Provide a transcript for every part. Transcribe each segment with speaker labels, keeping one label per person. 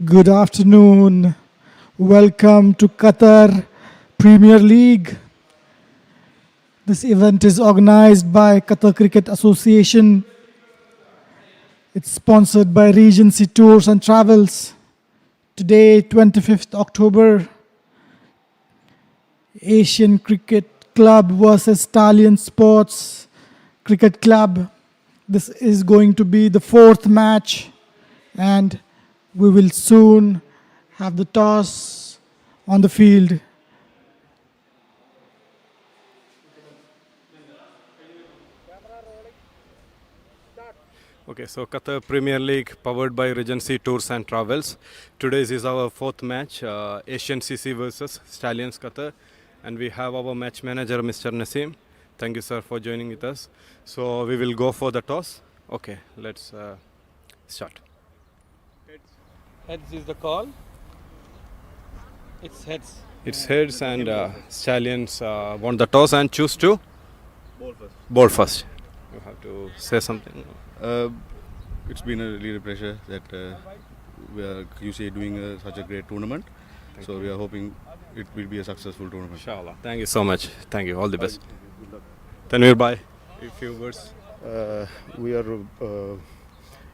Speaker 1: Good afternoon. Welcome to Qatar Premier League. This event is organized by Qatar Cricket Association. It's sponsored by Regency Tours and Travels. Today, 25th October, Asian Cricket Club versus Stallions Sports Cricket Club. This is going to be the fourth match, and we will soon have the toss on the field.
Speaker 2: Okay, so Qatar Premier League powered by Regency Tours and Travels. Today's is our fourth match, Asian CC versus Stallions Qatar, and we have our match manager, Mr. Naseem. Thank you, sir, for joining with us. So we will go for the toss. Okay, let's start.
Speaker 3: Heads is the call. It's heads.
Speaker 2: It's heads, and Stallions want the toss and choose to bowl first. You have to say something.
Speaker 4: It's been a really pleasure that we are QCA doing such a great tournament. So we are hoping it will be a successful tournament.
Speaker 2: Inshallah. Thank you so much. Thank you. All the best. Tanvir bhai, a few words.
Speaker 5: We are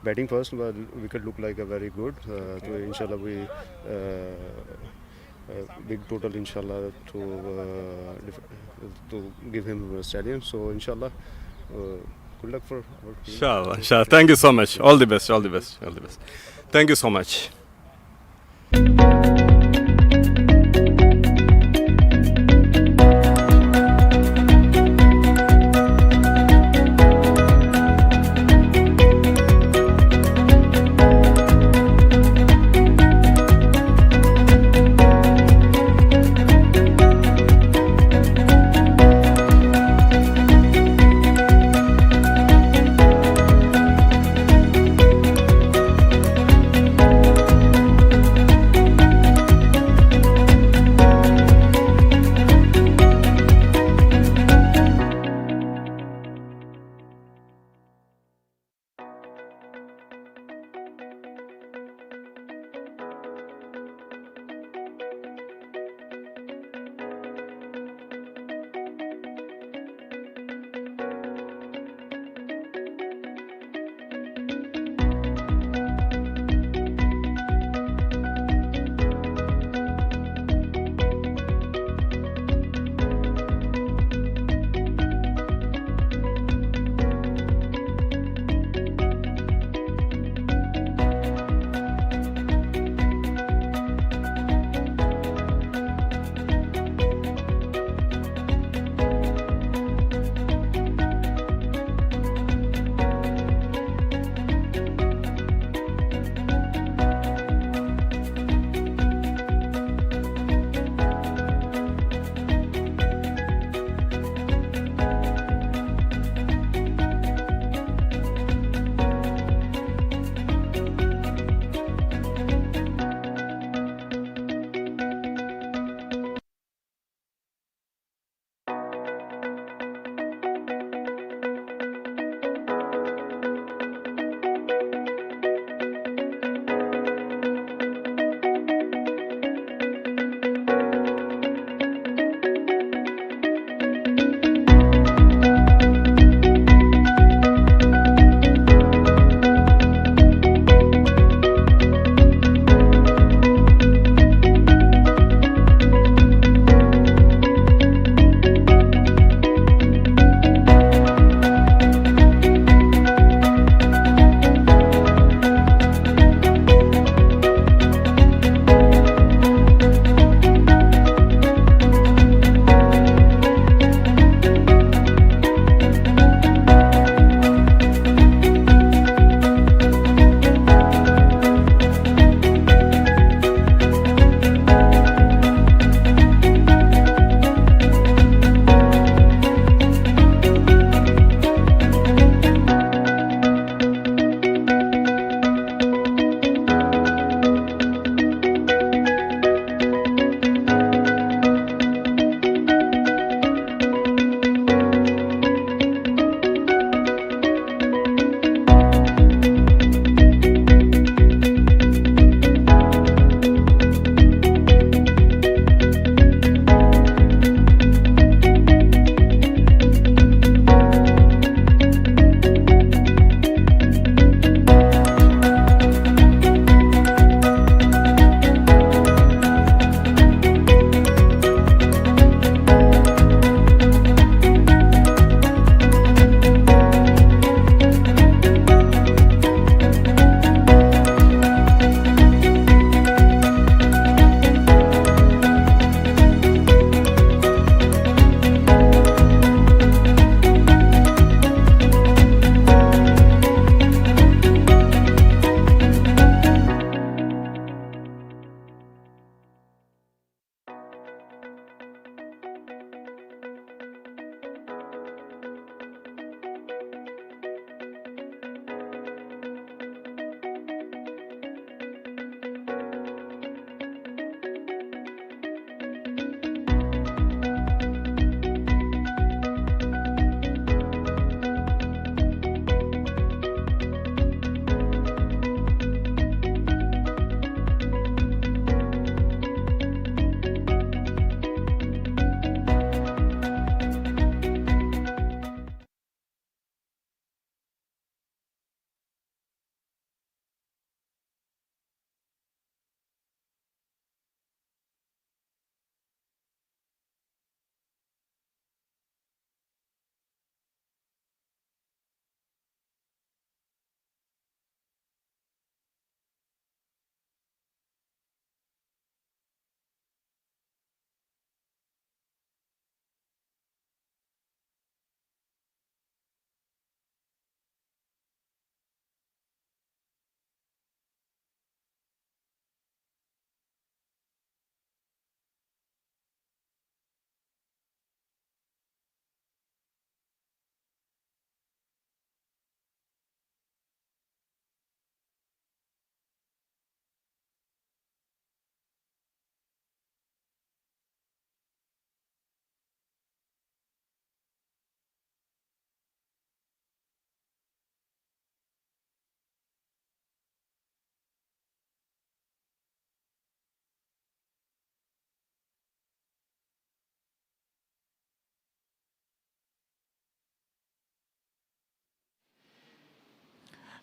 Speaker 5: batting first, but wicket look like a very good. So inshallah we big total inshallah to give him a stadium. So inshallah, good luck for our team.
Speaker 2: Inshallah. Inshallah. Thank you so much. All the best. All the best. All the best. Thank you so much.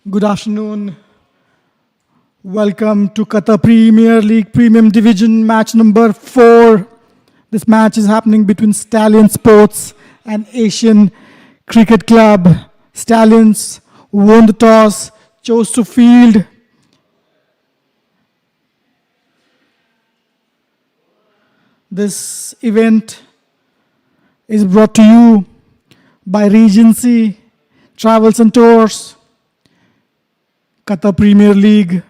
Speaker 1: Good afternoon. Welcome to Qatar Premier League Premium Division match number 4. This match is happening between Stallions Sports and Asian Cricket Club. Stallions won the toss, chose to field. This event is brought to you by Regency Travels and Tours, Qatar Premier League.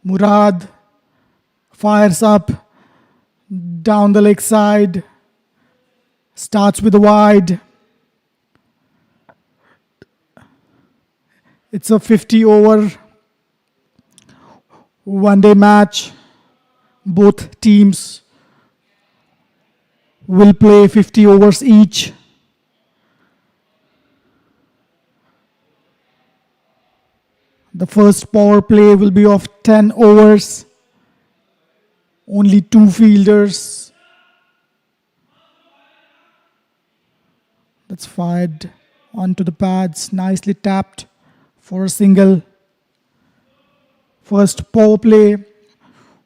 Speaker 1: Murad fires up down the leg side, starts with a wide. It's a 50-over one-day match. Both teams will play 50 overs each. The first power play will be of 10 overs. Only 2 fielders. That's fired onto the pads. Nicely tapped for a single. First power play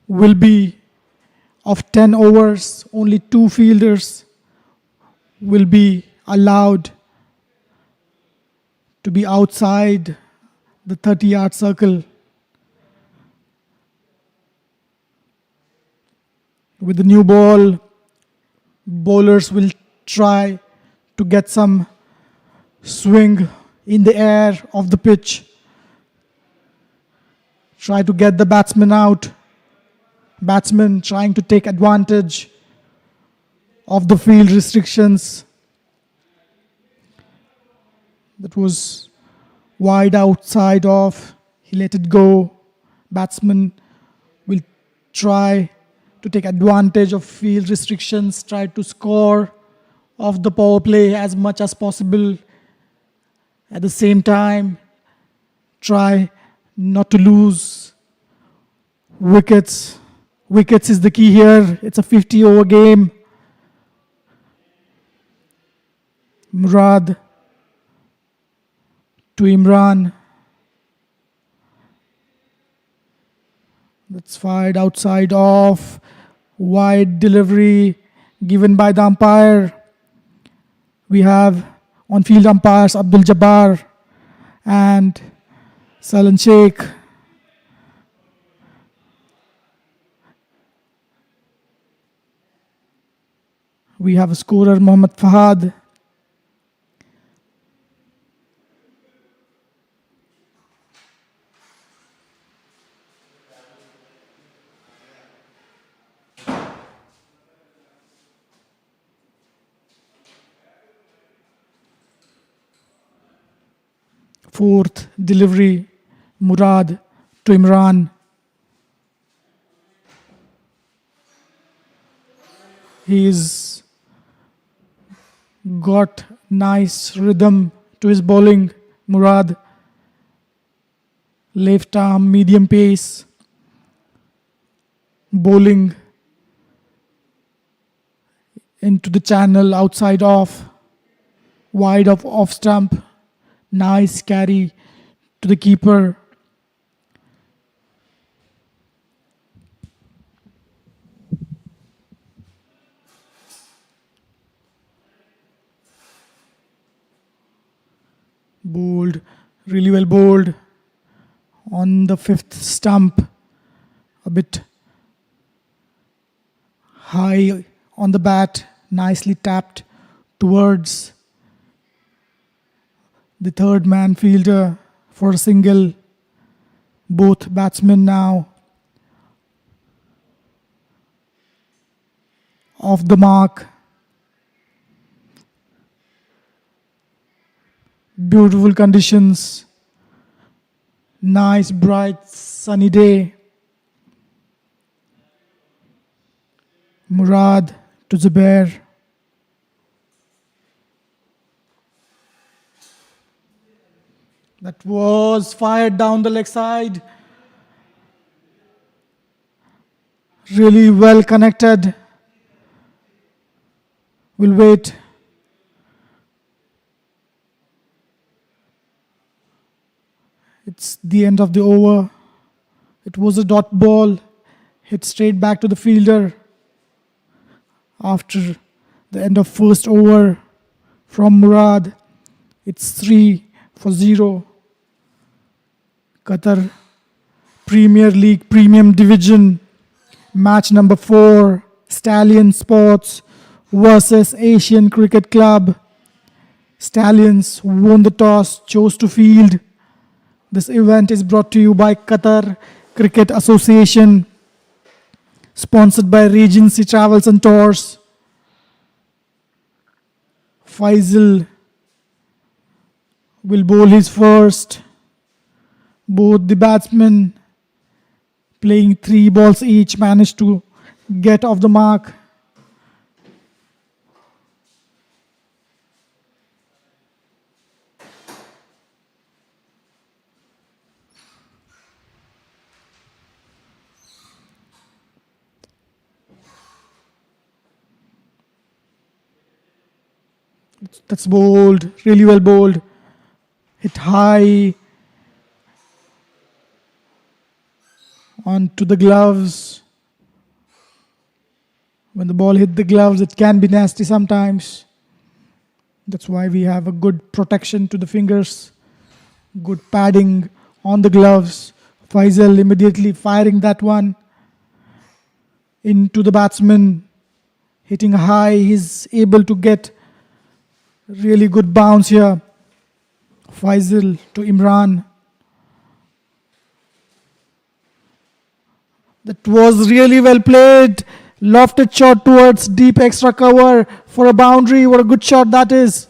Speaker 1: will be of 10 overs. Only 2 fielders will be allowed to be outside the 30-yard circle. With the new ball, bowlers will try to get some swing in the air of the pitch. Try to get the batsman out. Batsman trying to take advantage of the field restrictions. That was wide outside off. He let it go. Batsman will try to take advantage of field restrictions, try to score off the power play as much as possible. At the same time, try not to lose wickets. Wickets is the key here. It's a 50-over game. Murad to Imran. That's fired outside off. Wide delivery given by the umpire. We have on-field umpires Abdul Jabbar and Salan Sheikh. We have a scorer Mohammad Fahad. Fourth delivery, Murad to Imran. He's got nice rhythm to his bowling, Murad. Left arm, medium pace. Bowling into the channel, outside off. Wide of off stump. Nice carry to the keeper. Bowled, really well bowled on the 5th stump. A bit high on the bat, nicely tapped towards the third man fielder for a single. Both batsmen now off the mark. Beautiful conditions. Nice, bright, sunny day. Murad to Zubair. That was fired down the leg side. Really well connected. We'll wait. It's the end of the over. It was a dot ball, hit straight back to the fielder after the end of first over from Murad. It's 3-0. Qatar Premier League Premium Division, match number 4, Stallions Sports versus Asian Cricket Club. Stallions won the toss, chose to field. This event is brought to you by Qatar Cricket Association, sponsored by Regency Travels and Tours. Faisal will bowl his first. Both the batsmen, playing 3 balls each, managed to get off the mark. That's bowled, really well bowled. Hit high onto the gloves. When the ball hit the gloves, it can be nasty sometimes. That's why we have a good protection to the fingers, good padding on the gloves. Faisal immediately firing that one into the batsman, hitting high. He's able to get really good bounce here. Faisal to Imran. That was really well played. Lofted shot towards deep extra cover for a boundary. What a good shot that is.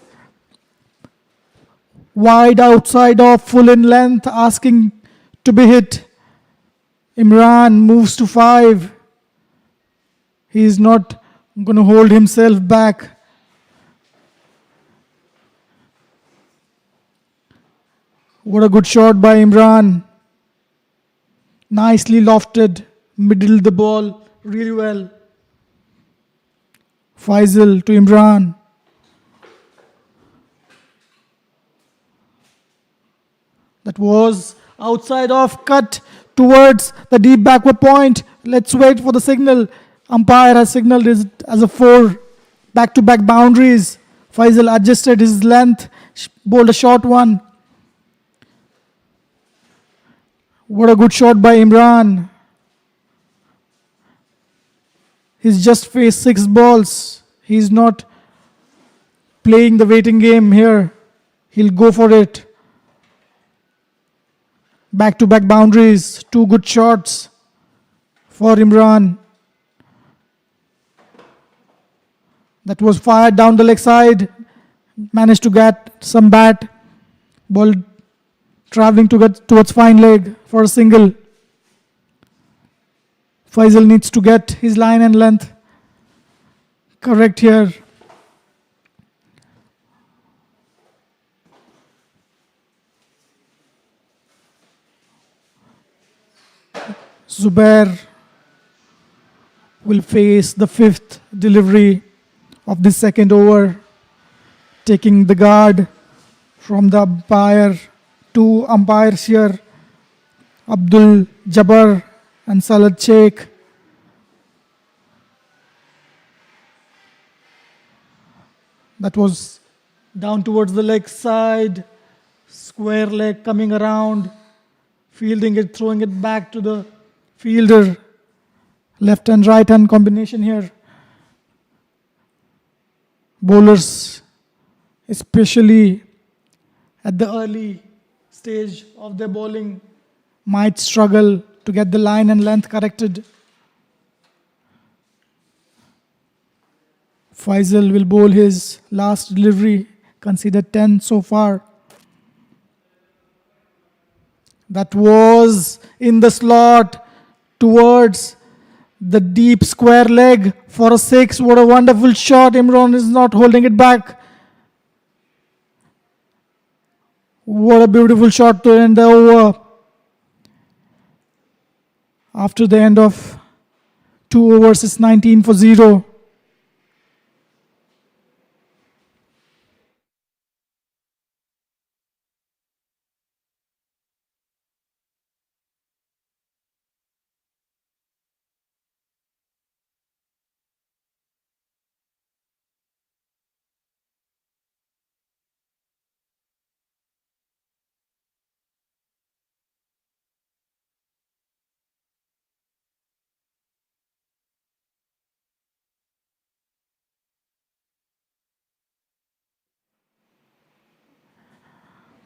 Speaker 1: Wide outside off, full in length, asking to be hit. Imran moves to 5. He is not going to hold himself back. What a good shot by Imran. Nicely lofted, middled the ball really well. Faisal to Imran. That was outside off, cut towards the deep backward point. Let's wait for the signal. Umpire has signaled it as a 4. Back-to-back boundaries. Faisal adjusted his length, bowled a short one. What a good shot by Imran. He's just faced 6 balls. He's not playing the waiting game here. He'll go for it. Back-to-back boundaries. 2 good shots for Imran. That was fired down the leg side. Managed to get some bat. Ball traveling towards fine leg for a single. Faisal needs to get his line and length correct here. Zubair will face the 5th delivery of the second over, taking the guard from the umpire. 2 umpires here, Abdul Jabbar and Salad Sheikh. That was down towards the leg side, square leg coming around, fielding it, throwing it back to the fielder. Left and right hand combination here. Bowlers, especially at the early stage of their bowling, might struggle to get the line and length corrected. Faisal will bowl his last delivery, considered 10 so far. That was in the slot towards the deep square leg for a 6. What a wonderful shot. Imran is not holding it back. What a beautiful shot to end the over. After the end of 2 overs, it's 19-0.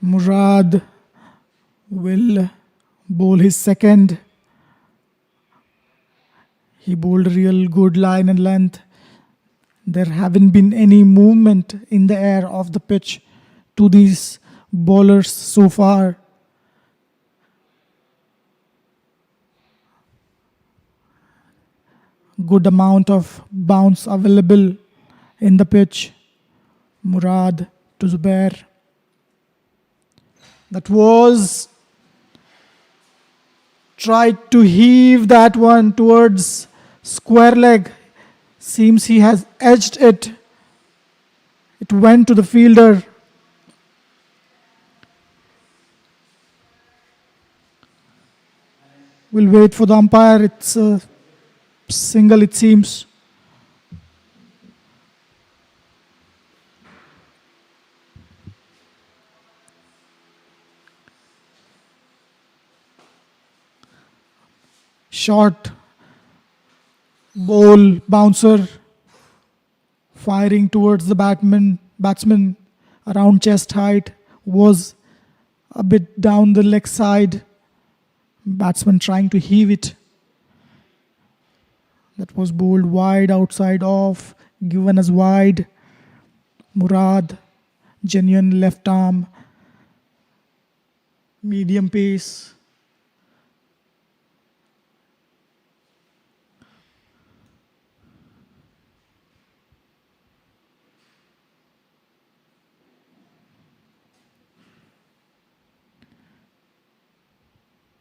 Speaker 1: Murad will bowl his second. He bowled a real good line and length. There haven't been any movement in the air of the pitch to these bowlers so far. Good amount of bounce available in the pitch. Murad to Zubair. That was tried to heave that one towards square leg. Seems he has edged it. It went to the fielder. We'll wait for the umpire. It's a single, it seems. Short ball bouncer firing towards the batsman around chest height, was a bit down the leg side. Batsman trying to heave it. That was bowled wide, outside off, given as wide. Murad, genuine left arm, medium pace.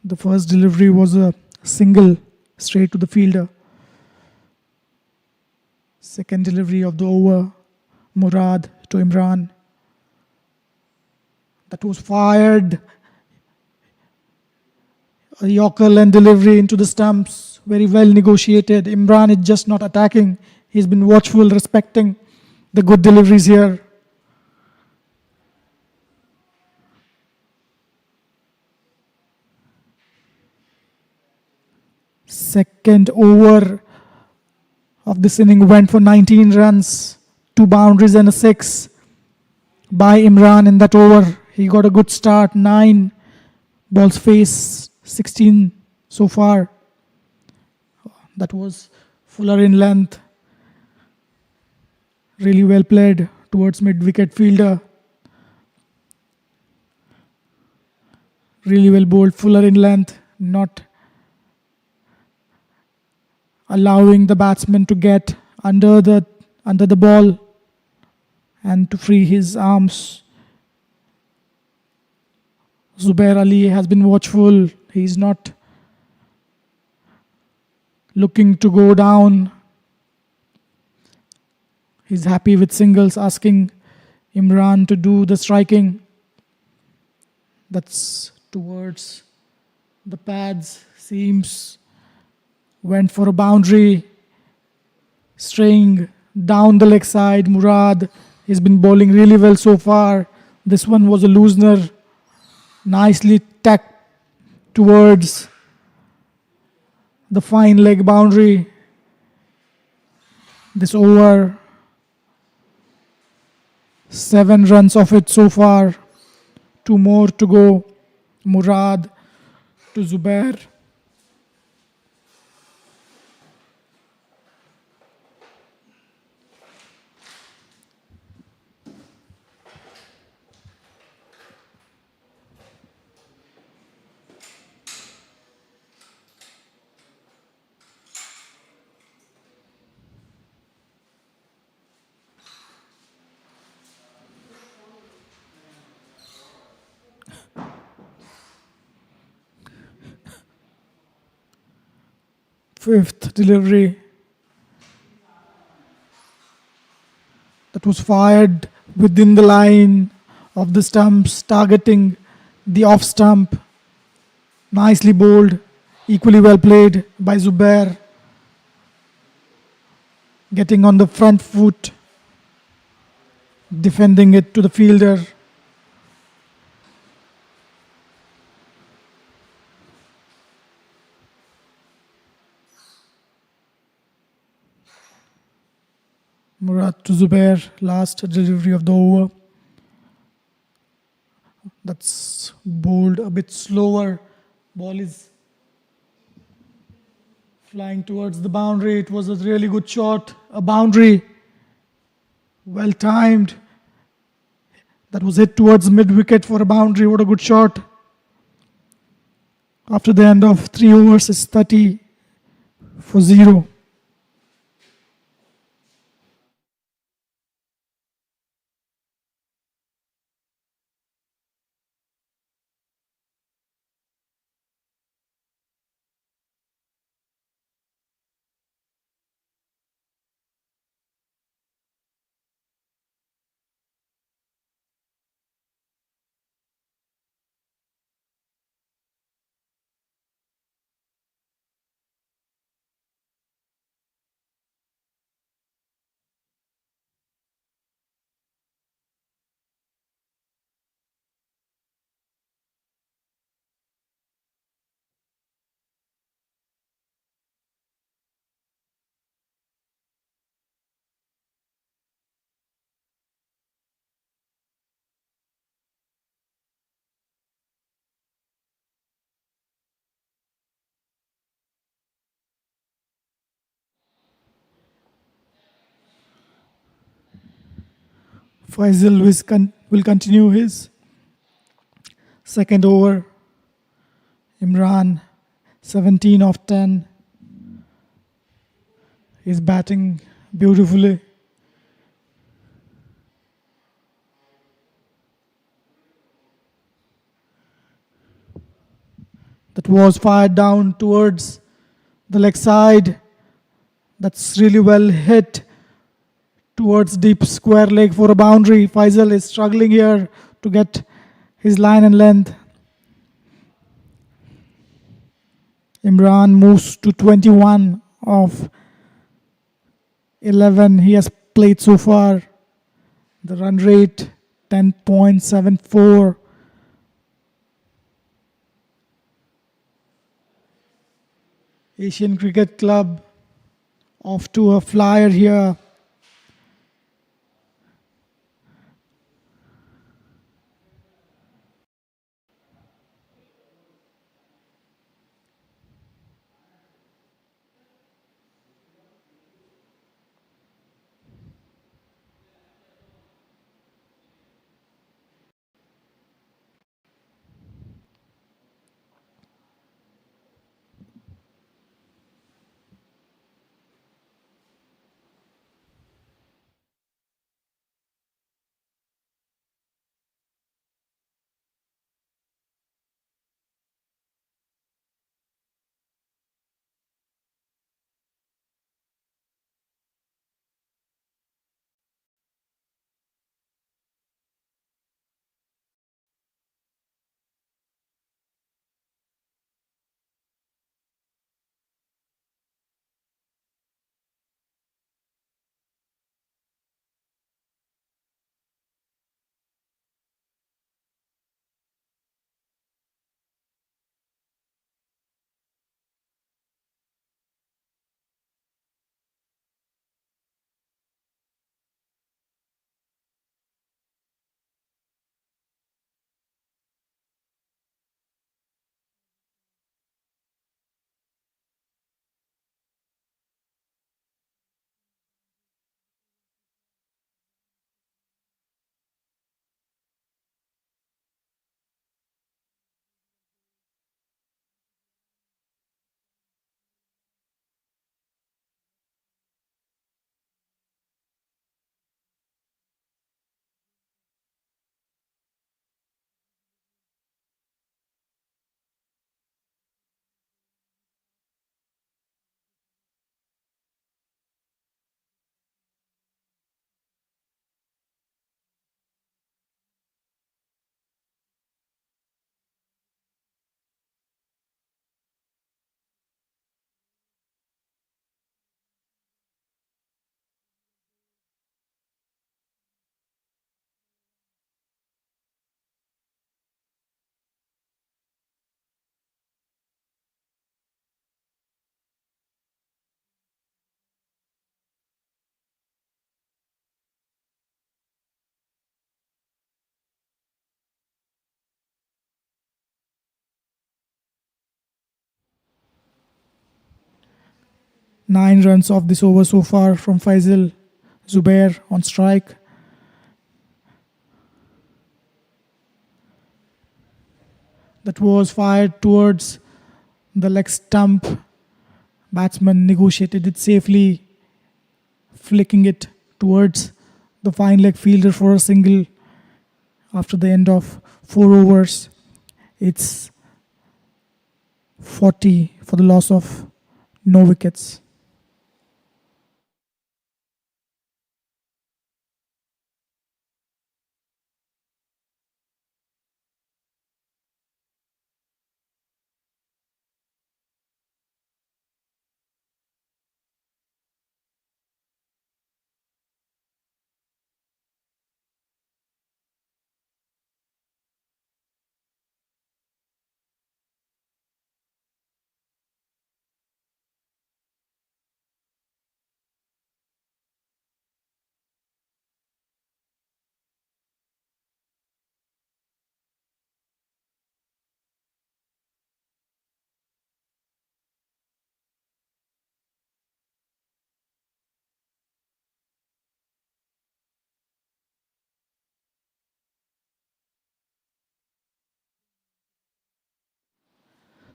Speaker 1: The first delivery was a single straight to the fielder. Second delivery of the over, Murad to Imran. That was fired. A Yorker length delivery into the stumps. Very well negotiated. Imran is just not attacking. He's been watchful, respecting the good deliveries here. Second over of this inning went for 19 runs, 2 boundaries and a 6 by Imran in that over. He got a good start, 9 balls faced, 16 so far. That was fuller in length. Really well played towards mid-wicket fielder. Really well bowled, fuller in length, not allowing the batsman to get under the ball and to free his arms. Zubair Ali has been watchful. He's not looking to go down. He's happy with singles, asking Imran to do the striking. That's towards the pads. Seems went for a boundary, straying down the leg side. Murad has been bowling really well so far. This one was a loosener, nicely tacked towards the fine leg boundary. This over, 7 runs of it so far, 2 more to go. Murad to Zubair. Fifth delivery. That was fired within the line of the stumps, targeting the off stump. Nicely bowled, equally well played by Zubair. Getting on the front foot, defending it to the fielder. Murad to Zubair, last delivery of the over. That's bowled a bit slower. Ball is flying towards the boundary. It was a really good shot. A boundary. Well timed. That was hit towards mid-wicket for a boundary. What a good shot. After the end of 3 overs, it's 30 for 0. Faisal will continue his second over. Imran, 17 of 10. He's batting beautifully. That was fired down towards the leg side. That's really well hit towards deep square leg for a boundary. Faisal is struggling here to get his line and length. Imran moves to 21 of 11 he has played so far. The run rate 10.74. Asian Cricket Club off to a flyer here. 9 runs off this over so far from Faisal. Zubair on strike. That was fired towards the leg stump. Batsman negotiated it safely, flicking it towards the fine leg fielder for a single after the end of 4 overs. It's 40 for the loss of no wickets.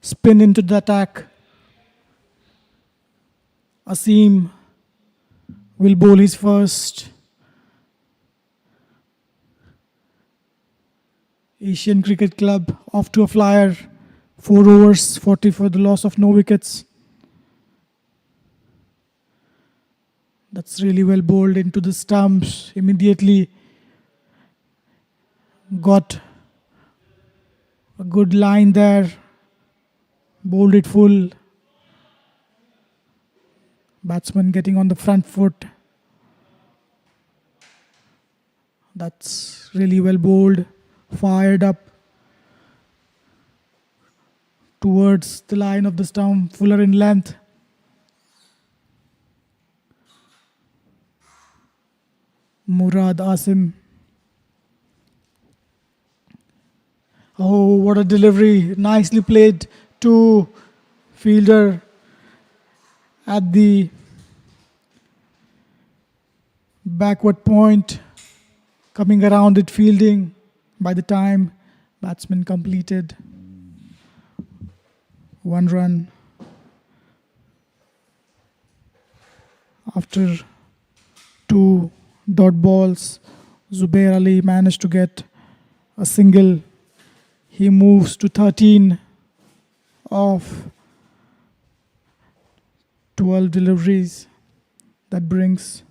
Speaker 1: Spin into the attack. Asim will bowl his first. Asian Cricket Club off to a flyer. 4 overs, 40 for the loss of no wickets. That's really well bowled into the stumps. Immediately got a good line there. Bowled it full. Batsman getting on the front foot. That's really well bowled. Fired up towards the line of the stump, fuller in length. Murad Asim. Oh, what a delivery. Nicely played to fielder at the backward point, coming around it, fielding by the time batsman completed. 1 run. After 2 dot balls, Zubair Ali managed to get a single. He moves to 13 of 12 deliveries. That brings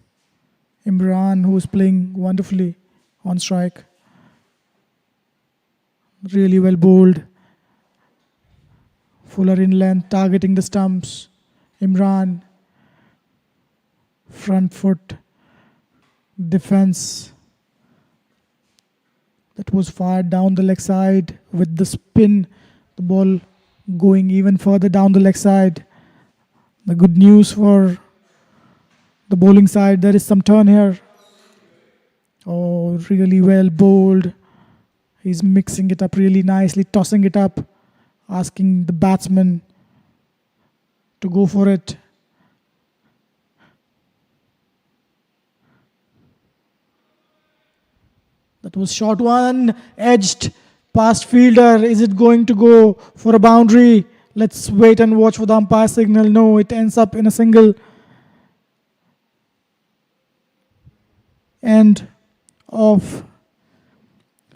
Speaker 1: Imran, who is playing wonderfully, on strike. Really well bowled. Fuller in length, targeting the stumps. Imran, front foot defense. That was fired down the leg side with the spin. The ball going even further down the leg side. The good news for the bowling side, there is some turn here. Oh, really well bowled. He's mixing it up really nicely, tossing it up, asking the batsman to go for it. That was short one, edged past fielder. Is it going to go for a boundary? Let's wait and watch for the umpire signal. No, it ends up in a single. End of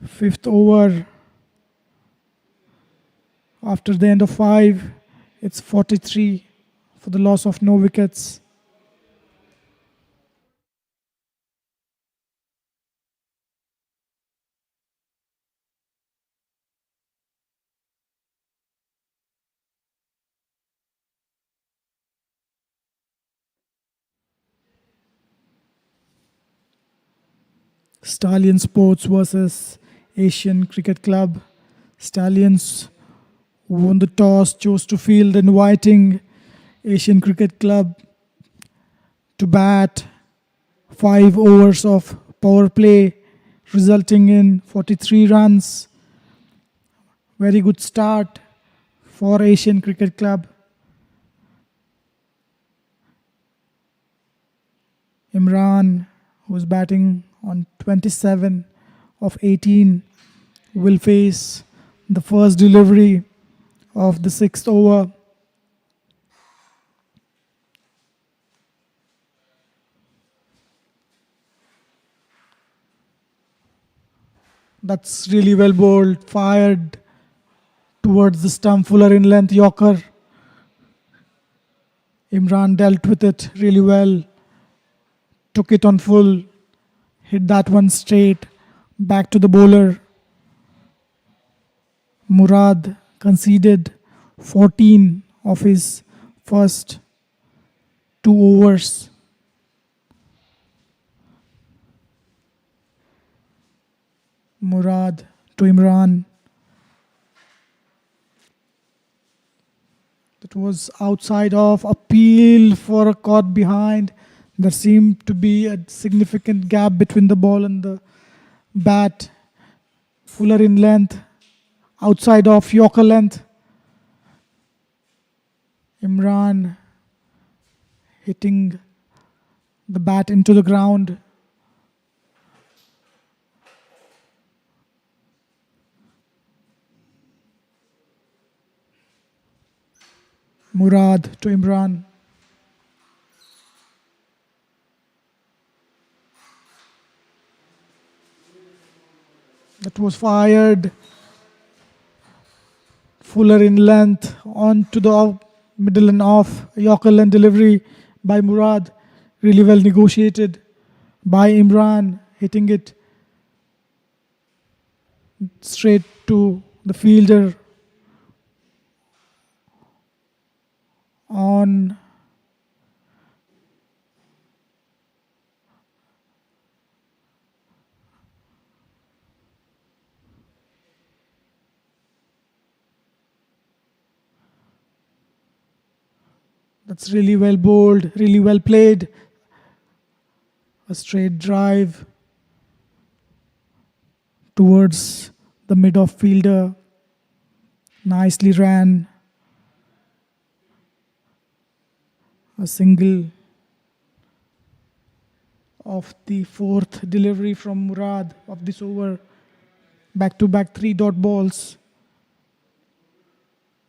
Speaker 1: 5th over. After the end of 5, it's 43 for the loss of no wickets. Stallion Sports versus Asian Cricket Club. Stallions won the toss, chose to field, inviting Asian Cricket Club to bat. 5 overs of power play, resulting in 43 runs. Very good start for Asian Cricket Club. Imran, who's batting on 27 of 18, will face the first delivery of the 6th over. That's really well bowled, fired towards the stump, fuller in length, Yorker. Imran dealt with it really well, took it on full, hit that one straight, back to the bowler. Murad conceded 14 of his first 2 overs. Murad to Imran. That was outside of, appeal for a caught behind. There seemed to be a significant gap between the ball and the bat. Fuller in length, outside of, Yorker length. Imran hitting the bat into the ground. Murad to Imran. That was fired. Fuller in length onto the middle and off. Yorker length delivery by Murad. Really well negotiated by Imran, hitting it straight to the fielder on that's really well bowled, really well played. A straight drive towards the mid-off fielder. Nicely ran. A single of the 4th delivery from Murad of this over. Back-to-back 3 dot balls.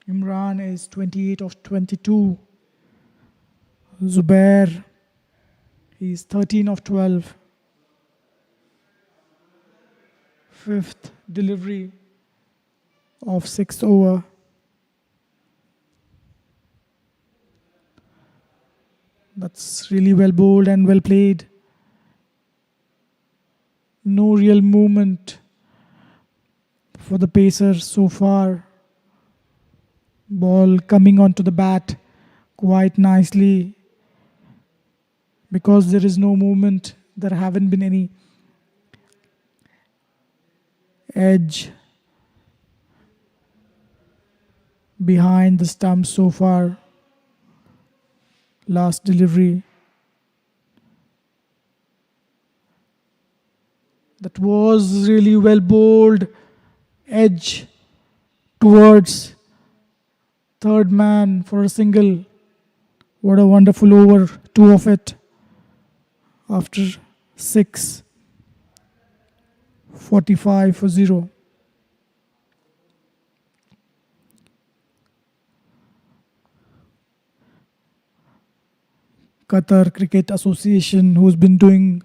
Speaker 1: Imran is 28 of 22. Zubair, he's 13 of 12. 5th delivery of 6th over. That's really well bowled and well played. No real movement for the pacer so far. Ball coming onto the bat quite nicely. Because there is no movement, there haven't been any edge behind the stump so far. Last delivery. That was really well bowled. Edge towards third man for a single. What a wonderful over. 2 of it after 6. 45 for 0. Qatar Cricket Association, who's been doing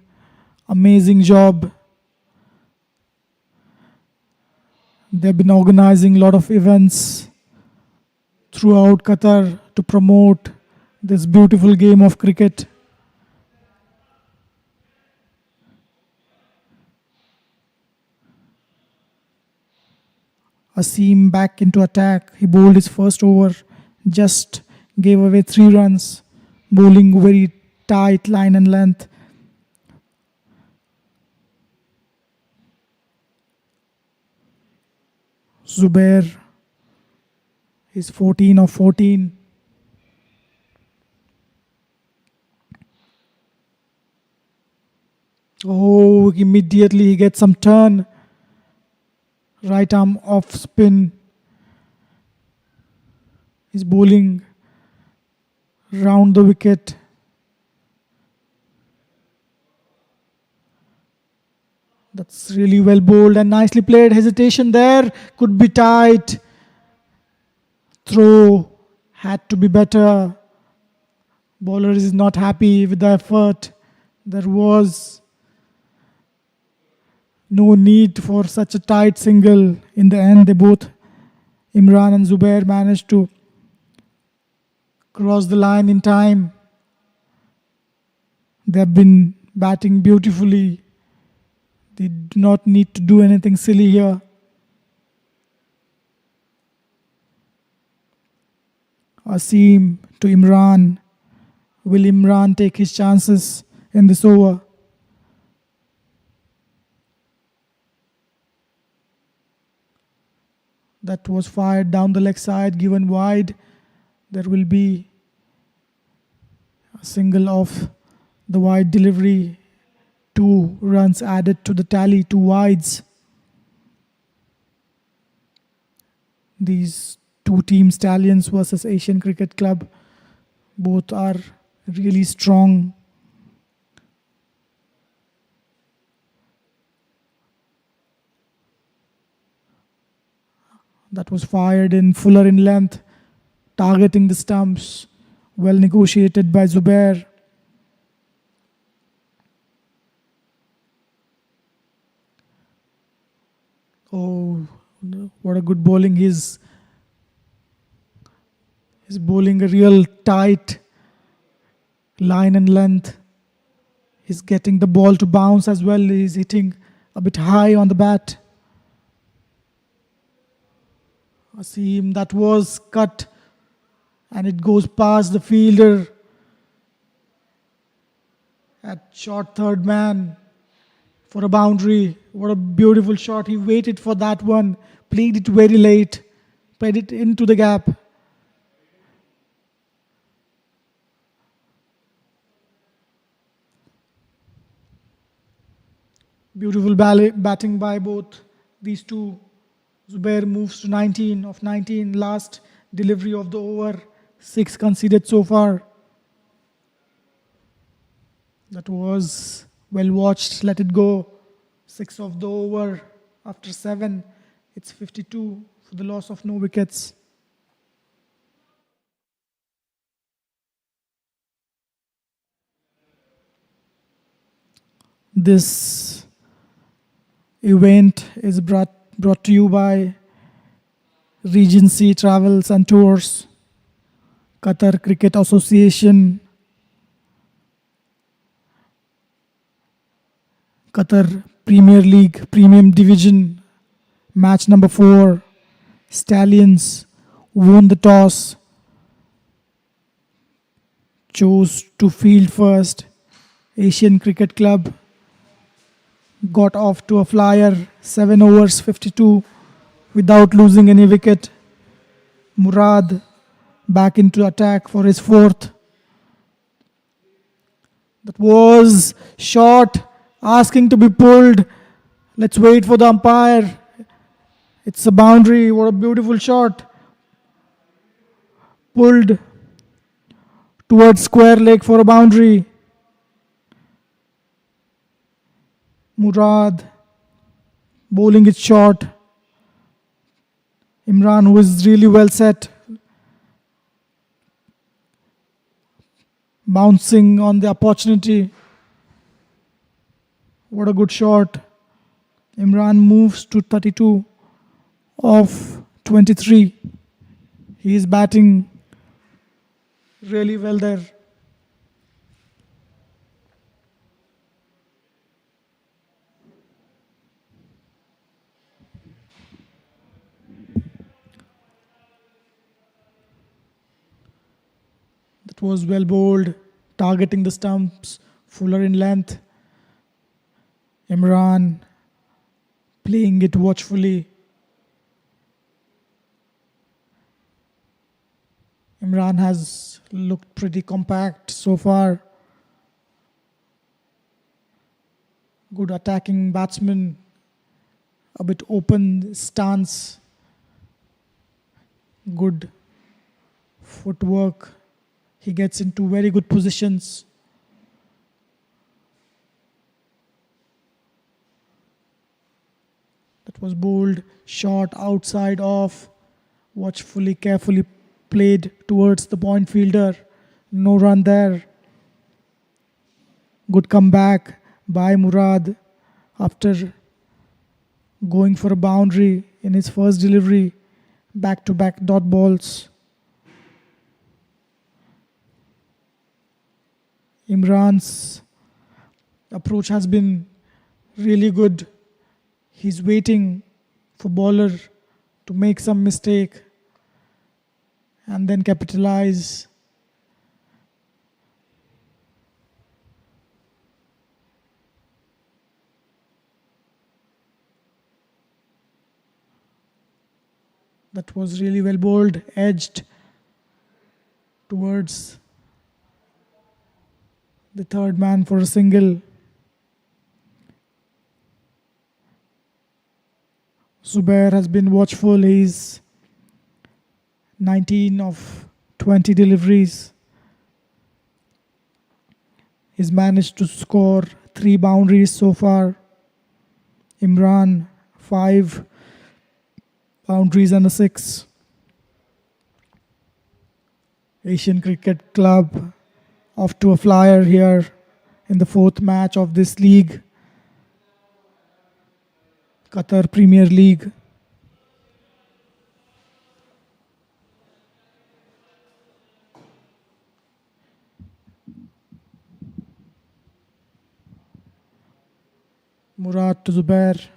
Speaker 1: amazing job. They've been organizing a lot of events throughout Qatar to promote this beautiful game of cricket. Asim back into attack. He bowled his first over, just gave away 3 runs, bowling very tight line and length. Zubair is 14 of 14. Oh, immediately he gets some turn. Right arm off spin. He's bowling round the wicket. That's really well bowled and nicely played. Hesitation there. Could be tight. Throw had to be better. Bowler is not happy with the effort. There was no need for such a tight single. In the end, they both, Imran and Zubair, managed to cross the line in time. They have been batting beautifully. They do not need to do anything silly here. Asim to Imran. Will Imran take his chances in this over? That was fired down the leg side, given wide. There will be a single off the wide delivery. 2 runs added to the tally, 2 wides. These two teams, Stallions versus Asian Cricket Club, both are really strong. That was fired in fuller in length, targeting the stumps. Well negotiated by Zubair. Oh, what a good bowling. He's bowling a real tight line and length. He's getting the ball to bounce as well. He's hitting a bit high on the bat. Asim, that was cut and it goes past the fielder at short third man for a boundary. What a beautiful shot. He waited for that one, played it very late, played it into the gap. Beautiful batting by both these two. Zubair moves to 19 of 19. Last delivery of the over. 6 conceded so far. That was well watched. Let it go. 6 of the over. After 7, it's 52 for the loss of no wickets. This event is brought to you by Regency Travels and Tours, Qatar Cricket Association, Qatar Premier League Premium Division, match number 4. Stallions won the toss, chose to field first. Asian Cricket Club got off to a flyer, 7 overs 52 without losing any wicket. Murad back into attack for his 4th. That was short, asking to be pulled. Let's wait for the umpire. It's a boundary. What a beautiful shot. Pulled towards square leg for a boundary. Murad bowling it short. Imran, who is really well set, bouncing on the opportunity. What a good shot. Imran moves to 32 of 23. He is batting really well there. That was well bowled, targeting the stumps, fuller in length. Imran playing it watchfully. Imran has looked pretty compact so far. Good attacking batsman, a bit open stance, good footwork. He gets into very good positions. was bowled short outside off. Watchfully, carefully played towards the point fielder. No run there. Good comeback by Murad after going for a boundary in his first delivery. Back-to-back dot balls. Imran's approach has been really good. He's waiting for bowler to make some mistake and then capitalize. That was really well bowled, edged towards the third man for a single. Zubair has been watchful. He's 19 of 20 deliveries. He's managed to score 3 boundaries so far. Imran, 5 boundaries and a 6. Asian Cricket Club off to a flyer here in the 4th match of this league. Qatar Premier League. Murad to Zubair.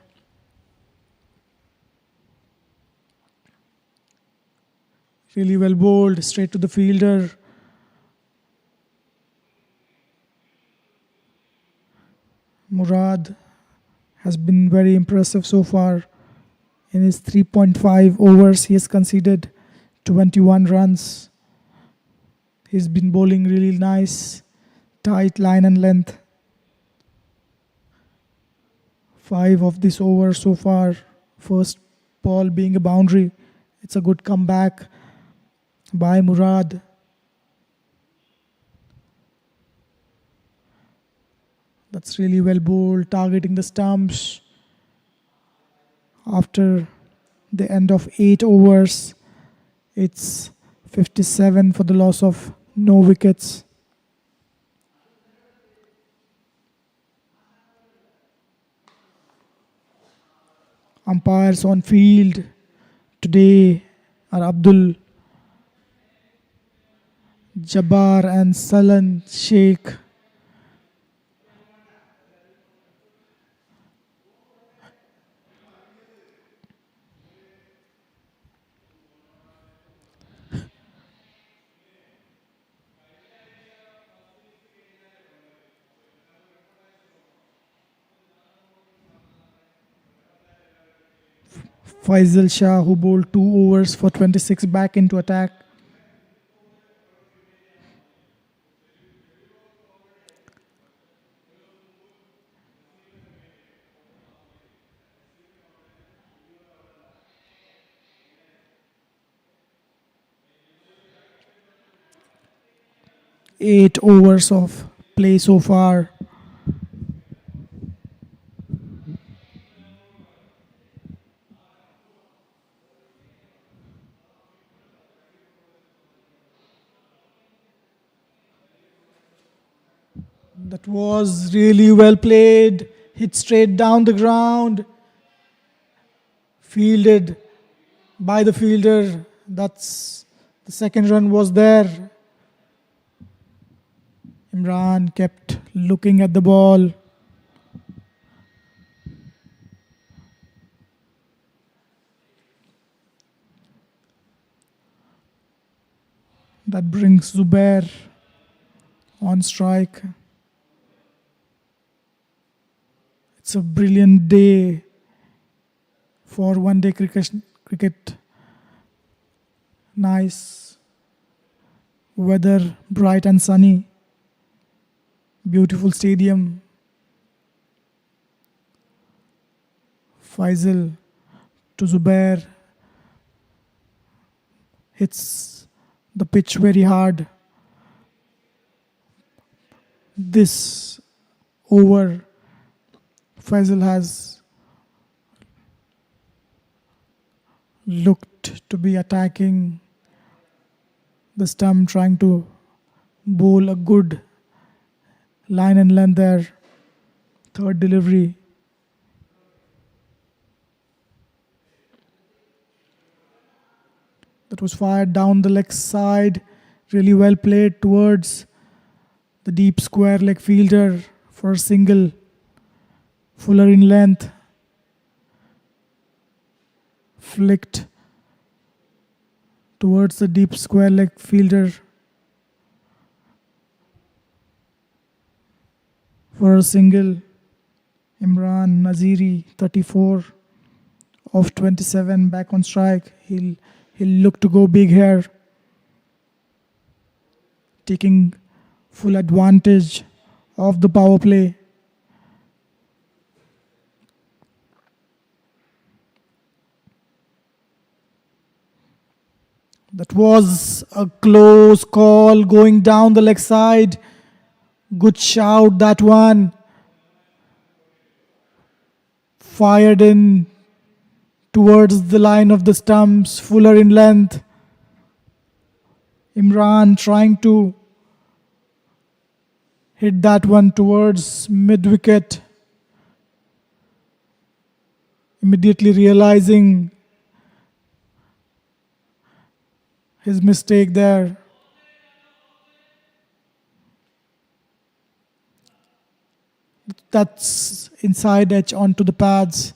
Speaker 1: Really well bowled, straight to the fielder. Murad has been very impressive so far. In his 3.5 overs, he has conceded 21 runs. He's been bowling really nice, tight line and length. 5 of this over so far. First ball being a boundary. It's a good comeback by Murad. That's really well bowled, targeting the stumps. After the end of 8 overs, it's 57 for the loss of no wickets. Umpires on field today are Abdul Jabbar and Salan Sheikh. Faisal Shah, who bowled 2 overs for 26, back into attack. Eight overs of play so far. That was really well played. Hit straight down the ground. Fielded by the fielder. That's the second run was there. Imran kept looking at the ball. That brings Zubair on strike. It's a brilliant day for one-day cricket. Nice weather, bright and sunny. Beautiful stadium. Faisal to Zubair. Hits the pitch very hard. This over, Faisal has looked to be attacking the stump, trying to bowl a good line and length there. Third delivery. That was fired down the leg side. Really well played towards the deep square leg fielder for a single. Fuller in length. Flicked towards the deep square leg fielder for a single. Imran Naziri, 34 of 27, back on strike. He'll look to go big here, taking full advantage of the power play. That was a close call going down the leg side. Good shout, that one. Fired in towards the line of the stumps, Fuller in length. Imran trying to hit that one towards mid-wicket. Immediately realizing his mistake there. That's inside edge onto the pads.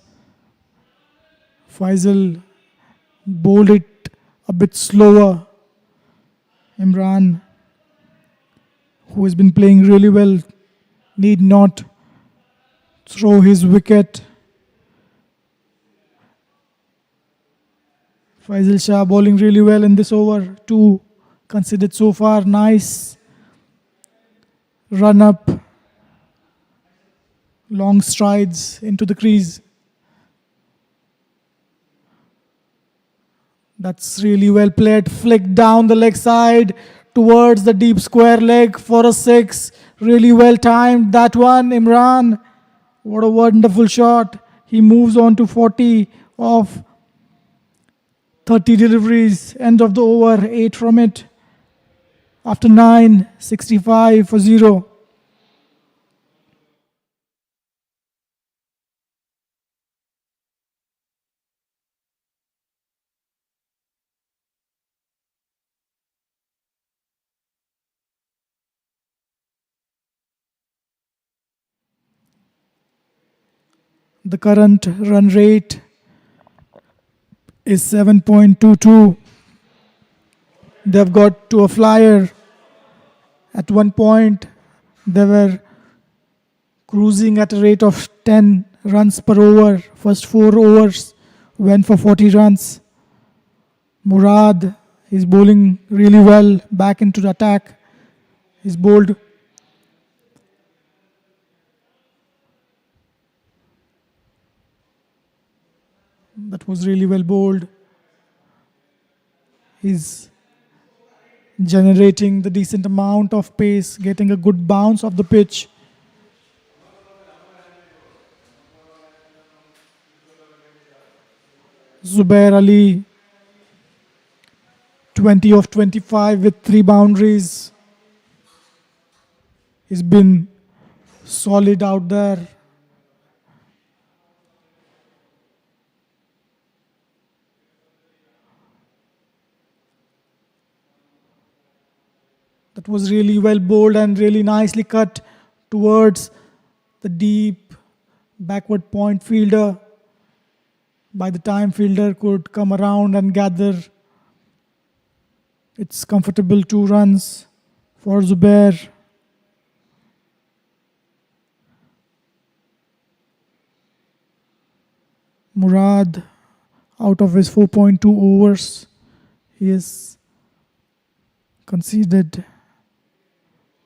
Speaker 1: Faisal bowled it a bit slower. Imran, who has been playing really well, need not throw his wicket. Faisal Shah bowling really well in this over. 2 considered so far. Nice run up. Long strides into the crease. That's really well played. Flick down the leg side towards the deep square leg for a 6. Really well timed. That one, Imran. What a wonderful shot. He moves on to 40 of 30 deliveries. End of the over. 8 from it. After 9, 65 for 0. The current run rate is 7.22. They've got to a flyer. At one point, they were cruising at a rate of 10 runs per over. First 4 overs went for 40 runs. Murad is bowling really well back into the attack. He's bowled that was really well bowled. He's generating the decent amount of pace, getting a good bounce off the pitch. Zubair Ali, 20 of 25 with 3 boundaries. He's been solid out there. That was really well bowled and really nicely cut towards the deep backward point fielder. By the time fielder could come around and gather, it's comfortable 2 runs for Zubair. Murad, out of his 4.2 overs, he has conceded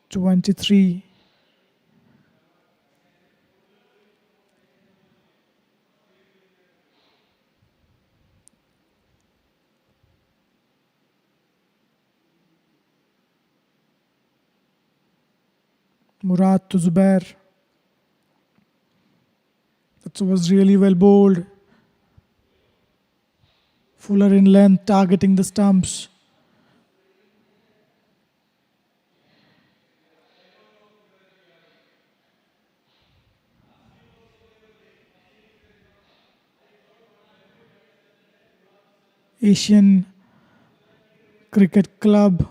Speaker 1: 23. Murad to Zubair. That was really well bowled. Fuller in length, targeting the stumps. Asian Cricket Club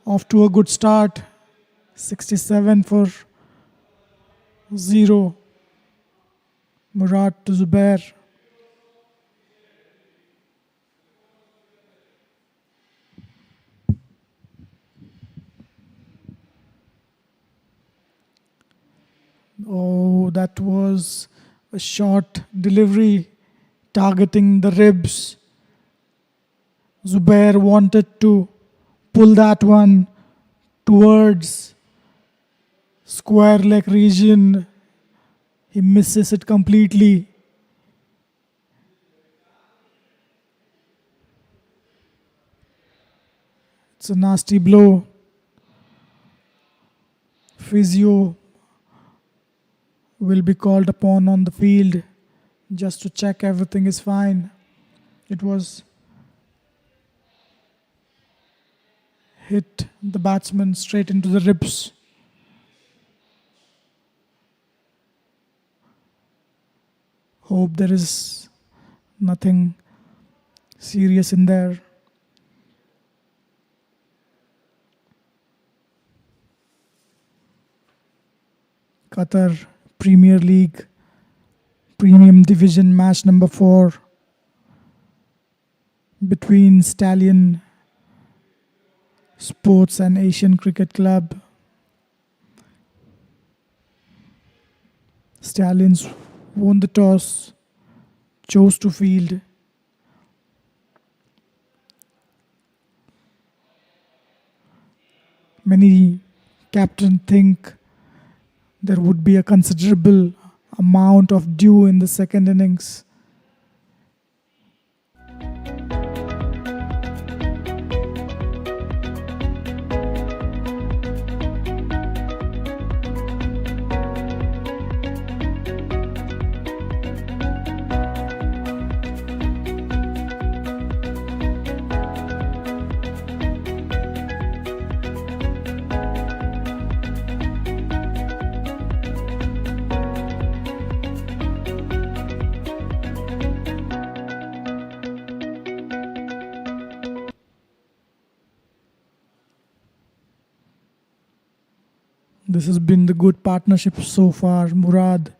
Speaker 1: off to a good start. 67 for 0. Murad to Zubair. Oh, that was a short delivery targeting the ribs. Zubair wanted to pull that one towards square leg region. He misses it completely. It's a nasty blow. Physio will be called upon on the field just to check everything is fine. It was hit the batsman straight into the ribs. Hope there is nothing serious in there. Qatar Premier League Premium Division match number 4 between Stallion Sports and Asian Cricket Club. Stallions won the toss, chose to field. Many captains think there would be a considerable amount of dew in the second innings. This has been the good partnership so far. Murad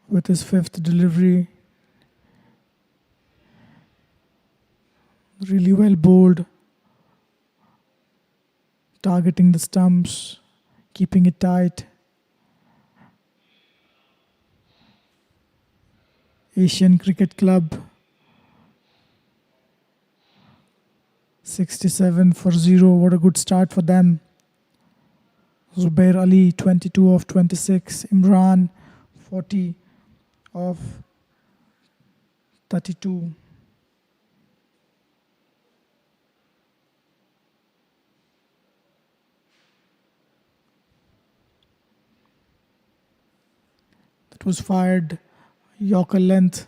Speaker 1: with his 5th delivery. Really well bowled. Targeting the stumps, keeping it tight. Asian Cricket Club 67 for 0. What a good start for them. Zubair Ali 22 of 26. Imran 40 of 32. That was fired Yorker length,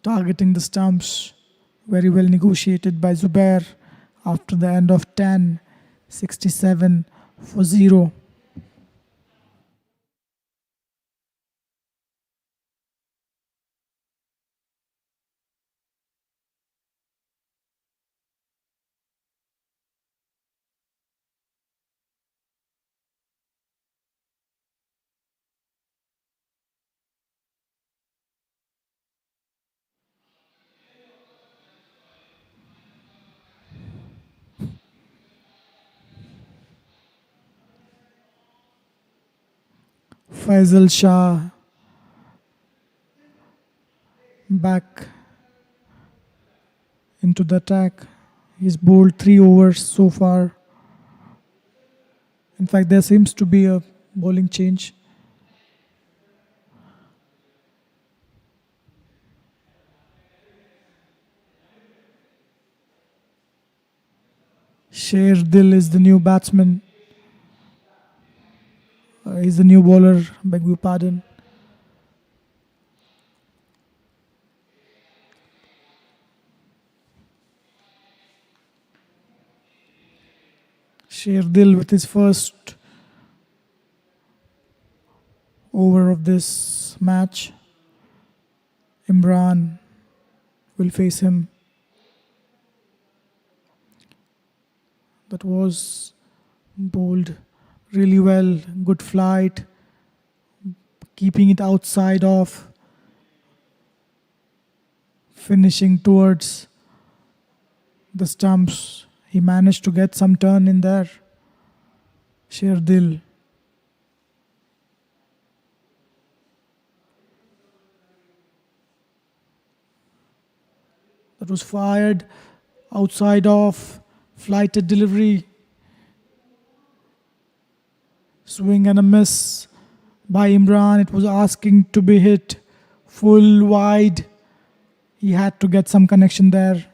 Speaker 1: targeting the stumps. Very well negotiated by Zubair after the end of 10. 67 for 0. Faisal Shah back into the attack. He's bowled 3 overs so far. In fact, there seems to be a bowling change. Sher Dil is the new batsman. He's the new bowler, beg your pardon. Sherdil with his first over of this match. Imran will face him. That was bowled really well. Good flight. Keeping it outside off. Finishing towards the stumps. He managed to get some turn in there. Sherdil. That was fired outside off. Flighted delivery. Swing and a miss by Imran. It was asking to be hit full wide. He had to get some connection there.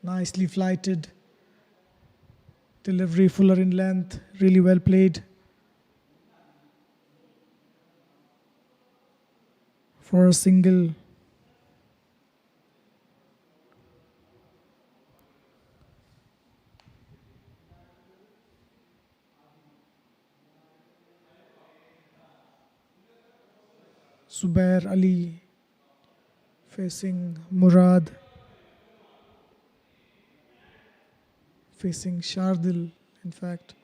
Speaker 1: Nicely flighted. Delivery fuller in length. Really well played. For a single. Zubair Ali facing Murad. Facing Shardil, in fact.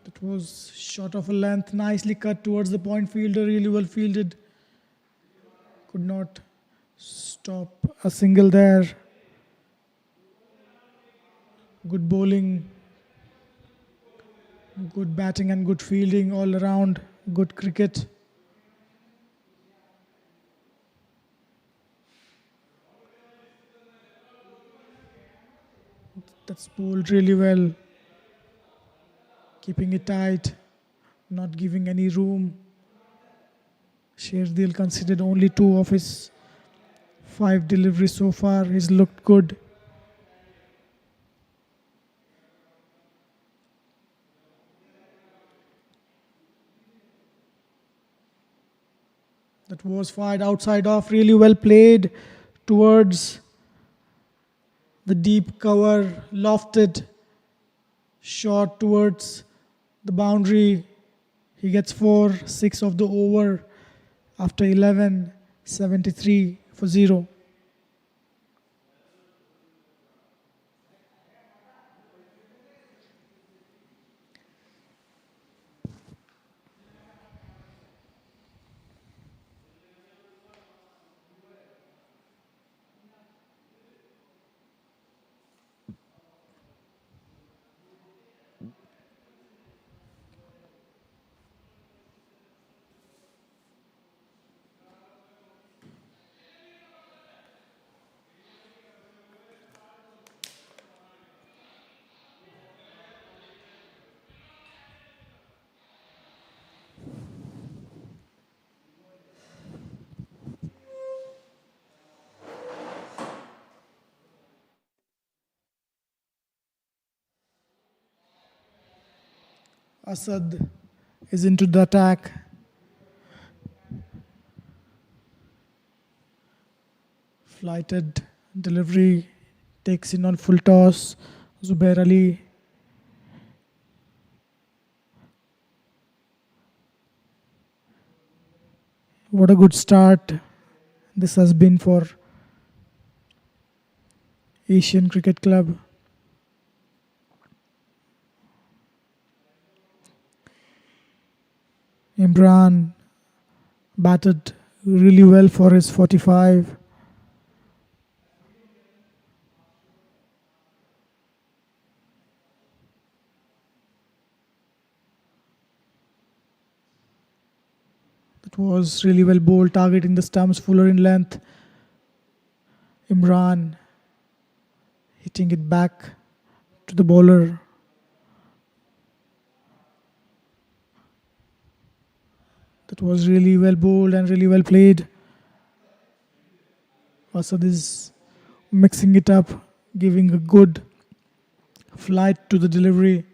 Speaker 1: That was short of a length, nicely cut towards the point fielder, really well fielded. Could not stop a single there. Good bowling, good batting and good fielding all around. Good cricket. That's bowled really well. Keeping it tight, not giving any room. Sherdil considered only 2 of his 5 deliveries so far. He's looked good. That was fired outside off, really well played towards the deep cover, lofted shot towards the boundary. He gets 4, 6 of the over after 11, 73 for 0. Asad is into the attack. Flighted delivery, takes in on full toss. Zubair Ali. What a good start this has been for Asian Cricket Club. Imran batted really well for his 45. That was really well bowled, targeting the stumps, fuller in length. Imran hitting it back to the bowler. That was really well bowled and really well played. Asad is mixing it up, giving a good flight to the delivery.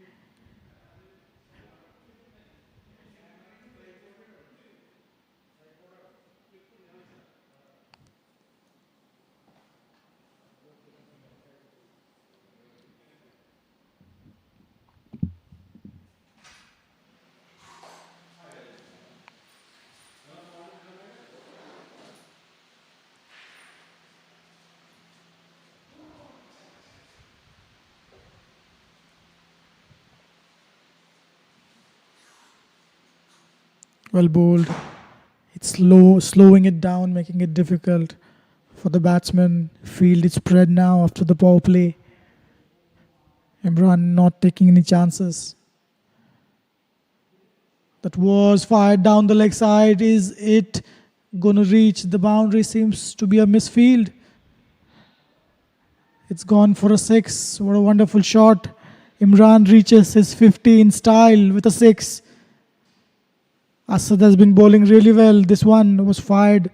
Speaker 1: Well bowled. It's slowing it down, making it difficult for the batsman. Field is spread now after the power play. Imran not taking any chances. That was fired down the leg side. Is it going to reach the boundary? Seems to be a misfield. It's gone for a 6. What a wonderful shot. Imran reaches his 50 in style with a 6. Asad has been bowling really well. This one was fired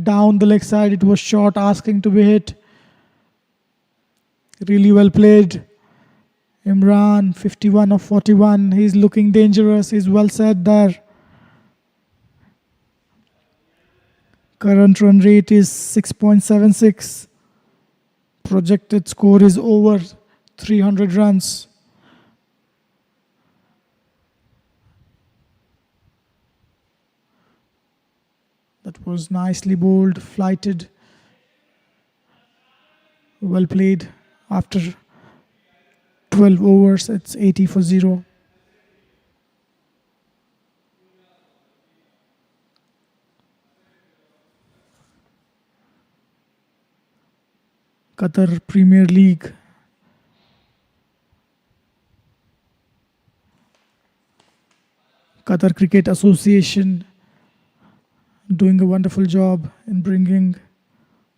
Speaker 1: down the leg side. It was short, asking to be hit. Really well played. Imran, 51 of 41. He's looking dangerous. He's well set there. Current run rate is 6.76. Projected score is over 300 runs. That was nicely bowled, flighted. Well played. After 12 overs, it's 80 for 0. Qatar Premier League. Qatar Cricket Association doing a wonderful job in bringing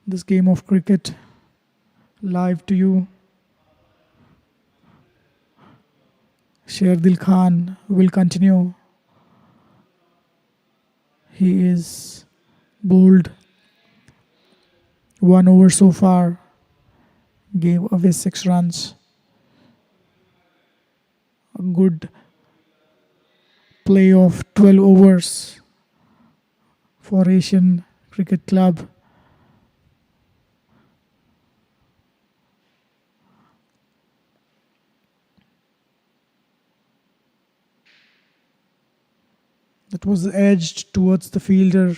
Speaker 1: this game of cricket live to you. Sherdil Khan will continue. He is bowled 1 over so far, gave away 6 runs. A good play of 12 overs for Asian Cricket Club. That was edged towards the fielder.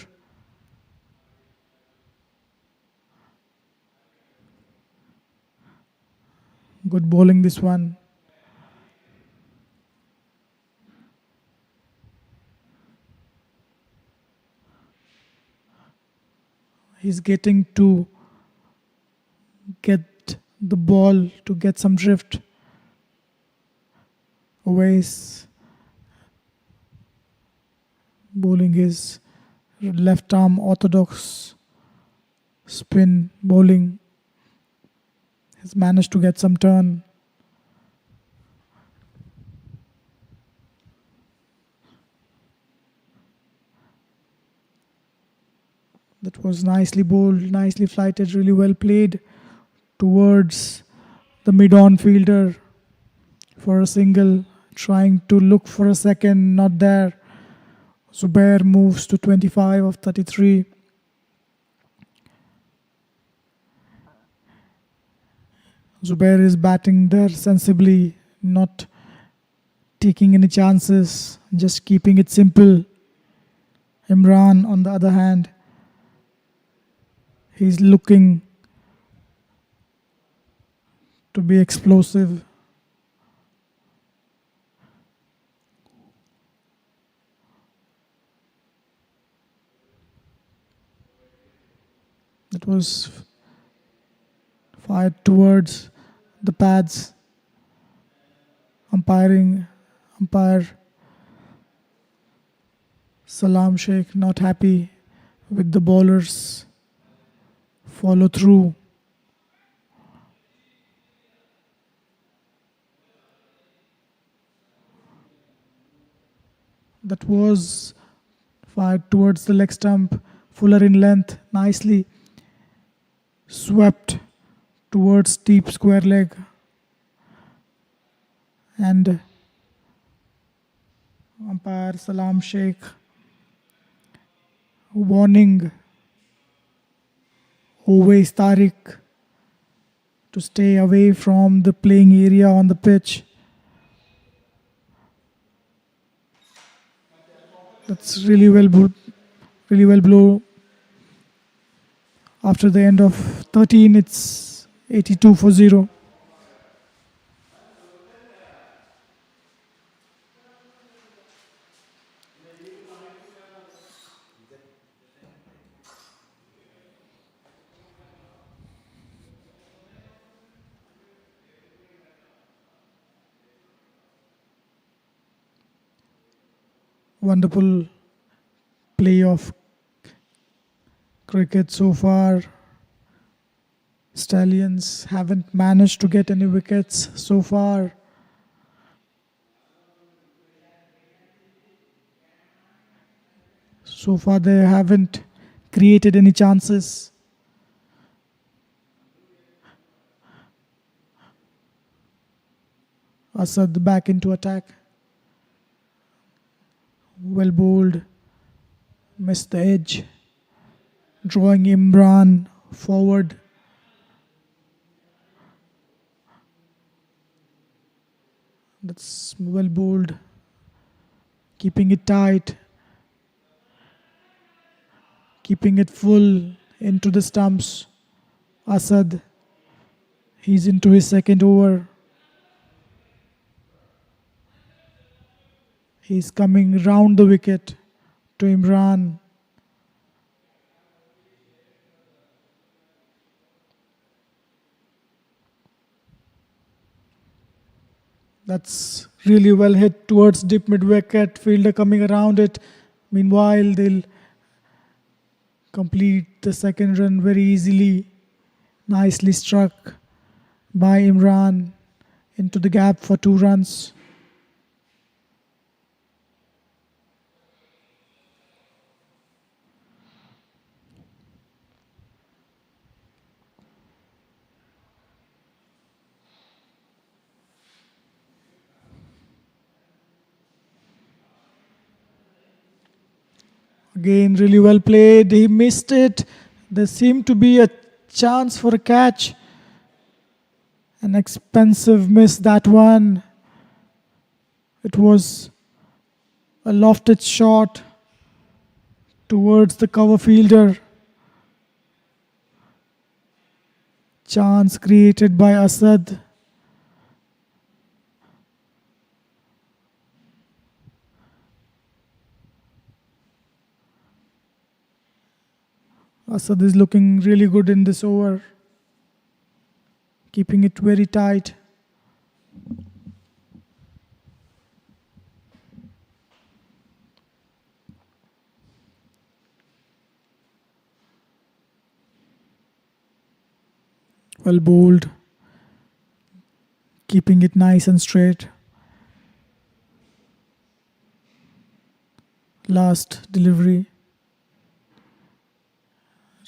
Speaker 1: Good bowling this one. He's getting to get the ball to get some drift. Always bowling his left arm orthodox spin bowling. Has managed to get some turn. That was nicely bowled, nicely flighted, really well played towards the mid-on fielder for a single, trying to look for a second, not there. Zubair moves to 25 of 33. Zubair is batting there sensibly, not taking any chances, just keeping it simple. Imran, on the other hand, he's looking to be explosive. That was fired towards the pads. Umpire Salam Sheikh not happy with the bowlers' follow through. That was fired towards the leg stump, fuller in length, nicely swept towards deep square leg. and umpire Salam Sheikh warning Always Tariq to stay away from the playing area on the pitch. That's really well blow. After the end of 13, it's 82 for 0. Wonderful play of cricket so far. Stallions haven't managed to get any wickets so far. So far they haven't created any chances. Asad back into attack. Well bowled. Missed the edge. Drawing Imran forward. That's well bowled. Keeping it tight. Keeping it full into the stumps. Asad. He's into his second over. He's coming round the wicket to Imran. That's really well hit towards deep mid wicket. Fielder coming around it. Meanwhile, they'll complete the second run very easily. Nicely struck by Imran into the gap for 2 runs. Again, really well played. He missed it. There seemed to be a chance for a catch. An expensive miss, that one. It was a lofted shot towards the cover fielder. Chance created by Asad. Asad is looking really good in this over. Keeping it very tight. Well bowled. Keeping it nice and straight. Last delivery.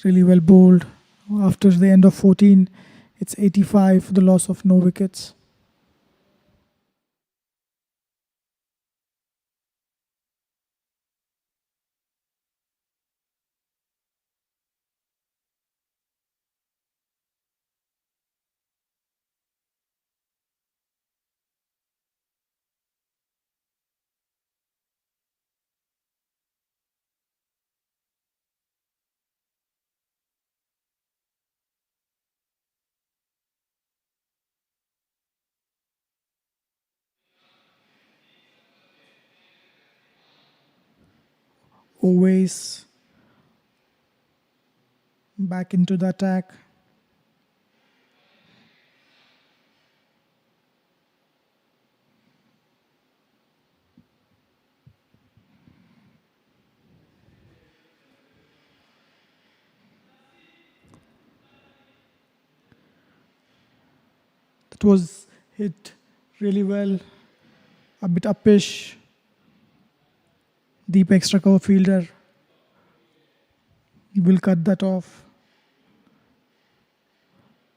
Speaker 1: Really well bowled. After the end of 14, it's 85 for the loss of no wickets. Always back into the attack. That was hit really well. A bit uppish. Deep extra cover fielder will cut that off.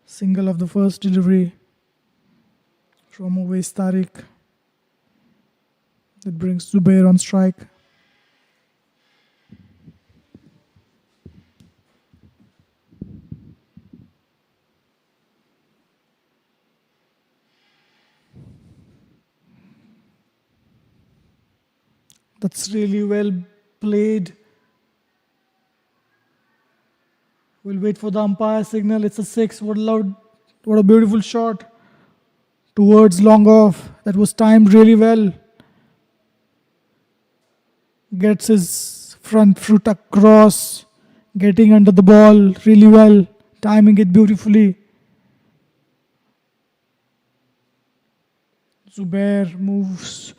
Speaker 1: Single of the first delivery from Always Tariq. That brings Zubair on strike. That's really well played. We'll wait for the umpire signal. It's a 6. What a beautiful shot towards long off. That was timed really well. Gets his front foot across, getting under the ball really well, timing it beautifully. Zubair moves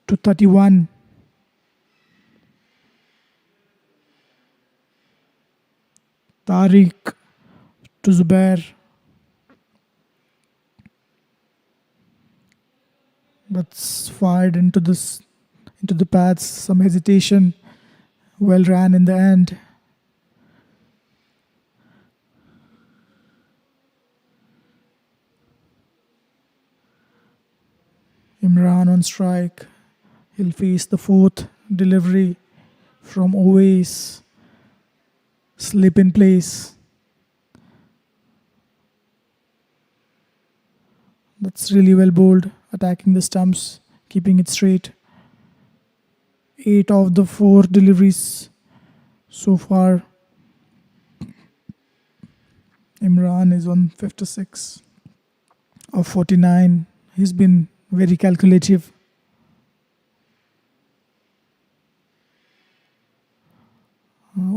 Speaker 1: to 31. Tariq to Zubair. That's fired into the pads. Some hesitation. Well ran in the end. Imran on strike. He'll face the 4th delivery from Owais. Slip in place. That's really well bowled, attacking the stumps, keeping it straight. 8 of the 4 deliveries so far. Imran is on 56 of 49. He's been very calculative.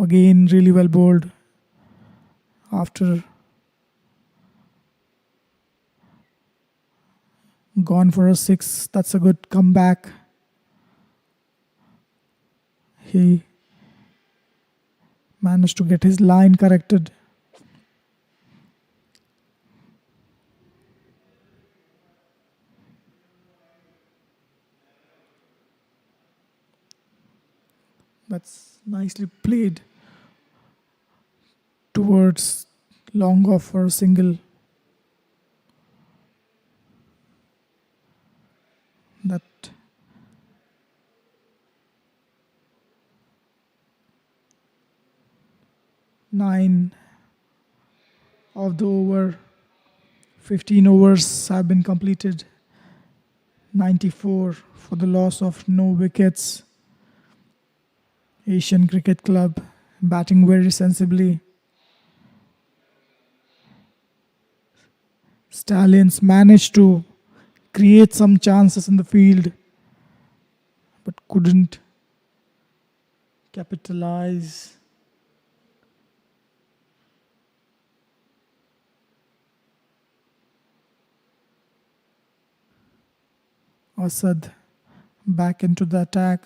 Speaker 1: Again, really well bowled. After gone for a 6, that's a good comeback. He managed to get his line corrected. That's nicely played towards long off for a single. That nine of the over 15 overs have been completed. 94 for the loss of no wickets. Asian Cricket Club batting very sensibly. Stallions managed to create some chances in the field but couldn't capitalize. Asad back into the attack.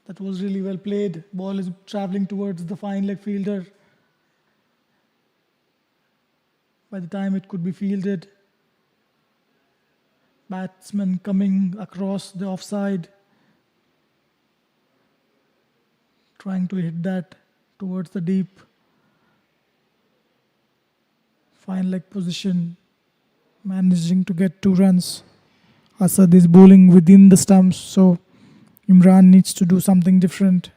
Speaker 1: That was really well played. Ball is traveling towards the fine leg fielder. By the time it could be fielded, batsman coming across the offside, trying to hit that towards the deep fine leg position, managing to get 2 runs. Asad is bowling within the stumps, so Imran needs to do something different.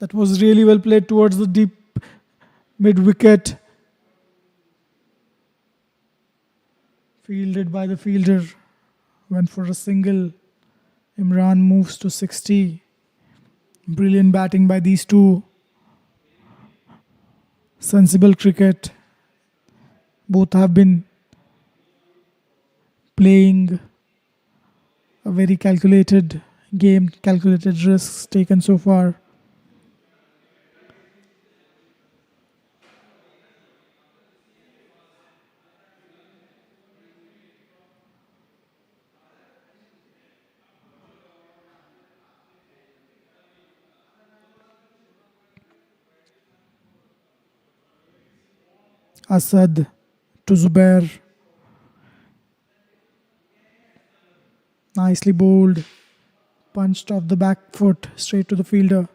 Speaker 1: That was really well played towards the deep mid wicket. Fielded by the fielder. Went for a single. Imran moves to 60. Brilliant batting by these two. Sensible cricket. Both have been playing a very calculated game, calculated risks taken so far. Asad to Zubair. Nicely bowled. Punched off the back foot straight to the fielder.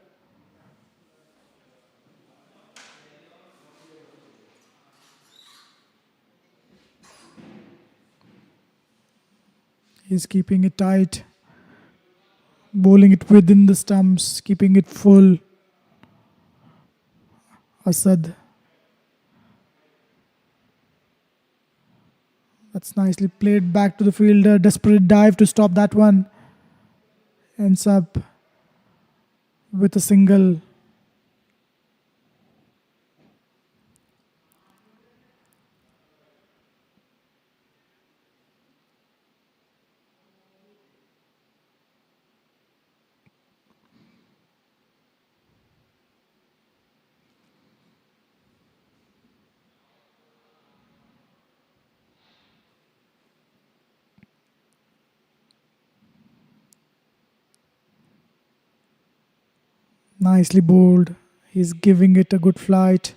Speaker 1: He's keeping it tight. Bowling it within the stumps. Keeping it full. Asad. That's nicely played back to the fielder. Desperate dive to stop that one. Ends up with a single. Nicely bowled. He's giving it a good flight.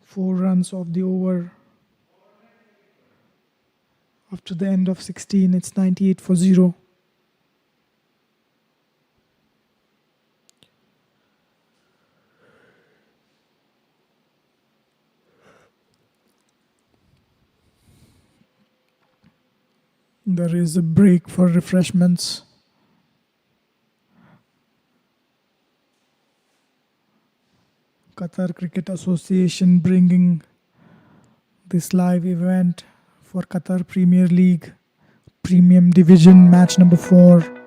Speaker 1: Four runs of the over. After the end of 16, it's 98 for 0. There is a break for refreshments. Qatar Cricket Association bringing this live event for Qatar Premier League Premium Division match number 4.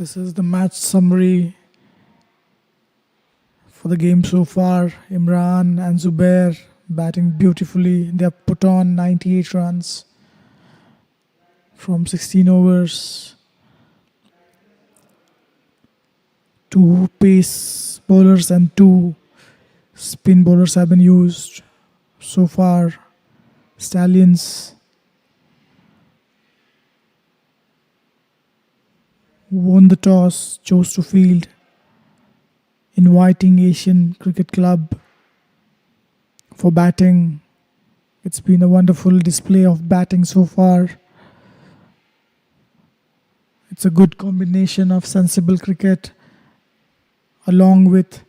Speaker 1: This is the match summary for the game so far. Imran and Zubair batting beautifully. They have put on 98 runs from 16 overs. 2 pace bowlers and 2 spin bowlers have been used so far. Stallions won the toss, chose to field, inviting Asian Cricket Club for batting. It's been a wonderful display of batting so far. It's a good combination of sensible cricket along with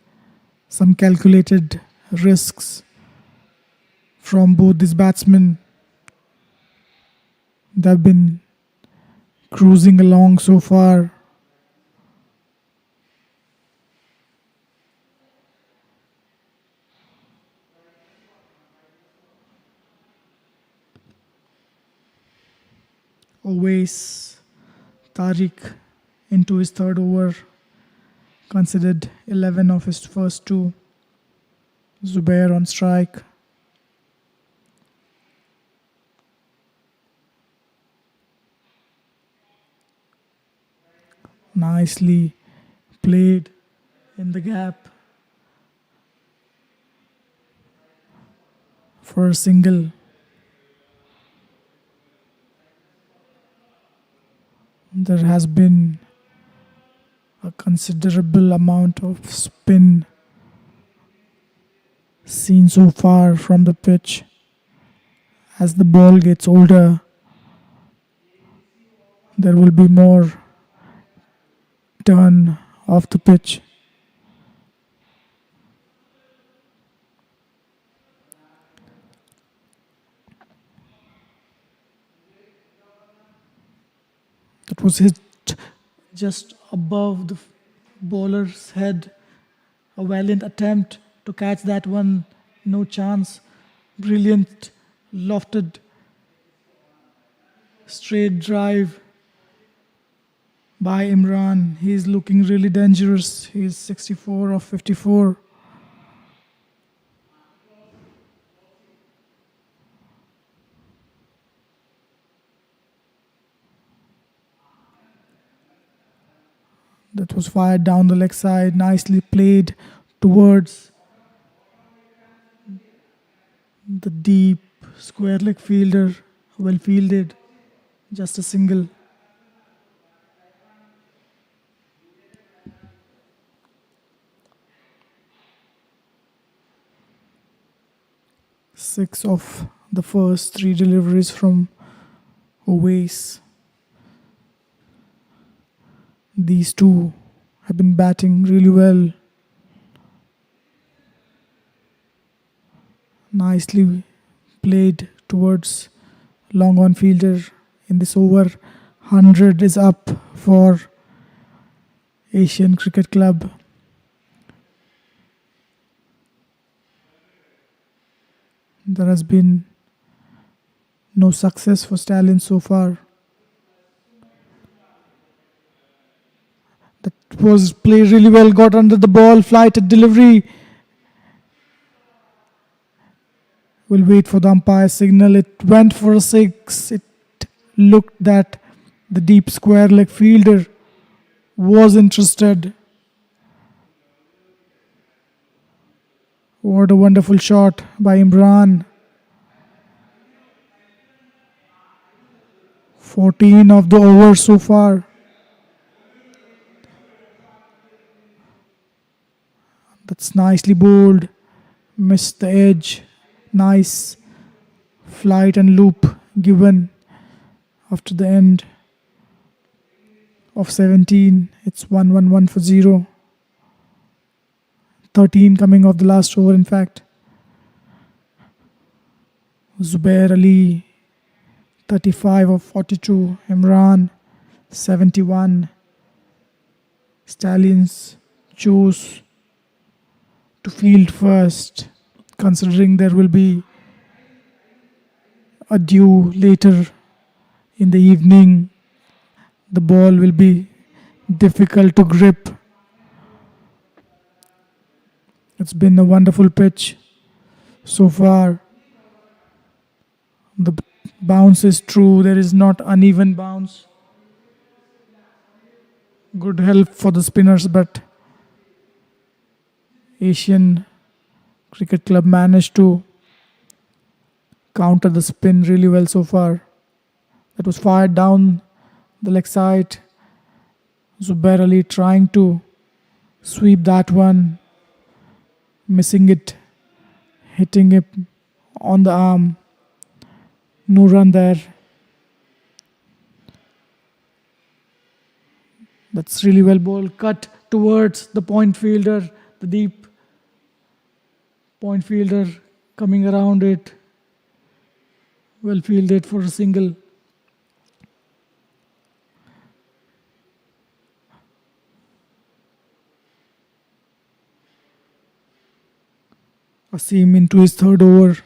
Speaker 1: some calculated risks from both these batsmen. They've been cruising along so far. Always Tariq into his third over. considered 11 of his first 2. Zubair on strike. Nicely played in the gap for a single. There has been a considerable amount of spin seen so far from the pitch. As the ball gets older, there will be more turn off the pitch. That was hit just above the bowler's head. A valiant attempt to catch that one. No chance. Brilliant lofted straight drive by Imran. He's looking really dangerous. He's 64 of 54. That was fired down the leg side, nicely played towards the deep square leg fielder. Well fielded, just a single. Six of the first 3 deliveries from Owais. These 2 have been batting really well. Nicely played towards long on fielder in this over. 100 is up for Asian Cricket Club. There has been no success for Stallions so far. That was played really well, got under the ball, flighted delivery. We'll wait for the umpire signal. It went for a 6. It looked that the deep square leg fielder was interested. What a wonderful shot by Imran. 14 of the overs so far. That's nicely bowled. Missed the edge. Nice flight and loop given after the end of 17. It's 1-1-1 for 0. 13 coming off the last over, in fact. Zubair Ali, 35 of 42. Imran, 71. Stallions chose to field first, considering there will be a dew later in the evening. The ball will be difficult to grip. It's been a wonderful pitch so far. The bounce is true. There is not uneven bounce. Good help for the spinners, but Asian Cricket Club managed to counter the spin really well so far. That was fired down the leg side. Zubair Ali trying to sweep that one, missing it, hitting it on the arm. No run there. That's really well bowled. Cut towards the point fielder, the deep point fielder coming around it. Well fielded for a single. Asim into his third over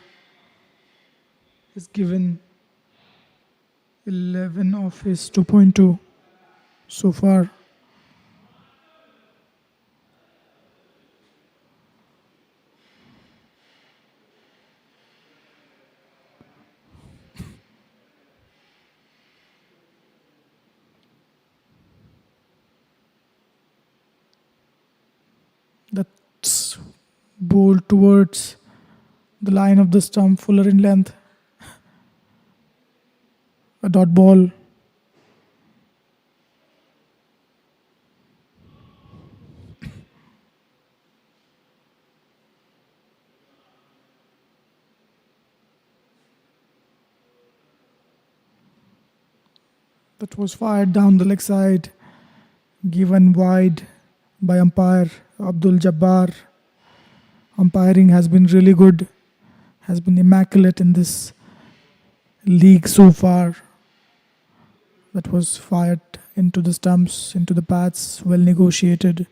Speaker 1: is given 11 of his 2.2 so far. That's bowled towards the line of the stump, fuller in length. A dot ball. That was fired down the leg side, given wide by umpire Abdul Jabbar. Umpiring has been really good, has been immaculate in this league so far. That was fired into the stumps, into the pads, well negotiated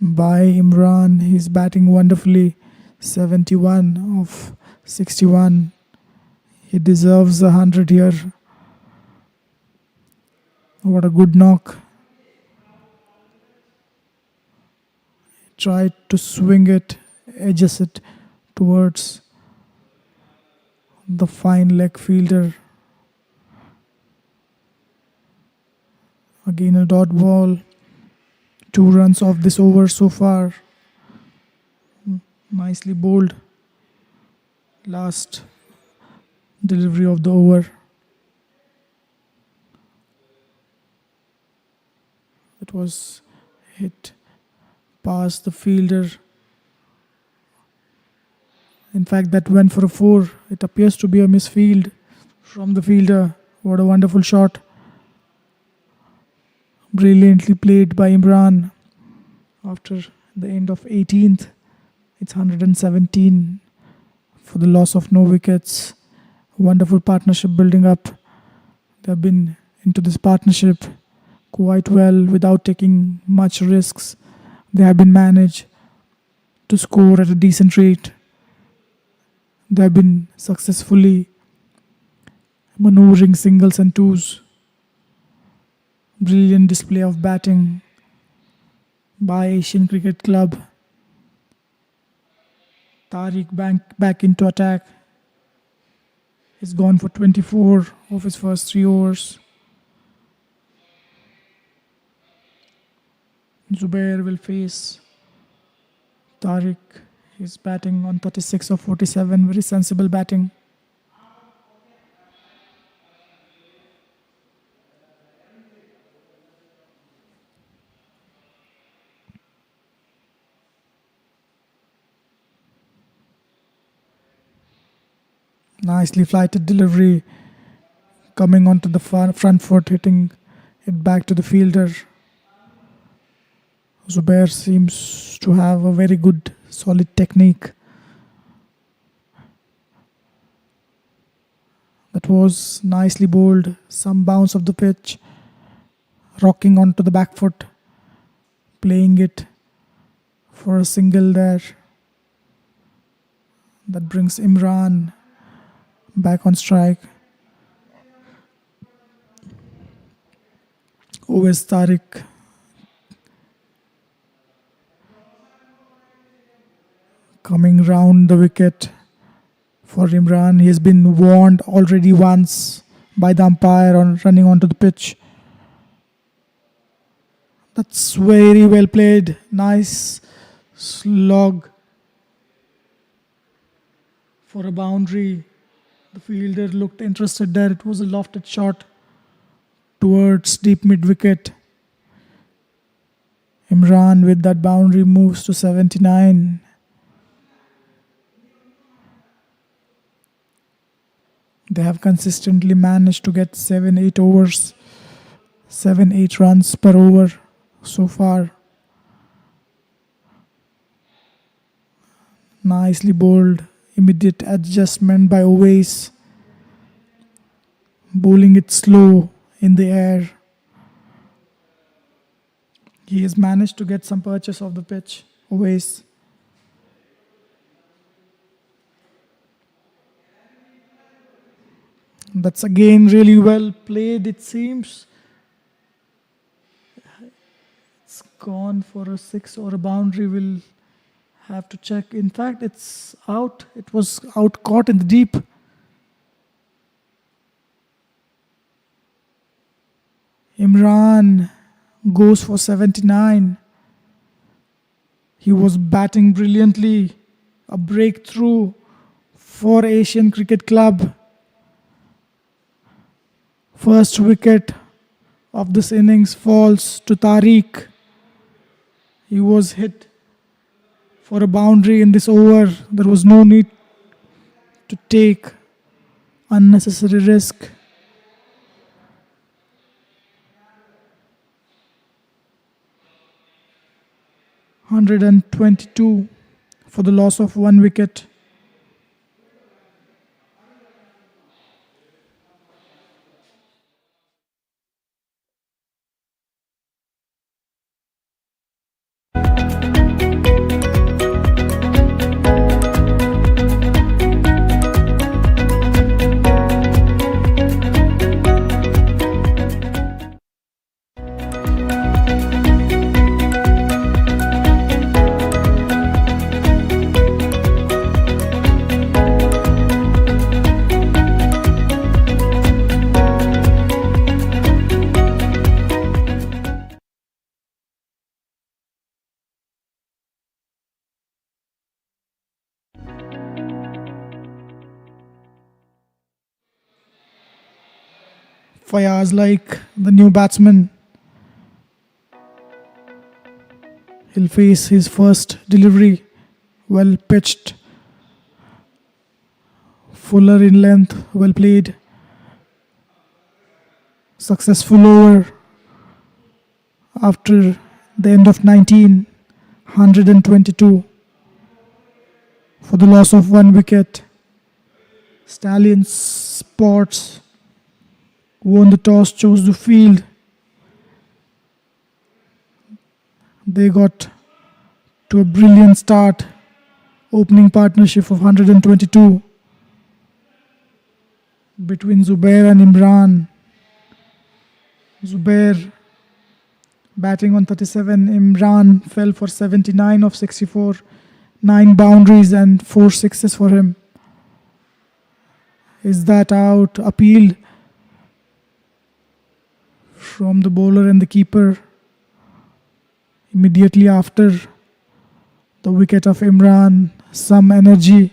Speaker 1: by Imran. He's batting wonderfully, 71 of 61. He deserves 100 here. What a good knock. Tried to swing it, edges it towards the fine leg fielder. Again a dot ball. 2 runs off this over so far. Nicely bowled. Last delivery of the over. It was hit past the fielder. In fact, that went for a 4. It appears to be a misfield from the fielder. What a wonderful shot. Brilliantly played by Imran. After the end of 18th, it's 117 for the loss of no wickets. Wonderful partnership building up. They've been into this partnership quite well without taking much risks. They have been managed to score at a decent rate. They have been successfully maneuvering singles and twos. Brilliant display of batting by Asian Cricket Club. Tariq back into attack. He's gone for 24 of his first 3 overs. Zubair will face Tariq. He's batting on 36 of 47. Very sensible batting. Nicely flighted delivery. Coming onto the front foot, hitting it back to the fielder. Zubair seems to have a very good, solid technique. That was nicely bowled. Some bounce of the pitch. Rocking onto the back foot. Playing it for a single there. That brings Imran back on strike. Always Tariq. Coming round the wicket for Imran. He has been warned already once by the umpire on running onto the pitch. That's very well played. Nice slog for a boundary. The fielder looked interested there. It was a lofted shot towards deep mid-wicket. Imran with that boundary moves to 79. They have consistently managed to get 7-8 overs, 7-8 runs per over so far. Nicely bowled, immediate adjustment by Owais. Bowling it slow in the air. He has managed to get some purchase of the pitch, Owais. That's again really well played, it seems. It's gone for a 6 or a boundary. We'll have to check. In fact, it's out. It was out caught in the deep. Imran goes for 79. He was batting brilliantly. A breakthrough for Asian Cricket Club. First wicket of this innings falls to Tariq. He was hit for a boundary in this over. There was no need to take unnecessary risk. (122) for the loss of 1 wicket. Fayaz like the new batsman. He'll face his first delivery. Well pitched. Fuller in length. Well played. Successful over after the end of 19. 122 for the loss of 1 wicket. Stallions Sports won the toss, chose to field. They got to a brilliant start. Opening partnership of 122 between Zubair and Imran. Zubair batting on 37. Imran fell for 79 of 64. 9 boundaries and 4 sixes for him. Is that out? Appealed from the bowler and the keeper. Immediately after the wicket of Imran, some energy.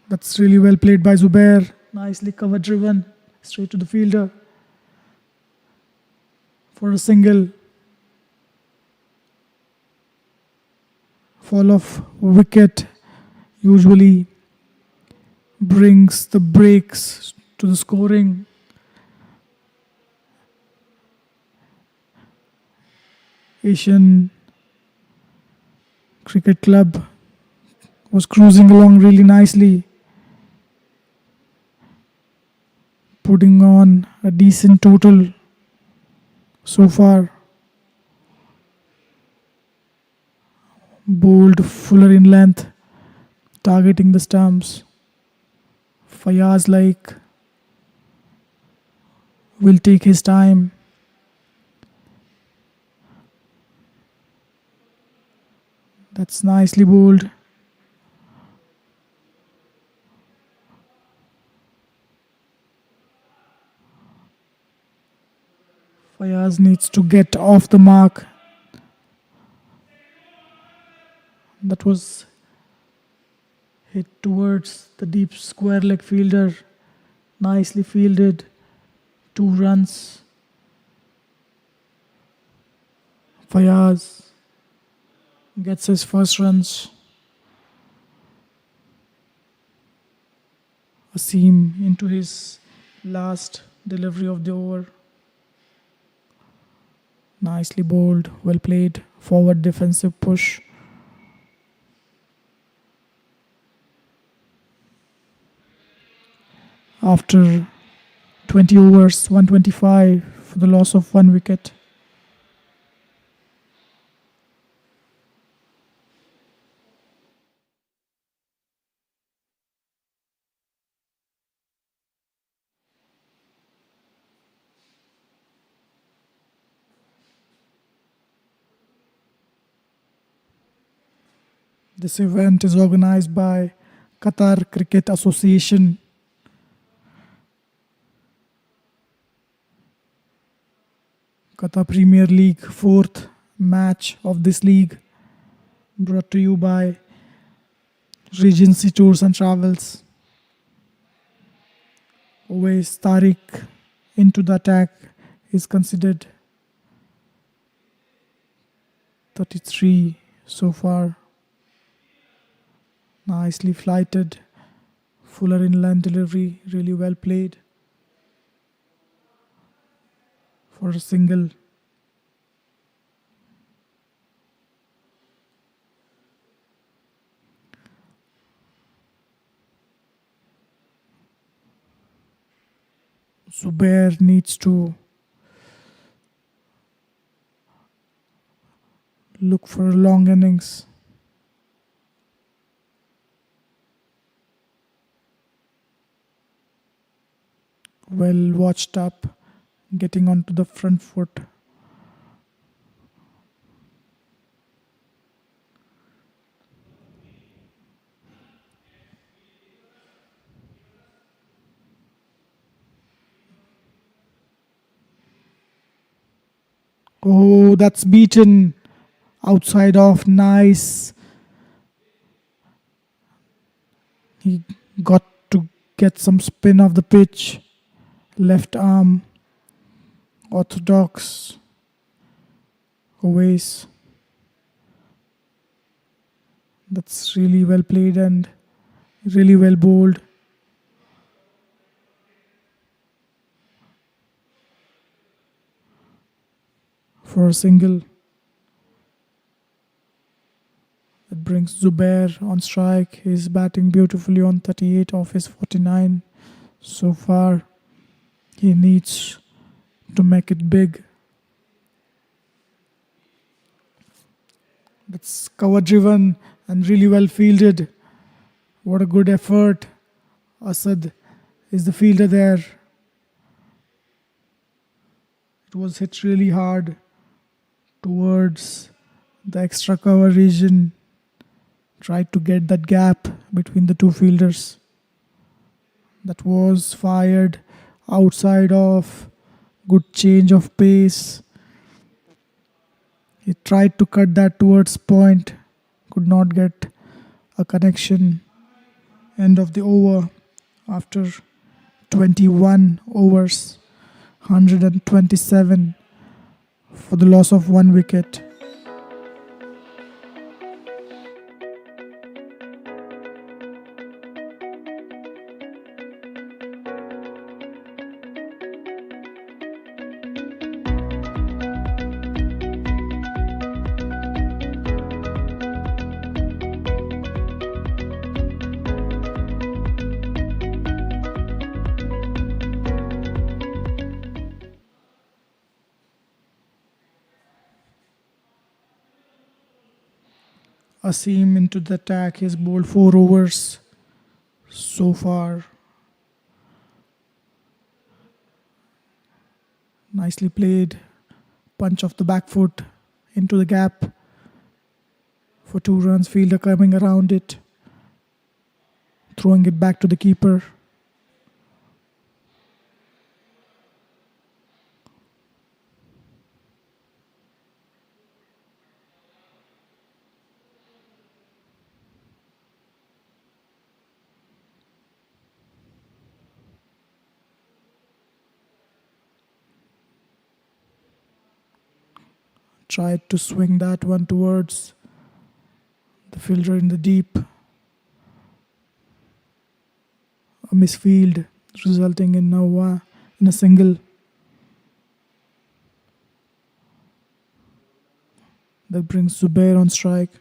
Speaker 1: That's really well played by Zubair. Nicely cover driven straight to the fielder for a single. Fall of wicket usually brings the breaks to the scoring. Asian Cricket Club was cruising along really nicely, putting on a decent total so far. Bowled Fuller in length, targeting the stumps. Fayaz like will take his time. That's nicely bowled. Fayaz needs to get off the mark. That was hit towards the deep square leg fielder. Nicely fielded. 2 runs. Fayaz gets his first runs. A seam into his last delivery of the over. Nicely bowled, well played. Forward defensive push. After 20 overs, 125 for the loss of 1 wicket. This event is organized by Qatar Cricket Association. Qatar Premier League, fourth match of this league, brought to you by Regency Tours and Travels. Always Tariq into the attack is considered 33 so far. Nicely flighted. Fuller inland delivery, really well played for a single. Zubair needs to look for a long innings. Well watched up, getting onto the front foot. Oh, that's beaten. Outside off, nice. He got to get some spin off the pitch. Left arm, orthodox. Always. That's really well played and really well bowled. For a single. That brings Zubair on strike. He's batting beautifully on 38 off his 49 so far. He needs to make it big. That's cover driven and really well fielded. What a good effort. Asad is the fielder there. It was hit really hard towards the extra cover region. Tried to get that gap between the two fielders. That was fired outside of. Good change of pace. He tried to cut that towards point. Could not get a connection. End of the over after 21 overs. 127 for the loss of 1 wicket. Asim into the attack. He's bowled 4 overs so far. Nicely played. Punch off the back foot into the gap for 2 runs. Fielder coming around it. Throwing it back to the keeper. Tried to swing that one towards the fielder in the deep. A misfield resulting in a single. That brings Zubair on strike.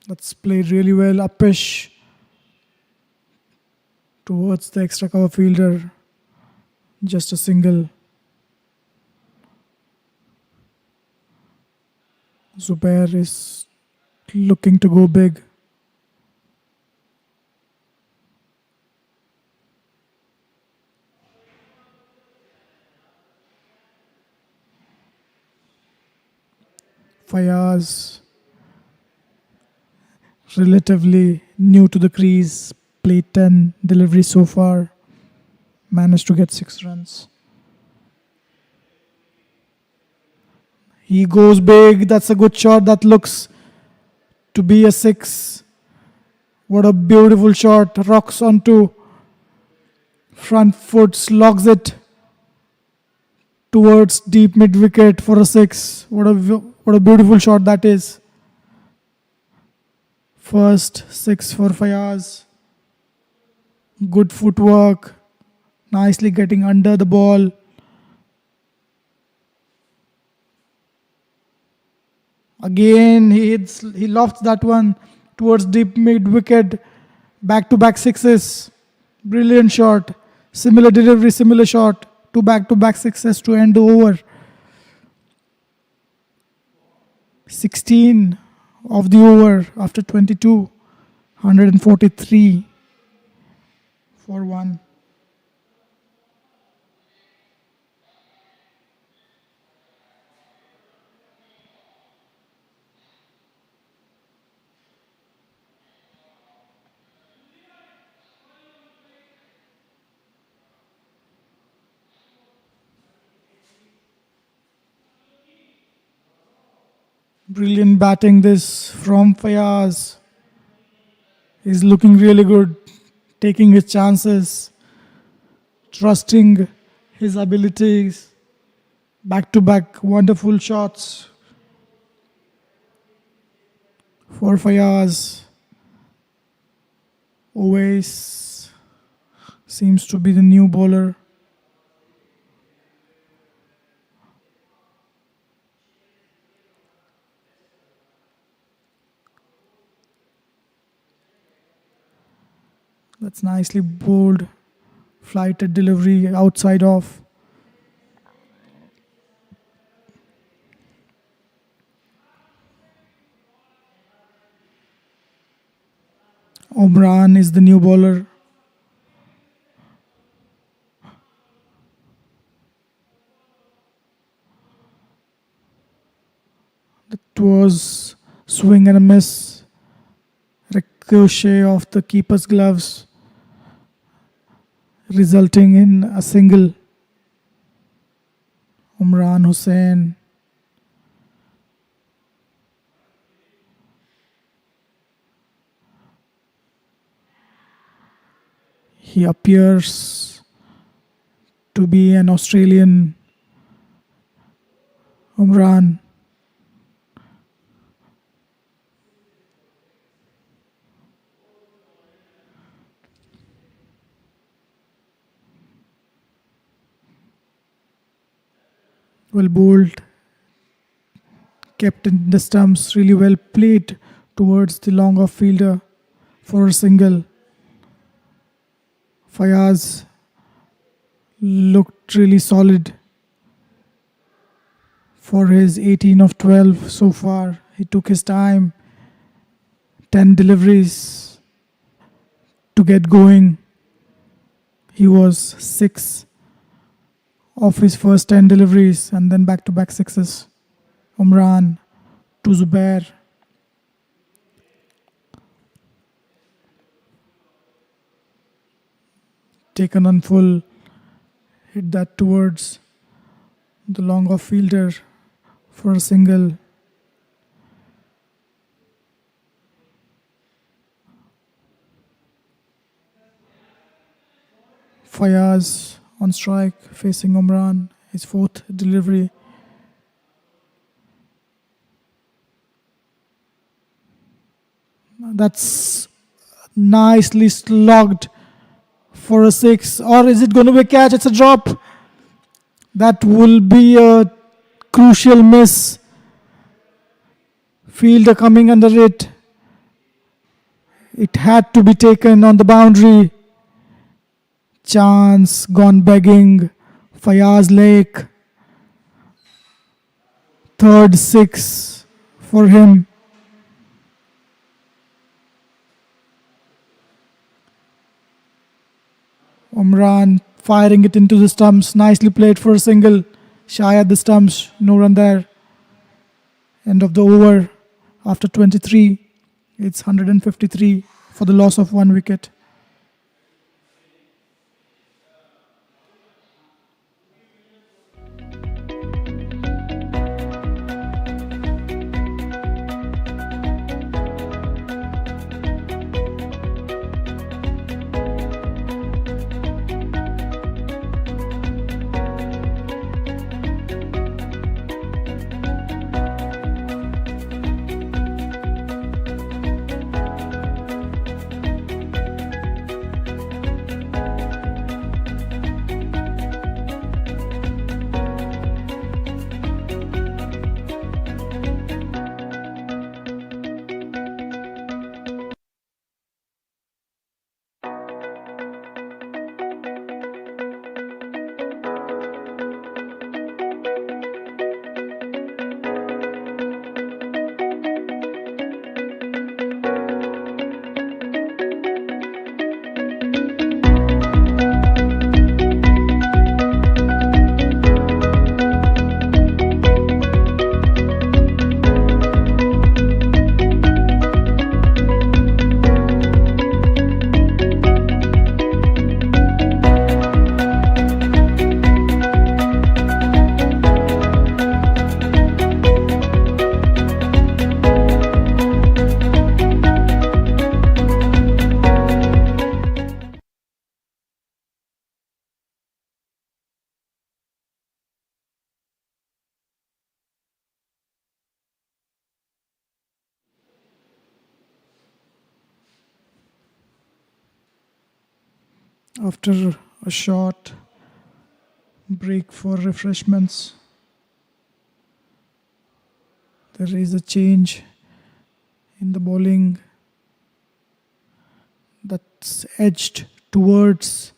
Speaker 1: That's played really well. Upish towards the extra cover fielder. Just a single. Zubair is looking to go big. Fayaz, relatively new to the crease, played 10 deliveries so far, managed to get 6 runs. He goes big, that's a good shot, that looks to be a 6. What a beautiful shot, rocks onto front foot, slogs it towards deep mid wicket for a 6. What a beautiful shot that is. First 6 for Fayaz. Good footwork, nicely getting under the ball. Again, he lofts that one towards deep mid wicket. Back-to-back 6s. Brilliant shot. Similar delivery, similar shot. 2 back-to-back 6s to end the over. 16 of the over after 22. 143 for 1. Brilliant batting this from Fayaz. He's looking really good, taking his chances, trusting his abilities. Back-to-back wonderful shots for Fayaz. Always seems to be the new bowler. That's nicely bowled. Flighted delivery outside off. Omran is the new bowler. That was swing and a miss. Ricochet of the keeper's gloves, resulting in a single. Umran Hussain. He appears to be an Australian. Umran. Well bowled, kept in the stumps, really well played towards the long off fielder for a single. Fayaz looked really solid for his 18 of 12 so far. He took his time, 10 deliveries to get going. He was 6 of his first 10 deliveries and then back-to-back 6s. Umran to Zubair. Taken on full, hit that towards the long off fielder for a single. Fayaz on strike facing Umran, his 4th delivery. That's nicely slogged for a 6, or is it going to be a catch? It's a drop. That will be a crucial miss. Fielder coming under it. It had to be taken on the boundary. Chance gone begging. Fayaz Lake. 3rd 6 for him. Umran firing it into the stumps. Nicely played for a single. Shy at the stumps. No run there. End of the over after 23. It's 153 for the loss of 1 wicket. After a short break for refreshments, there is a change in the bowling that's edged towards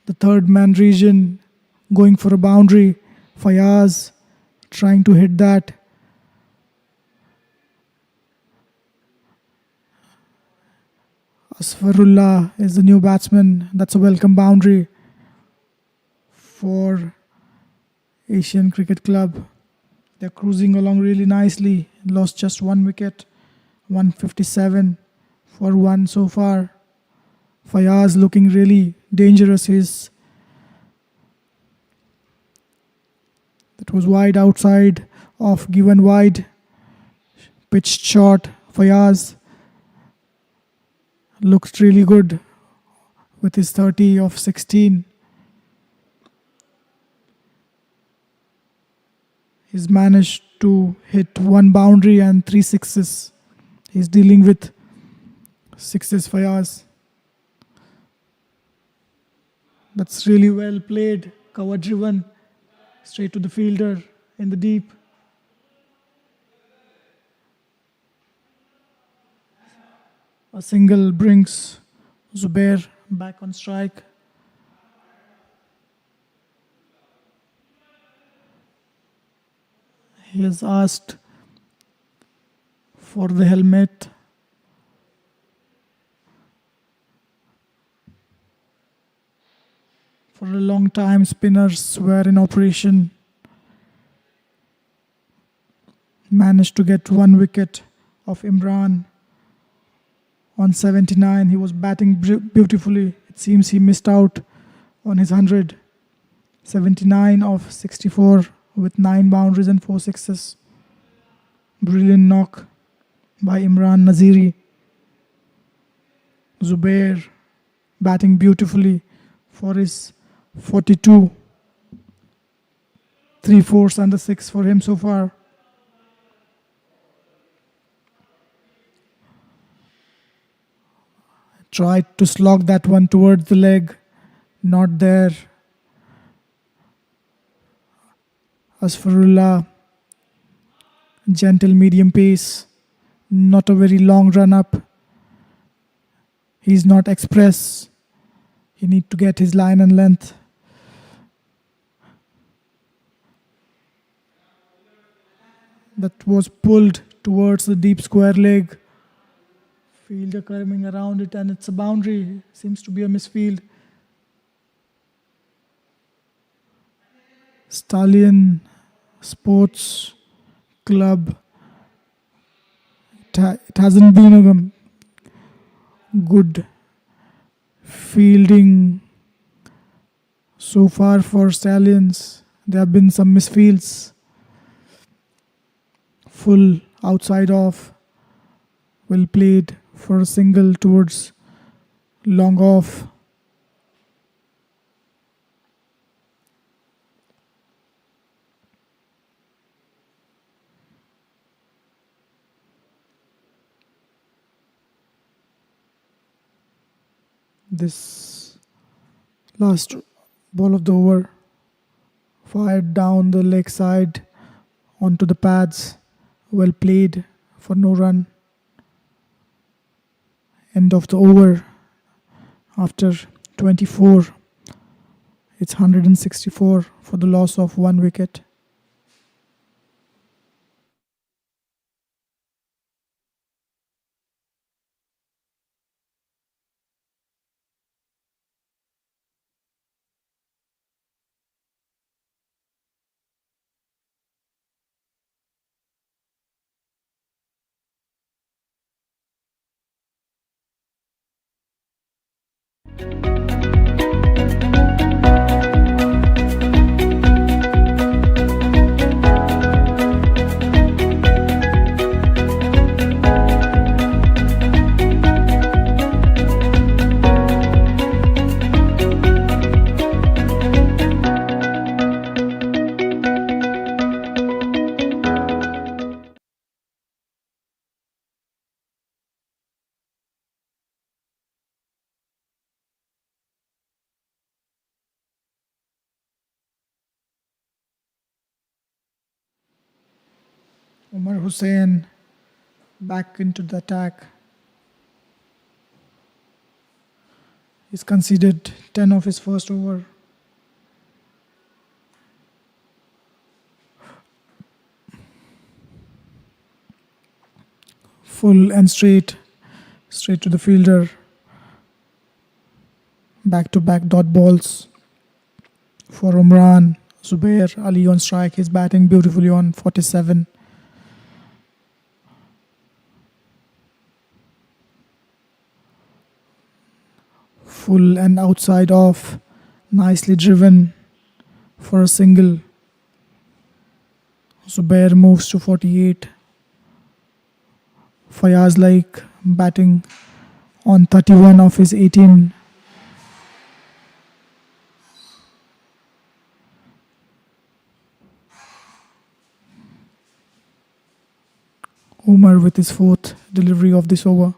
Speaker 1: the third man region, going for a boundary. Fayaz trying to hit that. Asfarullah is the new batsman. That's a welcome boundary for Asian Cricket Club. They're cruising along really nicely. Lost just 1 wicket. 157 for 1 so far. Fayaz looking really dangerous. That was wide outside, off given wide. Pitched short. Fayaz looks really good with his 30 of 16. He's managed to hit 1 boundary and 3 sixes. He's dealing with 6s, Fayaz. That's really well played, cover driven, straight to the fielder in the deep. A single brings Zubair back on strike. He has asked for the helmet. For a long time, spinners were in operation. Managed to get 1 wicket of Imran. On 79, he was batting beautifully. It seems he missed out on his 100. 79 of 64 with 9 boundaries and 4 sixes. Brilliant knock by Imran Naziri. Zubair batting beautifully for his 42. 3 fours and a 6 for him so far. Tried to slog that one towards the leg. Not there. Asfarullah. Gentle medium pace. Not a very long run up. He's not express. He need to get his line and length. That was pulled towards the deep square leg. Fielder coming around it and it's a boundary. Seems to be a misfield. Stallion Sports Club it hasn't been a good fielding so far for Stallions. There have been some misfields. Full outside off. Well played for a single towards long off. This last ball of the over fired down the leg side onto the pads. Well played for no run. End of the over after 24. It's 164 for the loss of 1 wicket. Umar Hussain back into the attack. He's conceded 10 of his first over. Full and straight to the fielder. Back-to-back dot balls for Umran. Zubair Ali on strike. He's batting beautifully on 47. Full and outside off. Nicely driven for a single. Zubair moves to 48. Fayaz like batting on 31 of his 18. Umar with his fourth delivery of this over.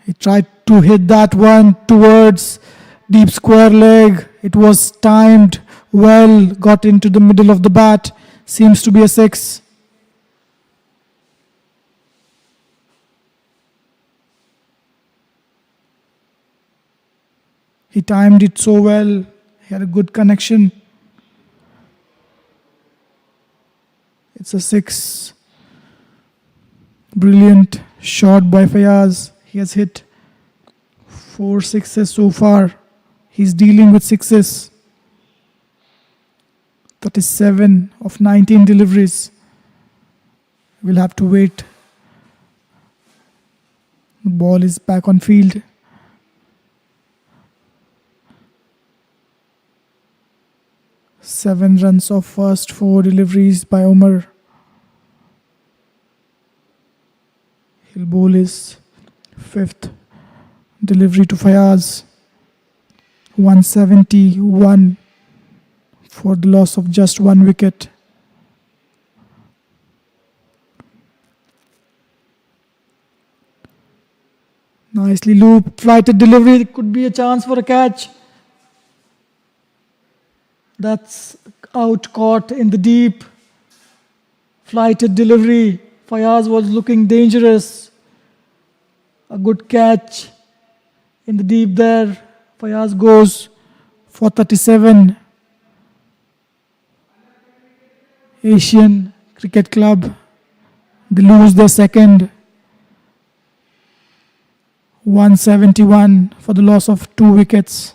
Speaker 1: He tried to hit that one towards deep square leg. It was timed well, got into the middle of the bat. Seems to be a 6. He timed it so well. He had a good connection. It's a 6. Brilliant shot by Fayaz. He has hit 4 sixes so far. He's dealing with 6s. 37 of 19 deliveries. We'll have to wait. The ball is back on field. Seven runs of first 4 deliveries by Umar. He'll bowl his 5th delivery to Fayaz. 171 for the loss of just 1 wicket. Nicely looped, flighted delivery. Could be a chance for a catch. That's out, caught in the deep. Flighted delivery. Fayaz was looking dangerous. A good catch in the deep there. Fayaz goes for 37. Asian Cricket Club, they lose their second. 171 for the loss of 2 wickets.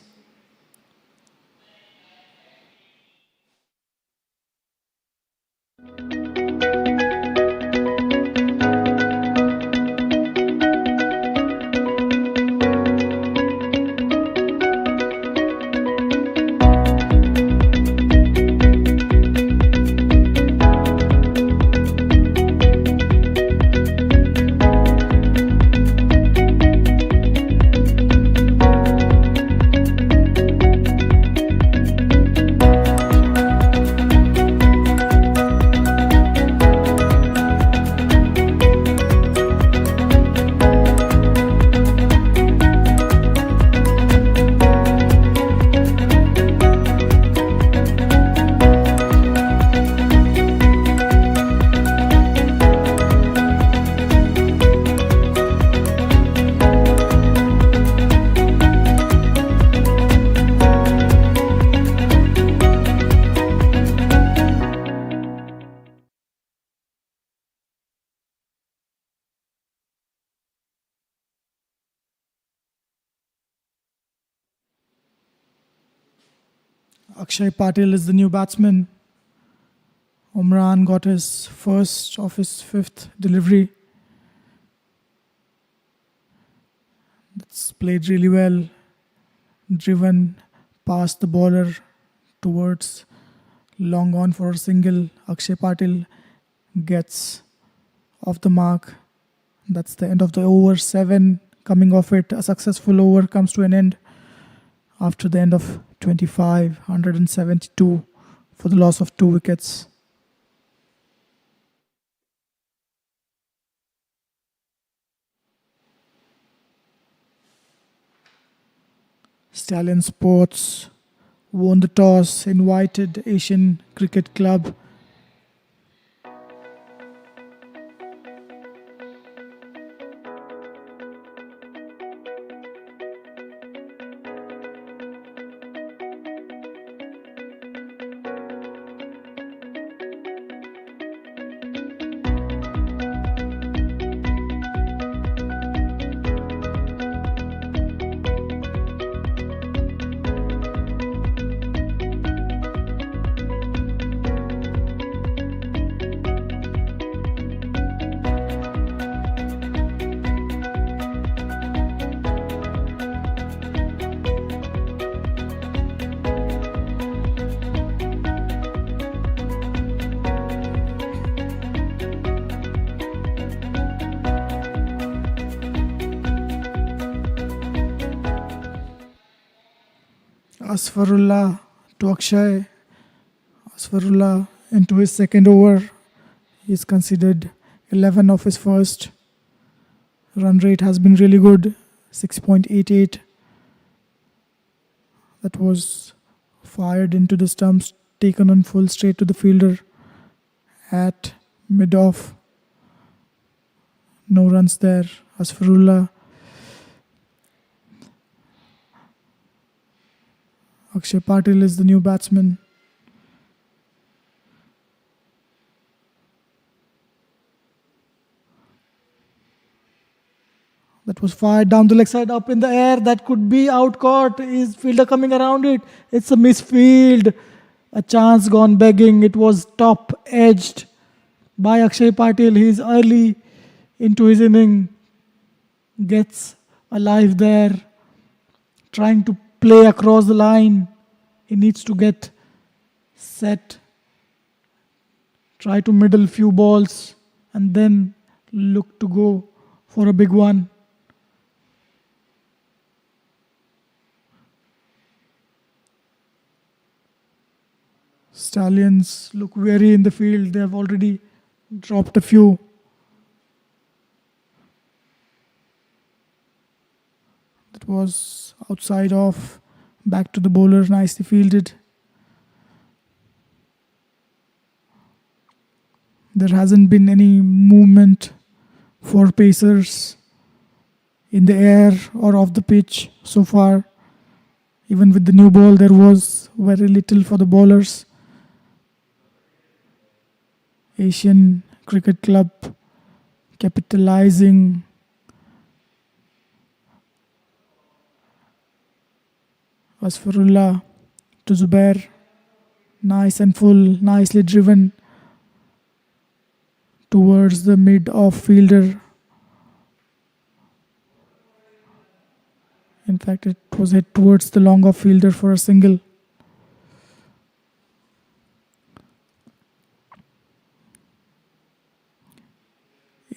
Speaker 1: Akshay Patil is the new batsman. Umran got his first of his fifth delivery. That's played really well. Driven past the bowler towards long on for a single. Akshay Patil gets off the mark. That's the end of the over. 7 coming off it. A successful over comes to an end after the end of 25, 172 for the loss of 2 wickets. Stallions Sports won the toss, invited Asian Cricket Club. Asfarullah to Akshay. Asfarullah into his second over. He's considered 11 of his first. Run rate has been really good, 6.88. That was fired into the stumps, taken on full straight to the fielder at mid-off. No runs there. Asfarullah. Akshay Patil is the new batsman. That was fired down the leg side, up in the air. That could be out caught. Is fielder coming around it? It's a misfield. A chance gone begging. It was top edged by Akshay Patil. He's early into his inning. Gets alive there. Trying to play across the line. He needs to get set. Try to middle few balls and then look to go for a big one. Stallions look weary in the field. They have already dropped a few. That was outside off. Back to the bowler, nicely fielded. There hasn't been any movement for pacers in the air or off the pitch so far. Even with the new ball, there was very little for the bowlers. Asian Cricket Club capitalizing. Asfarullah to Zubair. Nice and full, nicely driven towards the mid-off fielder. In fact, it was hit towards the long-off fielder for a single.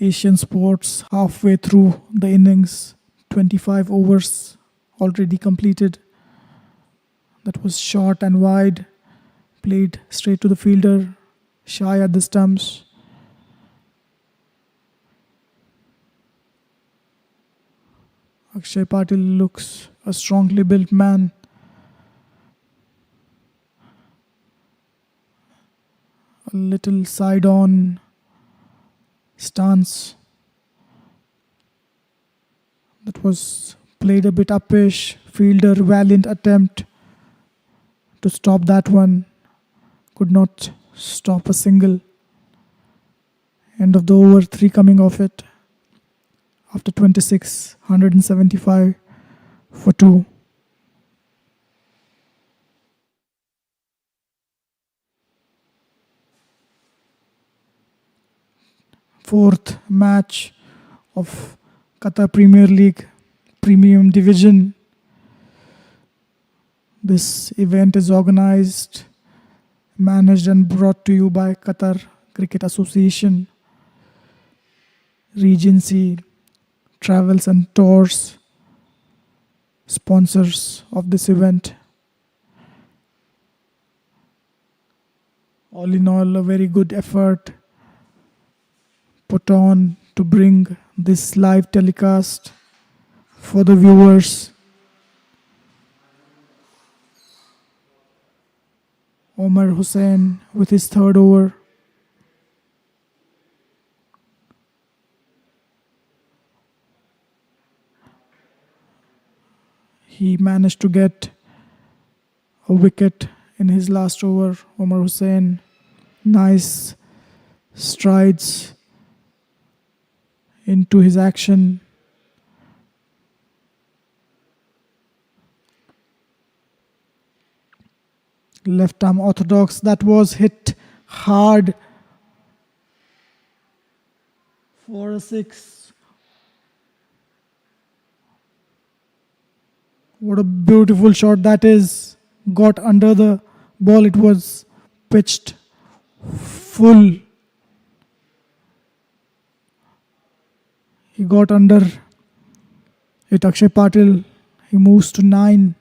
Speaker 1: Asian Sports halfway through the innings, 25 overs already completed. That was short and wide, played straight to the fielder, shy at the stumps. Akshay Patil looks a strongly built man. A little side-on stance. That was played a bit uppish. Fielder, valiant attempt to stop that one. Could not stop a single. End of the over, 3 coming off it. After 26, 175 for 2. fourth match of Qatar Premier League Premium Division. This event is organized, managed and brought to you by Qatar Cricket Association, Regency, Travels and Tours, sponsors of this event. All in all, a very good effort put on to bring this live telecast for the viewers. Omar Hussain with his third over. He managed to get a wicket in his last over. Omar Hussain, nice strides into his action. Left arm orthodox, that was hit hard for a 6. What a beautiful shot that is. Got under the ball, it was pitched full. He got under it. Akshay Patil, he moves to 9.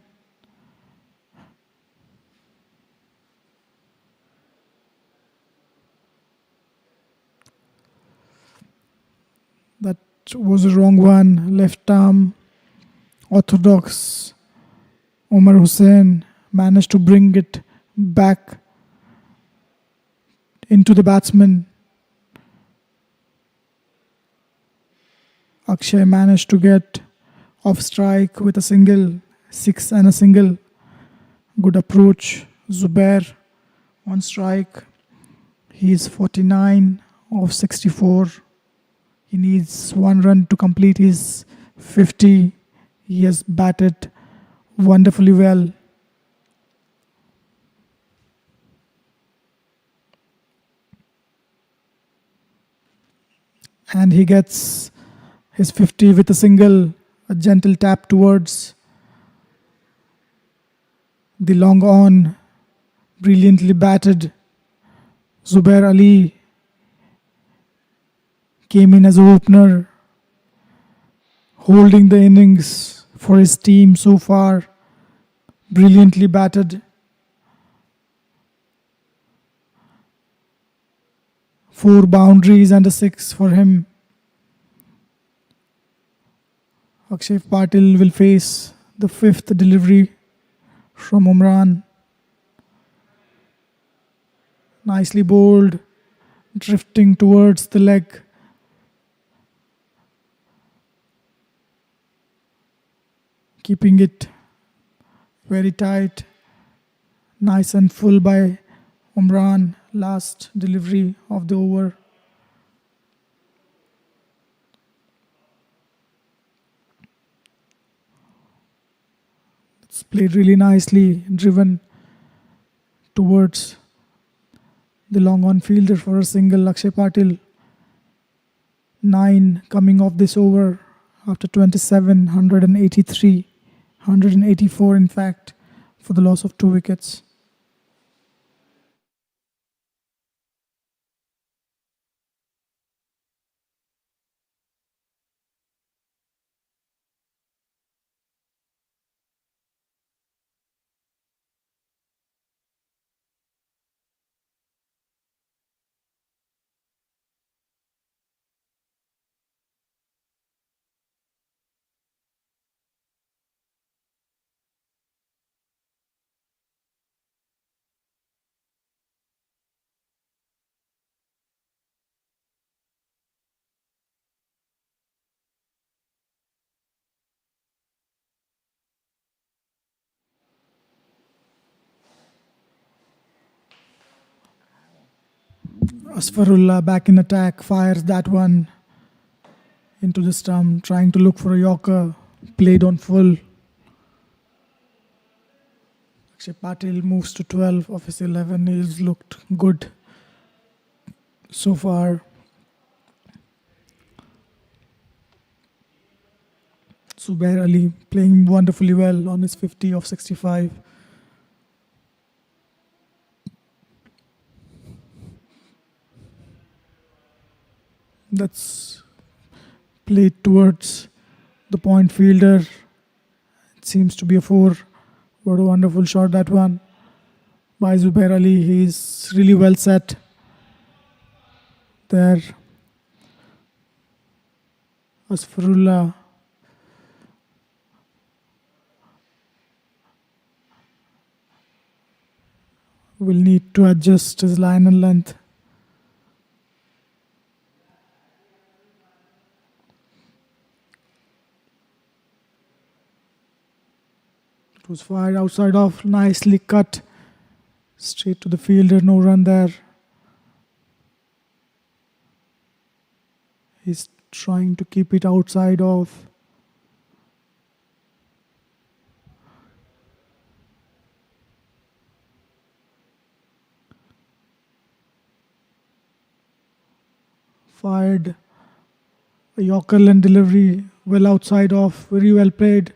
Speaker 1: That was a wrong one. Left arm orthodox. Omar Hussain managed to bring it back into the batsman. Akshay managed to get off strike with a single, 6 and a single. Good approach. Zubair on strike. He is 49 of 64. He needs 1 run to complete his 50. He has batted wonderfully well. And he gets his 50 with a single, a gentle tap towards the long on. Brilliantly batted. Zubair Ali came in as a opener, holding the innings for his team so far. Brilliantly batted. 4 boundaries and a 6 for him. Akshay Patil will face the 5th delivery from Umran. Nicely bowled, drifting towards the leg. Keeping it very tight. Nice and full by Umran. Last delivery of the over. It's played really nicely, driven towards the long on fielder for a single. Akshay Patil, 9 coming off this over after 27, 183, 184 in fact, for the loss of 2 wickets. Asfarullah back in attack, fires that one into the stump, trying to look for a Yorker, played on full. Akshay Patil moves to 12 of his 11. He's looked good so far. Zubair Ali playing wonderfully well on his 50 of 65. That's played towards the point fielder. It seems to be a 4. What a wonderful shot that one by Zubair Ali. He's really well set there. Asfarullah will need to adjust his line and length. It was fired outside off, nicely cut straight to the fielder, no run there. He's trying to keep it outside of. Fired a Yorker and delivery well outside off, very well played.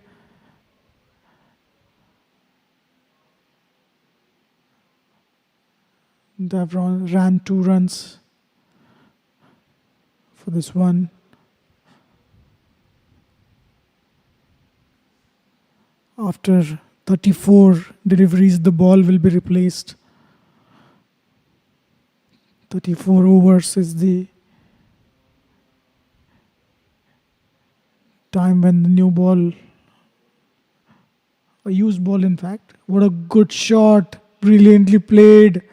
Speaker 1: They've ran 2 runs for this one. After 34 deliveries, the ball will be replaced. 34 overs is the time when the new ball, a used ball in fact. What a good shot, brilliantly played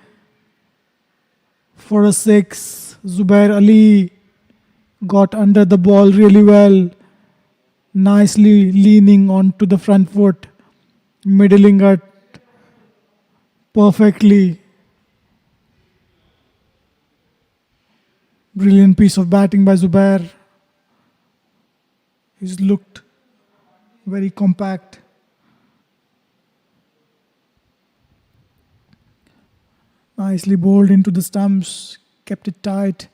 Speaker 1: for a 6. Zubair Ali got under the ball really well, nicely leaning onto the front foot, middling it perfectly. Brilliant piece of batting by Zubair. He's looked very compact. Nicely bowled into the stumps, kept it tight.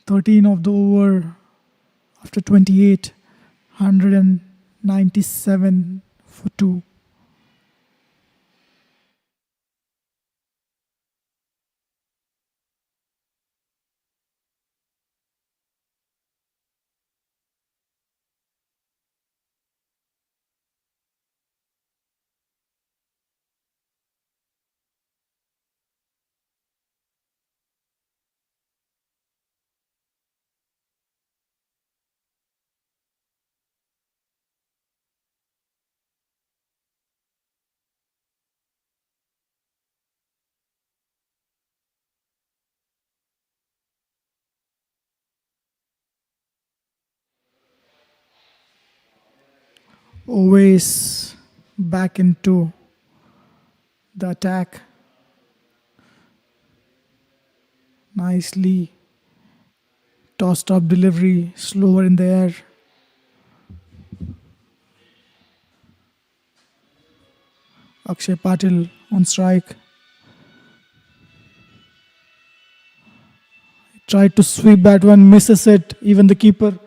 Speaker 1: 13 of the over after 28, 197 for 2. Always back into the attack. Nicely tossed up delivery, slower in the air. Akshay Patil on strike. Tried to sweep that one, misses it. Even the keeper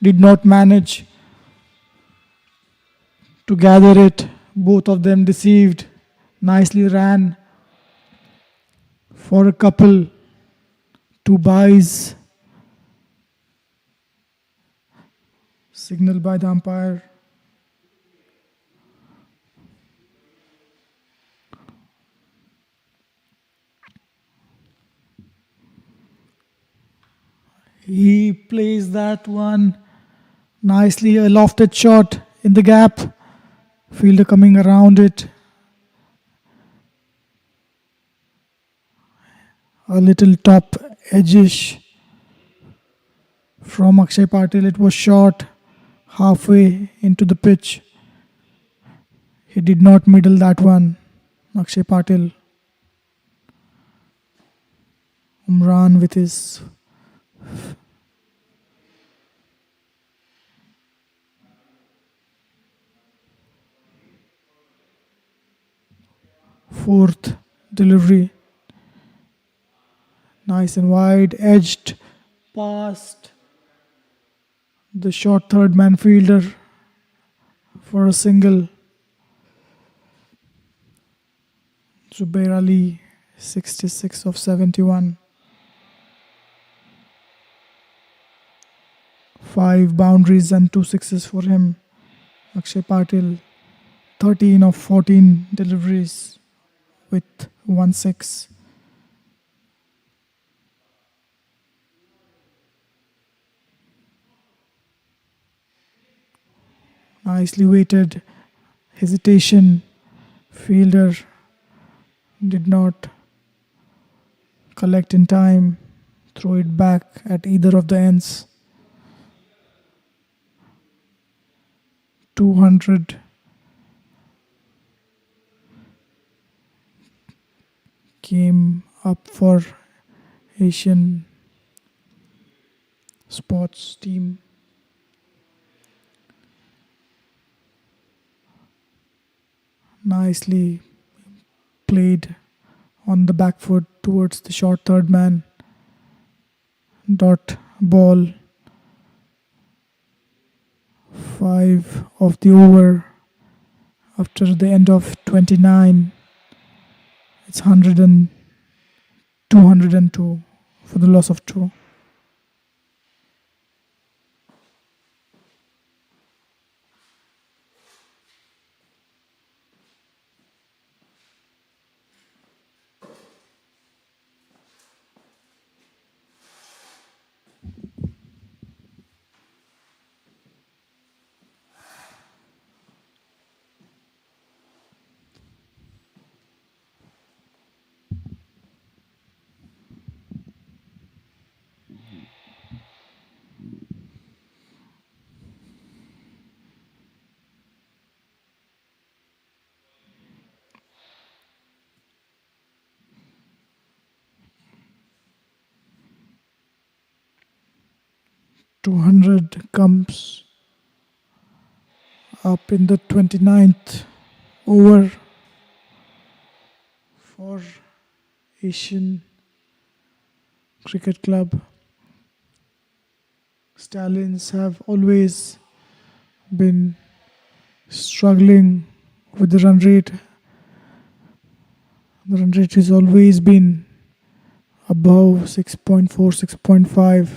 Speaker 1: did not manage to gather it. Both of them deceived. Nicely ran for a couple. 2 byes. Signal by the umpire. He plays that one nicely, a lofted shot in the gap. Fielder coming around it. A little top edgish from Akshay Patil. It was short halfway into the pitch. He did not middle that one, Akshay Patil. Umran with his fourth delivery. Nice and wide, edged past the short third man fielder for a single. Zubair Ali, 66 of 71. 5 boundaries and 2 sixes for him. Akshay Patil, 13 of 14 deliveries with 1 6. Nicely weighted. Hesitation. Fielder did not collect in time. Throw it back at either of the ends. 200. Came up for Asian sports team. Nicely played on the back foot towards the short third man. Dot ball. 5 of the over. After the end of 29, it's 202 for the loss of 2. .200 comes up in the 29th over for Asian Cricket Club. Stallions have always been struggling with the run rate. The run rate has always been above 6.4, 6.5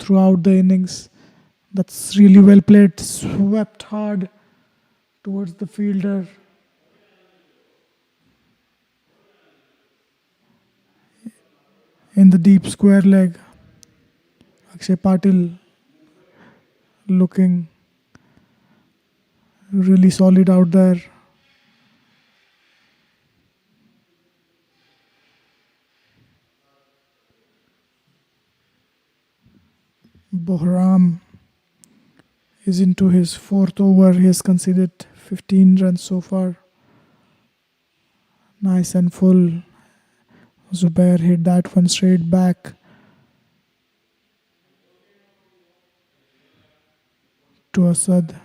Speaker 1: throughout the innings. That's really well played. Swept hard towards the fielder. In the deep square leg. Akshay Patil looking really solid out there. Bohram is into his 4th over. He has conceded 15 runs so far. Nice and full. Zubair hit that one straight back to Asad.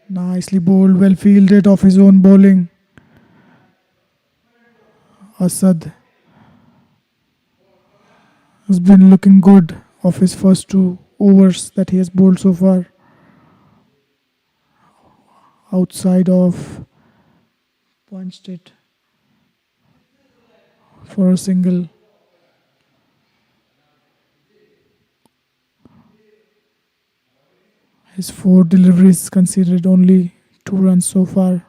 Speaker 1: Nicely bowled, well fielded off his own bowling. Asad has been looking good of his first 2 overs that he has bowled so far. Outside of, punched it for a single. His 4 deliveries conceded only 2 runs so far.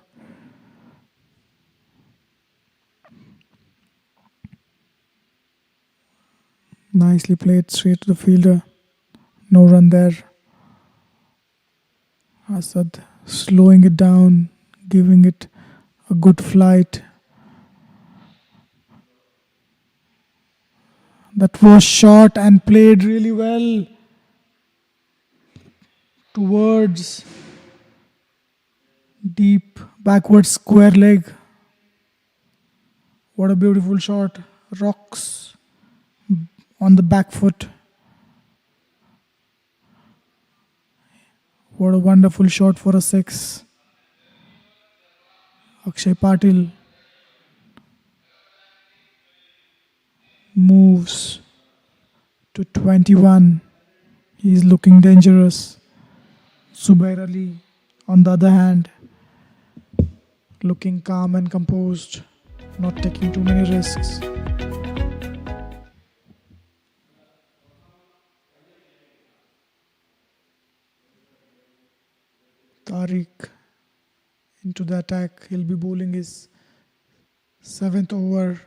Speaker 1: Nicely played straight to the fielder. No run there. Asad slowing it down, giving it a good flight. That was shot and played really well towards deep backward square leg. What a beautiful shot. Rocks on the back foot. What a wonderful shot for a 6. Akshay Patil moves to 21. He's looking dangerous. Zubair Ali, on the other hand, looking calm and composed, not taking too many risks. Tariq into the attack. He'll be bowling his 7th over.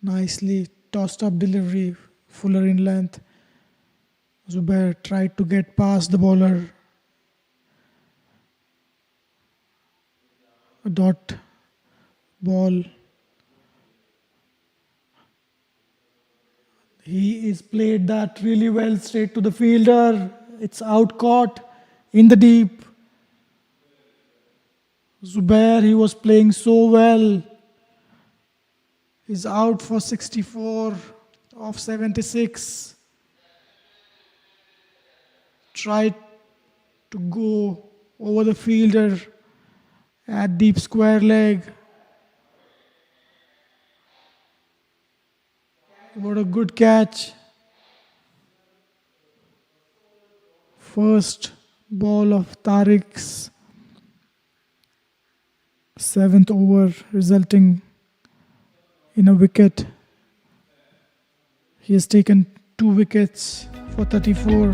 Speaker 1: Nicely tossed up delivery, fuller in length. Zubair tried to get past the bowler. A dot ball. He is played that really well straight to the fielder. It's out caught in the deep. Zubair, he was playing so well, is out for 64 of 76. Tried to go over the fielder at deep square leg. What a good catch. First ball of Tariq's 7th over, resulting in a wicket. He has taken 2 wickets for 34.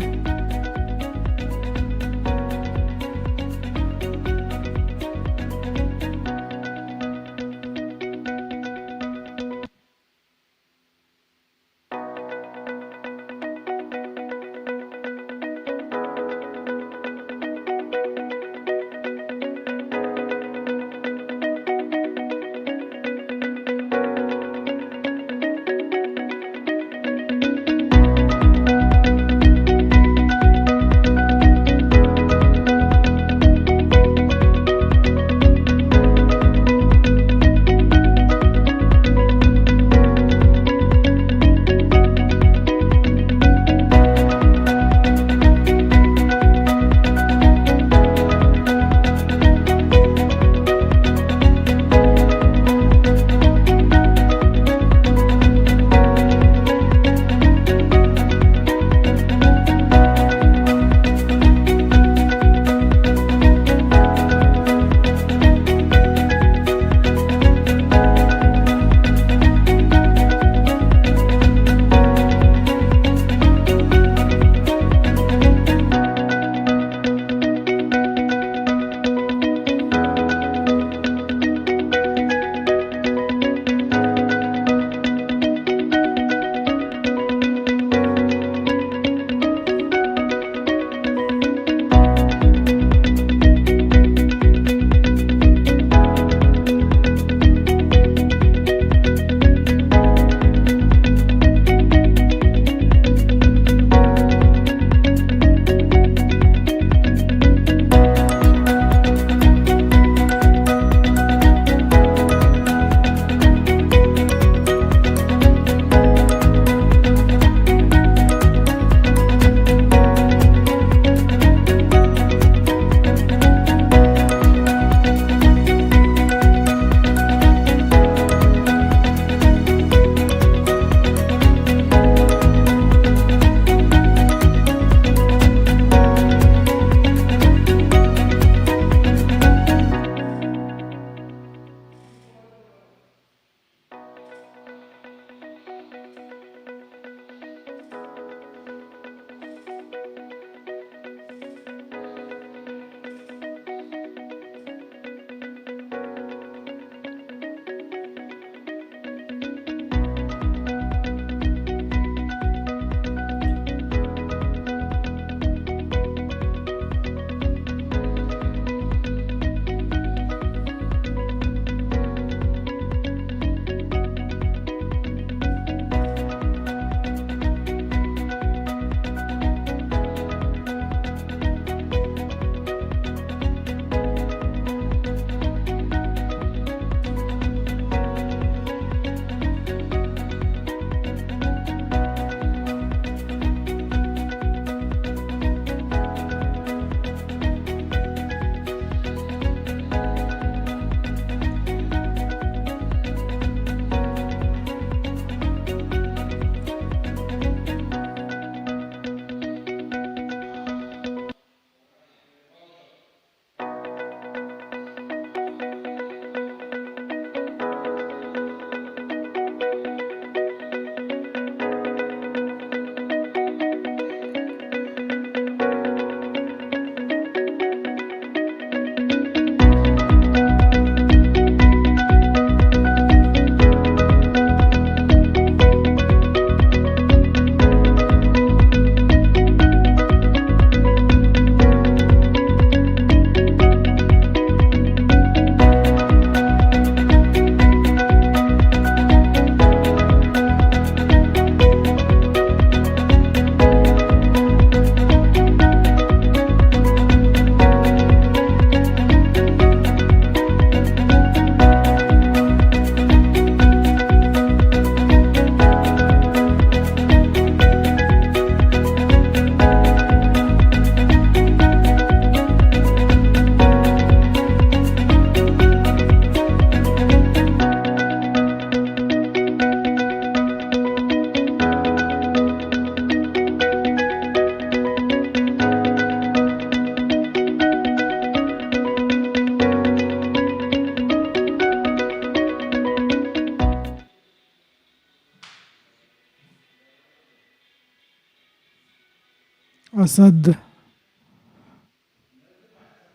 Speaker 1: Asad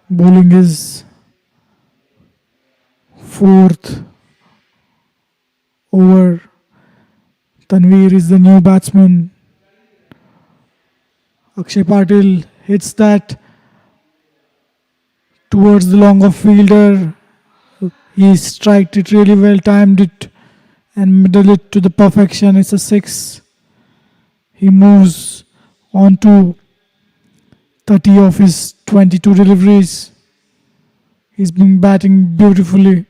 Speaker 1: bowling his fourth over. Tanveer is the new batsman. Akshay Patil hits that towards the long off fielder. He striked it really well, timed it and middle it to the perfection. It's a 6. He moves on to 30 of his 22 deliveries. He's been batting beautifully.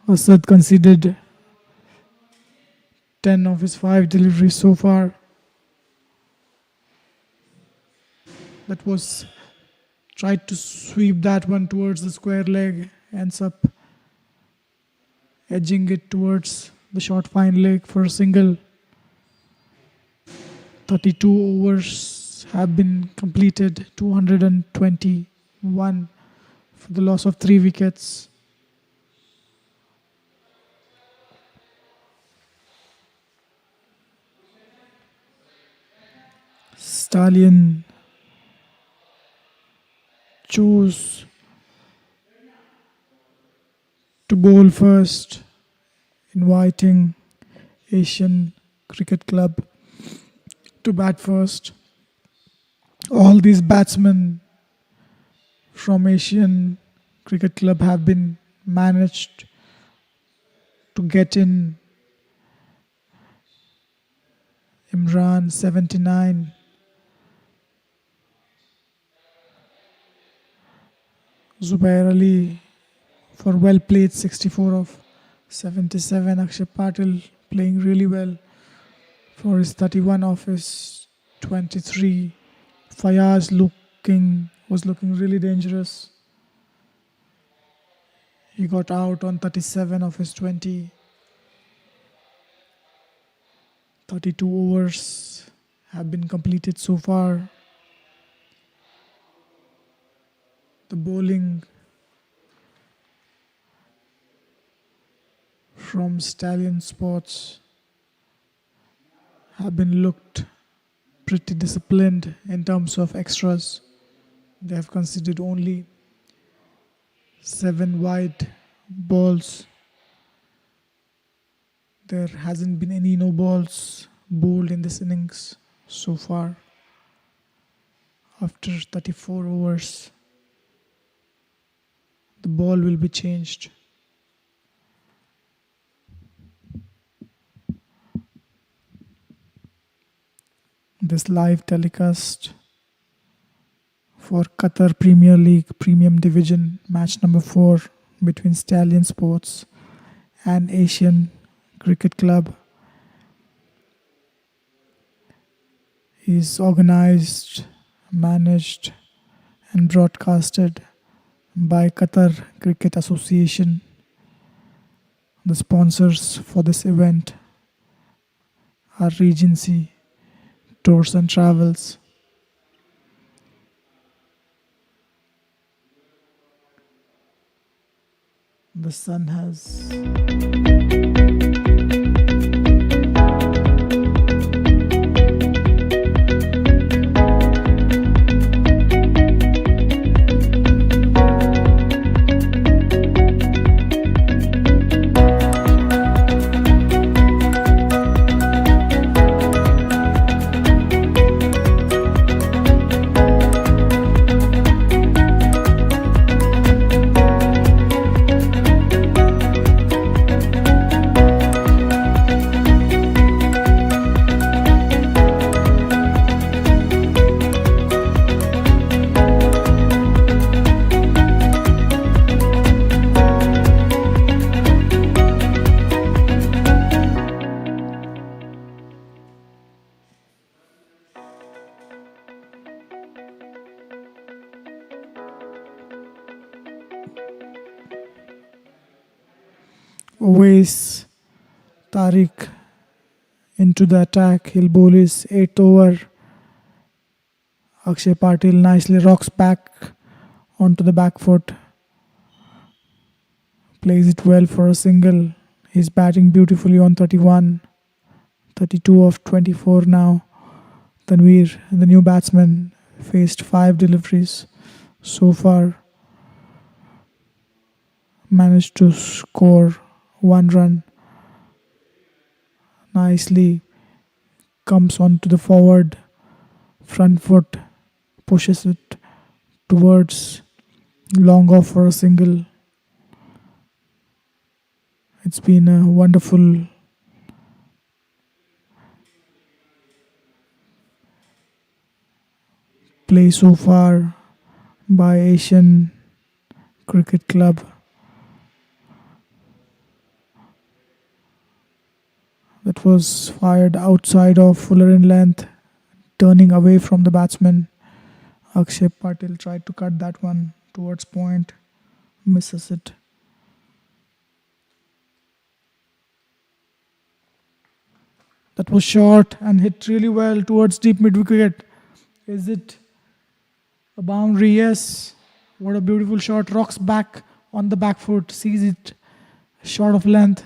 Speaker 1: Asad conceded 10 of his 5 deliveries so far. That was tried to sweep that one towards the square leg, ends up edging it towards the short fine leg for a single. 32 overs have been completed, 221 for the loss of 3 wickets. Stallion chose to bowl first, inviting Asian Cricket Club to bat first. All these batsmen from Asian Cricket Club have been managed to get in. Imran 79, Zubair Ali for well played 64 of 77. Akshay Patil playing really well for his 31 of his 23. Fayaz was looking really dangerous. He got out on 37 of his 20. 32 overs have been completed so far. The bowling from Stallion Sports have been looked pretty disciplined in terms of extras. They have conceded only 7 wide balls. There hasn't been any no balls bowled in this innings so far after 34 overs. The ball will be changed. This live telecast for Qatar Premier League Premium Division match number 4 between Stallion Sports and Asian Cricket Club is organized, managed and broadcasted by Qatar Cricket Association. The sponsors for this event are Regency Tours and Travels. The sun has Always Tariq into the attack. He'll bowl his 8th over. Akshay Patil nicely rocks back onto the back foot. Plays it well for a single. He's batting beautifully on 31. 32 of 24 now. Tanveer, the new batsman, faced 5 deliveries so far. Managed to score 1 run. Nicely comes onto the forward front foot, pushes it towards long off for a single. It's been a wonderful play so far by Asian Cricket Club. That was fired outside of fuller in length, turning away from the batsman. Akshay Patil tried to cut that one towards point, misses it. That was short and hit really well towards deep mid wicket. Is it a boundary? Yes. What a beautiful shot. Rocks back on the back foot, sees it short of length.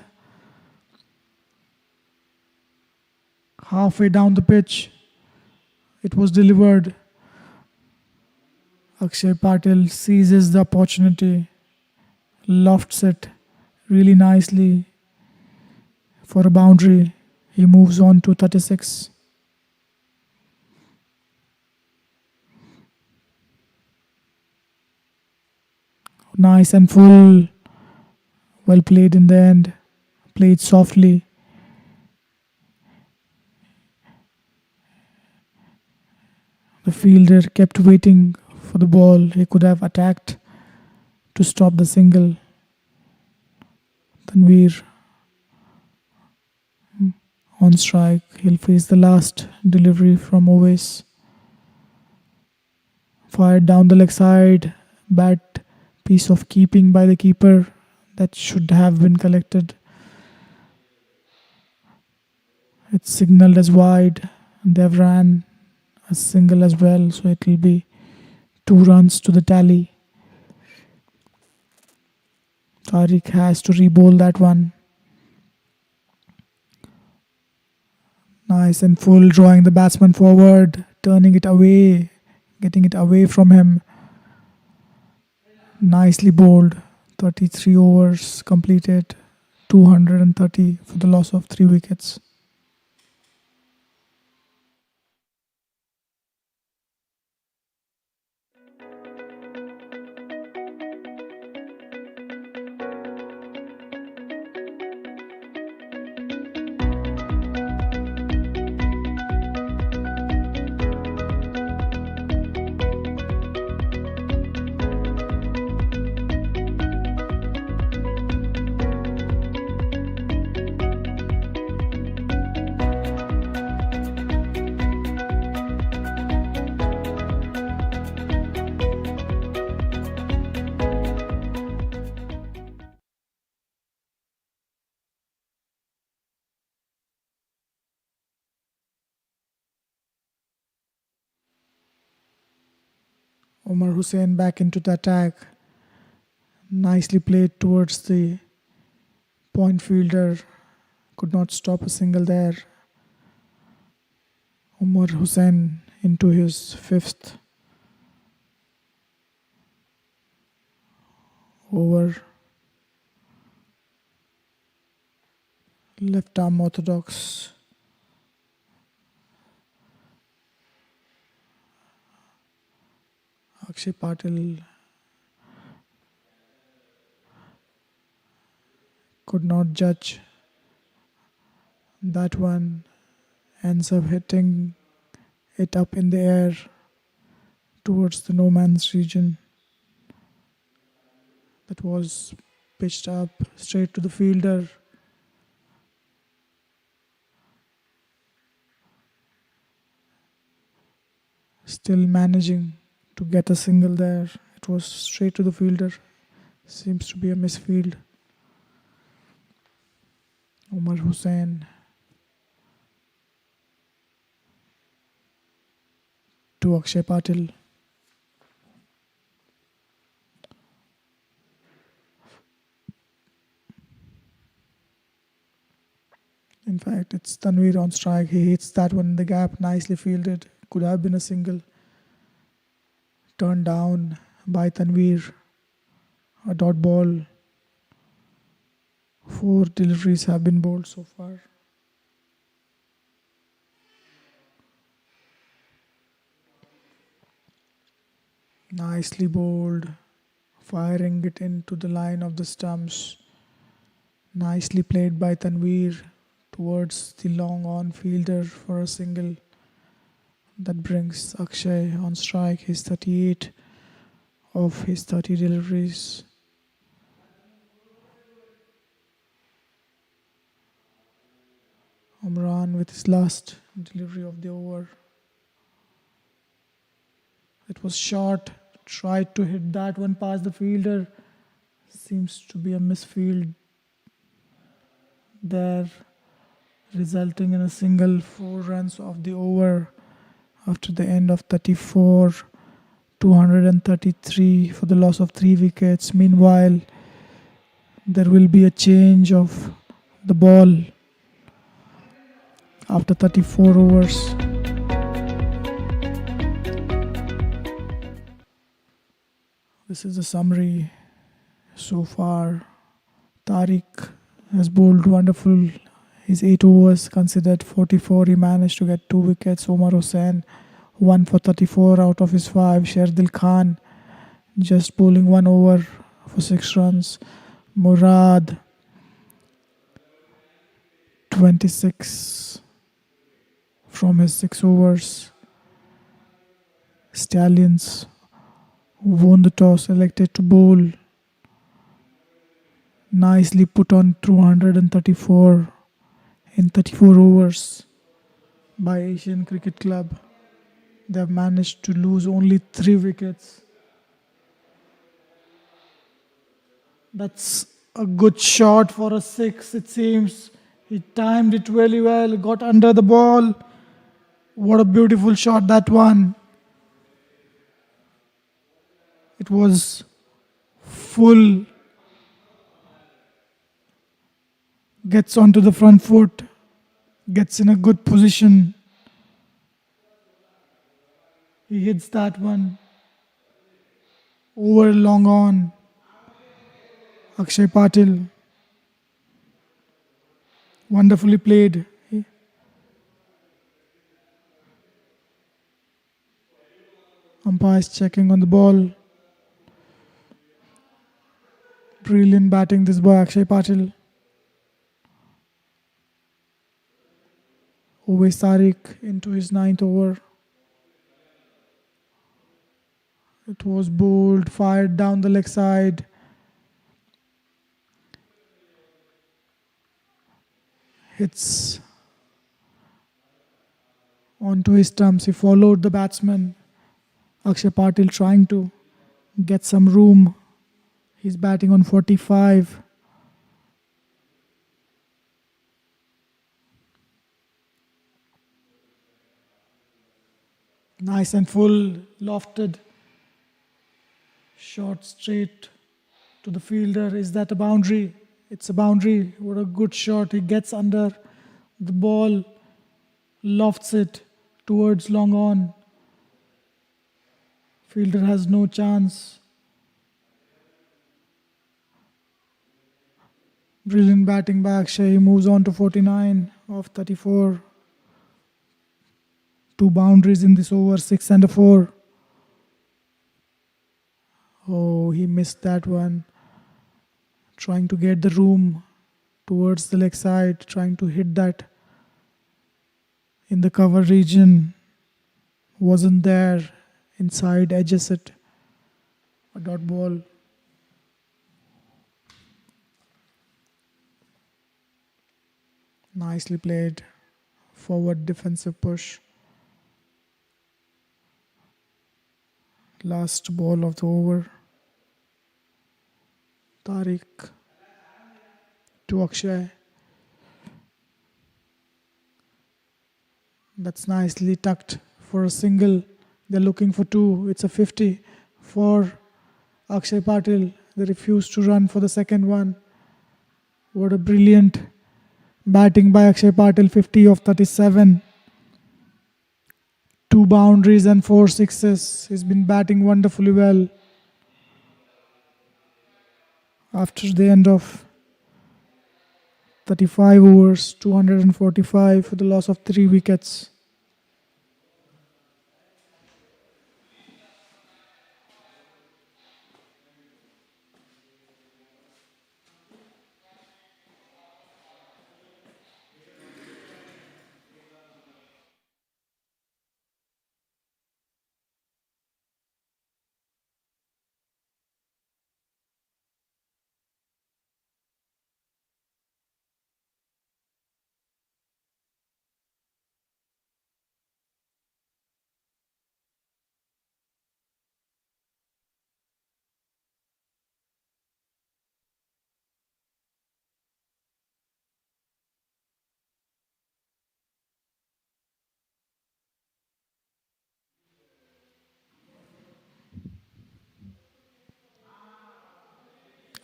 Speaker 1: Halfway down the pitch, it was delivered. Akshay Patil seizes the opportunity, lofts it really nicely for a boundary. He moves on to 36. Nice and full. Well played in the end. Played softly. The fielder kept waiting for the ball. He could have attacked to stop the single. Tanveer on strike. He'll face the last delivery from Ovis. Fired down the leg side. Bad piece of keeping by the keeper. That should have been collected. It's signalled as wide. They've ran a single as well, so it will be 2 runs to the tally. Tariq has to re-bowl that one. Nice and full, drawing the batsman forward, turning it away, getting it away from him. Nicely bowled. 33 overs completed. 230 for the loss of 3 wickets. Omar Hussain back into the attack. Nicely played towards the point fielder. Could not stop a single there. Omar Hussain into his 5th over. Left arm orthodox. Akshay Patil could not judge that one. Ends up hitting it up in the air towards the no man's region. That was pitched up straight to the fielder. Still managing to get a single there. It was straight to the fielder. Seems to be a misfield. Omar Hussain to Akshay Patil. In fact, it's Tanvir on strike. He hits that one in the gap. Nicely fielded. Could have been a single. Turned down by Tanvir. A dot ball. 4 deliveries have been bowled so far. Nicely bowled. Firing it into the line of the stumps. Nicely played by Tanvir towards the long on fielder for a single. That brings Akshay on strike. His 38 of his 30 deliveries. Umran with his last delivery of the over. It was short. Tried to hit that one past the fielder. Seems to be a misfield there, resulting in a single. 4 runs of the over after the end of 34. 233 for the loss of 3 wickets. Meanwhile, there will be a change of the ball after 34 overs. This is the summary so far. Tariq has bowled wonderful. His 8 overs considered 44. He managed to get 2 wickets. Omar Hussain 1 for 34 out of his 5. Sherdil Khan just bowling 1 over for 6 runs. Murad 26 from his 6 overs. Stallions, who won the toss, elected to bowl. Nicely put on 234 in 34 overs by Asian Cricket Club. They have managed to lose only 3 wickets. That's a good shot for a 6, it seems. He timed it really well, got under the ball. What a beautiful shot that one. It was full. Gets onto the front foot. Gets in a good position. He hits that one. Over long on. Akshay Patil. Wonderfully played. Umpires checking on the ball. Brilliant batting this boy Akshay Patil. Uwais Tariq into his 9th over. It was bowled, fired down the leg side. Hits onto his stumps. He followed the batsman. Akshay Patil trying to get some room. He's batting on 45. Nice and full, lofted. Shot straight to the fielder. Is that a boundary? It's a boundary. What a good shot. He gets under the ball, lofts it towards long on. Fielder has no chance. Brilliant batting by Akshay. He moves on to 49 of 34. 2 boundaries in this over, 6 and a 4. Oh, he missed that one. Trying to get the room towards the leg side, trying to hit that in the cover region. Wasn't there. Inside, edges it. A dot ball. Nicely played. Forward defensive push. Last ball of the over. Tariq to Akshay. That's nicely tucked for a single. They're looking for 2. It's a 50 for Akshay Patil. They refuse to run for the second one. What a brilliant Batting by Akshay Patil, 50 of 37. 2 boundaries and 4 sixes. He's been batting wonderfully well. After the end of 35 overs, 245 for the loss of 3 wickets.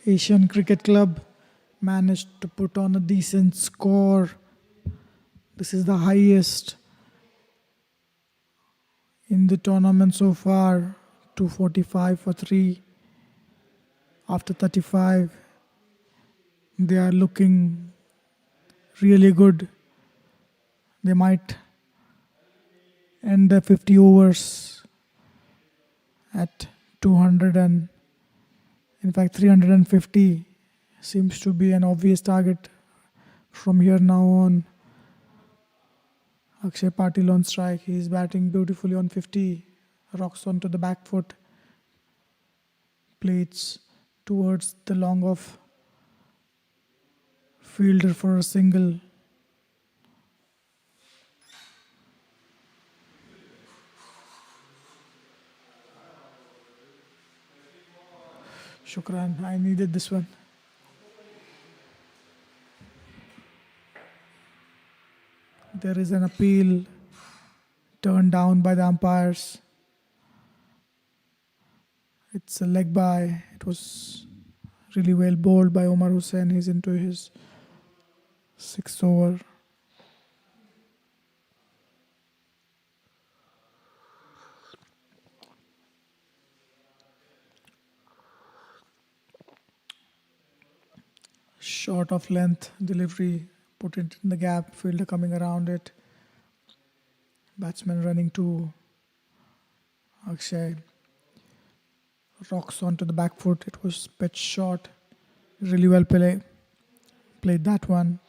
Speaker 1: Asian Cricket Club managed to put on a decent score. This is the highest in the tournament so far. 245 for 3. After 35, they are looking really good. They might end the 50 overs at 200 and in fact 350 seems to be an obvious target from here now on. Akshay Patil on strike. He is batting beautifully on 50. Rocks onto the back foot. Plates towards the long off fielder for a single. Shukran, I needed this one. There is an appeal turned down by the umpires. It's a leg by. It was really well bowled by Omar Hussain. He's into his 6th over. Short of length delivery, put it in the gap, fielder coming around it. Batsman running to Akshay. Rocks onto the back foot. It was pitch short. Really well played that one.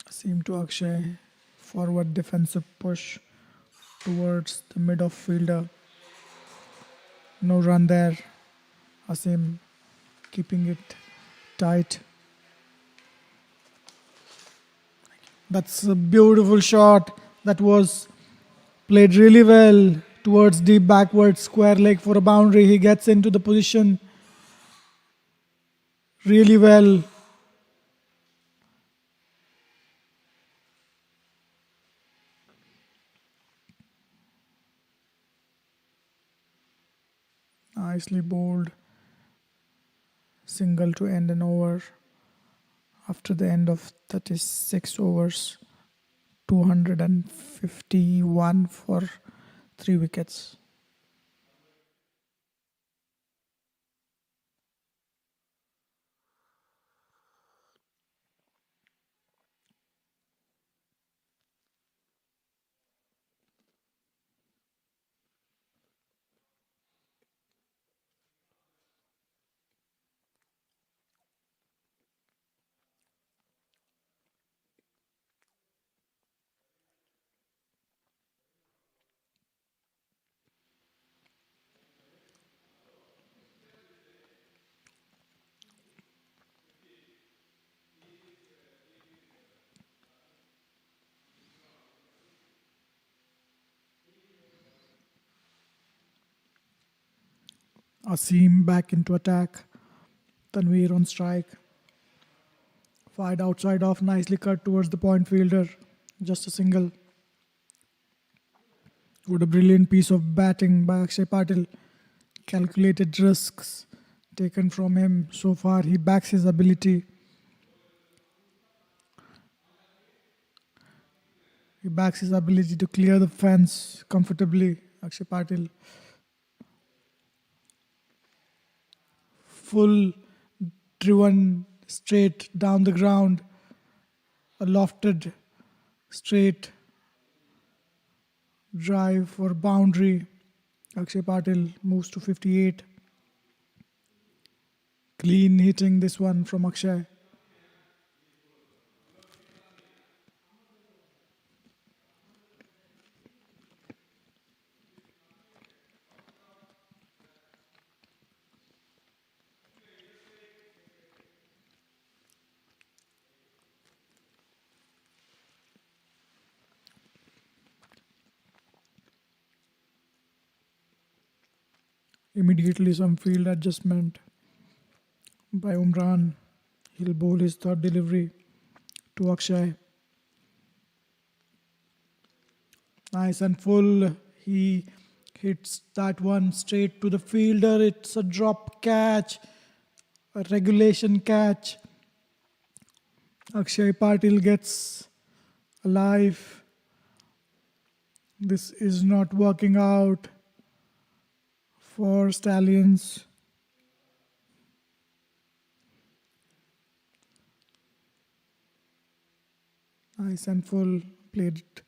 Speaker 1: Seam to Akshay. Forward defensive push towards the mid-off fielder. No run there. Asim keeping it tight. That's a beautiful shot. That was played really well towards deep backward square leg for a boundary. He gets into the position really well. Nicely bowled. Single to end an over. After the end of 36 overs, 251 for 3 wickets. Asim back into attack. Tanveer on strike. Fired outside off, nicely cut towards the point fielder. Just a single. What a brilliant piece of batting by Akshay Patil. calculated risks taken from him. So far, he backs his ability. He backs his ability to clear the fence comfortably. Akshay Patil. Full driven straight down the ground. A lofted straight drive for boundary. Akshay Patil moves to 58. Clean hitting this one from Akshay. Immediately some field adjustment by Umran. He'll bowl his third delivery to Akshay. Nice and full. He hits that one straight to the fielder. It's a drop catch, a regulation catch. Akshay Patil gets alive. This is not working out for Stallions. Nice and full. Played it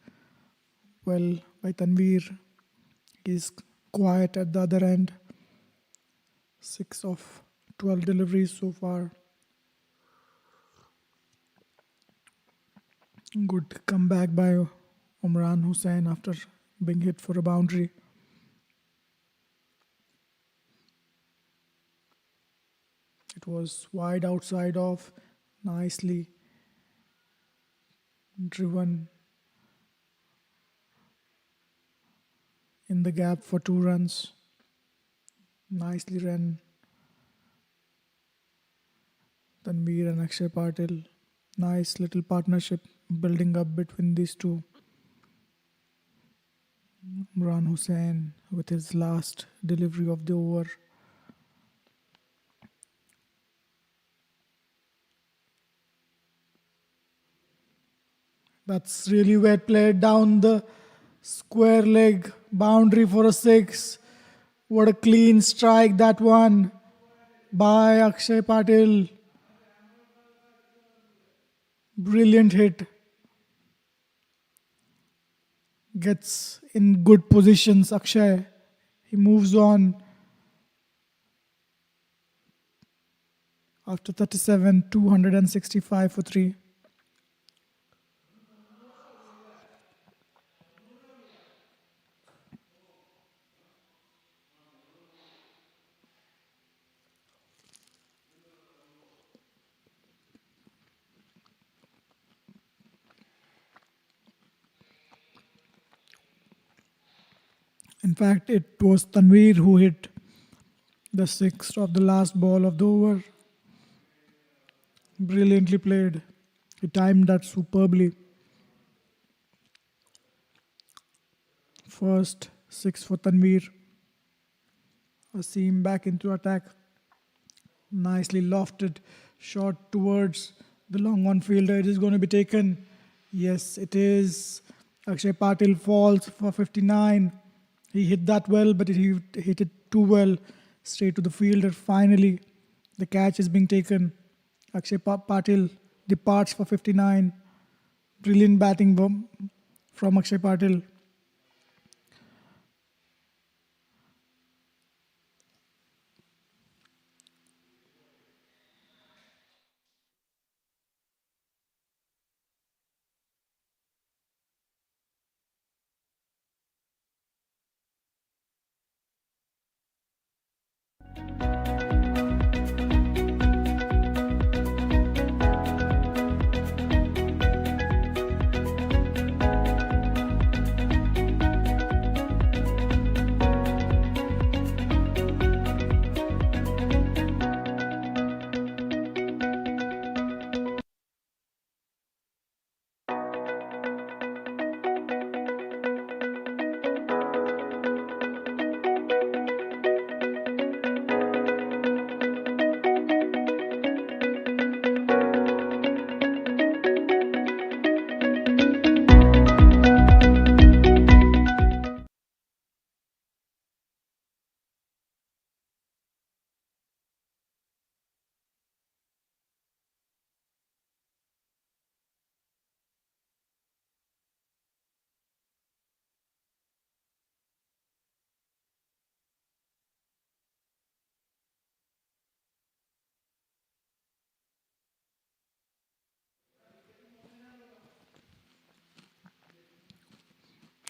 Speaker 1: well by Tanveer. He's quiet at the other end. 6 of 12 deliveries so far. Good comeback by Umran Hussain after being hit for a boundary. It was wide outside off, nicely driven in the gap for 2 runs. Nicely ran Tanveer and Akshay Patil. Nice little partnership building up between these two. Imran Hussain with his last delivery of the over. That's really well played down the square leg boundary for a 6. What a clean strike that one by Akshay Patil. Brilliant hit. Gets in good positions Akshay. He moves on. After 37, 265 for 3. In fact, it was Tanveer who hit the 6th of the last ball of the over. Brilliantly played. He timed that superbly. First 6 for Tanveer. Asim back into attack. Nicely lofted shot towards the long on fielder. It is going to be taken. Yes, it is. Akshay Patil falls for 59. He hit that well, but he hit it too well. Straight to the fielder. Finally, the catch is being taken. Akshay Patil departs for 59. Brilliant batting from Akshay Patil.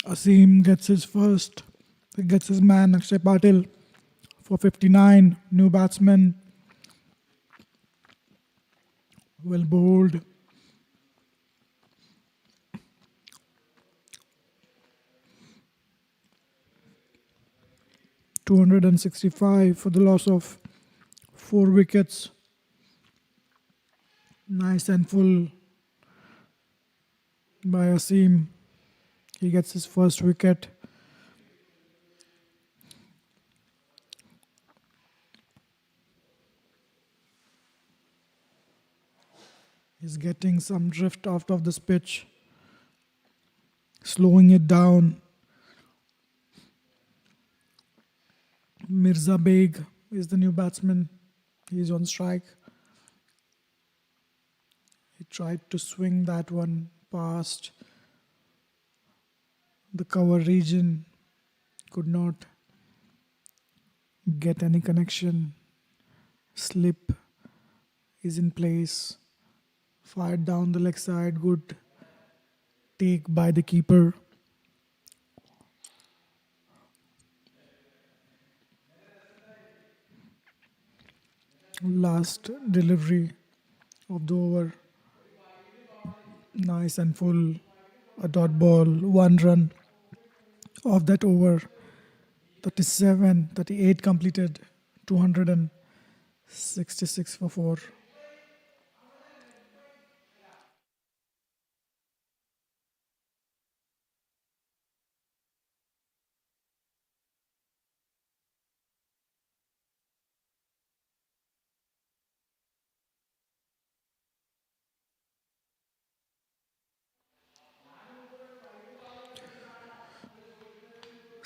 Speaker 1: Asim gets his first, gets his man Akshay Patil for 59. New batsman, well bowled. .265 for the loss of 4 wickets. Nice and full by Asim. He gets his first wicket. He's getting some drift out of this pitch, slowing it down. Mirza Beg is the new batsman. He's on strike. He tried to swing that one past the cover region, could not get any connection. Slip is in place. Fired down the leg side. Good take by the keeper. Last delivery of the over. Nice and full. A dot ball. 1 run of that over. 38 completed. 266 for 4.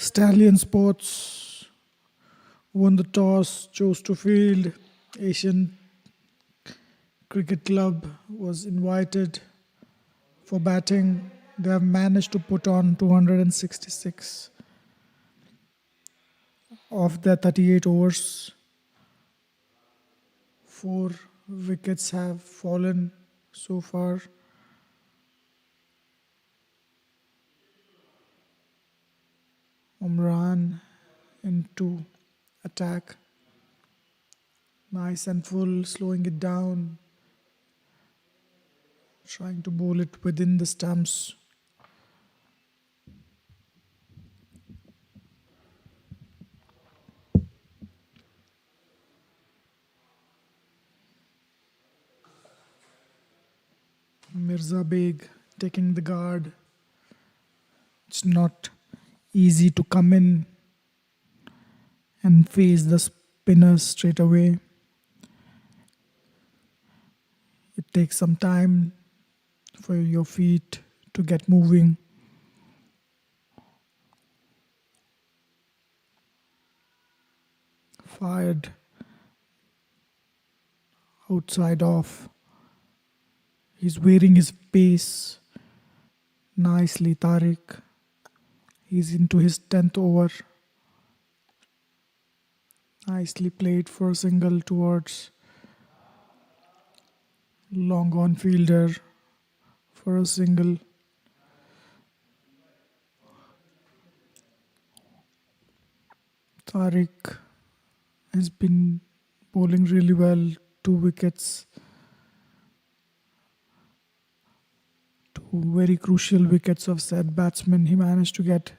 Speaker 1: Stallion Sports won the toss, chose to field. Asian Cricket Club was invited for batting. They have managed to put on 266 of their 38 overs. 4 wickets have fallen so far. Umran into attack. Nice and full, slowing it down. Trying to bowl it within the stumps. Mirza Beg taking the guard. It's not easy to come in and face the spinners straight away. It takes some time for your feet to get moving. Fired outside off. He's wearing his pace nicely, Tariq. He's into his 10th over. Nicely played for a single towards long on fielder for a single. Tariq has been bowling really well. 2 wickets. 2 very crucial wickets of said batsman. He managed to get.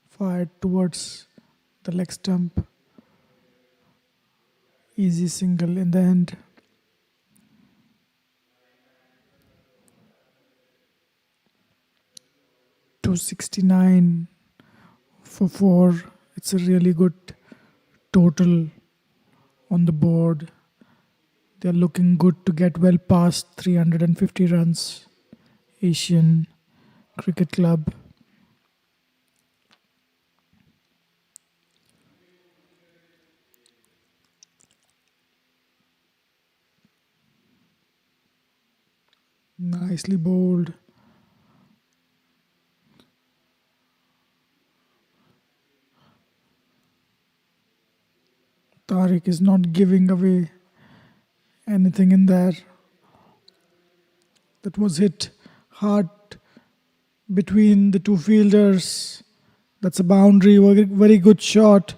Speaker 1: Fired towards the leg stump. Easy single in the end. .269 for 4. It's a really good total on the board. They're looking good to get well past 350 runs. Asian Cricket Club. Nicely bowled. Tariq is not giving away anything in there. That was hit hard between the two fielders. That's a boundary. Very good shot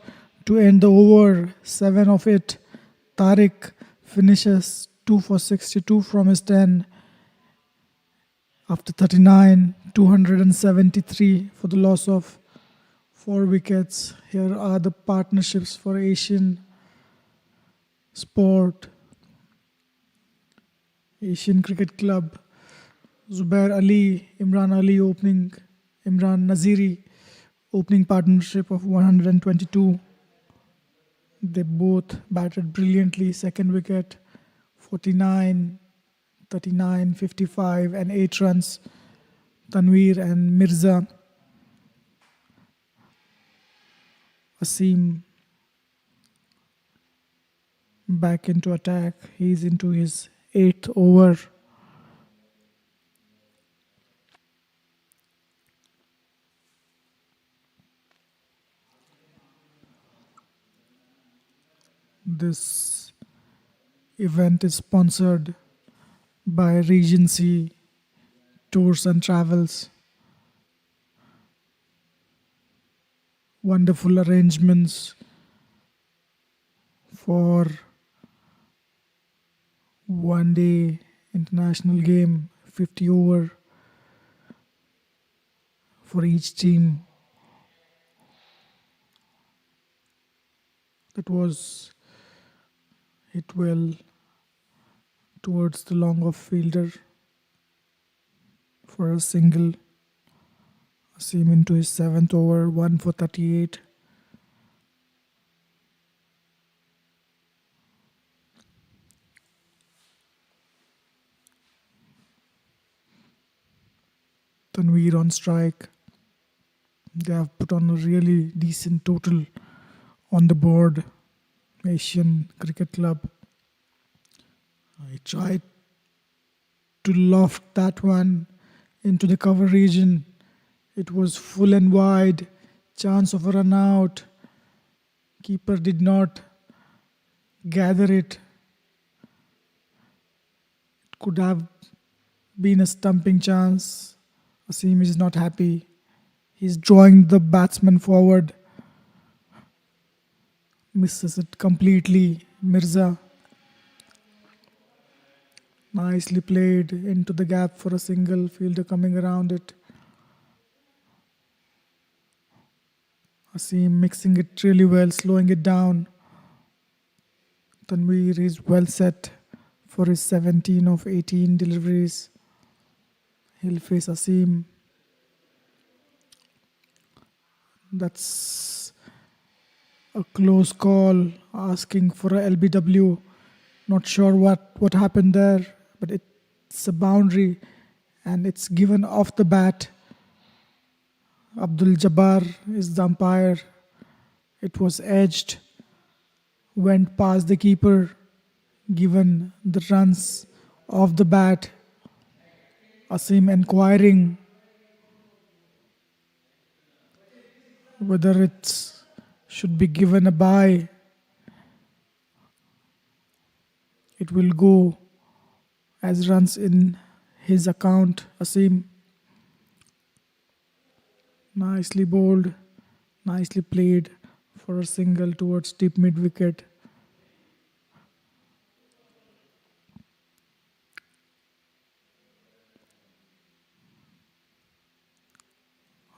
Speaker 1: to end the over. 7 of it. Tariq finishes 2 for 62 from his 10. After 39, 273 for the loss of 4 wickets. Here are the partnerships for Asian Sport. Asian Cricket Club. Zubair Ali, Imran Ali opening, Imran Naziri opening partnership of 122. They both batted brilliantly. Second wicket, 49, 39, 55 and 8 runs. Tanveer and Mirza. Asim back into attack. He's into his 8th over. This event is sponsored by Regency Tours and Travels. Wonderful arrangements for one day international game, 50 over for each team. That was hit well towards the long off fielder for a single. Asim into his 7th over, 1 for 38. Tanveer on strike. They have put on a really decent total on the board. Asian Cricket Club. I tried to loft that one into the cover region. It was full and wide. Chance of a run out. Keeper did not gather it. It could have been a stumping chance. Asim is not happy. He's drawing the batsman forward. Misses it completely. Mirza. Nicely played into the gap for a single. Fielder coming around it. Asim mixing it really well, slowing it down. Tanveer is well set for his 17 of 18 deliveries. He'll face Asim. That's a close call, asking for a LBW. Not sure what happened there, but it's a boundary and it's given off the bat. Abdul Jabbar is the umpire. It was edged, went past the keeper, given the runs off the bat. Asim inquiring whether it should be given a bye. It will go as runs in his account. Asim. Nicely bowled, nicely played for a single towards deep mid wicket.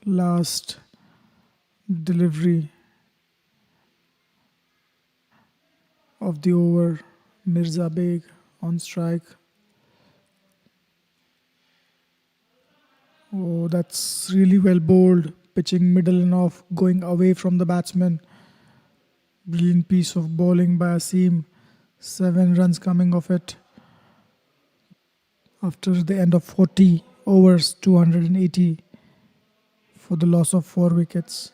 Speaker 1: Last delivery of the over. Mirza Beg on strike. Oh, that's really well bowled. Pitching middle and off, going away from the batsman. Brilliant piece of bowling by Asim. 7 runs coming off it. After the end of 40 overs, 280 for the loss of 4 wickets.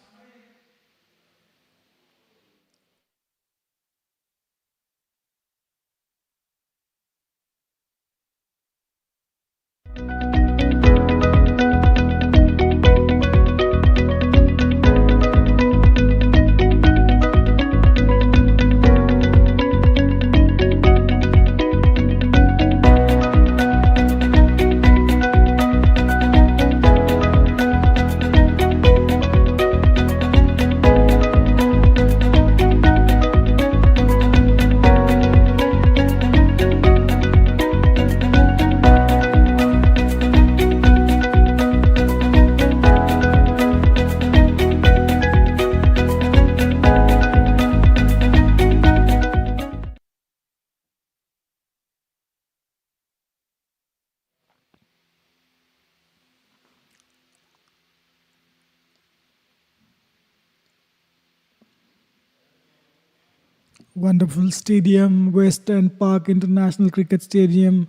Speaker 1: Wonderful stadium, West End Park International Cricket Stadium,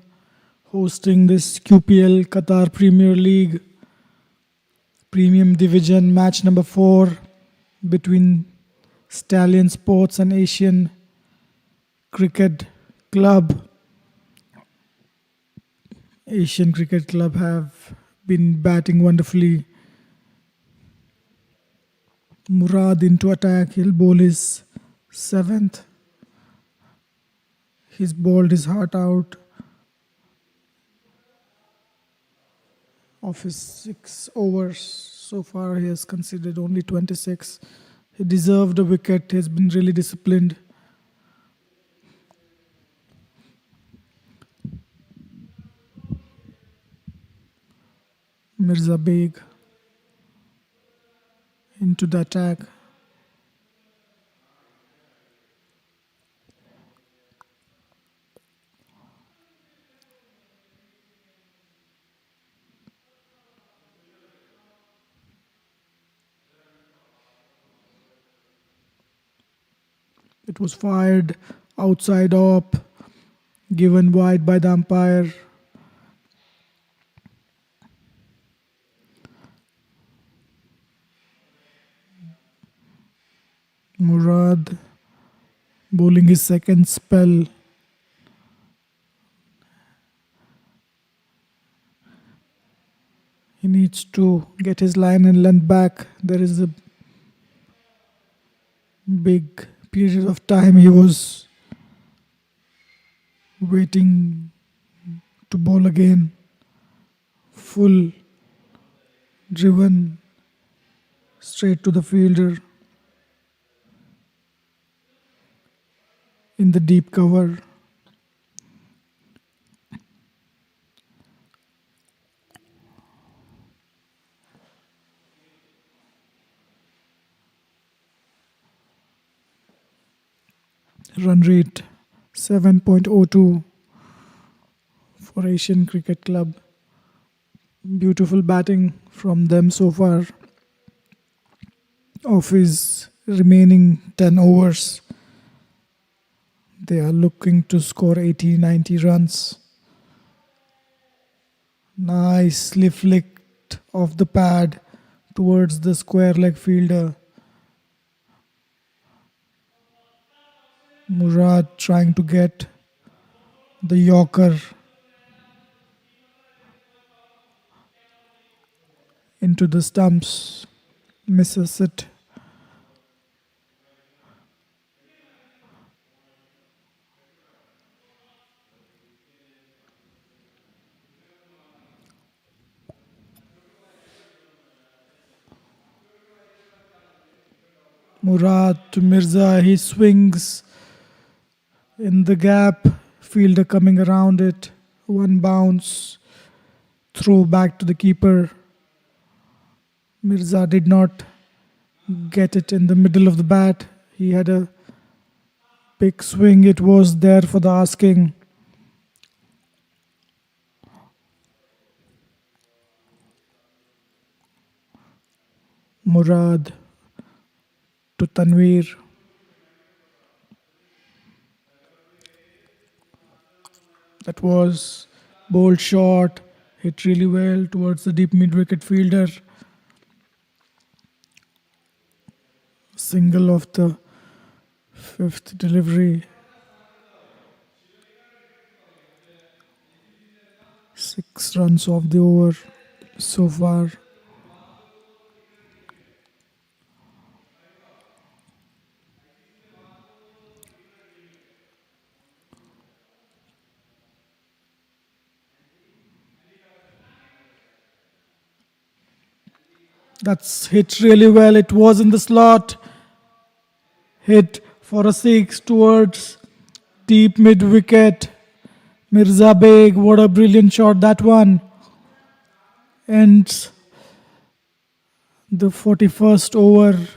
Speaker 1: hosting this QPL Qatar Premier League Premium Division match number 4 between Stallion Sports and Asian Cricket Club. Asian Cricket Club have been batting wonderfully. Murad into attack, he'll bowl his 7th. He's bowled his heart out of his 6 overs. So far he has conceded only 26. He deserved a wicket, he's been really disciplined. Mirza Beg into the attack. It was fired outside up, given wide by the umpire. Murad bowling his 2nd spell. He needs to get his line and length back. There is a big period of time he was waiting to bowl again. Full driven straight to the fielder in the deep cover. Run rate 7.02 for Asian Cricket Club. Beautiful batting from them so far of his remaining 10 overs. They are looking to score 80-90 runs. Nicely flicked off the pad towards the square leg fielder. Murad trying to get the Yorker into the stumps. Misses it. Murad to Mirza, he swings in the gap, fielder coming around it, 1 bounce, throw back to the keeper. Mirza did not get it in the middle of the bat. He had a big swing, it was there for the asking. Murad to Tanveer. That was bold shot, hit really well towards the deep mid-wicket fielder. Single of the 5th delivery. 6 runs off the over so far. That's hit really well. It was in the slot. Hit for a 6 towards deep mid wicket. Mirza Beg, what a brilliant shot that one. Ends the 41st over,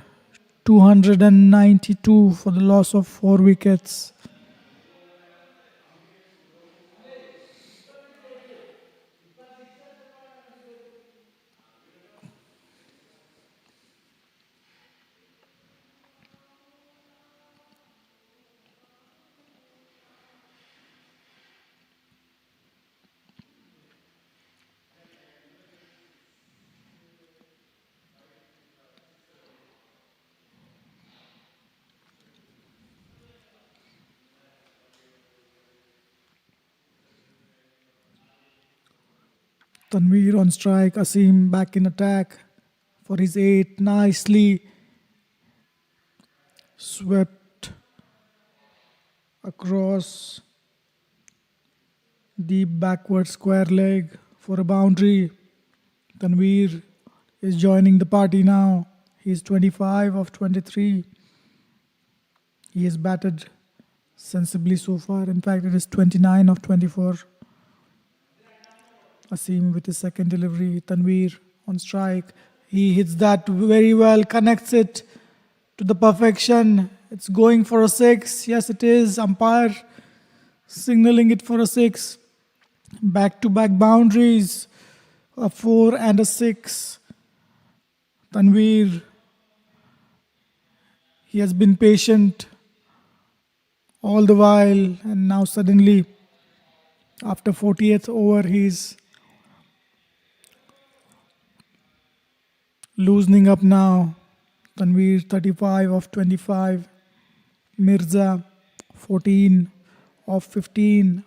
Speaker 1: 292 for the loss of 4 wickets. Tanveer on strike. Asim back in attack for his 8. Nicely swept across deep backward square leg for a boundary. Tanveer is joining the party now. He's 25 of 23. He has batted sensibly so far. In fact, it is 29 of 24. Asim with his second delivery. Tanveer on strike. He hits that very well, connects it to the perfection. It's going for a 6. Yes, it is. Umpire signaling it for a 6. Back-to-back boundaries. A 4 and a 6. Tanveer, he has been patient all the while, and now suddenly, after 40th over, he's loosening up now. Tanveer 35 of 25. Mirza 14 of 15.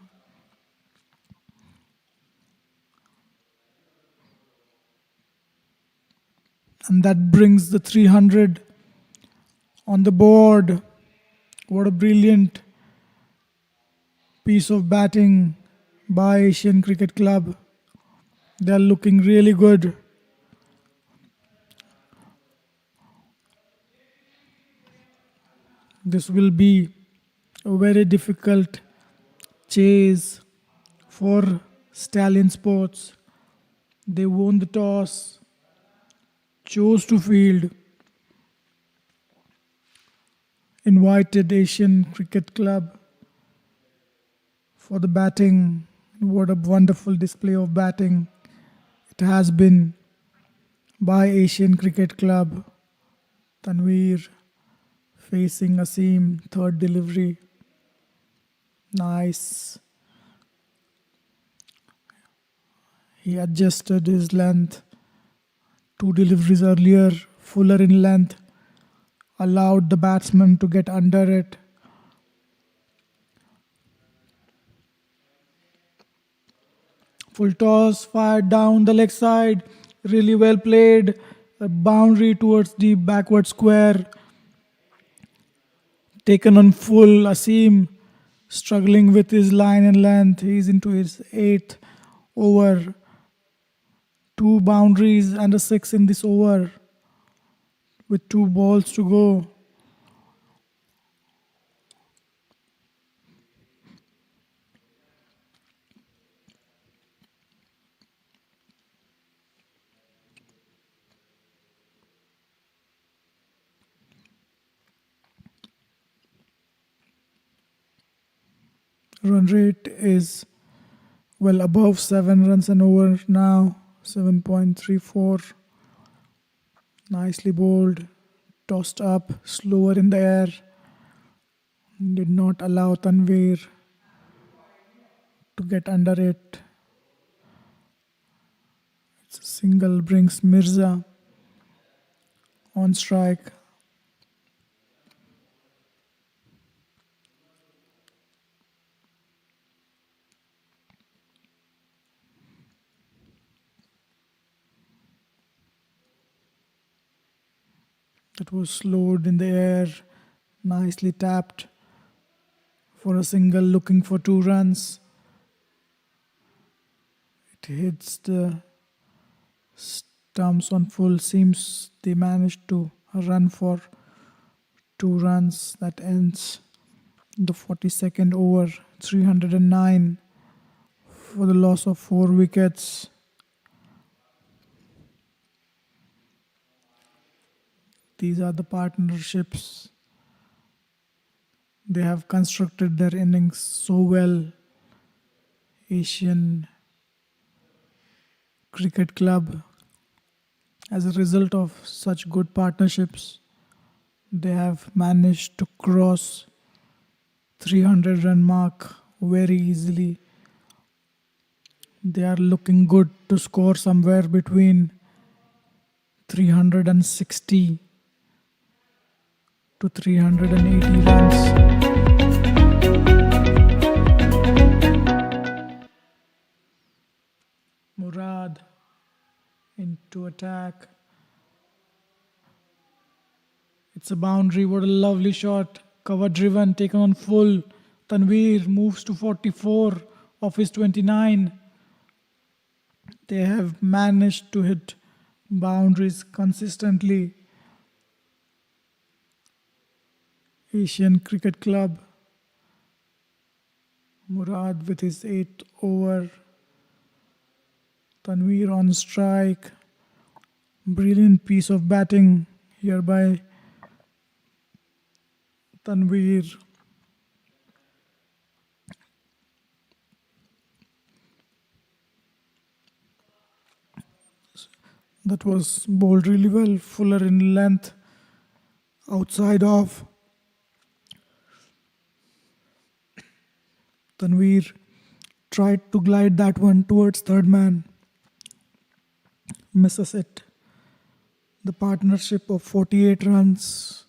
Speaker 1: And that brings the 300 on the board. What a brilliant piece of batting by Asian Cricket Club. They are looking really good. This will be a very difficult chase for Stallion Sports. They won the toss, chose to field, invited Asian Cricket Club for the batting. What a wonderful display of batting it has been by Asian Cricket Club. Tanveer facing Asim, third delivery. Nice. He adjusted his length. 2 deliveries earlier, fuller in length, allowed the batsman to get under it. Full toss, fired down the leg side. Really well played. A boundary towards the backward square. Taken on full. Asim struggling with his line and length. He's into his 8th over. 2 boundaries and a 6 in this over with 2 balls to go. Run rate is well above 7 runs an over now. 7.34. Nicely bowled, tossed up, slower in the air. Did not allow Tanveer to get under it. It's a single, brings Mirza on strike. It was slowed in the air, nicely tapped for a single, looking for 2 runs. It hits the stumps on full. Seems they managed to run for 2 runs. That ends the 42nd over. 309 for the loss of 4 wickets. These are the partnerships. They have constructed their innings so well. Asian Cricket Club, as a result of such good partnerships, they have managed to cross 300 run mark very easily. They are looking good to score somewhere between 360 to 380 runs. Murad to attack. It's a boundary. What a lovely shot. Cover driven, taken on full. Tanveer moves to 44 of his 29. They have managed to hit boundaries consistently. Asian Cricket Club. Murad with his 8th over. Tanveer on strike. Brilliant piece of batting here by Tanveer. That was bowled really well. Fuller in length. Outside off. Tanveer tried to glide that one towards third man. Misses it. The partnership of 48 runs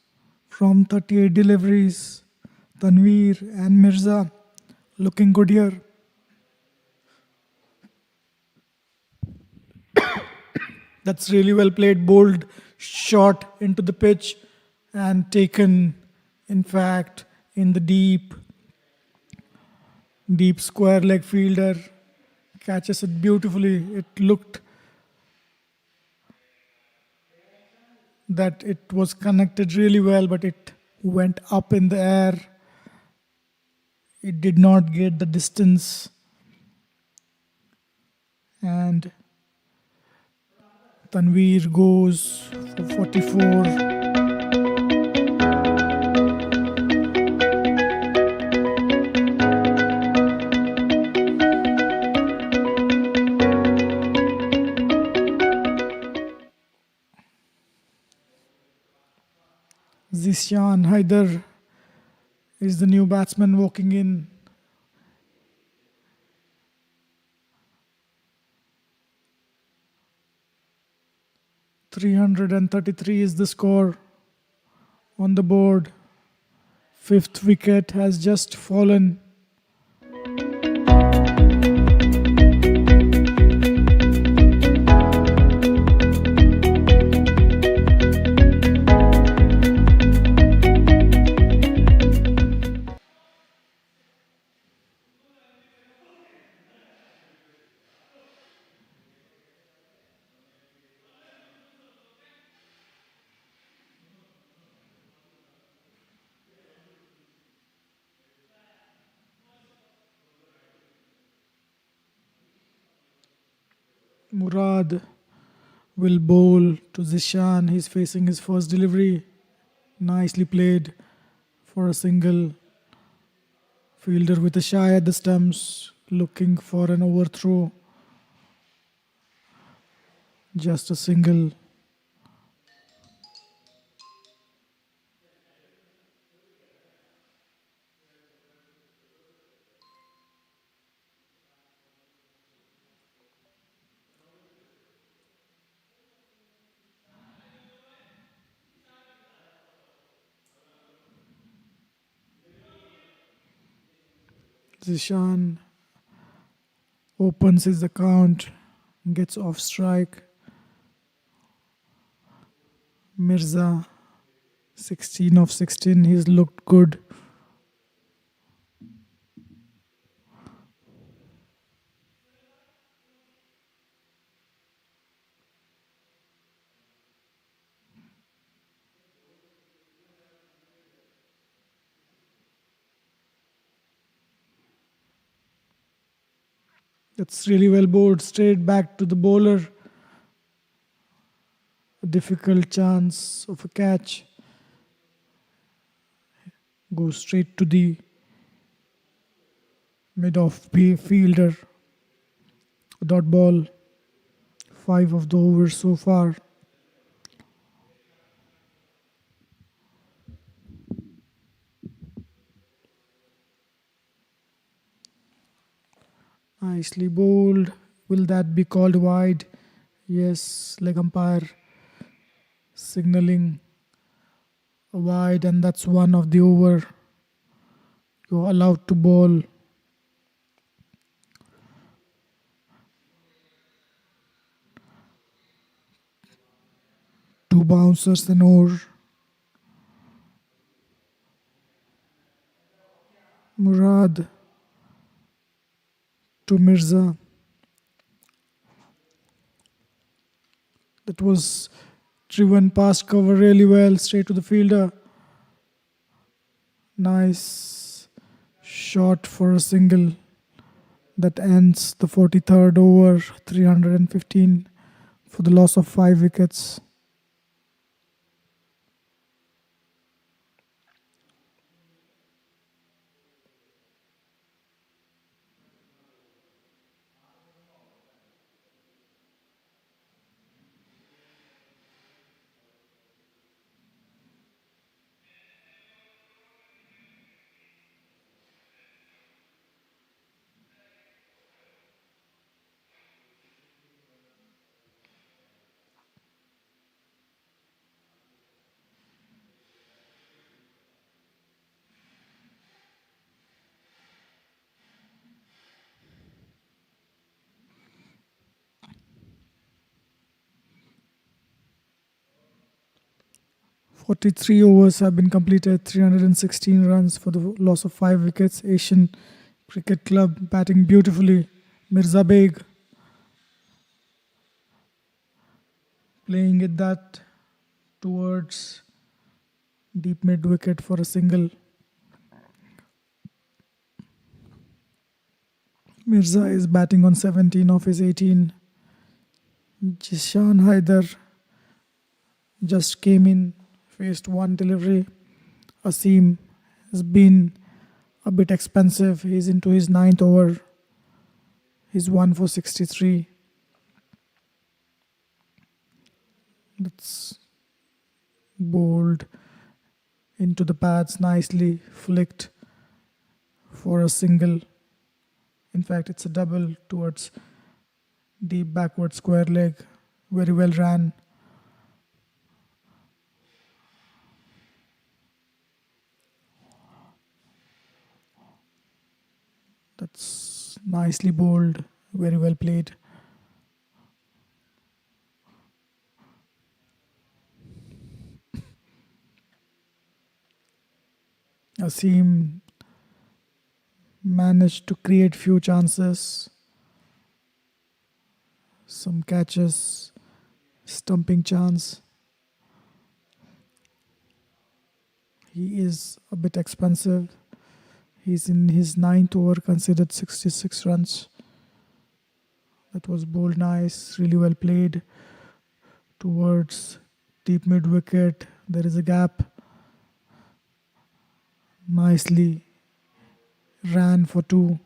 Speaker 1: from 38 deliveries. Tanveer and Mirza looking good here. That's really well played. Bowled shot into the pitch and taken, in fact, in the deep square leg fielder. Catches it beautifully. It looked that it was connected really well, but it went up in the air. It did not get the distance. And Tanveer goes for 44. Zishan Haider is the new batsman walking in. .333 is the score on the board. 5th wicket has just fallen. Murad will bowl to Zishan. He's facing his first delivery. Nicely played for a single. Fielder with a shy at the stumps, looking for an overthrow. Just a single. Zishan opens his account, gets off strike. Mirza, 16 of 16, he's looked good. That's really well bowled, straight back to the bowler. A difficult chance of a catch. Goes straight to the mid-off fielder. Dot ball. 5 of the overs so far. Nicely bowled. Will that be called wide? Yes, leg umpire signaling a wide, and that's one of the over. You're allowed to bowl. bouncers an over. Murad to Mirza. That was driven past cover really well, straight to the fielder. Nice shot for a single. That ends the 43rd over, 315 for the loss of 5 wickets. Forty-three overs have been completed, 316 runs for the loss of 5 wickets. Asian Cricket Club batting beautifully. Mirza Beg playing it that towards deep mid wicket for a single. Mirza is batting on 17 of his 18. Jishan Haider just came in, faced one delivery. Asim has been a bit expensive. He's into his 9th over. He's 1 for 63. That's bowled into the pads, nicely flicked for a single. In fact, it's a double towards deep backward square leg. Very well ran. That's nicely bowled. Very well played. Asim managed to create few chances, some catches, stumping chance. He is a bit expensive. He's in his 9th over, considered 66 runs. That was bowled nice, really well played towards deep mid wicket. There is a gap. Nicely ran for 2.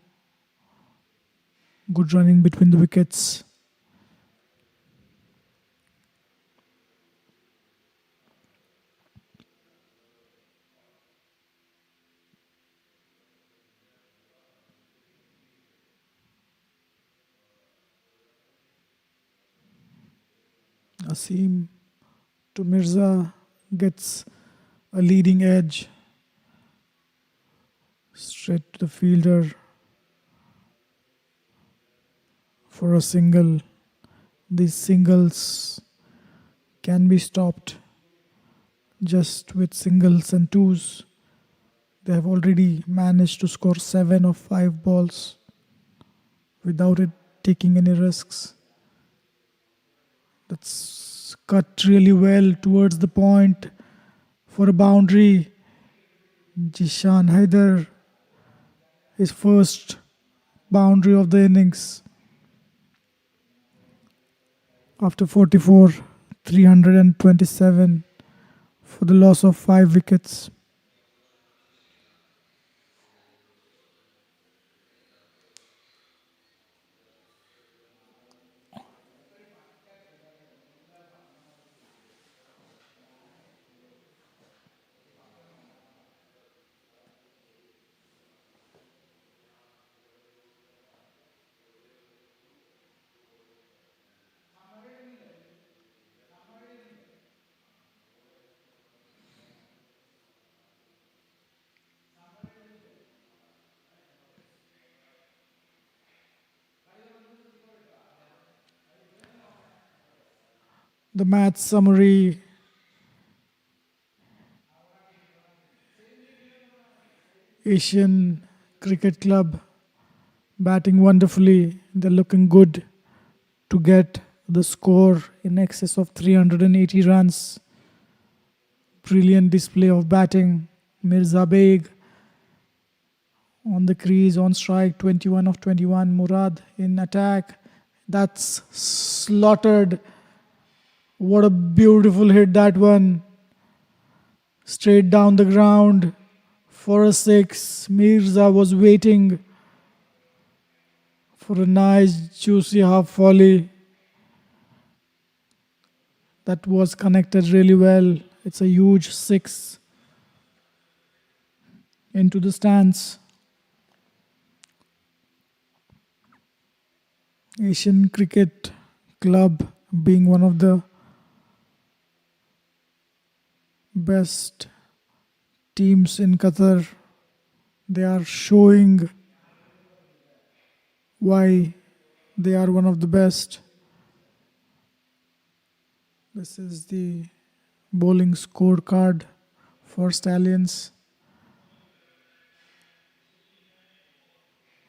Speaker 1: Good running between the wickets. Asim to Mirza gets a leading edge. Straight to the fielder for a single. These singles can be stopped just with singles and twos. They have already managed to score 7 of 5 balls without it taking any risks. That's cut really well towards the point for a boundary. Jishan Haider, his first boundary of the innings. After 44, 327 for the loss of 5 wickets. The match summary Asian Cricket Club batting wonderfully. They're looking good to get the score in excess of 380 runs. Brilliant display of batting. Mirza Beg on the crease, on strike, 21 of 21. Murad in attack. That's slaughtered. What a beautiful hit that one. Straight down the ground for a 6. Mirza was waiting for a nice juicy half volley. That was connected really well. It's a huge 6 into the stands. Asian Cricket Club being one of the best teams in Qatar, they are showing why they are one of the best. This is the bowling scorecard for Stallions.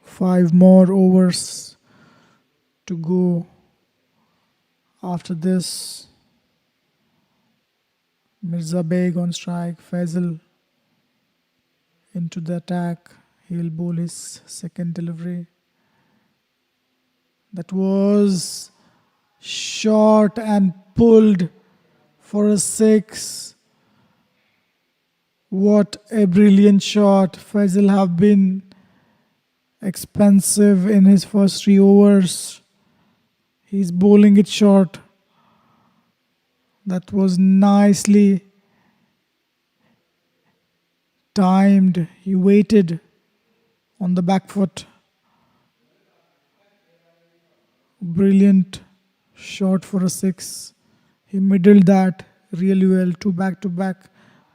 Speaker 1: 5 more overs to go after this. Mirza Beg on strike. Faisal into the attack. He'll bowl his second delivery. That was short and pulled for a 6. What a brilliant shot. Faisal have been expensive in his first 3 overs. He's bowling it short. That was nicely timed. He waited on the back foot. Brilliant shot for a 6. He middled that really well. 2 back-to-back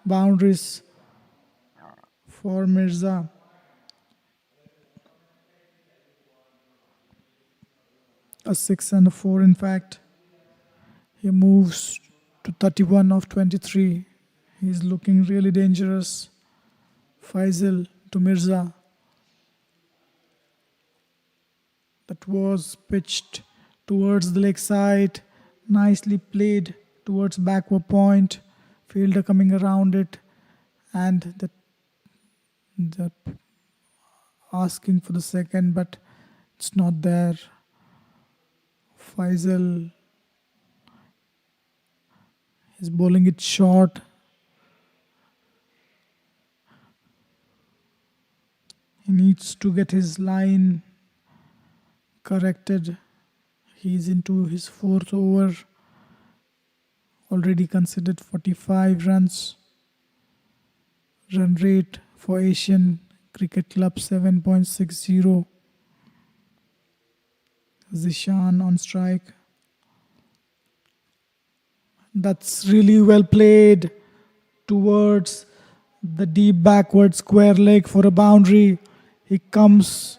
Speaker 1: boundaries for Mirza. A 6 and a 4 in fact. He moves to 31 of 23. He's looking really dangerous. Faisal to Mirza. That was pitched towards the leg side. Nicely played towards backward point. Fielder coming around it. And the asking for the second, but it's not there. Faisal is bowling it short. He needs to get his line corrected. He's into his 4th over. Already considered 45 runs. Run rate for Asian Cricket Club 7.60. Zishan on strike. That's really well played towards the deep backward square leg for a boundary. He comes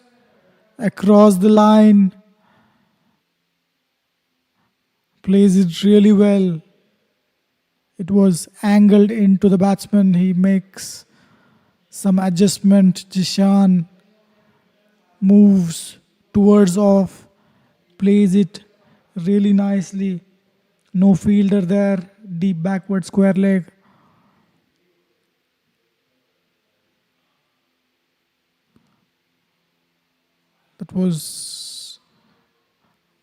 Speaker 1: across the line. Plays it really well. It was angled into the batsman. He makes some adjustment. Jishan moves towards off. Plays it really nicely. No fielder there. Deep backward square leg. That was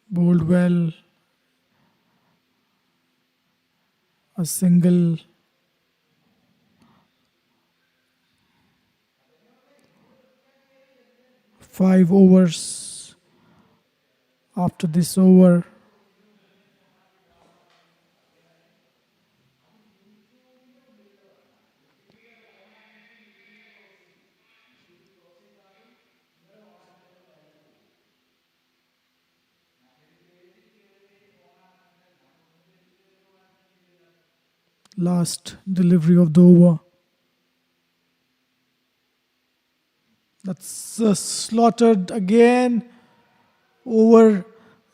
Speaker 1: bowled well. A single. Five overs after this over. Last delivery of the over. That's slaughtered again over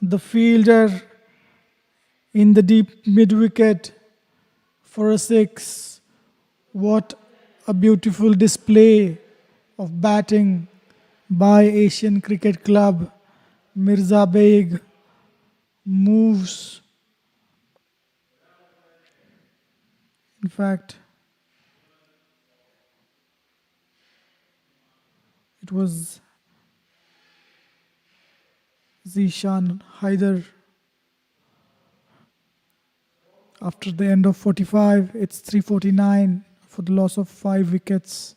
Speaker 1: the fielder in the deep mid wicket for a 6. What a beautiful display of batting by Asian Cricket Club. Mirza Beg moves. In fact, it was Zishan Haider. After the end of 45, it's 349 for the loss of 5 wickets.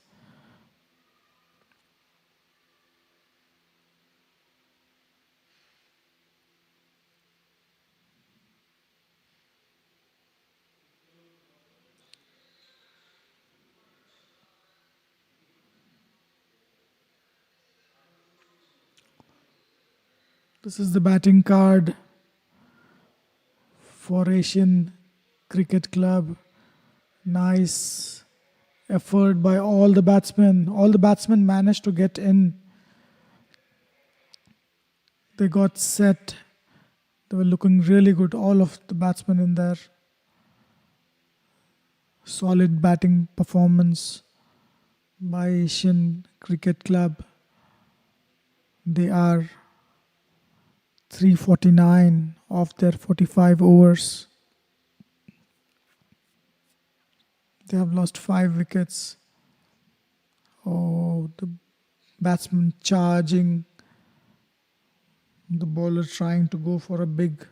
Speaker 1: This is the batting card for Asian Cricket Club. Nice effort by all the batsmen. All the batsmen managed to get in. They got set. They were looking really good, all of the batsmen in there. Solid batting performance by Asian Cricket Club. They are 349 of their 45 overs. They have lost 5 wickets. Oh, the batsman charging. The bowler trying to go for a big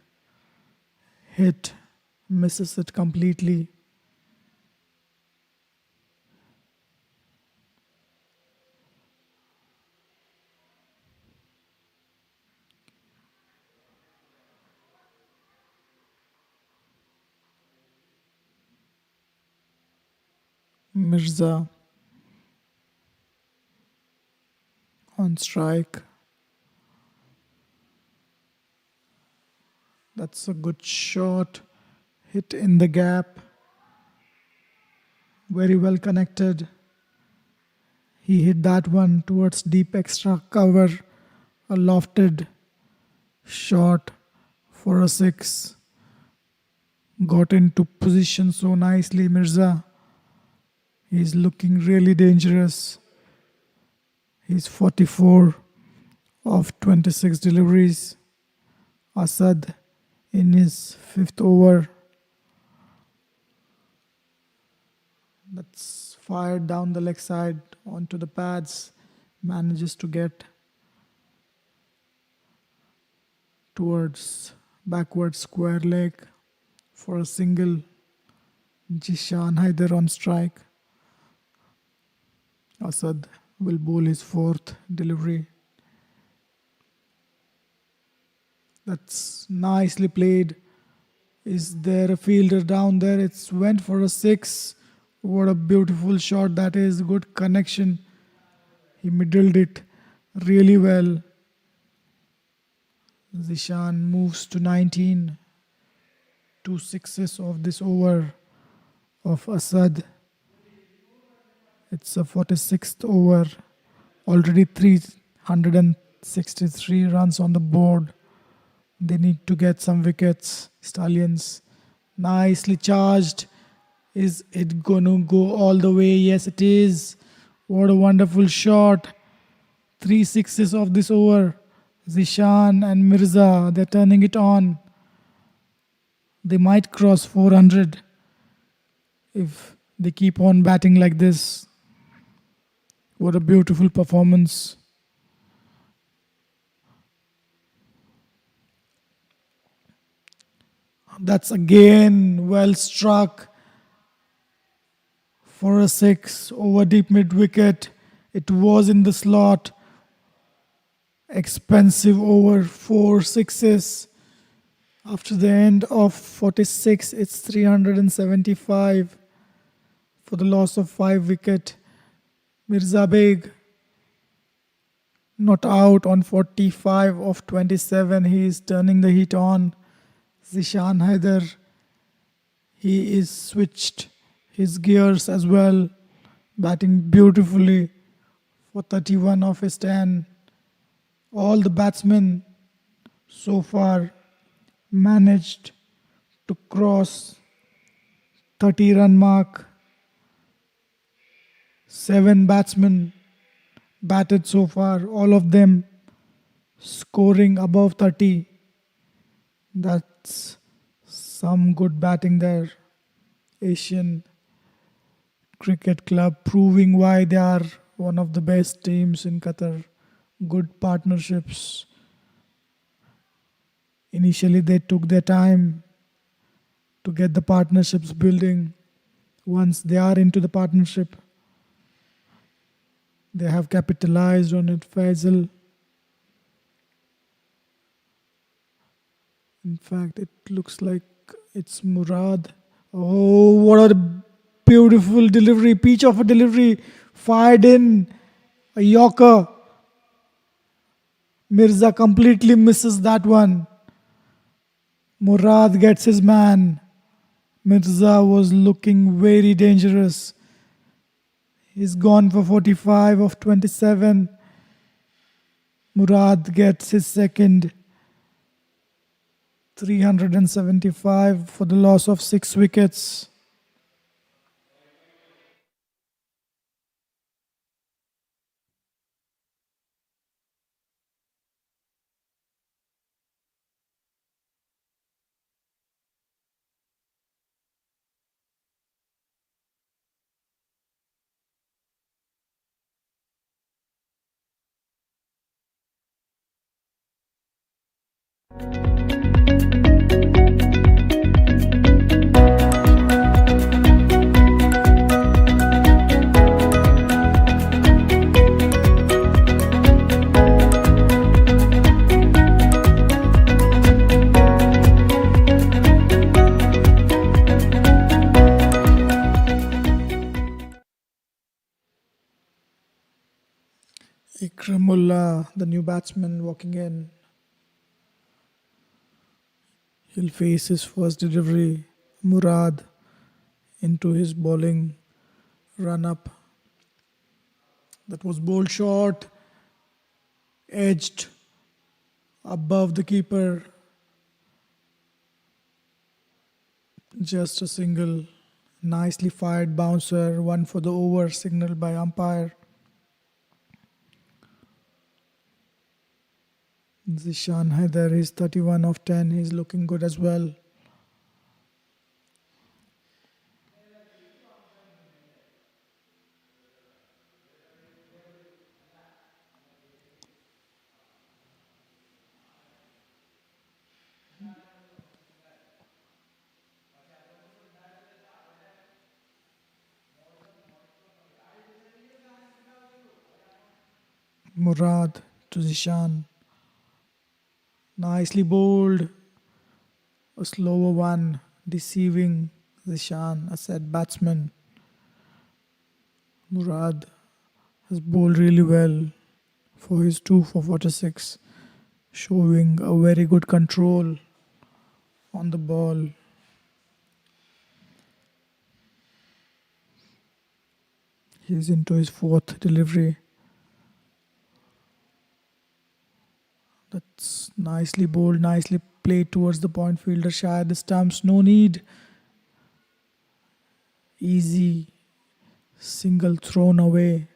Speaker 1: hit. Misses it completely. Mirza on strike. That's a good shot. Hit in the gap. Very well connected. He hit that one towards deep extra cover. A lofted shot for a 6. Got into position so nicely, Mirza. He's looking really dangerous. He's 44 of 26 deliveries. Asad in his 5th over. That's fired down the leg side onto the pads. Manages to get towards backward square leg for a single. Jishan Haider on strike. Asad will bowl his 4th delivery. That's nicely played. Is there a fielder down there? It's went for a 6. What a beautiful shot that is. Good connection. He middled it really well. Zishan moves to 19. 2 6s of this over of Asad. It's a 46th over. Already 363 runs on the board. They need to get some wickets. Stallions nicely charged. Is it gonna go all the way? Yes, it is. What a wonderful shot. 3 6s of this over. Zishan and Mirza, they're turning it on. They might cross 400 if they keep on batting like this. What a beautiful performance. That's again well struck for a 6 over deep mid wicket. It was in the slot. Expensive over 4 6s. After the end of 46, it's 375 for the loss of 5 wicket. Mirza Beg not out on 45 of 27. He is turning the heat on. Zishan Haider, he is switched his gears as well, batting beautifully for 31 of his 10. All the batsmen so far managed to cross 30 run mark. 7 batsmen batted so far, all of them scoring above 30. That's some good batting there. Asian Cricket Club proving why they are one of the best teams in Qatar. Good partnerships. Initially, they took their time to get the partnerships building. Once they are into the partnership, they have capitalized on it. Faisal. In fact, it looks like it's Murad. Oh, what a beautiful delivery. Peach of a delivery. Fired in. A Yorker. Mirza completely misses that one. Murad gets his man. Mirza was looking very dangerous. He's gone for 45 of 27. Murad gets his second. 375 for the loss of 6 wickets. Ikramullah, the new batsman, walking in. He'll face his first delivery. Murad into his bowling run up. That was bowled short, edged above the keeper. Just a single. Nicely fired bouncer, one for the over, signaled by umpire. Zishan Haider is 31 of 10. He's looking good as well. Murad to Zishan. Nicely bowled. A slower one, deceiving Zishan, a set batsman. Murad has bowled really well for his 2 for 46, showing a very good control on the ball. He's into his 4th delivery. That's nicely bowled, nicely played towards the point fielder. Shy the stumps, no need. Easy single thrown away.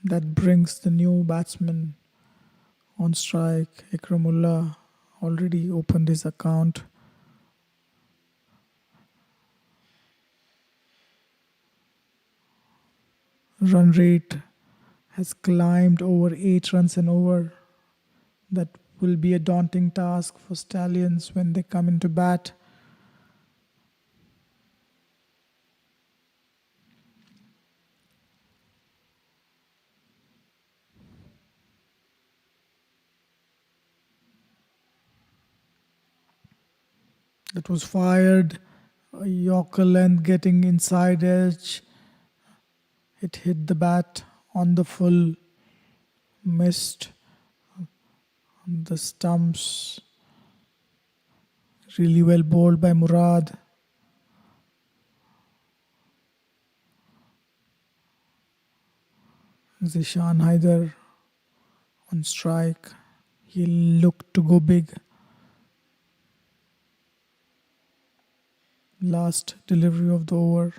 Speaker 1: That brings the new batsman on strike. Ikramullah already opened his account. Run rate has climbed over 8 runs and over. That will be a daunting task for Stallions when they come into bat. That was fired. A Yorker length getting inside edge. It hit the bat on the full. Missed the stumps. Really well bowled by Murad. Zishan Haider on strike. He looked to go big. Last delivery of the over.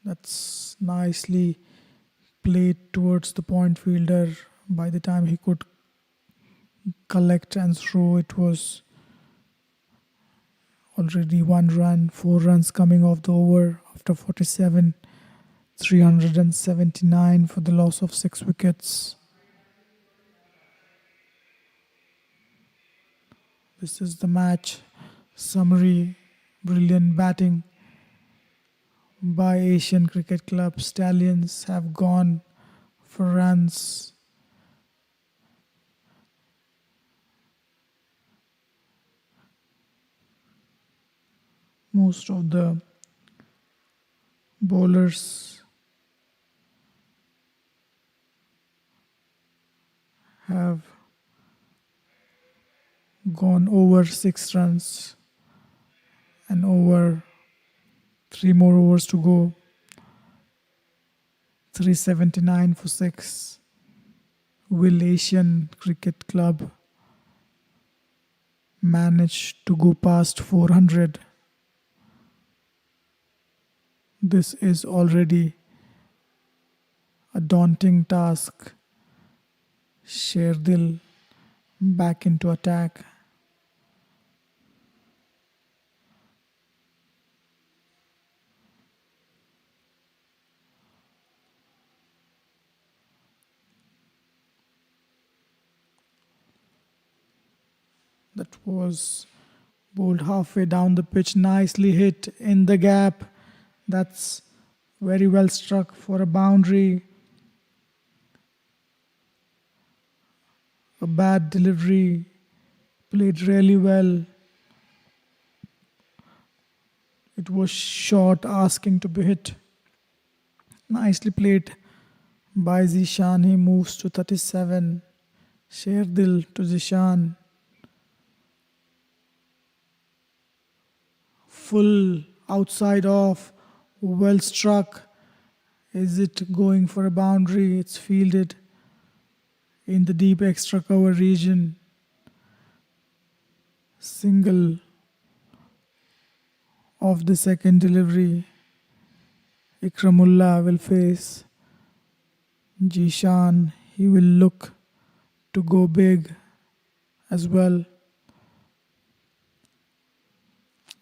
Speaker 1: That's nicely played towards the point fielder. By the time he could collect and throw, it was already 1 run, 4 runs coming off the over after 47, 379 for the loss of 6 wickets. This is the match summary. Brilliant batting by Asian Cricket Club. Stallions have gone for runs. Most of the bowlers have gone over 6 runs and over 3 more overs to go. 379 for 6. Will Asian Cricket Club manage to go past 400? This is already a daunting task. Sherdil back into attack. That was bowled halfway down the pitch, nicely hit in the gap. That's very well struck for a boundary. A bad delivery, played really well. It was short, asking to be hit. Nicely played by Zishan. He moves to 37. Sherdil to Zishan. Full outside off, well struck. Is it going for a boundary? It's fielded in the deep extra cover region. Single of the second delivery. Ikramullah will face Jishan. He will look to go big as well.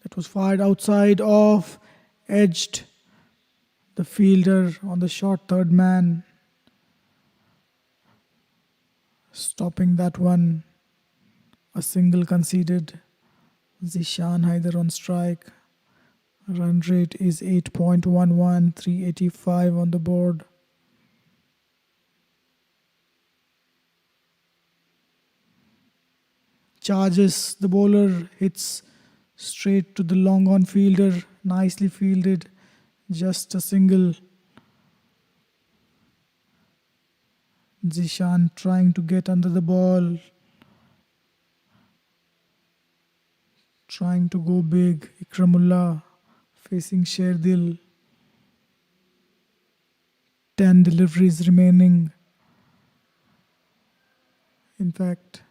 Speaker 1: It was fired outside off, edged the fielder on the short third man. Stopping that one. A single conceded. Zishan Haider on strike. Run rate is 8.11, 385 on the board. Charges the bowler, hits straight to the long on fielder. Nicely fielded. Just a single. Zishan trying to get under the ball. Trying to go big. Ikramullah facing Sherdil. 10 deliveries remaining. In fact,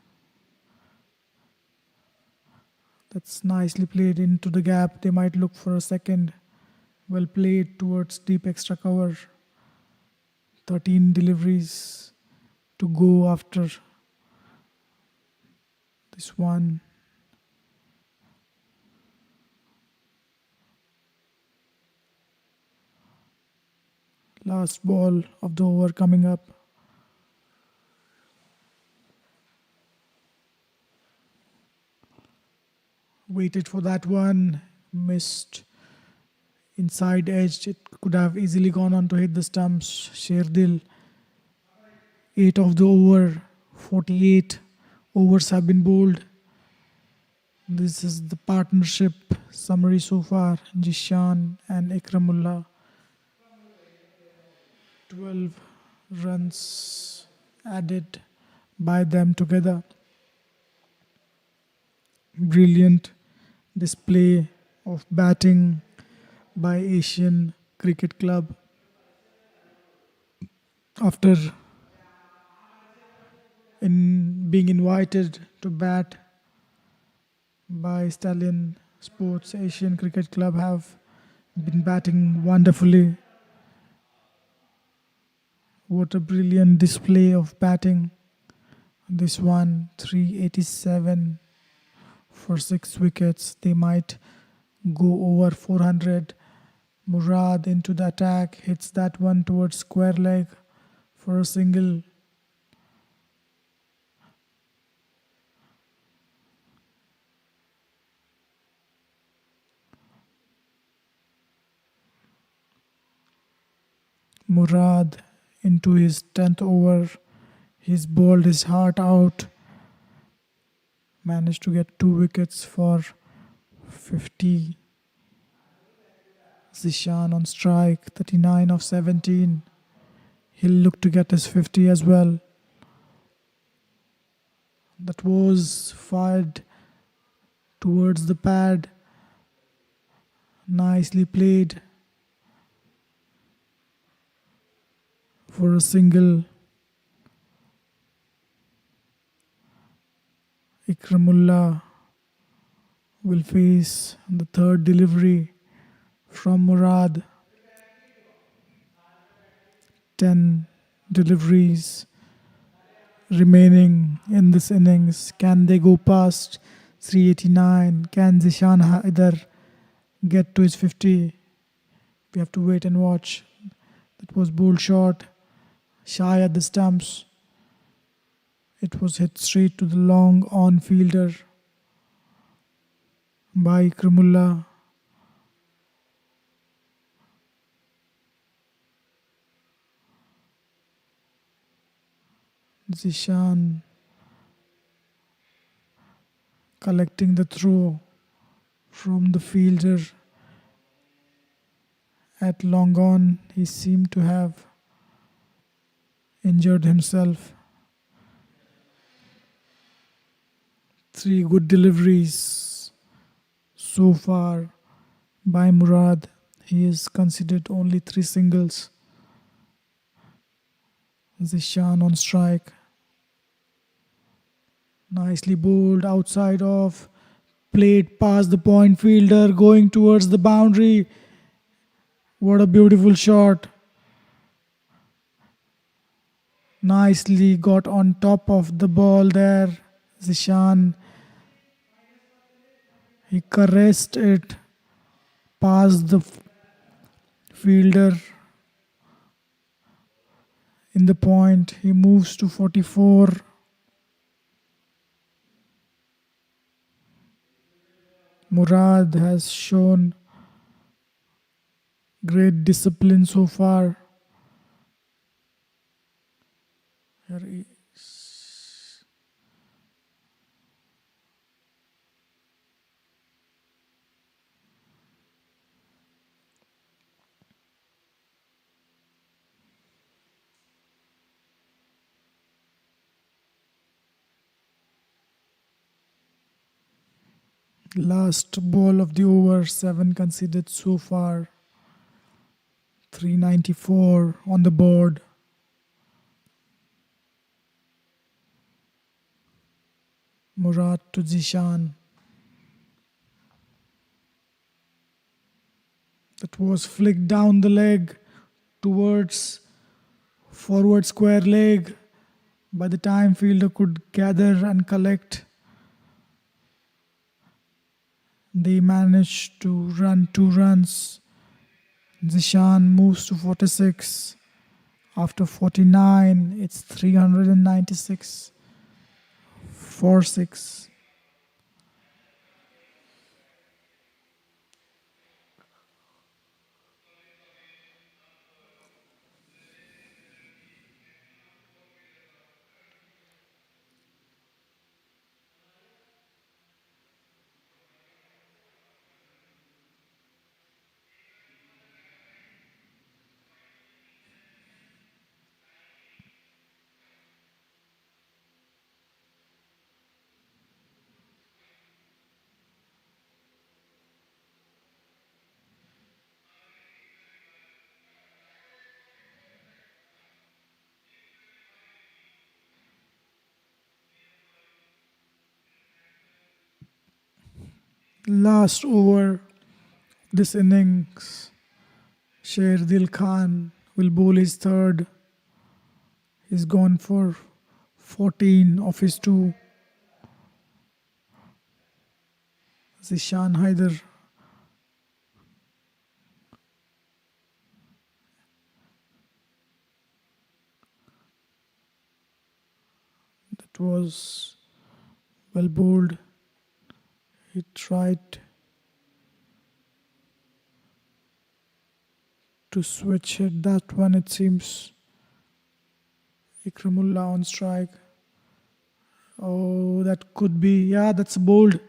Speaker 1: that's nicely played into the gap. They might look for a second. Well played towards deep extra cover. 13 deliveries to go after this one. Last ball of the over coming up. Waited for that one. Missed. Inside edged. It could have easily gone on to hit the stumps. Sherdil. 8 of the over. 48 overs have been bowled. This is the partnership summary so far. Jishan and Ikramullah. 12 runs added by them together. Brilliant display of batting by Asian Cricket Club. After being invited to bat by Stallion Sports, Asian Cricket Club have been batting wonderfully. What a brilliant display of batting. This one, 387 for 6 wickets. They might go over 400. Murad into the attack, hits that one towards square leg for a single. Murad into his 10th over. He's bowled his heart out. Managed to get 2 wickets for 50. Zishan on strike, 39 of 17. He'll look to get his 50 as well. That was fired towards the pad. Nicely played for a single. Ikramullah will face the third delivery from Murad. 10 deliveries remaining in this innings. Can they go past 389? Can Zishan Haider get to his 50? We have to wait and watch. That was bowled short, shy at the stumps. It was hit straight to the long on fielder by Ikramullah. Zishan collecting the throw from the fielder at long on. He seemed to have injured himself. 3 good deliveries so far by Murad. He has considered only 3 singles. Zishan on strike. Nicely bowled outside off. Played past the point fielder, going towards the boundary. What a beautiful shot. Nicely got on top of the ball there. Zishan. He caressed it past the fielder in the point. He moves to 44. Murad has shown great discipline so far. Here he is. Last ball of the over, 7 conceded so far. 394 on the board. Murad to Zishan. That was flicked down the leg towards forward square leg. By the time fielder could gather and collect, they managed to run 2 runs. Zishan moves to 46. After 49, it's 396 for 6. Last over this innings, Sher Dil Khan will bowl his third. He's gone for 14 of his 2. Zishan Haider. That was well bowled. He tried to switch hit that one, it seems. Ikramullah on strike. Oh, that could be. Yeah, that's bowled.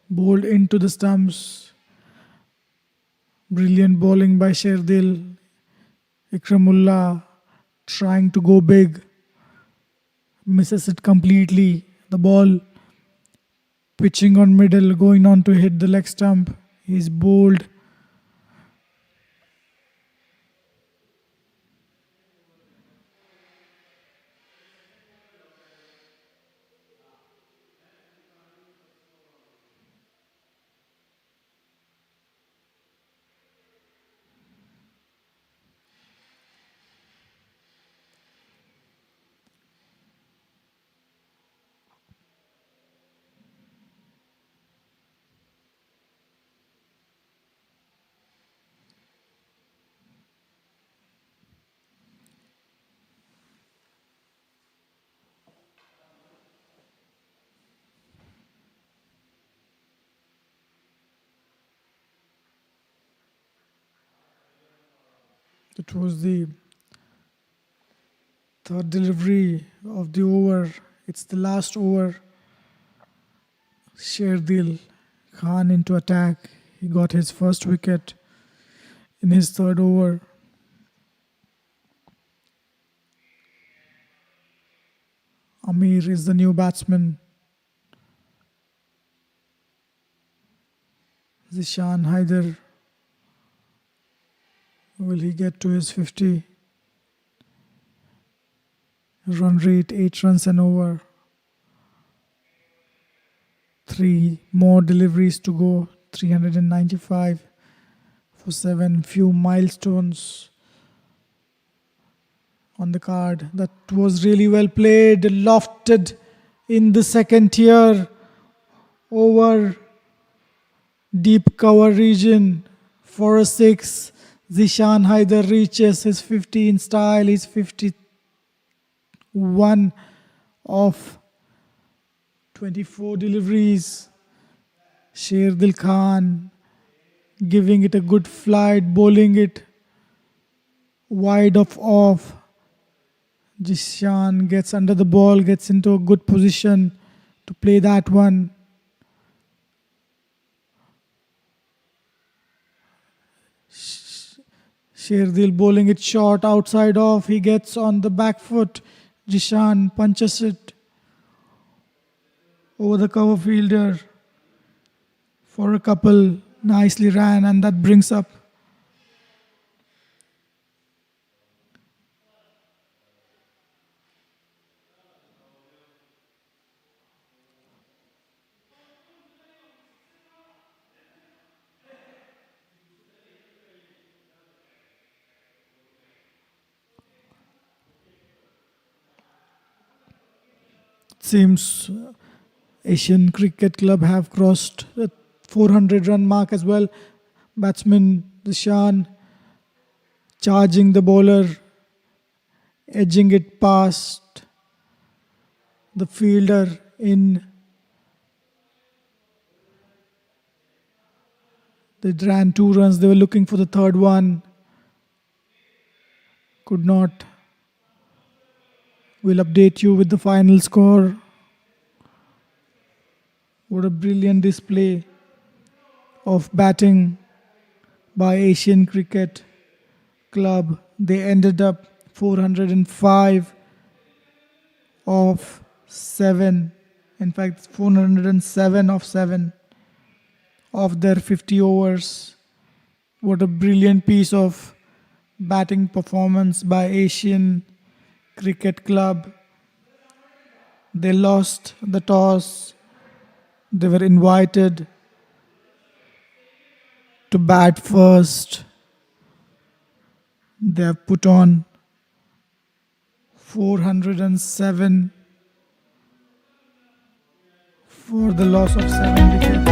Speaker 1: Bowled into the stumps. Brilliant bowling by Sherdil. Ikramullah trying to go big. Misses it completely. The ball pitching on middle, going on to hit the leg stump. He's bowled. It was the third delivery of the over. It's the last over. Sherdil Khan into attack. He got his first wicket in his third over. Amir is the new batsman. Zishan Haider. Will he get to his 50? Run rate 8 runs and over. 3 more deliveries to go. 395 for 7. Few milestones on the card. That was really well played. Lofted in the second tier over deep cover region for a 6. Zishan Haider reaches his 50 in style. He's 51 of 24 deliveries. Sherdil Khan giving it a good flight, bowling it wide of off. Zishan gets under the ball, gets into a good position to play that one. Sherdil bowling it short outside off. He gets on the back foot. Zishan punches it over the cover fielder for a couple. Nicely ran, and that brings up seems Asian Cricket Club have crossed the 400 run mark as well. Batsman Zishan charging the bowler, edging it past the fielder in. They ran 2 runs. They were looking for the third one. Could not. We'll update you with the final score. What a brilliant display of batting by Asian Cricket Club. They ended up 405 of 7. In fact, 407 of 7 of their 50 overs. What a brilliant piece of batting performance by Asian Cricket Club. They lost the toss. They were invited to bat first. They have put on 407 for the loss of 7 wickets.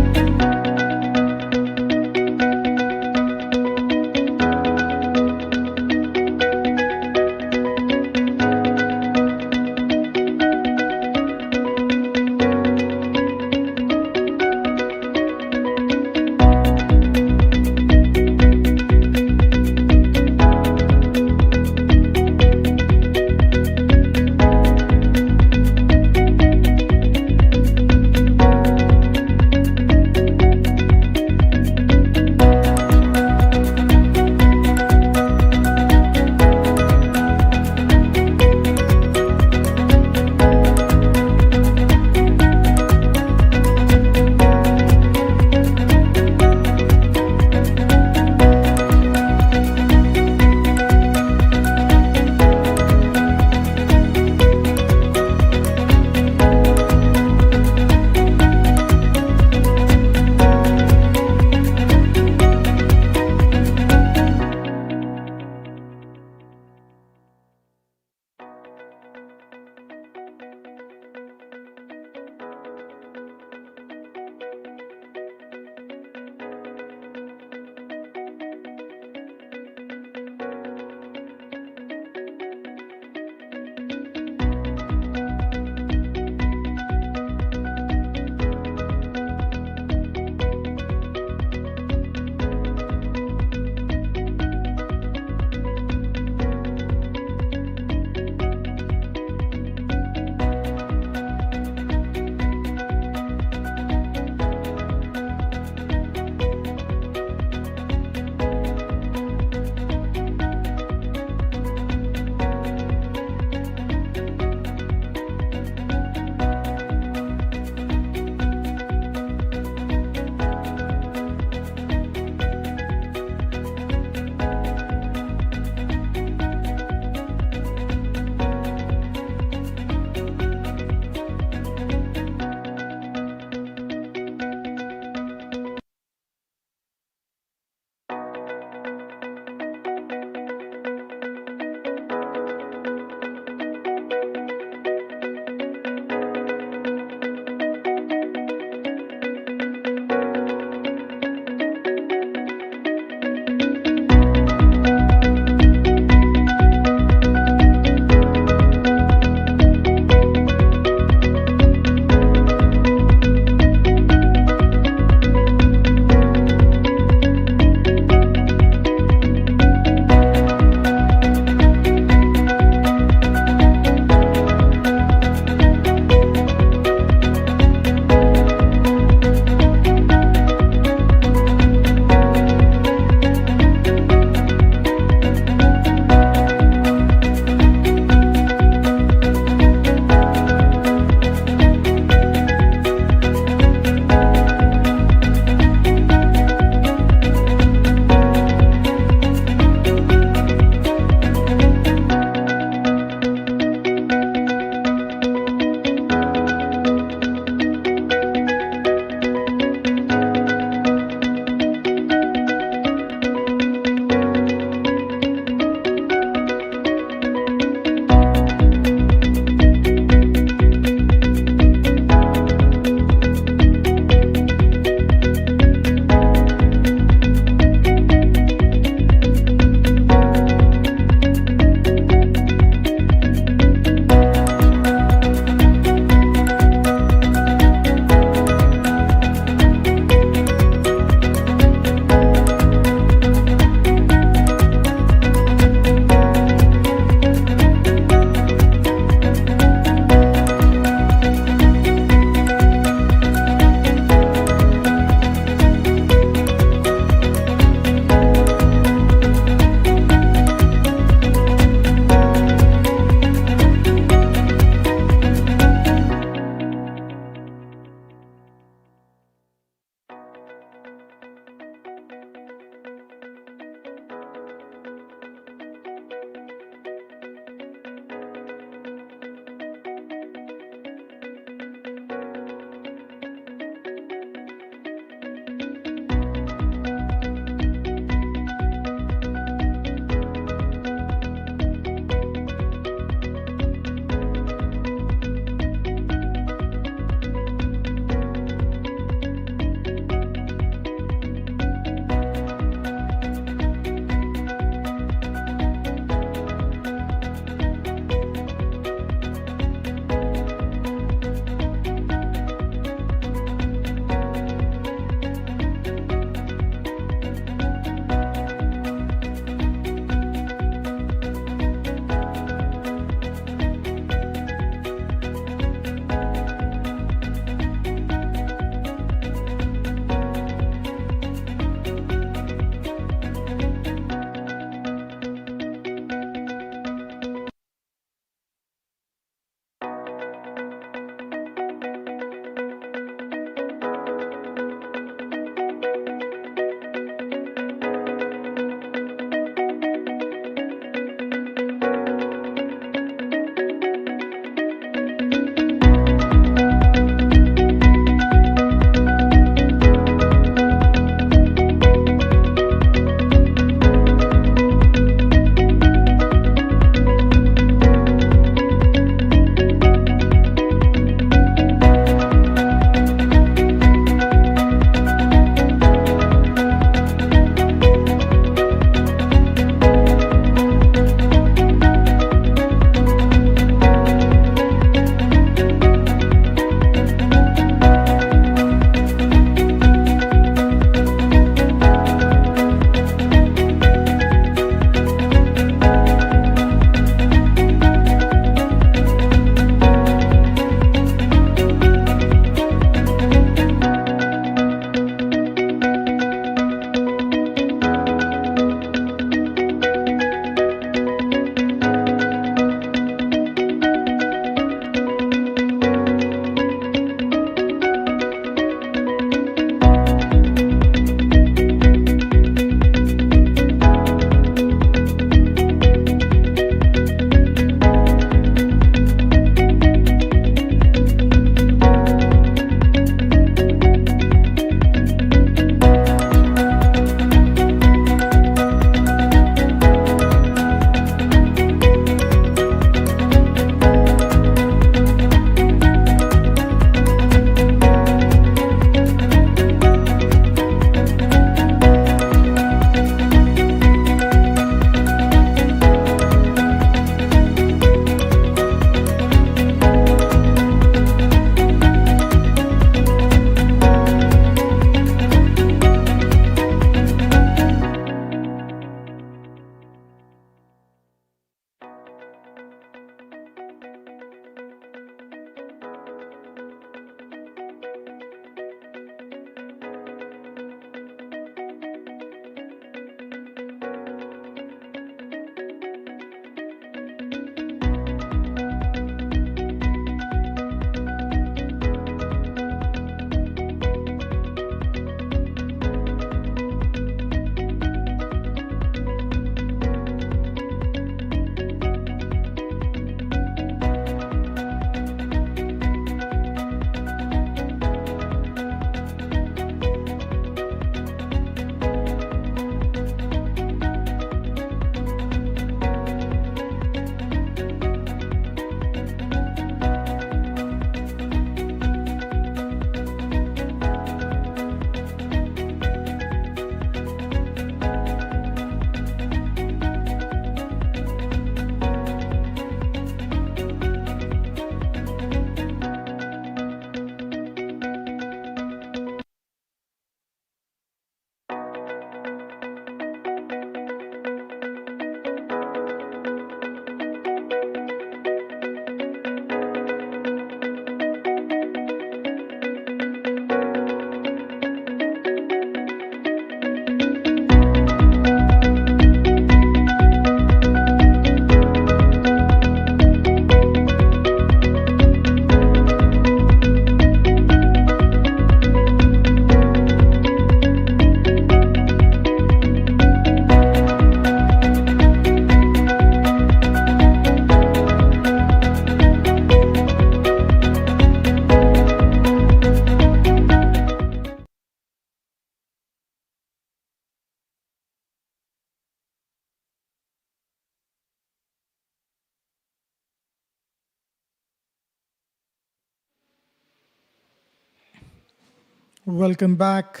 Speaker 1: Welcome back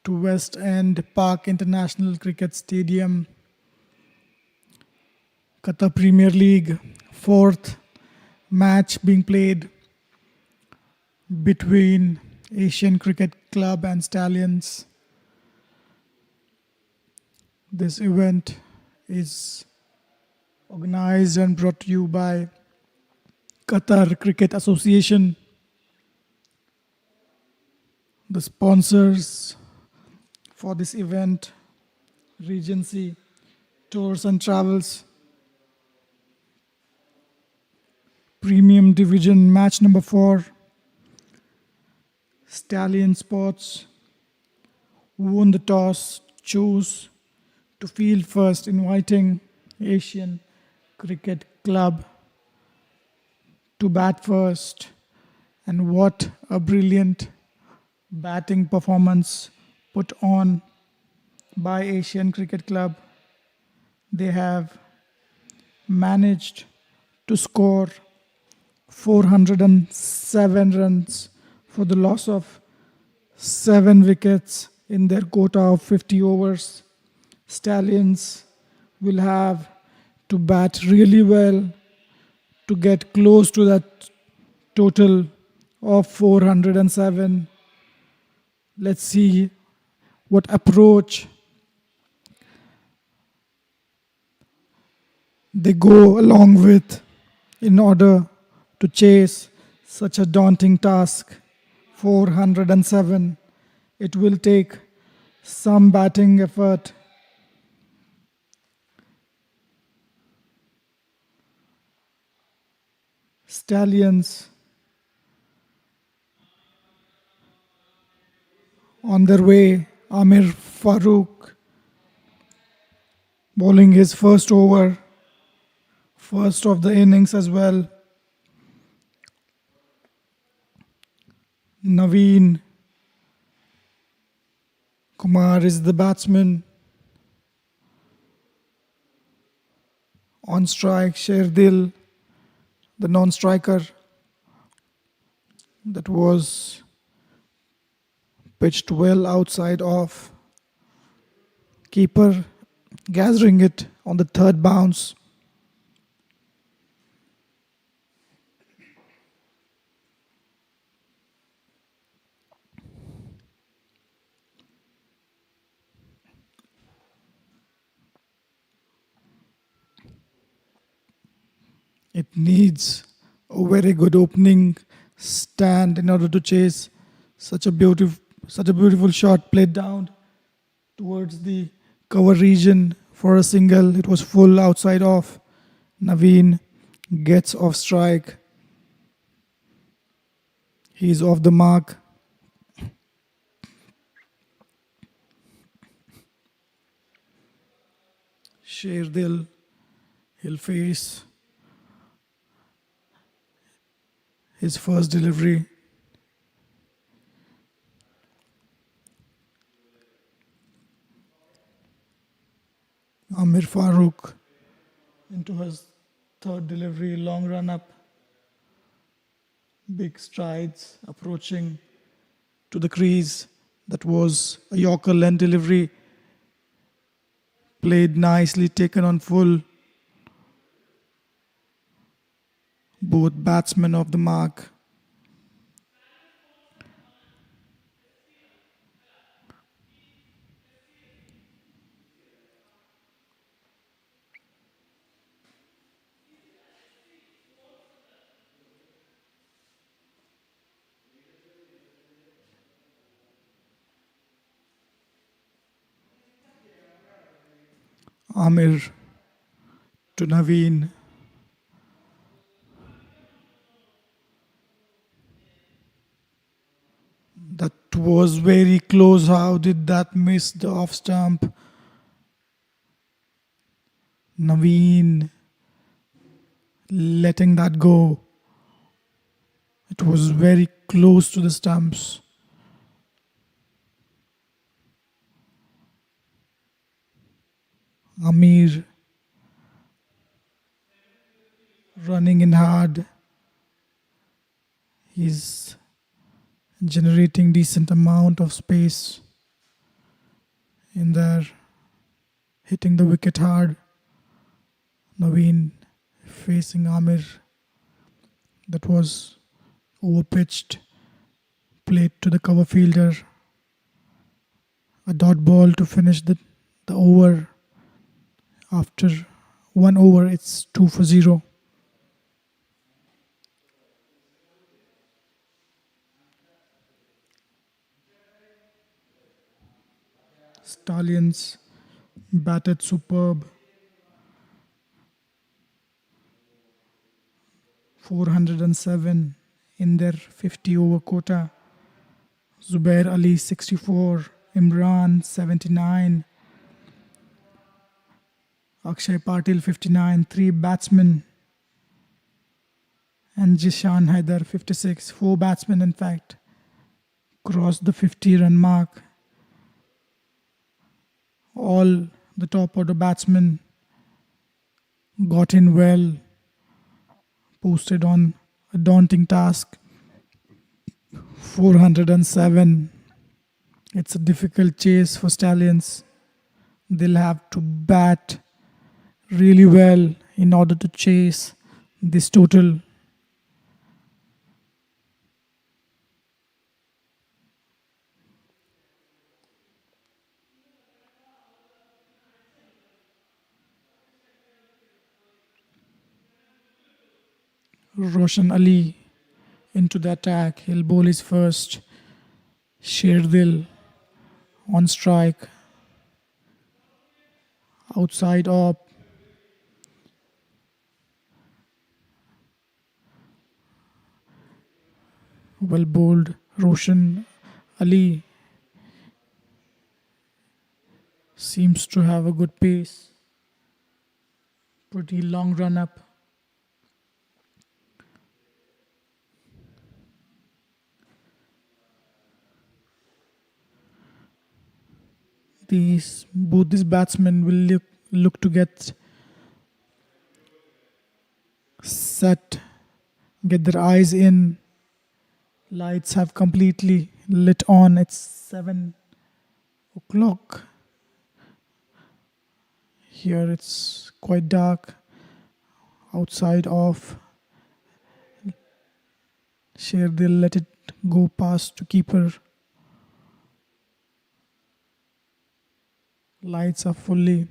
Speaker 1: to West End Park International Cricket Stadium. Qatar Premier League, fourth match being played between Asian Cricket Club and Stallions. This event is organized and brought to you by Qatar Cricket Association. The sponsors for this event, Regency Tours and Travels. Premium Division match number 4. Stallion Sports won the toss, chose to field first, inviting Asian Cricket Club to bat first. And what a brilliant batting performance put on by Asian Cricket Club. They have managed to score 407 runs for the loss of 7 wickets in their quota of 50 overs. Stallions will have to bat really well to get close to that total of 407. Let's see what approach they go along with in order to chase such a daunting task. 407. It will take some batting effort. Stallions on their way. Amir Farooq bowling his first over, first of the innings as well. Naveen Kumar is the batsman. On strike, Sherdil, the non-striker, that was pitched well outside off. Keeper gathering it on the third bounce. It needs a very good opening stand in order to chase such a beautiful shot played down towards the cover region for a single. It was full outside off. Naveen gets off strike. He's off the mark. Sherdil, he'll face his first delivery. Amir Farooq into his third delivery, long run up. Big strides approaching to the crease. That was a Yorker length delivery. Played nicely, taken on full. Both batsmen off the mark. Amir to Naveen. That was very close. How did that miss the off stump? Naveen letting that go. It was very close to the stumps. Amir running in hard. He's generating decent amount of space in there, hitting the wicket hard. Naveen facing Amir. That was overpitched, played to the cover fielder. A dot ball to finish the over. After 1 over, it's 2 for 0. Stallions batted superb. 407 in their 50 over quota. Zubair Ali 64, Imran 79, Akshay Patil 59, 3 batsmen, and Jishan Haider 56, 4 batsmen in fact, crossed the 50 run mark. All the top order batsmen got in well, posted on a daunting task. 407. It's a difficult chase for Stallions. They'll have to bat really well in order to chase this total. Roshan Ali into the attack. He'll bowl his first. Sherdil on strike. Outside up. Well bowled. Roshan Ali seems to have a good pace. Pretty long run up. Both these batsmen will look to get set, get their eyes in. Lights have completely lit on. It's 7 o'clock. Here it's quite dark. Outside off. Sherdil let it go past to keeper. Lights are fully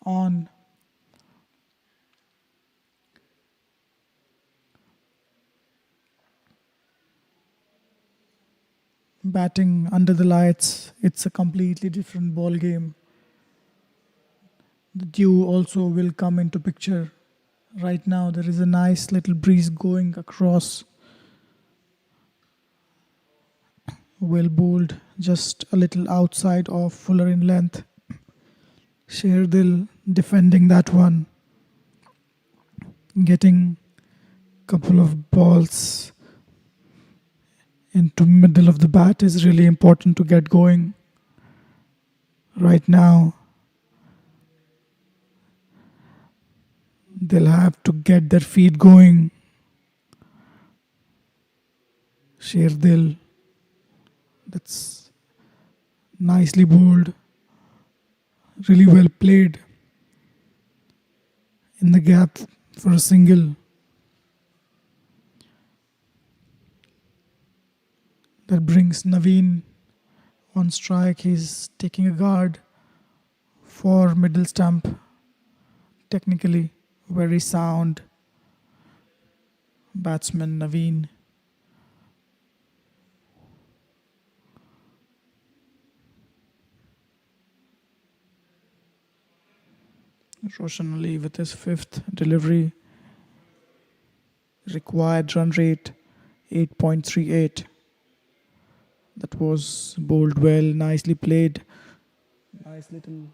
Speaker 1: on. Batting under the lights, it's a completely different ball game. The dew also will come into picture. Right now there is a nice little breeze going across. Well bowled, just a little outside of fuller in length. Sherdil defending that one. Getting a couple of balls into middle of the bat is really important to get going. Right now, they'll have to get their feet going. Sherdil. That's nicely bowled. Really well played. In the gap for a single. That brings Naveen on strike. He's taking a guard for middle stump. Technically very sound batsman Naveen. Roshan Ali with his 5th delivery. Required run rate 8.38. That was bowled well, nicely played. Nice little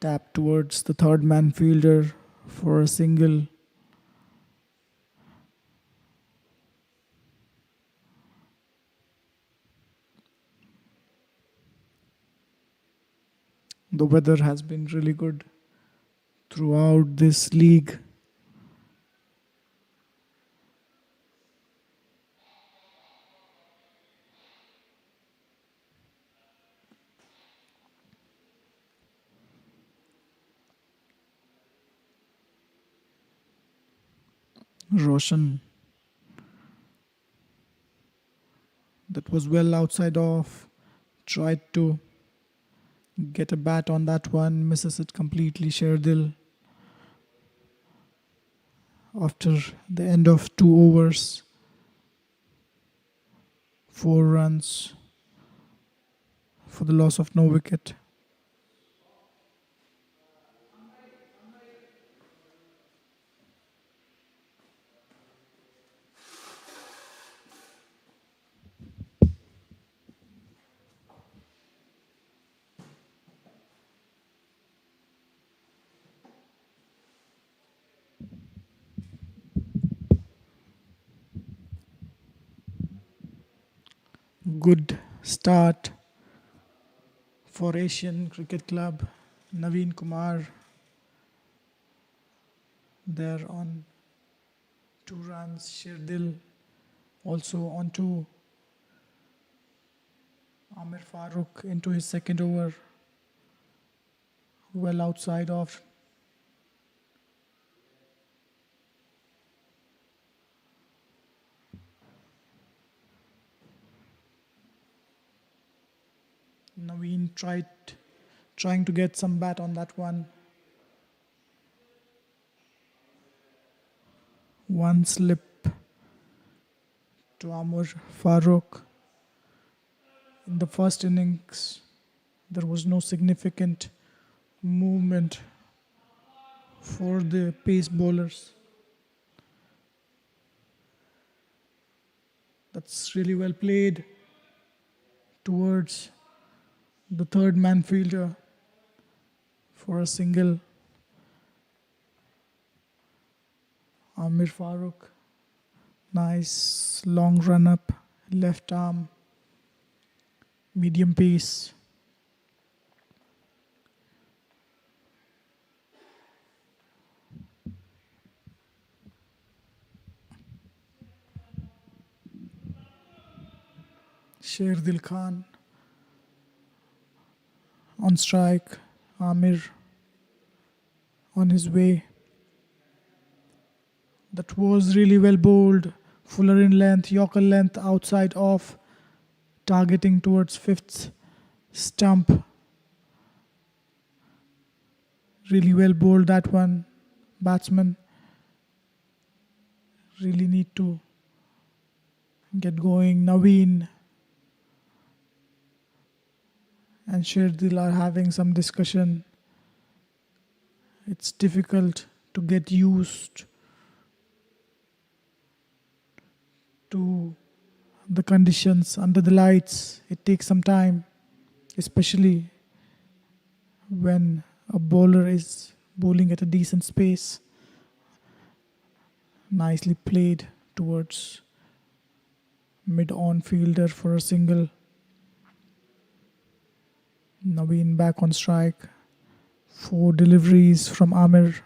Speaker 1: tap towards the third man fielder for a single. The weather has been really good throughout this league. Roshan. That was well outside off. Tried to get a bat on that one. Misses it completely. Sherdil. After the end of 2 overs. 4 runs for the loss of no wicket. Good start for Asian Cricket Club. Naveen Kumar there on 2 runs. Shirdil also on 2. Amir Farooq into his second over. Well outside off. Naveen trying to get some bat on that one. One slip to Amir Farooq. In the first innings, there was no significant movement for the pace bowlers. That's really well played towards the third man fielder for a single. Amir Farooq. Nice long run up, left arm, medium pace. Sherdil Khan on strike. Amir on his way. That was really well bowled. Fuller in length, Yorker length, outside off, targeting towards fifth stump. Really well bowled that one. Batsmen really need to get going. Naveen and Sherdil are having some discussion. It's difficult to get used to the conditions under the lights. It takes some time, especially when a bowler is bowling at a decent pace. Nicely played towards mid-on fielder for a single. Naveen back on strike. 4 deliveries from Amir.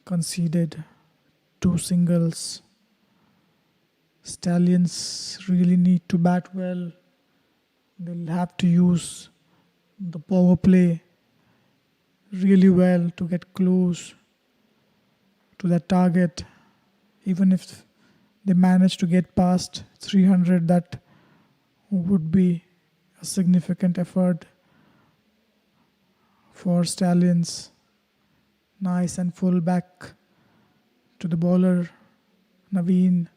Speaker 1: Conceded 2 singles. Stallions really need to bat well. They'll have to use the power play really well to get close to that target. Even if they manage to get past 300, that would be a significant effort for Stallions. Nice and full back to the bowler. Naveen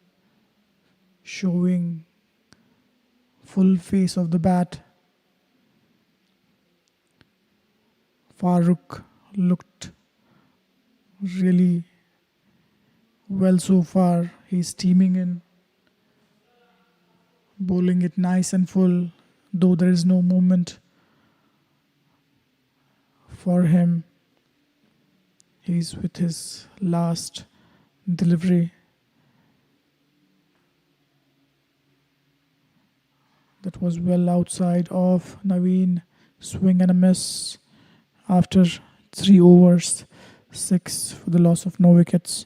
Speaker 1: showing full face of the bat. Farooq looked really well so far. He's steaming in, bowling it nice and full, though there is no movement for him. He's with his last delivery. That was well outside of Naveen. Swing and a miss after 3 overs. 6 for the loss of no wickets.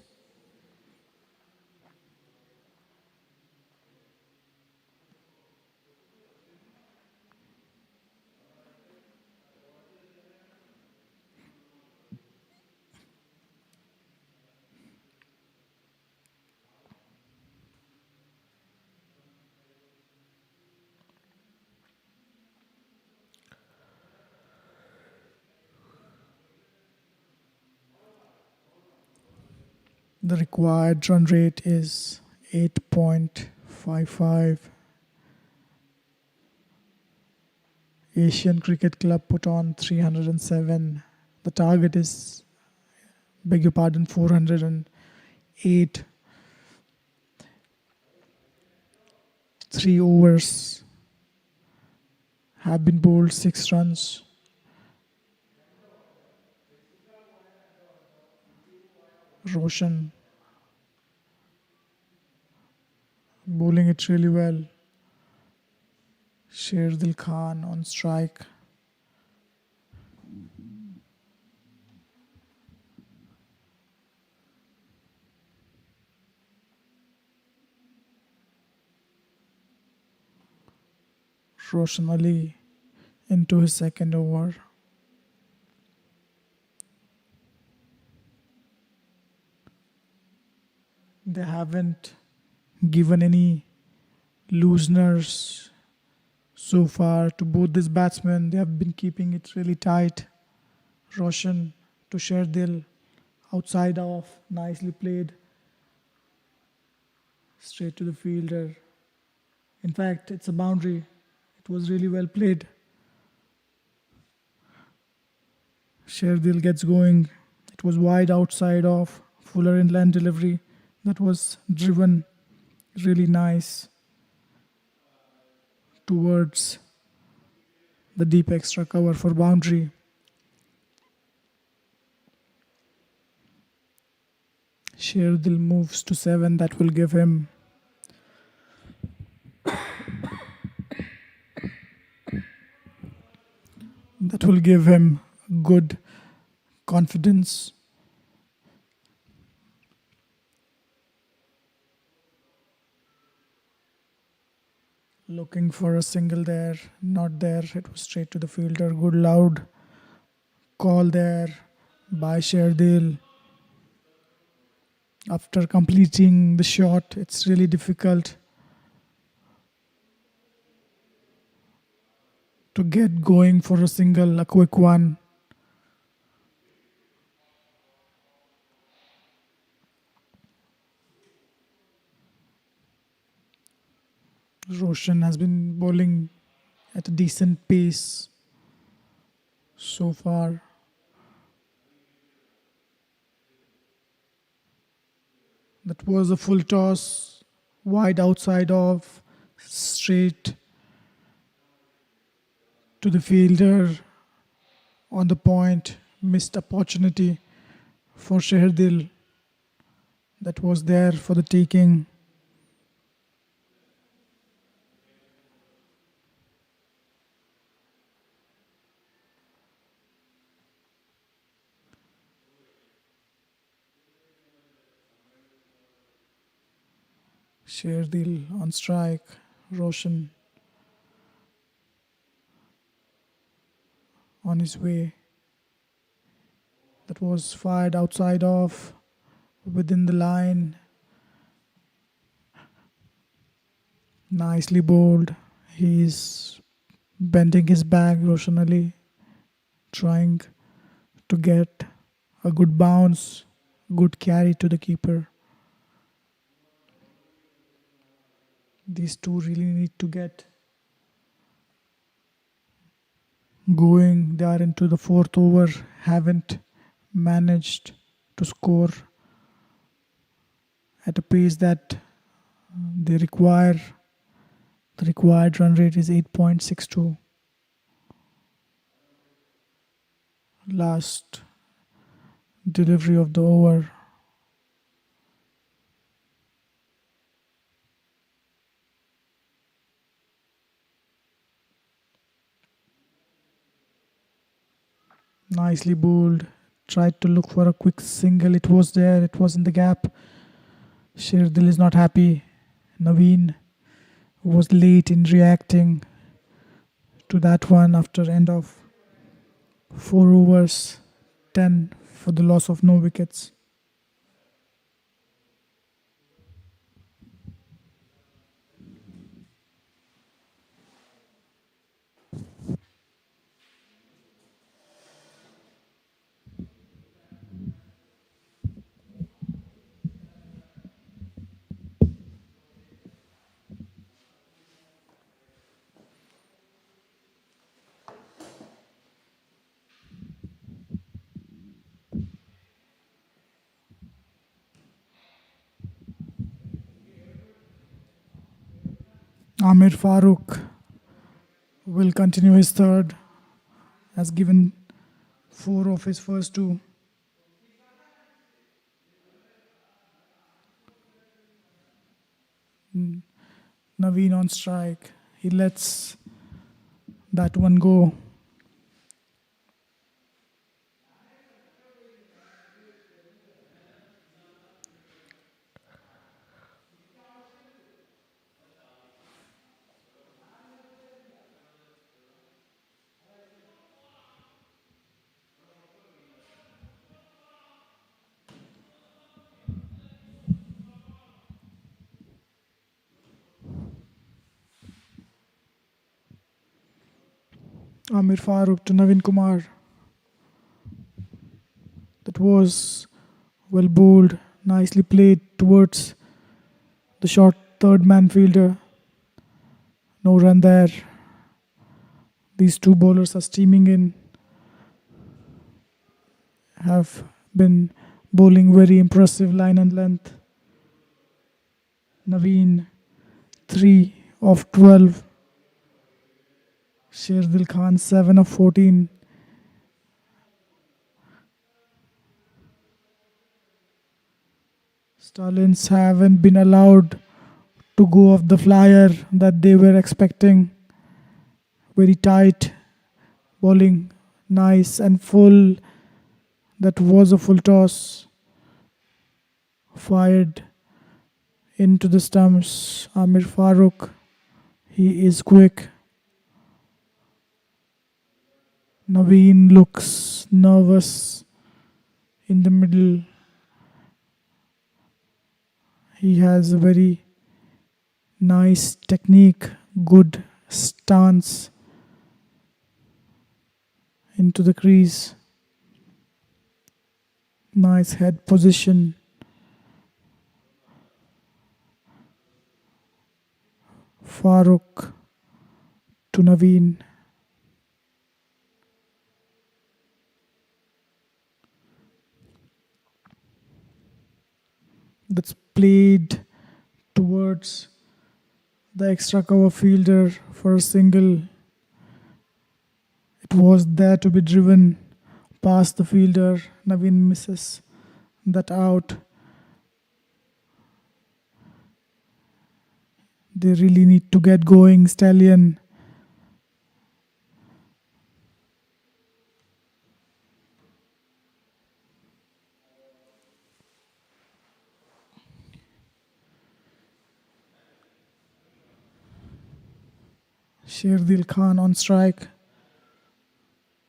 Speaker 1: The required run rate is 8.55. Asian Cricket Club put on 307. The target is, beg your pardon, 408. 3 overs have been bowled 6 runs. Roshan bowling it really well. Sherdil Khan on strike. Roshan Ali into his second over. They haven't given any looseners so far to both these batsmen. They have been keeping it really tight. Roshan to Sherdil, outside off, nicely played. Straight to the fielder. In fact, it's a boundary. It was really well played. Sherdil gets going. It was wide outside off. Fuller inland delivery. That was driven really nice towards the deep extra cover for boundary. Sherdil moves to 7. That will give him good confidence. Looking for a single there, not there. It was straight to the fielder. Good loud call there by Sherdil. After completing the shot, it's really difficult to get going for a single, a quick one. Roshan has been bowling at a decent pace so far. That was a full toss, wide outside off, straight to the fielder on the point. Missed opportunity for Sherdil. That was there for the taking. Sherdil on strike. Roshan on his way. That was fired outside off, within the line. Nicely bowled. He's bending his back, Roshan Ali, trying to get a good bounce, good carry to the keeper. These two really need to get going. They are into the 4th over, haven't managed to score at a pace that they require. The required run rate is 8.62. Last delivery of the over. Nicely bowled. Tried to look for a quick single. It was there. It was in the gap. Sherdil is not happy. Naveen was late in reacting to that one after end of 4 overs, 10 for the loss of no wickets. Amir Farooq will continue his third, has given 4 of his first 2. Naveen on strike. He lets that one go. Amir Farooq to Naveen Kumar. That was well bowled, nicely played towards the short third man fielder. No run there. These 2 bowlers are steaming in, have been bowling very impressive line and length. Naveen, 3 of 12. Sherdil Khan, 7 of 14. Stallions haven't been allowed to go off the flyer that they were expecting. Very tight bowling, nice and full. That was a full toss. Fired into the stumps. Amir Farooq, he is quick. Naveen looks nervous in the middle. He has a very nice technique, good stance into the crease. Nice head position. Farooq to Naveen. That's played towards the extra cover fielder for a single. It was there to be driven past the fielder. Naveen misses that out. They really need to get going, Stallion. Sherdil Khan on strike.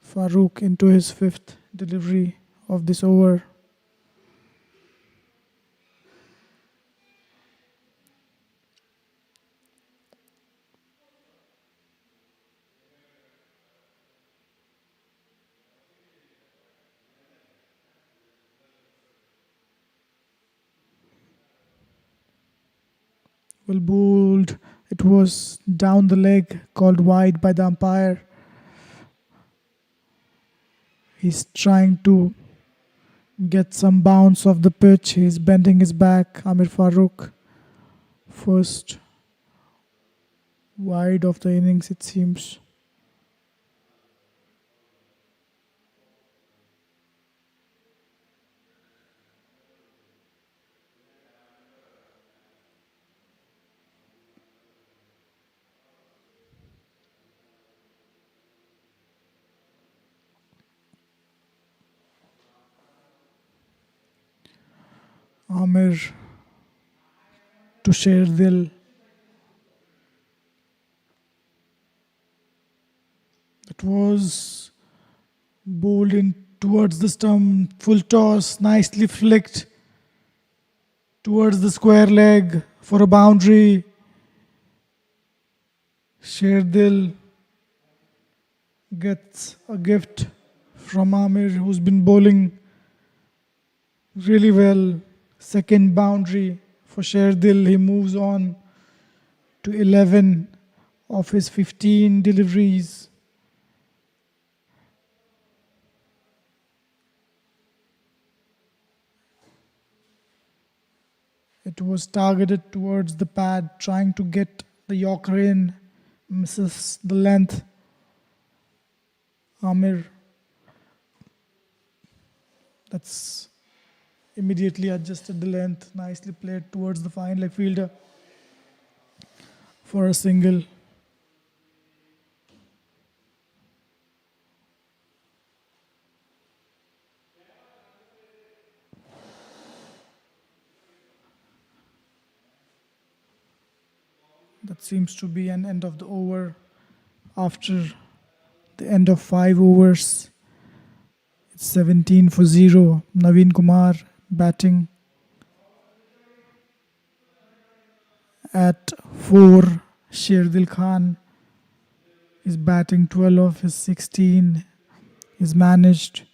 Speaker 1: Farooq into his 5th delivery of this over. Well bowled. It was down the leg, called wide by the umpire. He's trying to get some bounce off the pitch. He's bending his back. Amir Farooq, first wide of the innings, it seems. Amir to Sherdil. It was bowled in towards the stump, full toss, nicely flicked towards the square leg for a boundary. Sherdil gets a gift from Amir, who's been bowling really well. Second boundary for Sherdil. He moves on to 11 of his 15 deliveries. It was targeted towards the pad, trying to get The Yorker in, misses the length. Amir, that's immediately adjusted the length. Nicely played towards the fine leg fielder for a single. That seems to be an end of the over after the end of 5 overs. It's 17 for 0. Naveen Kumar batting at 4. Sherdil Khan is batting 12 of his 16. He's managed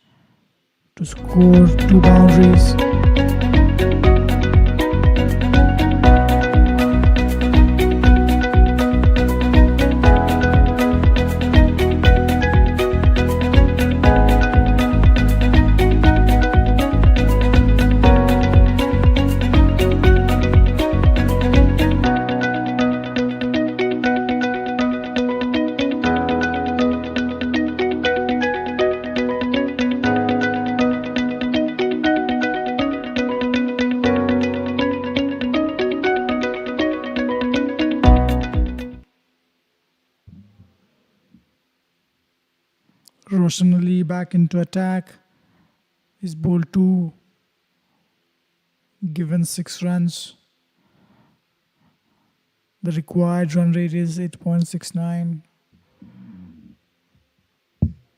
Speaker 1: to score 2 boundaries. Roshan Ali back into attack. He's bowled 2, given 6 runs. The required run rate is 8.69.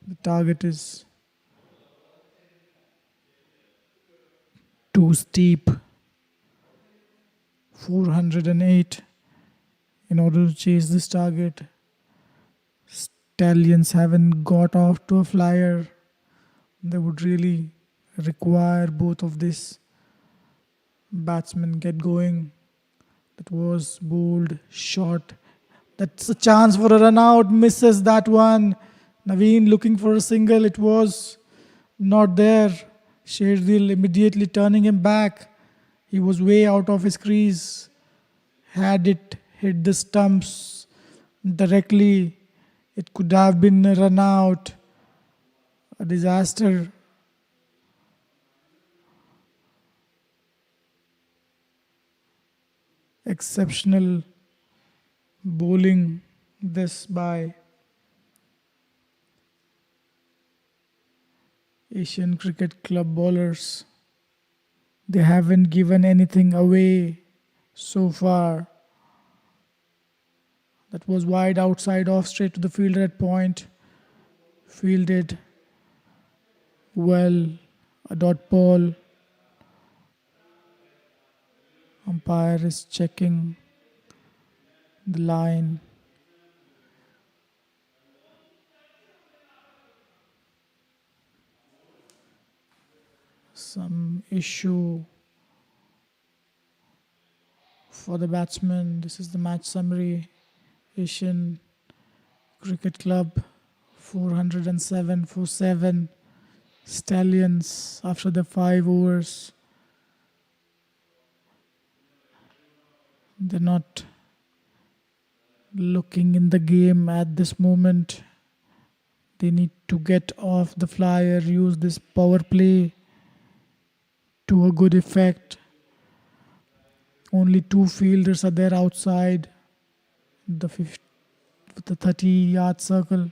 Speaker 1: The target is too steep, 408. In order to chase this target, Stallions haven't got off to a flyer. They would really require both of these batsmen get going. That was bowled short. That's a chance for a run out. Misses that one. Naveen looking for a single. It was not there. Sherdil immediately turning him back. He was way out of his crease. Had it hit the stumps directly, it could have been a run out. A disaster. Exceptional bowling this by Asian Cricket Club bowlers. They haven't given anything away so far. That was wide outside off straight to the fielder at point. Fielded well. A dot ball. Umpire is checking the line. Some issue for the batsman. This is the match summary. Asian Cricket Club 407 for 7. Stallions after the 5 overs. They're not looking in the game at this moment. They need to get off the flyer, use this power play to a good effect. Only 2 fielders are there outside the 30-yard circle.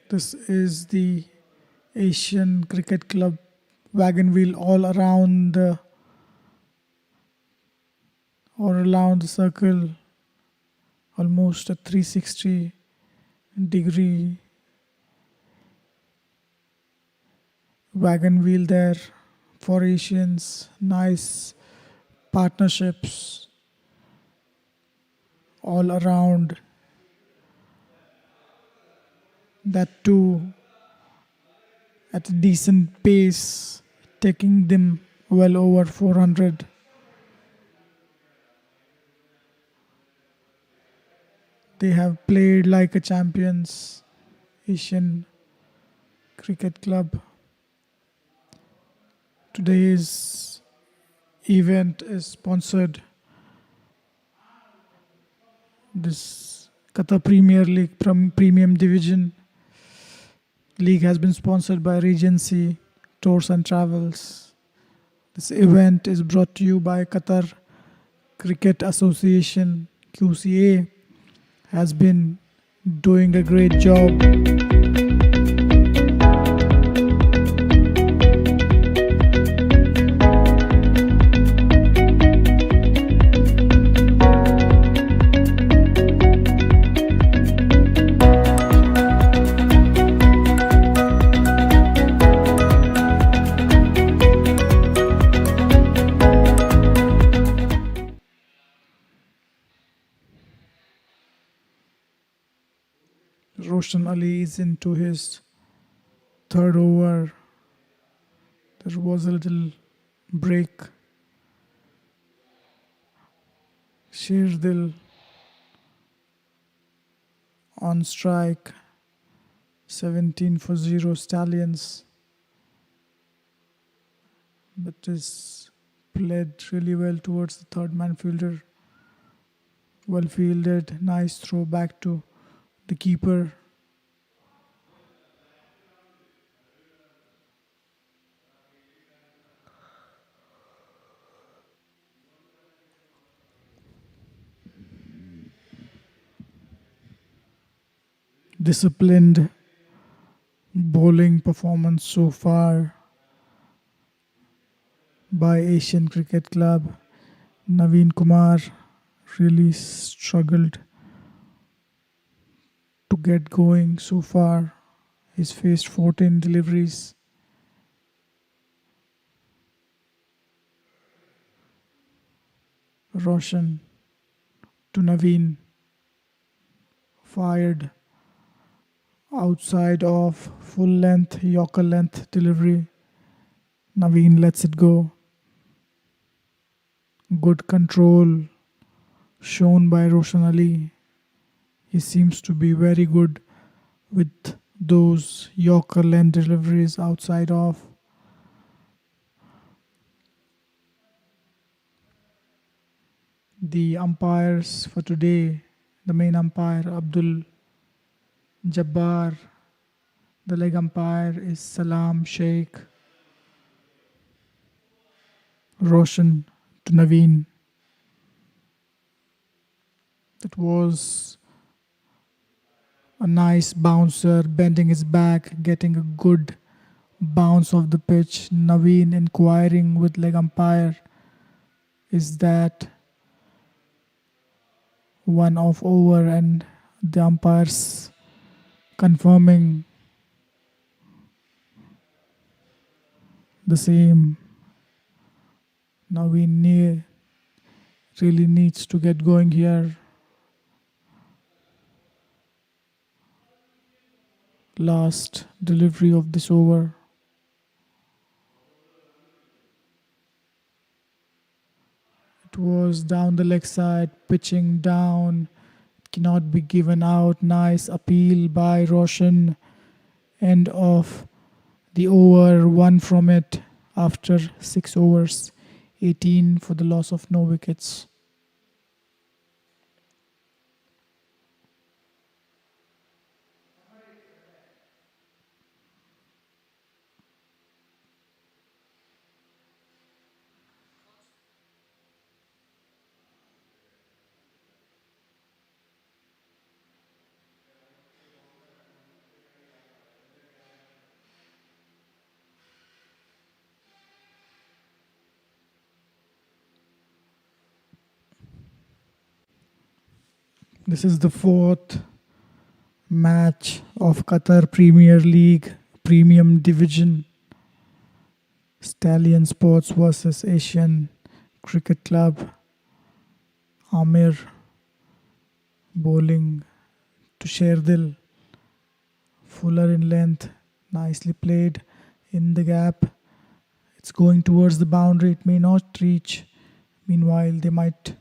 Speaker 1: This is the Asian Cricket Club wagon wheel all around the circle, almost a 360-degree wagon wheel there for Asians. Nice partnerships all around. That too at a decent pace, taking them well over 400. They have played like a champions, Asian Cricket Club. Today's event is sponsored. This Qatar Premier League Premium Division League has been sponsored by Regency Tours and Travels. This event is brought to you by Qatar Cricket Association. QCA has been doing a great job. Roshan Ali is into his third over. There was a little break. Shirdil on strike. 17 for 0 Stallions. But is played really well towards the third man fielder. Well fielded. Nice throw back to the keeper. Disciplined bowling performance so far by Asian Cricket Club. Naveen Kumar really struggled to get going so far. He's faced 14 deliveries. Roshan to Naveen. Fired outside of full length, Yorker length delivery. Naveen lets it go. Good control shown by Roshan Ali. He seems to be very good with those Yorker length deliveries outside of. The umpires for today, the main umpire Abdul Jabbar. The leg umpire is Salam Sheikh. Roshan to Naveen. That was a nice bouncer, bending his back, getting a good bounce off the pitch. Naveen inquiring with leg umpire, is that one off over, and the umpires confirming the same. Naveen really needs to get going here. Last delivery of this over. It was down the leg side, pitching down. It cannot be given out. Nice appeal by Roshan. End of the over, one from it after 6 overs. 18 for the loss of no wickets. This is the fourth match of Qatar Premier League Premium Division. Stallion Sports versus Asian Cricket Club. Amir bowling to Sherdil. Fuller in length. Nicely played in the gap. It's going towards the boundary. It may not reach. Meanwhile, they might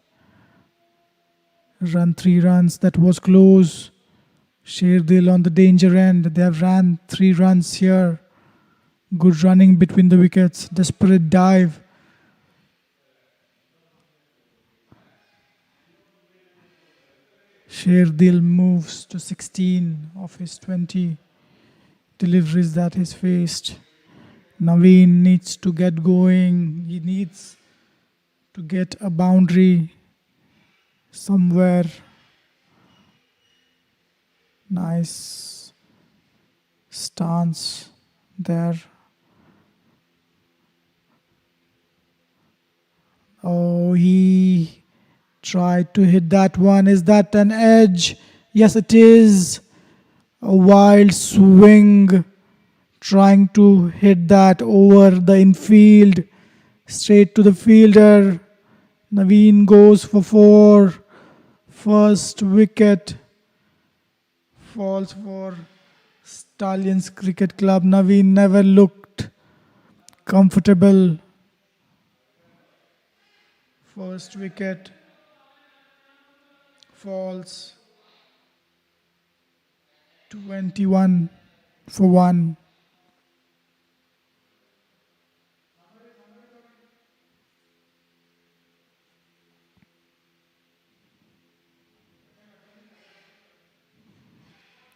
Speaker 1: run 3 runs. That was close. Sherdil on the danger end. They have ran 3 runs here. Good running between the wickets. Desperate dive. Sherdil moves to 16 of his 20 deliveries that he's faced. Naveen needs to get going. He needs to get a boundary somewhere. Nice stance there. Oh, he tried to hit that one. Is that an edge? Yes, it is. A wild swing, trying to hit that over the infield, straight to the fielder. Naveen goes for 4. First wicket falls for Stallions Cricket Club. Naveen never looked comfortable. First wicket falls. 21 for 1.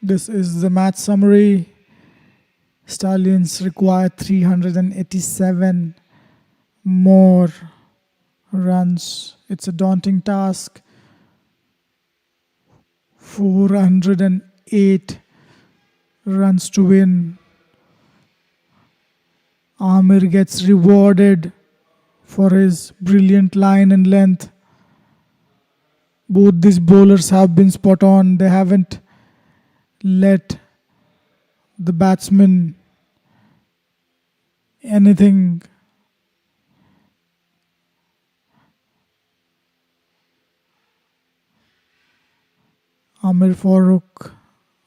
Speaker 1: This is the match summary. Stallions require 387 more runs. It's a daunting task. 408 runs to win. Amir gets rewarded for his brilliant line and length. Both these bowlers have been spot on. They haven't let the batsman anything. Amir Farooq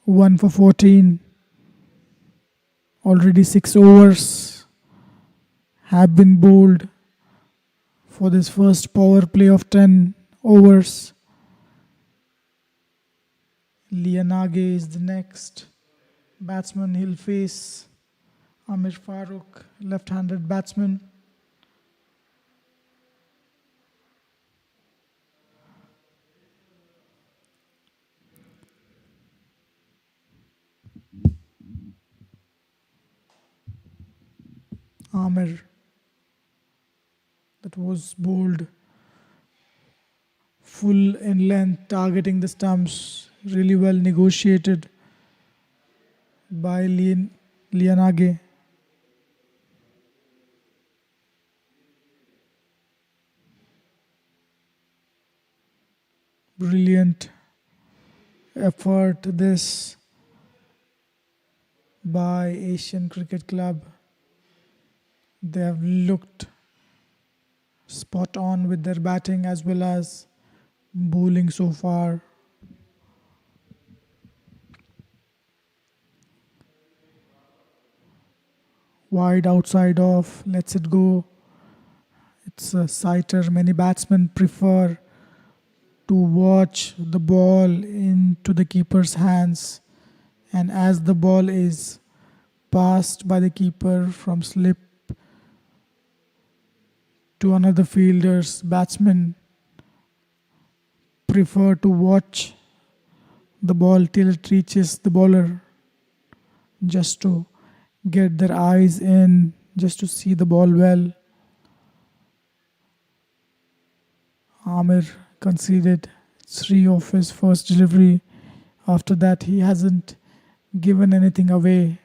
Speaker 1: 1 for 14. Already 6 overs have been bowled for this first power play of 10 overs. Lianage is the next batsman he'll face. Amir Farooq, left-handed batsman. Amir, that was bowled full in length, targeting the stumps, really well negotiated by Lianage. Brilliant effort this by Asian Cricket Club. They have looked spot on with their batting as well as bowling so far. Wide outside off, lets it go. It's a sighter. Many batsmen prefer to watch the ball into the keeper's hands, and as the ball is passed by the keeper from slip to another fielder's batsman prefer to watch the ball till it reaches the bowler, just to get their eyes in, just to see the ball well. Amir conceded 3 of his first delivery. After that, he hasn't given anything away.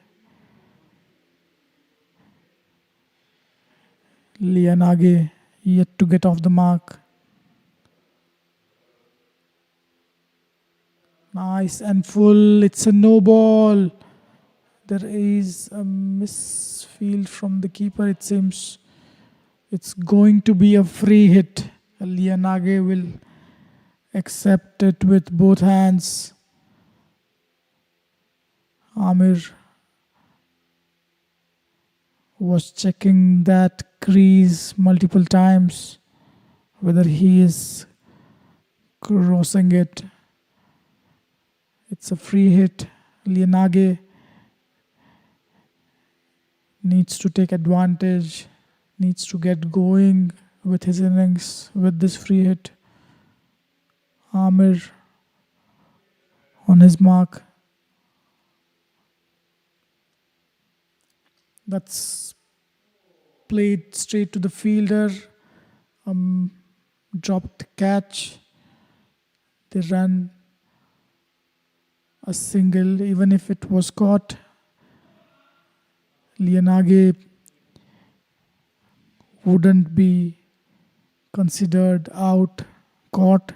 Speaker 1: Lianage yet to get off the mark. Nice and full. It's a no ball. There is a misfield from the keeper. It seems it's going to be a free hit. Lianage will accept it with both hands. Amir was checking that crease multiple times, whether he is crossing it. It's a free hit. Lianage needs to take advantage, needs to get going with his innings with this free hit. Amir On his mark. That's played straight to the fielder. Dropped catch. They run a single, even if it was caught. Lianage wouldn't be considered out, caught,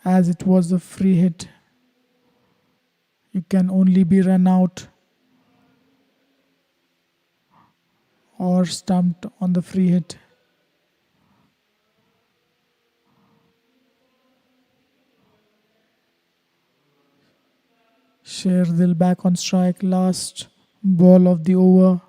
Speaker 1: as it was a free hit. You can only be run out or stumped on the free hit. Sherdil back on strike, last ball of the over.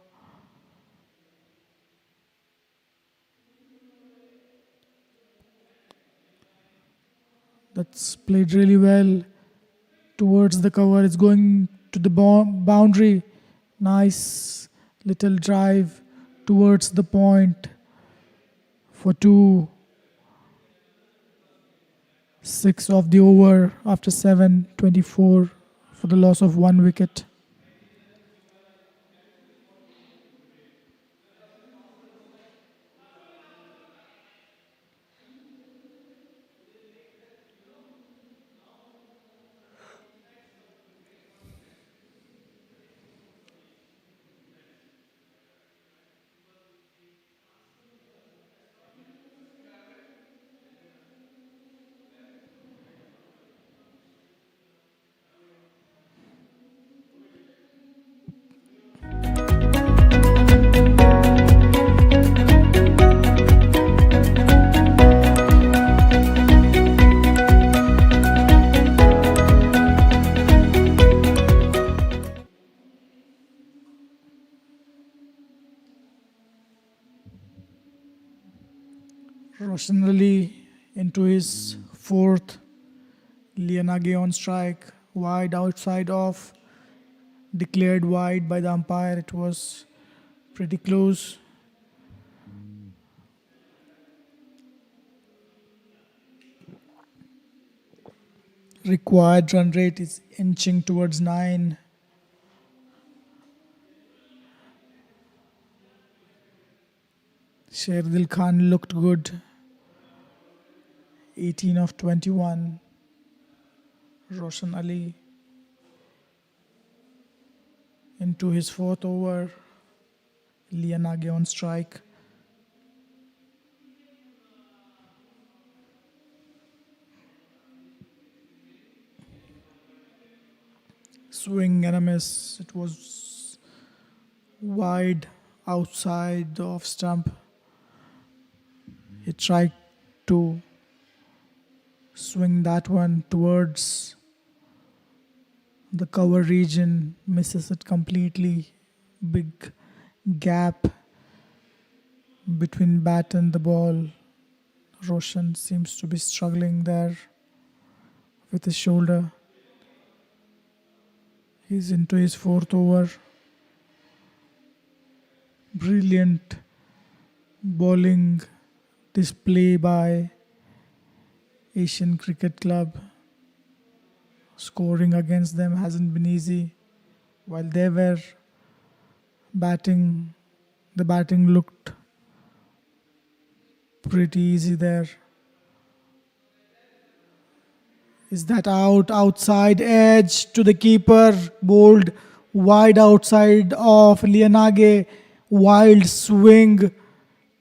Speaker 1: That's played really well towards the cover. It's going to the boundary. Nice little drive towards the point for 2. 6 of the over after 7, 24 for the loss of 1 wicket. Roshan Ali into his 4th. Lianage on strike, wide outside off, declared wide by the umpire. It was pretty close. Required run rate is inching towards 9. Sherdil Khan looked good. 18 of 21. Roshan Ali into his 4th over. Lianage on strike. Swing and a miss. It was wide outside the off stump. He tried to swing that one towards the cover region, misses it completely. Big gap between bat and the ball. Roshan seems to be struggling there with his shoulder. He's into his 4th over. Brilliant bowling display by Asian Cricket Club. Scoring against them hasn't been easy. While they were batting, the batting looked pretty easy there. Is that out? Outside edge to the keeper. Bowled wide outside of Lianage. Wild swing.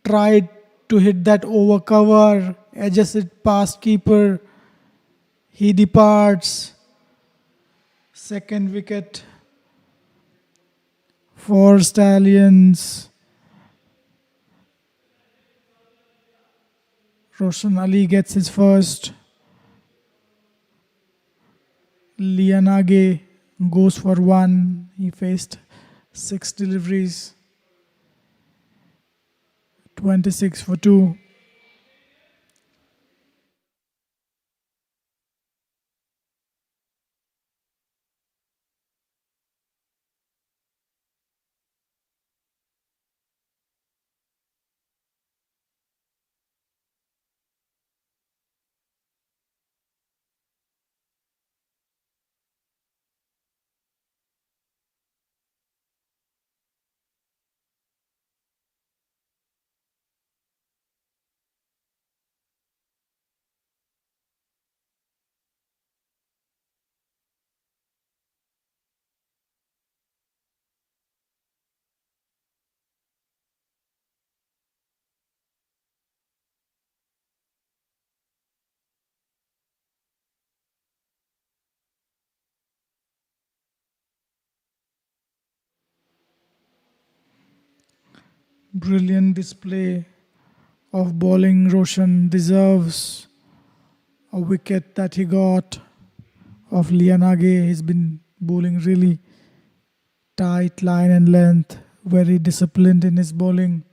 Speaker 1: Tried to hit that over cover. Edges it past keeper. He departs. 2nd wicket for Stallions. Roshan Ali gets his first. Lianage goes for 1. He faced 6 deliveries. 26 for 2. Brilliant display of bowling. Roshan deserves a wicket that he got of Lianage. He's been bowling really tight line and length, very disciplined in his bowling.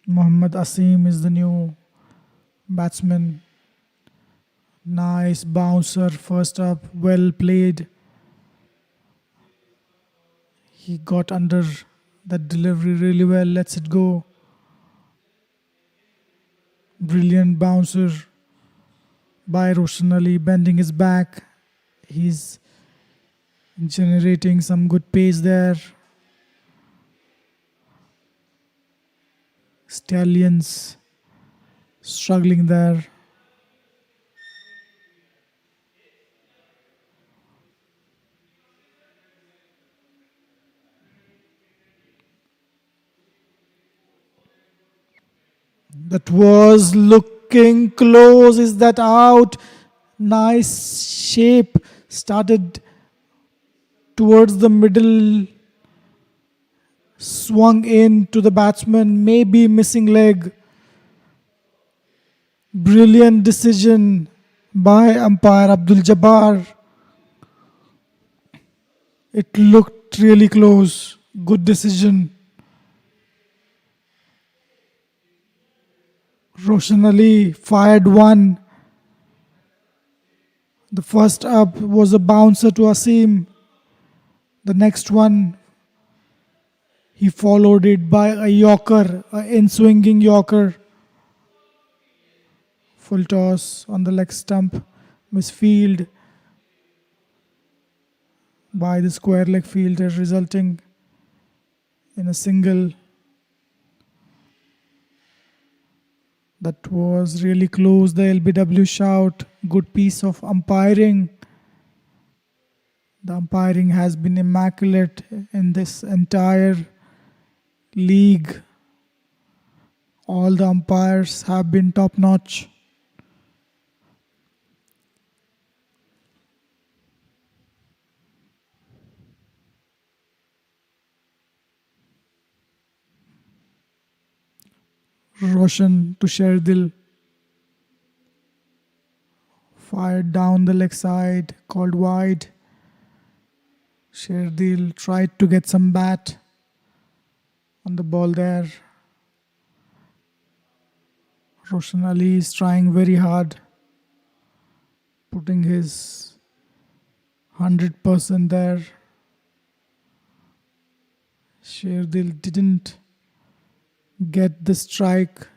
Speaker 1: Mohammad Asim is the new batsman. Nice bouncer first up, well played. He got under that delivery really well, lets it go. Brilliant bouncer by Roshan Ali, bending his back. He's generating some good pace there. Stallions struggling there. That was looking close. Is that out? Nice shape. Started towards the middle. Swung in to the batsman. Maybe missing leg. Brilliant decision by umpire Abdul Jabbar. It looked really close. Good decision. Roshan Ali fired one. The first up was a bouncer to Asim. The next one, he followed it by a Yorker, an in-swinging Yorker. Full toss on the leg stump, misfield by the square leg fielder, resulting in a single. That was really close. The LBW shout. Good piece of umpiring. The umpiring has been immaculate in this entire league. All the umpires have been top notch. Roshan to Sherdil. Fired down the leg side, called wide. Sherdil tried to get some bat on the ball there. Roshan Ali is trying very hard, putting his 100% there. Sherdil didn't get the strike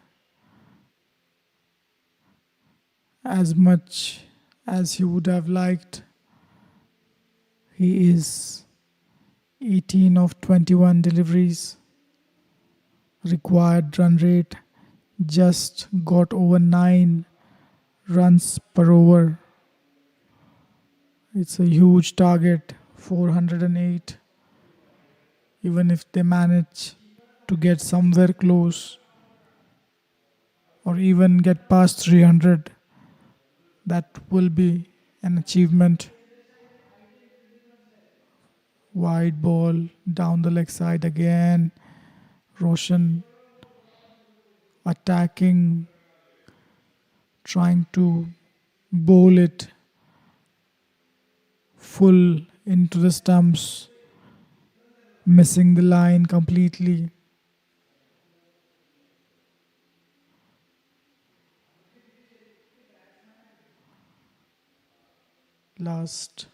Speaker 1: as much as he would have liked. He is 18 of 21 deliveries. Required run rate just got over 9 runs per over. It's a huge target, 408. Even if they manage to get somewhere close or even get past 300, that will be an achievement. Wide ball down the leg side again. Roshan attacking, trying to bowl it full into the stumps, missing the line completely. Last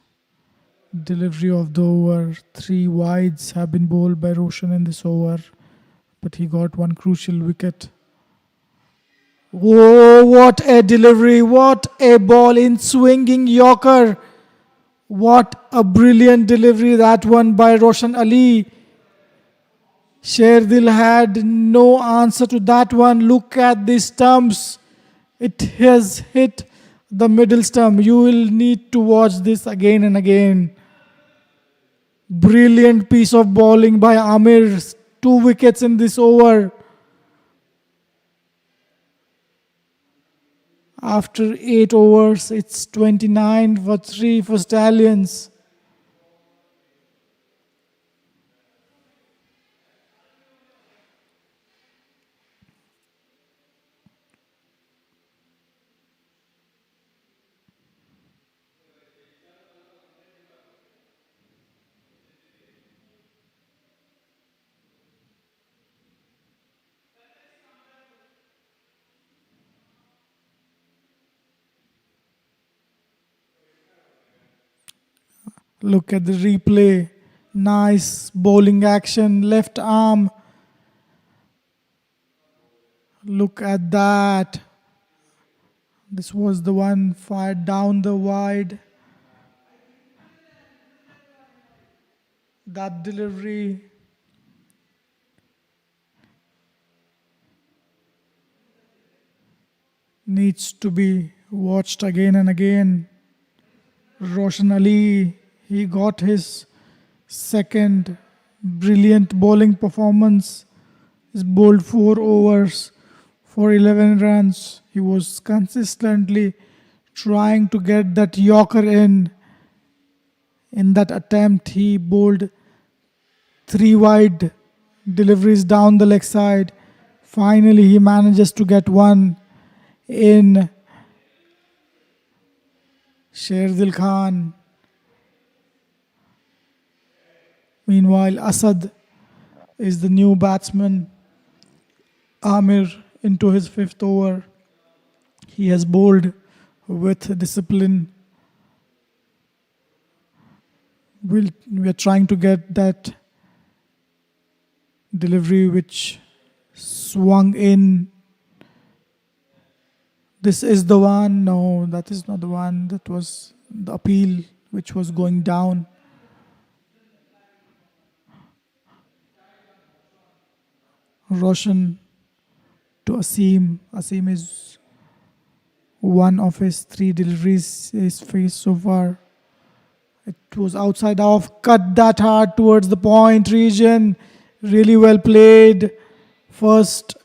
Speaker 1: delivery of the over. 3 wides have been bowled by Roshan in this over, but he got one crucial wicket. Oh, what a delivery! What a ball in swinging Yorker! What a brilliant delivery that one by Roshan Ali. Sherdil had no answer to that one. Look at the stumps. It has hit the middle stump. You will need to watch this again and again. Brilliant piece of bowling by Amir. 2 wickets in this over. After 8 overs, it's 29 for 3 for Stallions. Look at the replay. Nice bowling action, left arm. Look at that. This was the one fired down the wide. That delivery. Needs to be watched again and again. Roshan Ali, he got his second brilliant bowling performance. He's bowled 4 overs for 11 runs. He was consistently trying to get that Yorker in. In that attempt, he bowled 3 wide deliveries down the leg side. Finally, he manages to get one in. Sherdil Khan. Meanwhile, Asad is the new batsman. Amir into his 5th over. He has bowled with discipline. We are trying to get that delivery which swung in. This is the one. No, that is not the one. That was the appeal which was going down. Roshan to Asim. Asim is one of his 3 deliveries he's faced so far. It was outside off. Cut that hard towards the point region. Really well played. First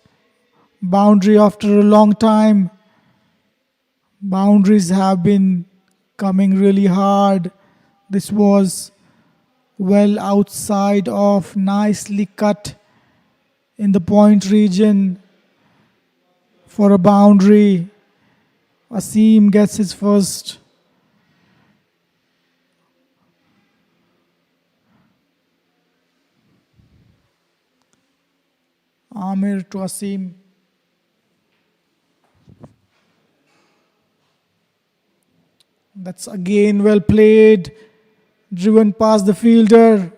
Speaker 1: boundary after a long time. Boundaries have been coming really hard. This was well outside of, nicely cut in the point region for a boundary. Asim gets his first. Amir to Asim. That's again well played. Driven past the fielder.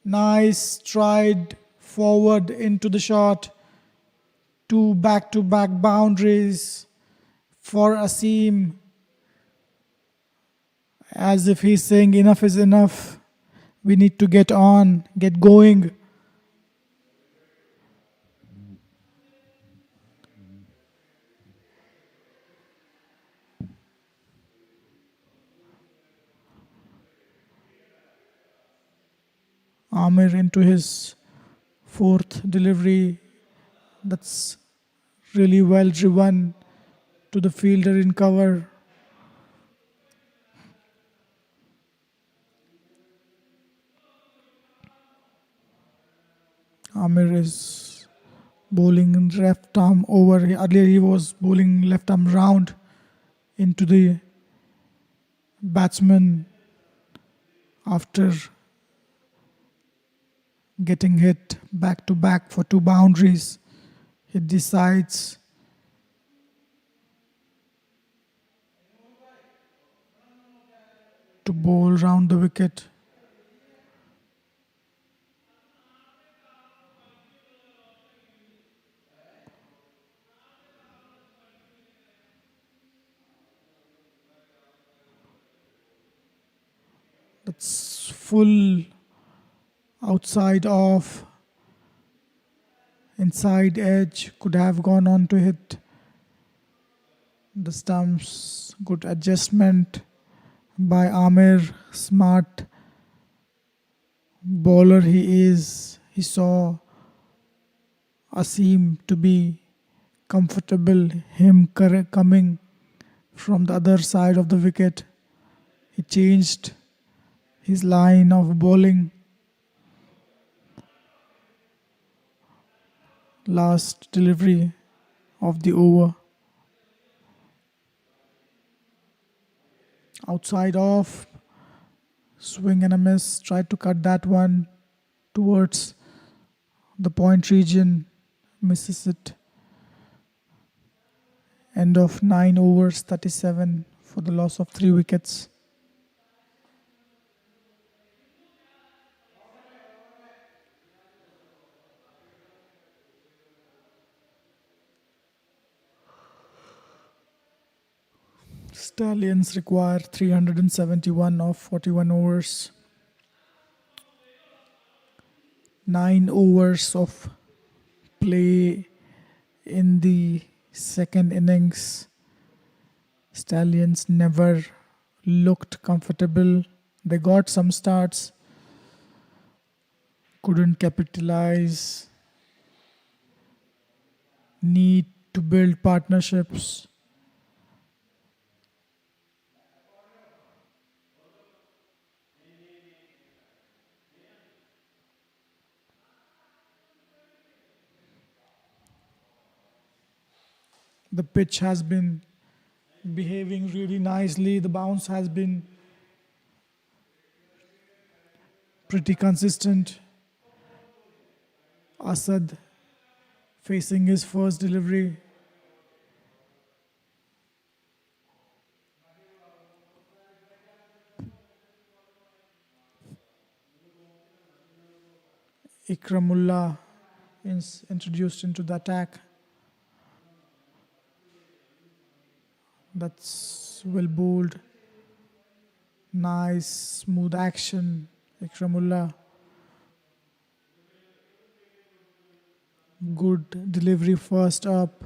Speaker 1: Nice stride forward into the shot. 2 back-to-back boundaries for Asim. As if he's saying enough is enough. We need to get on, get going. Amir into his 4th delivery. That's really well driven to the fielder in cover. Amir is bowling left arm over. Earlier he was bowling left arm round into the batsman after getting hit back to back for 2 boundaries. He decides to bowl round the wicket. That's full outside off. Inside edge, could have gone on to hit the stumps. Good adjustment by Amir. Smart bowler he is. He saw Asim to be comfortable, him coming from the other side of the wicket. He changed his line of bowling. Last delivery of the over. Outside off, swing and a miss. Tried to cut that one towards the point region. Misses it. End of 9 overs, 37 for the loss of 3 wickets. Stallions require 371 of 41 overs. 9 overs of play in the second innings. Stallions never looked comfortable. They got some starts, couldn't capitalize. Need to build partnerships. The pitch has been behaving really nicely. The bounce has been pretty consistent. Asad facing his first delivery. Ikramullah is introduced into the attack. That's well bowled. Nice, smooth action. Ikramullah. Good delivery first up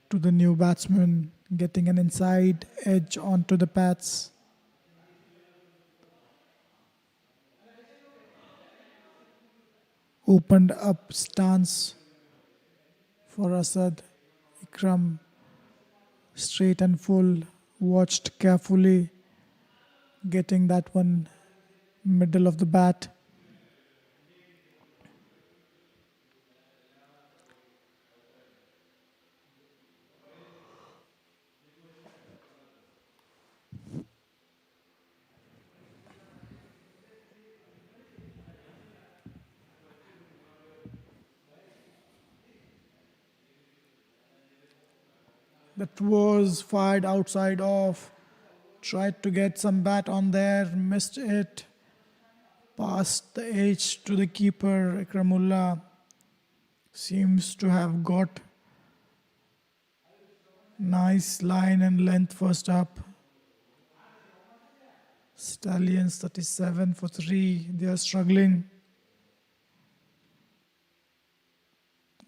Speaker 1: to the new batsman, getting an inside edge onto the pads. Opened up stance for Asad. Ikram straight and full, watched carefully, getting that one middle of the bat. That was fired outside off. Tried to get some bat on there, missed it. Passed the edge to the keeper. Ikramullah seems to have got nice line and length first up. Stallions 37 for 3. They are struggling.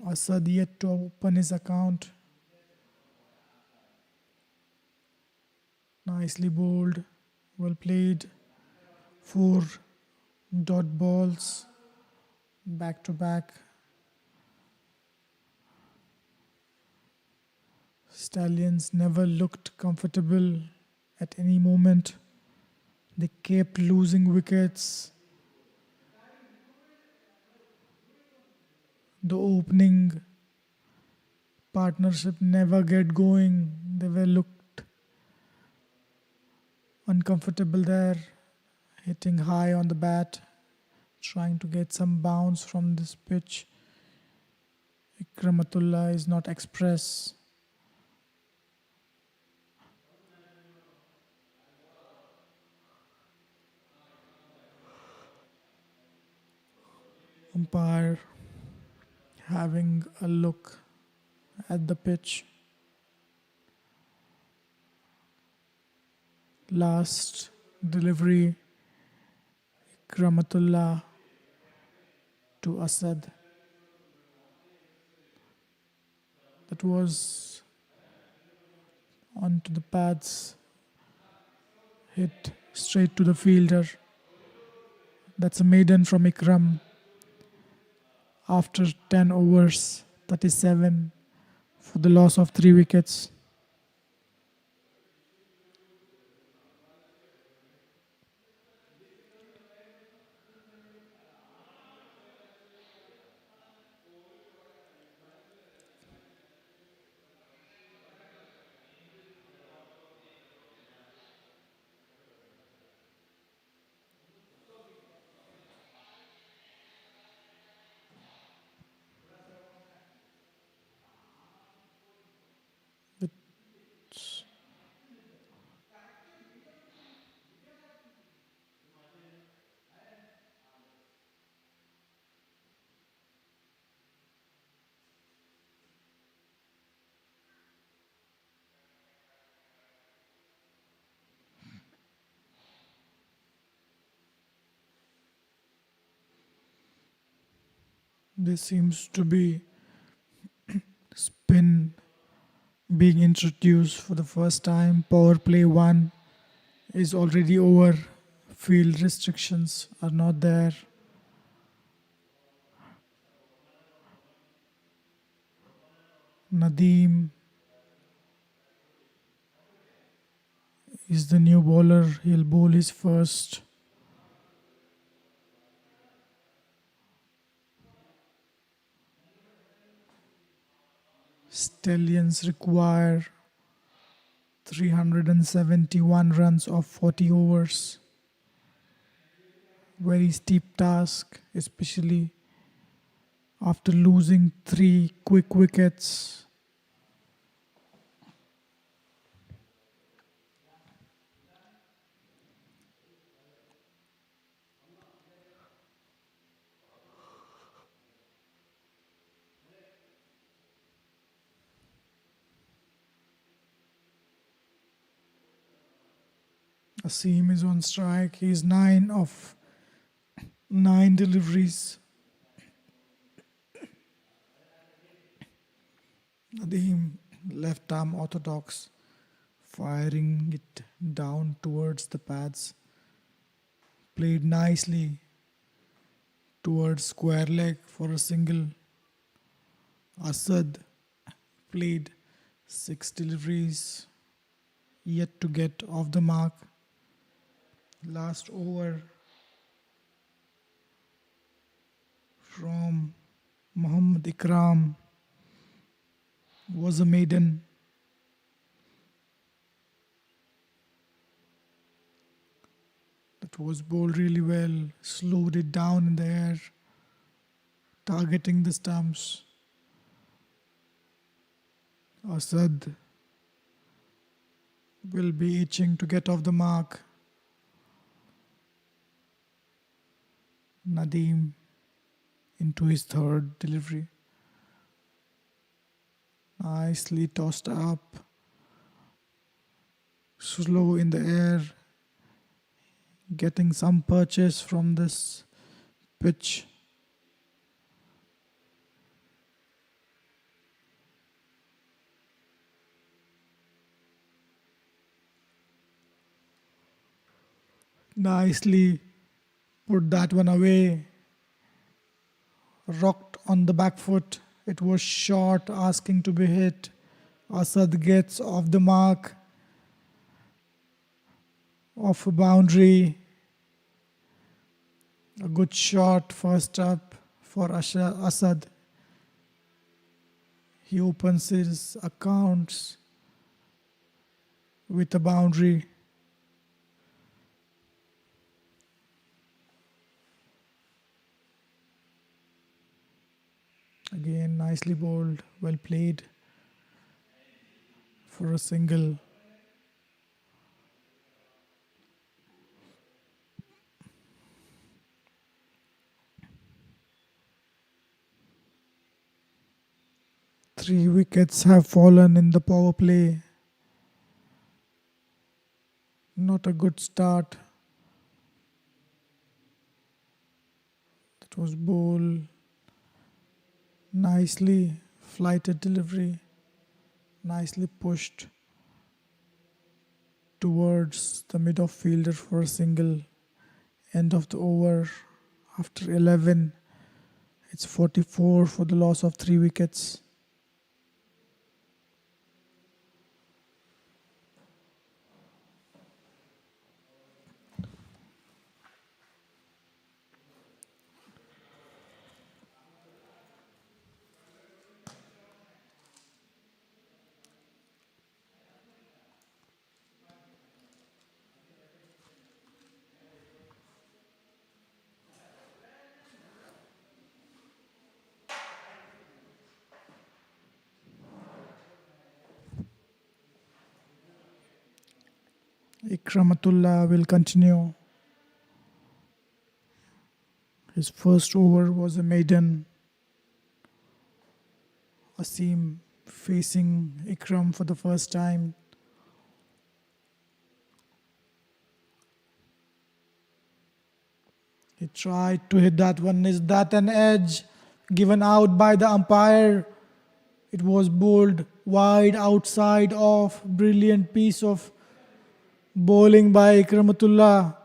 Speaker 1: Asad yet to open his account. Nicely bowled, well played. 4 dot balls, back to back. Stallions never looked comfortable at any moment. They kept losing wickets. The opening partnership never get going. They were looked uncomfortable there, hitting high on the bat, trying to get some bounce from this pitch. Ikramatullah is not express. Umpire having a look at the pitch. Last delivery, Ikramatullah to Asad. That was onto the pads, hit straight to the fielder. That's a maiden from Ikram after 10 overs, 37 for the loss of 3 wickets. This seems to be spin being introduced for the first time. Power play 1 is already over. Field restrictions are not there. Nadeem is the new bowler. He'll bowl his first. Stallions require 371 runs of 40 overs. Very steep task, especially after losing 3 quick wickets. Asim is on strike. He's 9 of 9 deliveries. Nadeem, left arm orthodox, firing it down towards the pads. Played nicely towards square leg for a single. Asad played 6 deliveries, yet to get off the mark. Last over from Muhammad Ikram was a maiden. That was bowled really well, slowed it down in the air, targeting the stumps. Asad will be itching to get off the mark. Nadeem into his third delivery. Nicely tossed up. Slow in the air. Getting some purchase from this pitch. Nicely put that one away. Rocked on the back foot. It was short, asking to be hit. Asad gets off the mark. Off a boundary. A good shot first up for Asad. He opens his accounts with a boundary. Again, nicely bowled, well played for a single. Three wickets have fallen in the power play. Not a good start. That was bowled. Nicely flighted delivery, nicely pushed towards the mid-off fielder for a single. End of the over. After 11, it's 44 for the loss of 3 wickets. Ikramatullah will continue. His first over was a maiden. Asim facing Ikram for the first time. He tried to hit that one. Is that an edge? Given out by the umpire. It was bowled wide outside off. Brilliant piece of bowling by Ikramatullah.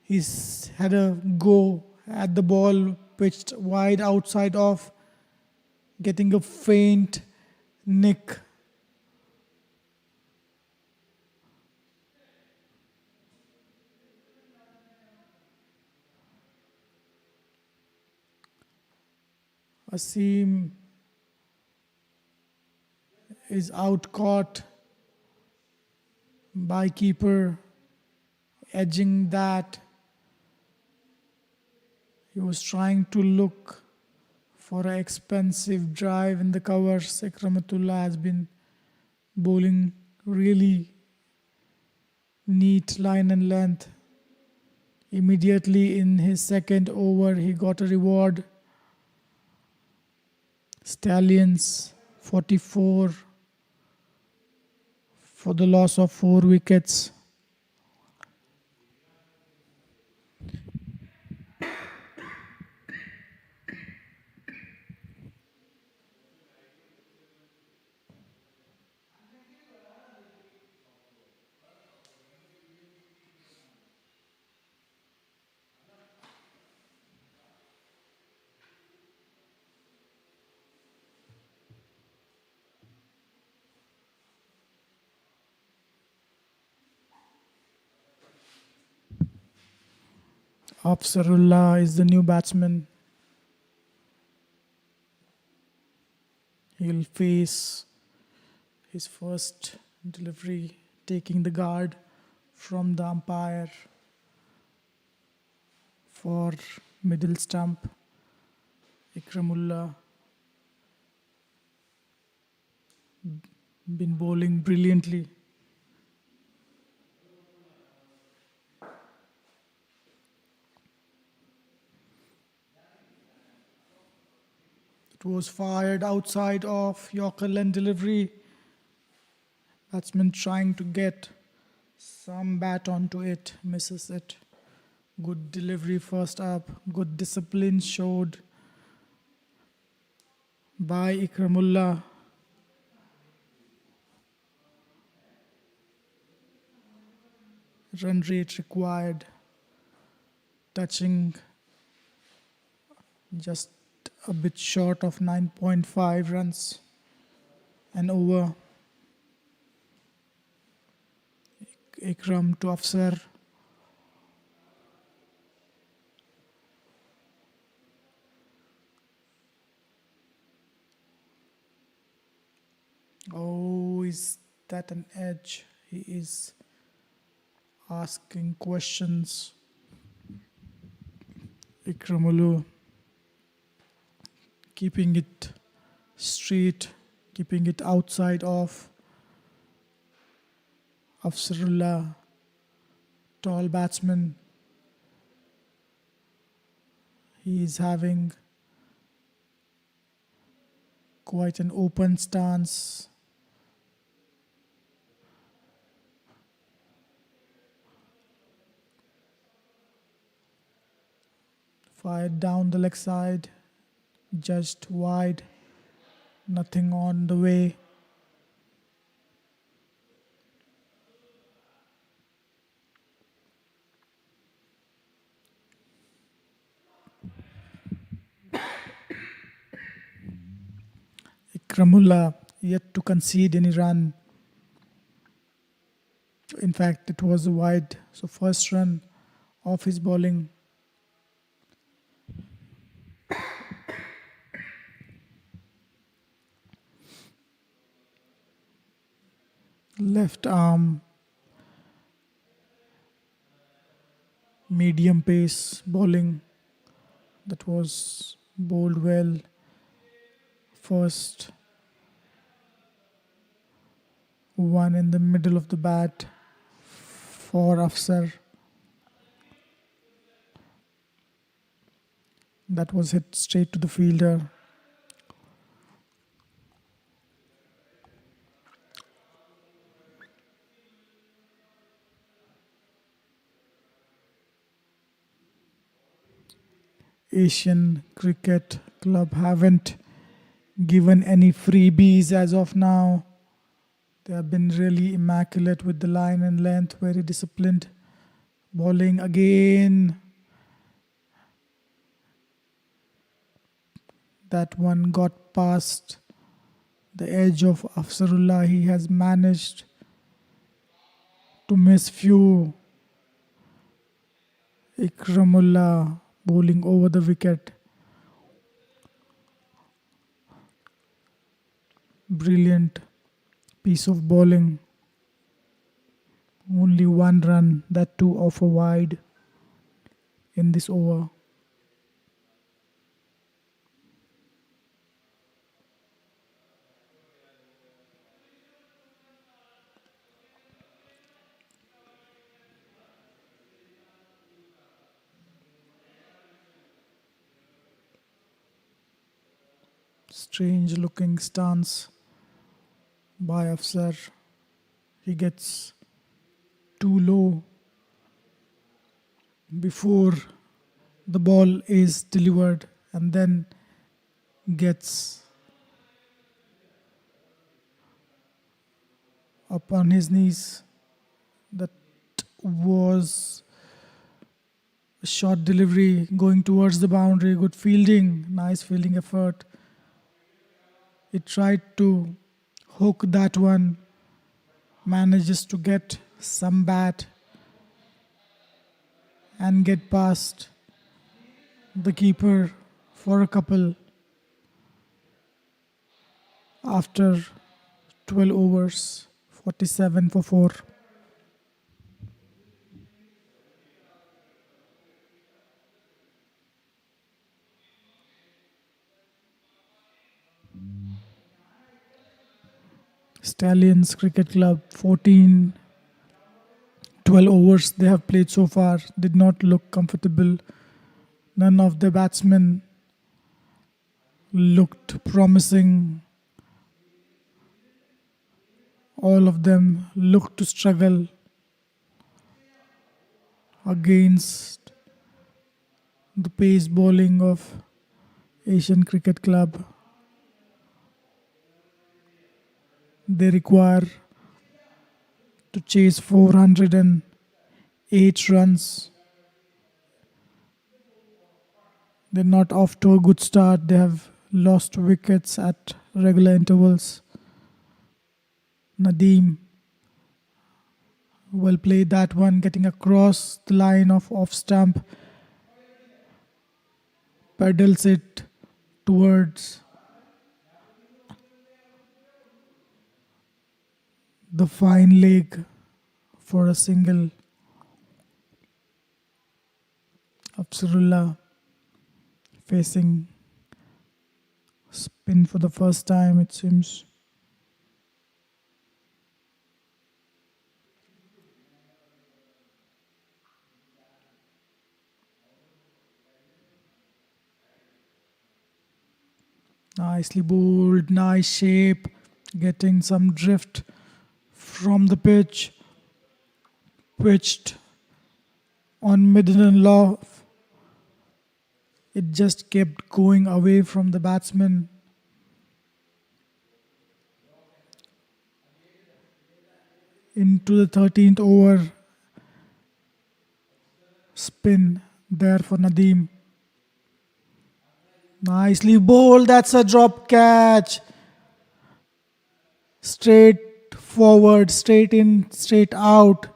Speaker 1: He's had a go at the ball, pitched wide outside off, getting a faint nick. Asim is out caught by keeper, edging that. He was trying to look for an expensive drive in the covers. Ikramatullah has been bowling really neat line and length. Immediately in his second over, he got a reward. Stallions 44 for the loss of 4 wickets. Afsarullah is the new batsman. He'll face his first delivery, taking the guard from the umpire for middle stump. Ikramullah been bowling brilliantly. It was fired outside of Yorker length delivery. Batsman trying to get some bat onto it, misses it. Good delivery first up, good discipline showed by Ikramullah. Run rate required, touching just a bit short of 9.5 runs and over. Ikram to Afsar. Oh, is that an edge? He is asking questions. Ikramulu keeping it straight, keeping it outside of Afsarullah, tall batsman. He is having quite an open stance. Fired down the leg side, just wide, nothing on the way. Ikramullah yet to concede any run. In fact, it was wide. So first run off his bowling. Left arm, medium pace bowling. That was bowled well. First one in the middle of the bat for Afsar. That was hit straight to the fielder. Asian Cricket Club haven't given any freebies as of now. They have been really immaculate with the line and length, very disciplined. Bowling again. That one got past the edge of Afsarullah. He has managed to miss few. Ikramullah bowling over the wicket. Brilliant piece of bowling. Only one run, that too off a wide in this over. Strange looking stance by Afsar. He gets too low before the ball is delivered and then gets up on his knees. That was a short delivery going towards the boundary. Good fielding, nice fielding effort. He tried to hook that one, manages to get some bat and get past the keeper for a couple after 12 overs, 47 for 4. Stallions Cricket Club, 12 overs they have played so far, did not look comfortable. None of the batsmen looked promising. All of them looked to struggle against the pace bowling of Asian Cricket Club. They require to chase 408 runs. They're not off to a good start. They have lost wickets at regular intervals. Nadeem, well played that one, getting across the line of off stump. Pedals it towards the fine leg for a single. Afsarullah facing spin for the first time, it seems. Nicely bowled, nice shape, getting some drift from the pitch. Pitched on mid-innings off. It just kept going away from the batsman. Into the 13th over. Spin there for Nadeem. Nicely bowled. That's a drop catch. straight forward, straight in, straight out.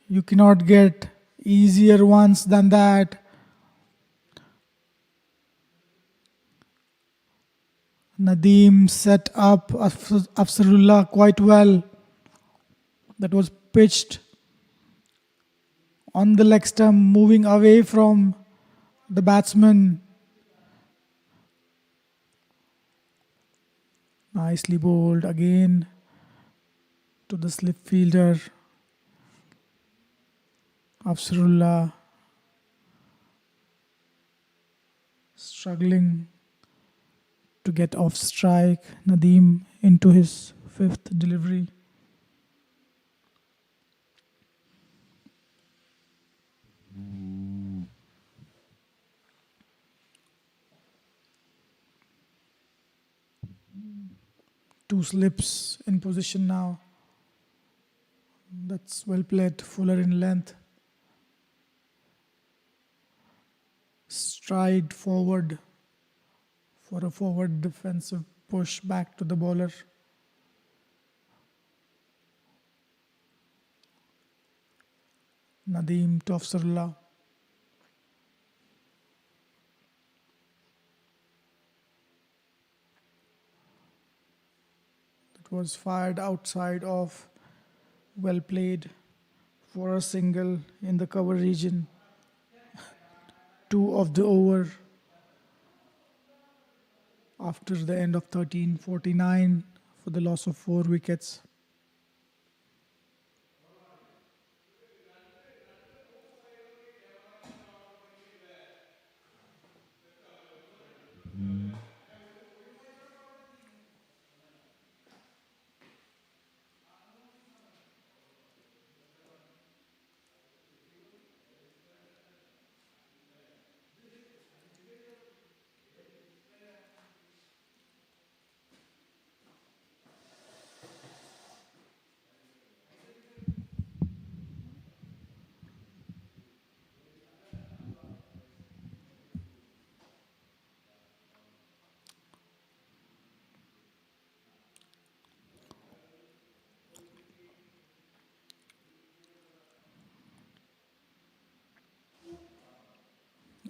Speaker 1: You cannot get easier ones than that. Nadeem set up Afsarullah quite well. That was pitched on the leg stump, moving away from the batsman. Nicely bowled again to the slip fielder. Afsarullah struggling to get off strike. Nadeem into his fifth delivery. Two slips in position now. That's well played, fuller in length. Stride forward for a forward defensive push back to the bowler. Nadeem to Afsarullah. That was fired outside off. Well played for a single in the cover region. 2 of the over after the end of 13:49 for the loss of 4 wickets.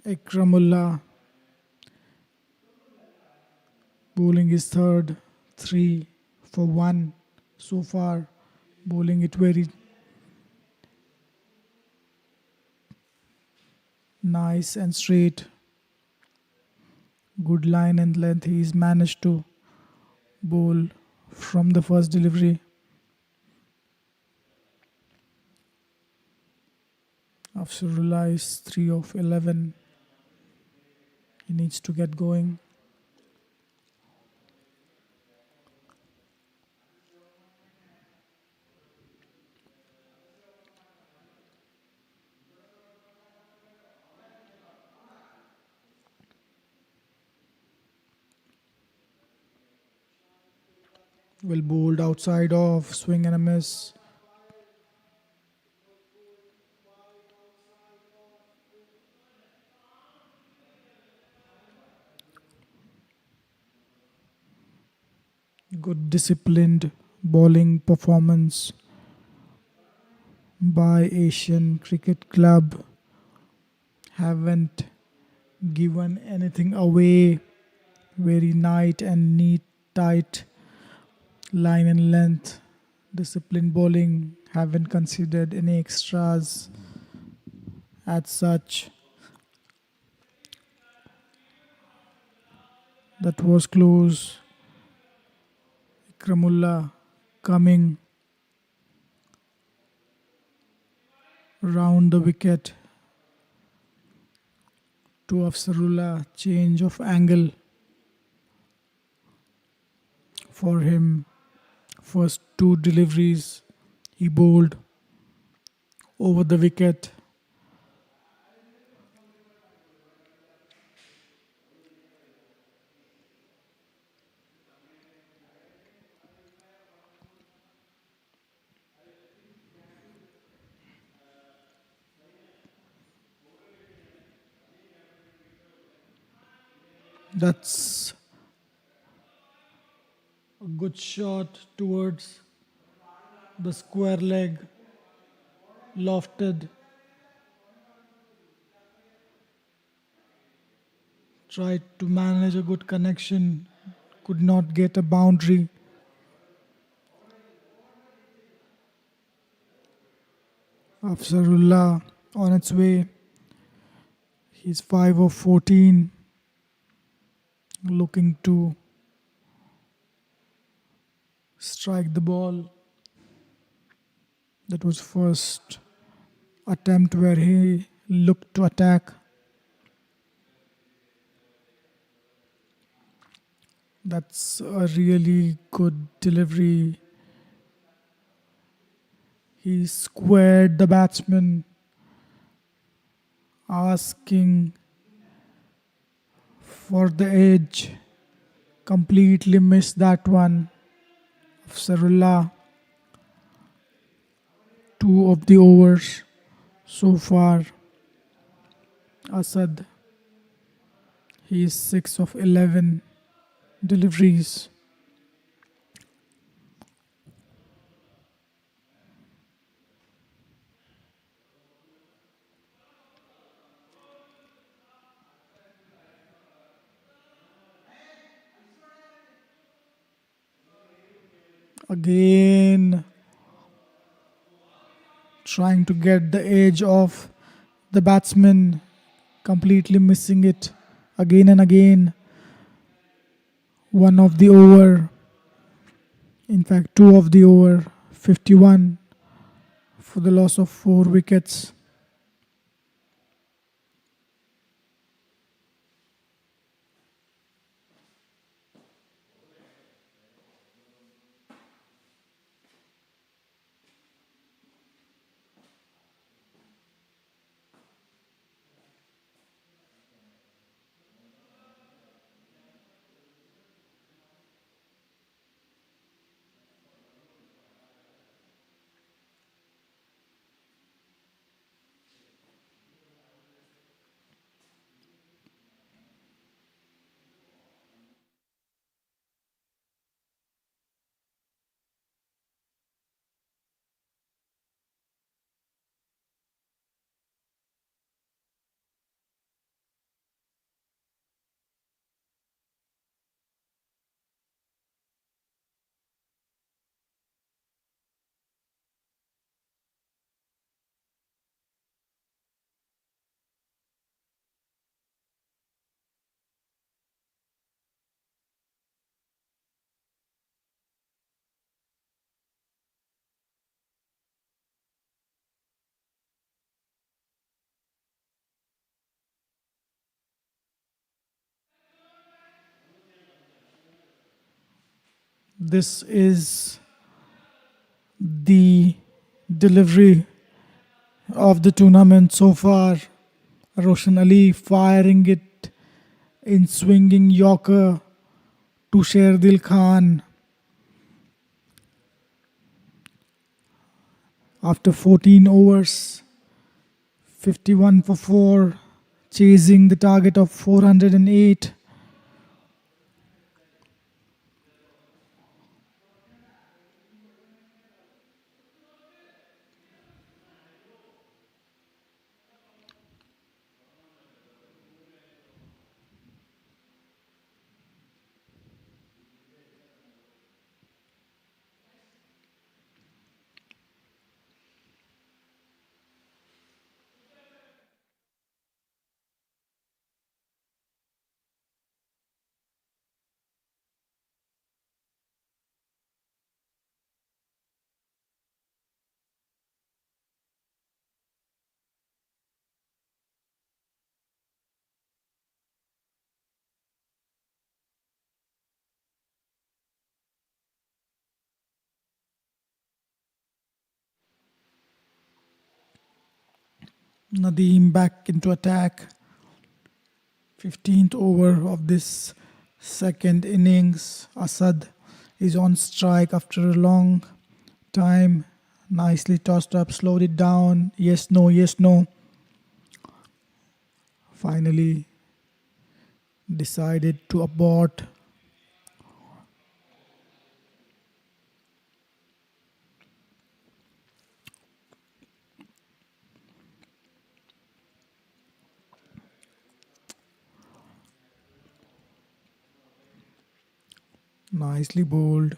Speaker 1: Ikramullah bowling his third, 3 for 1 so far, bowling it very nice and straight. Good line and length he's managed to bowl from the first delivery. Afsarullah is 3 of 11. He needs to get going. Well bowled outside off, swing and a miss. Good disciplined bowling performance by Asian Cricket Club. Haven't given anything away. Very nice and neat, tight line and length. Disciplined bowling. Haven't considered any extras as such. That was close. Ikramullah coming round the wicket to Afsarullah. Change of angle for him. First 2 deliveries he bowled over the wicket. That's a good Good shot towards the square leg. Lofted. Tried to manage a good connection. Could not get a boundary. Afzarullah on its way. He's 5 of 14. Looking to strike the ball. That was first attempt where he looked to attack. That's a really good delivery. He squared the batsman, asking for the edge. Completely missed that one. Afzarullah. 2 of the overs so far. Asad. He is 6 of 11 deliveries. Again, trying to get the edge of the batsman, completely missing it again and again. 1 of the over, in fact 2 of the over, 51 for the loss of 4 wickets. This is the delivery of the tournament so far. Roshan Ali firing it in swinging Yorker to Sherdil Khan. After 14 overs, 51 for 4, chasing the target of 408. Nadeem back into attack. 15th over of this second innings. Asad is on strike after a long time. Nicely tossed up, slowed it down. Yes, no, yes, no. Finally decided to abort. Nicely bowled.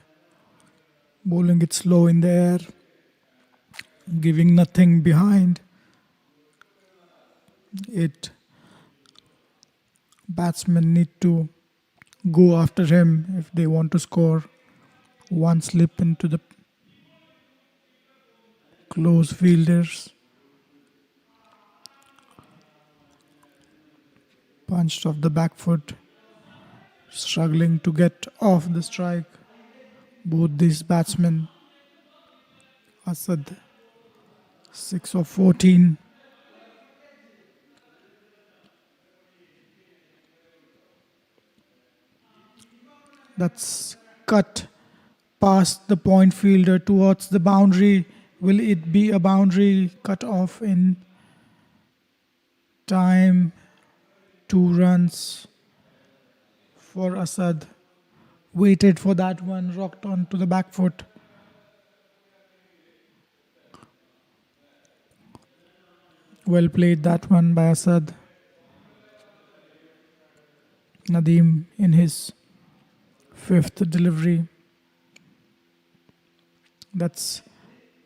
Speaker 1: Bowling it slow in the air, giving nothing behind it. Batsmen need to go after him if they want to score. One slip into the close fielders. Punched off the back foot. Struggling to get off the strike. Both these batsmen. Asad 6 of 14. That's cut past the point fielder towards the boundary. Will it be a boundary? Cut off in time. 2 runs for Asad. Waited for that one, rocked onto the back foot. Well played that one by Asad. Nadeem in his 5th delivery. That's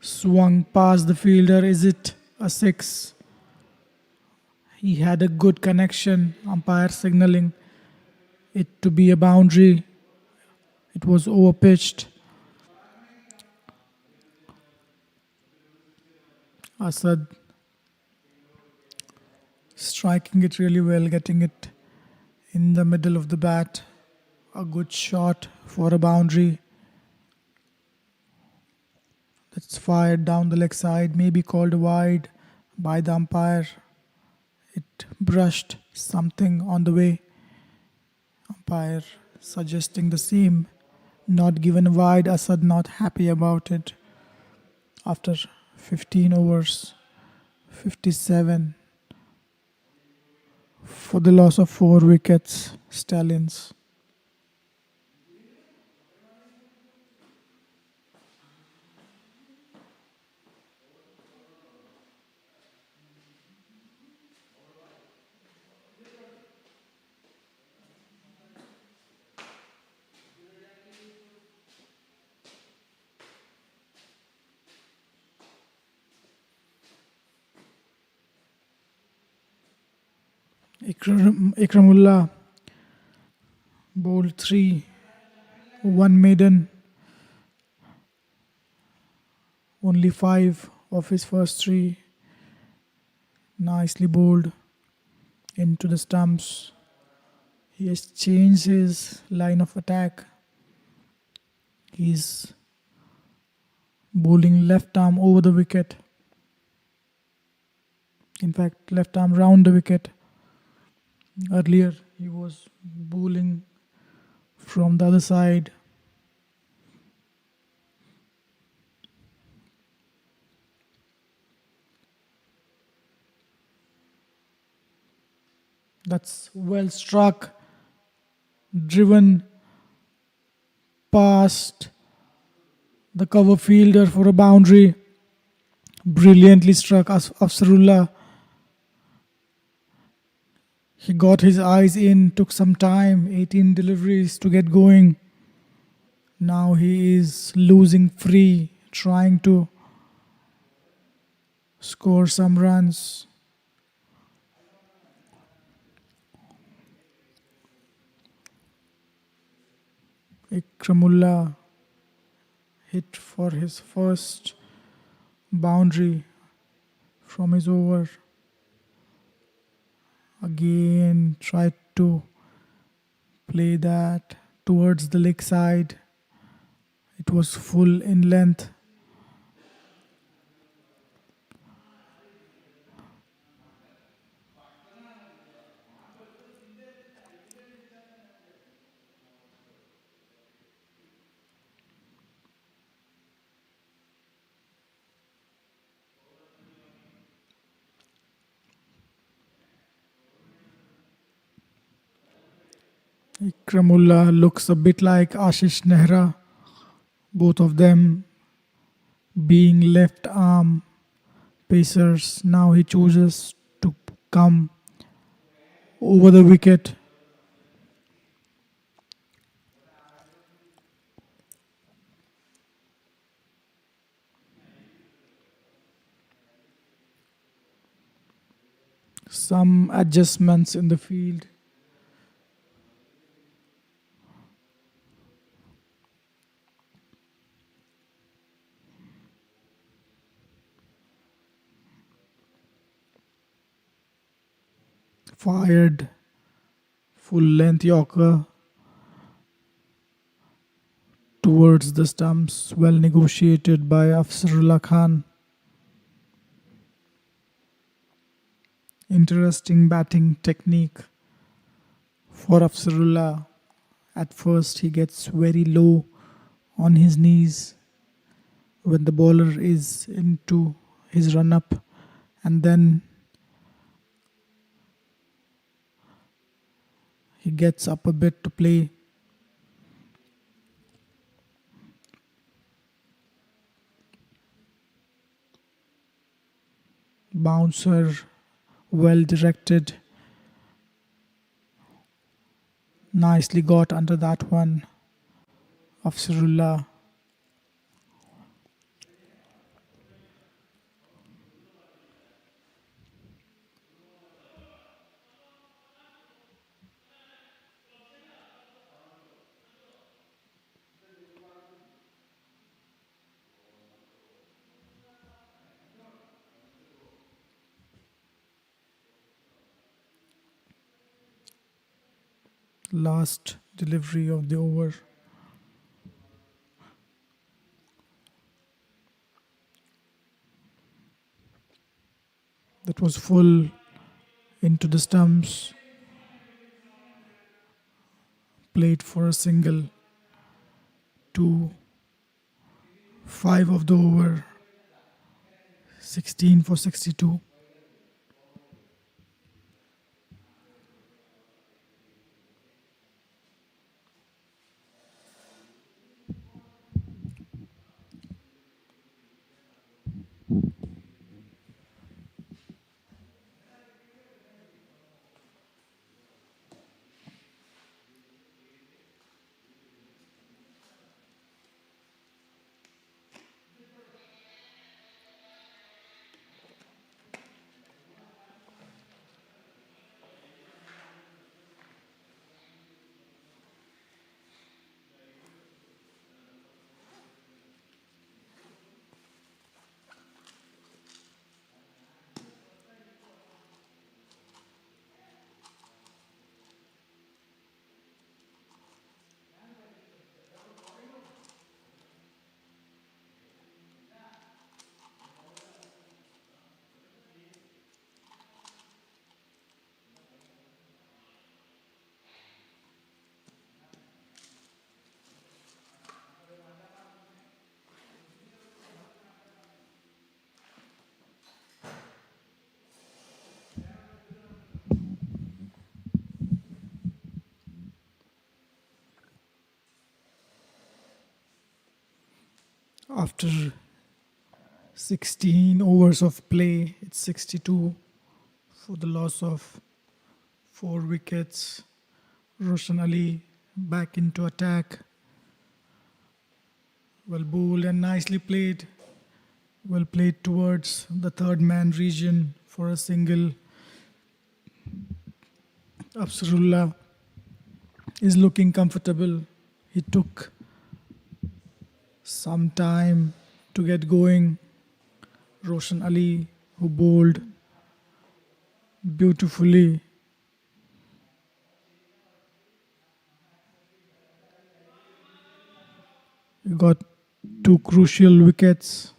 Speaker 1: swung past the fielder. Is it a 6? He had a good connection. Umpire signaling it to be a boundary. It was overpitched. Asad striking it really well, getting it in the middle of the bat. A good shot for a boundary. That's fired down the leg side, maybe called wide by the umpire. It brushed something on the way. Umpire suggesting the same. Not given wide. Asad not happy about it. After 15 overs, 57 for the loss of 4 wickets, Stallions. Ikramullah bowled 3, 1 maiden, only 5 of his first 3. Nicely bowled into the stumps. He has changed his line of attack. He's bowling left arm over the wicket. In fact, left arm round the wicket. Earlier, he was bowling from the other side. That's well struck, driven past the cover fielder for a boundary. Brilliantly struck Afsarullah. He got his eyes in, took some time, 18 deliveries to get going. Now he is losing free, trying to score some runs. Ikramullah hit for his first boundary from his over. Again tried to play that towards the leg side. It was full in length. Ikramullah looks a bit like Ashish Nehra, both of them being left arm pacers. Now he chooses to come over the wicket. Some adjustments in the field. Fired full length Yorker towards the stumps, well negotiated by Afzarullah Khan. Interesting batting technique for Afzarullah. At first he gets very low on his knees when the bowler is into his run up, and then he gets up a bit to play. Bouncer well directed. Nicely got under that one. Afzarullah. Last delivery of the over. That was full into the stumps. Played for a single. 5 of the over. 16 for 62. After 16 overs of play, it's 62 for the loss of 4 wickets. Roshan Ali back into attack. Well bowled and nicely played. Well played towards the third man region for a single. Afzarullah is looking comfortable. He took some time to get going. Roshan Ali, who bowled beautifully. He got 2 crucial wickets.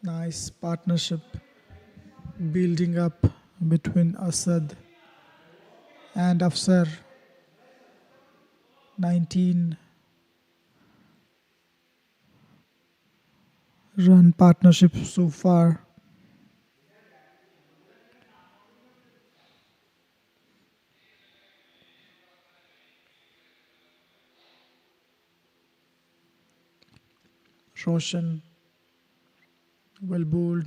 Speaker 1: Nice partnership building up between Asad and Afsar. 19 run partnership so far. Roshan, well bowled,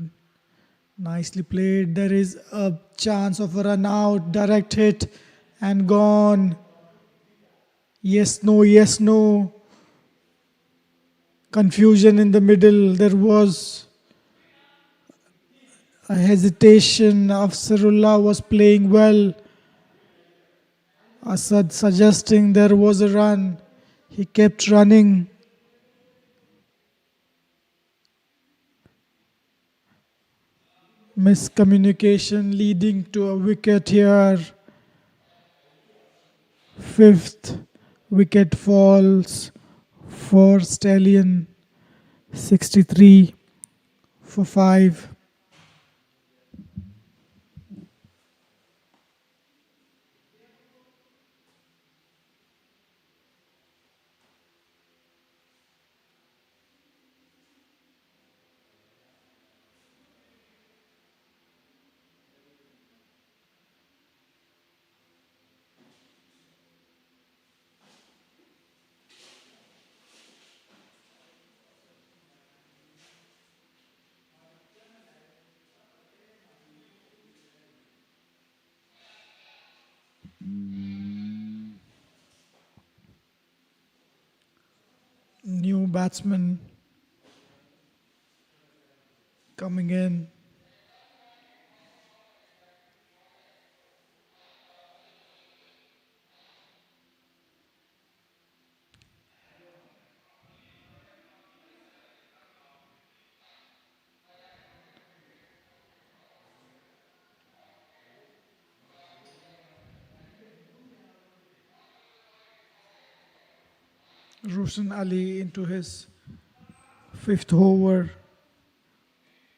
Speaker 1: nicely played. There is a chance of a run out, direct hit and gone. Yes, no, yes, no. Confusion in the middle. There was a hesitation. Afsarullah was playing well. Asad suggesting there was a run. He kept running. Miscommunication leading to a wicket here. Fifth wicket falls for Stallion. 63 for 5. New batsman coming in. Roshan Ali into his fifth over.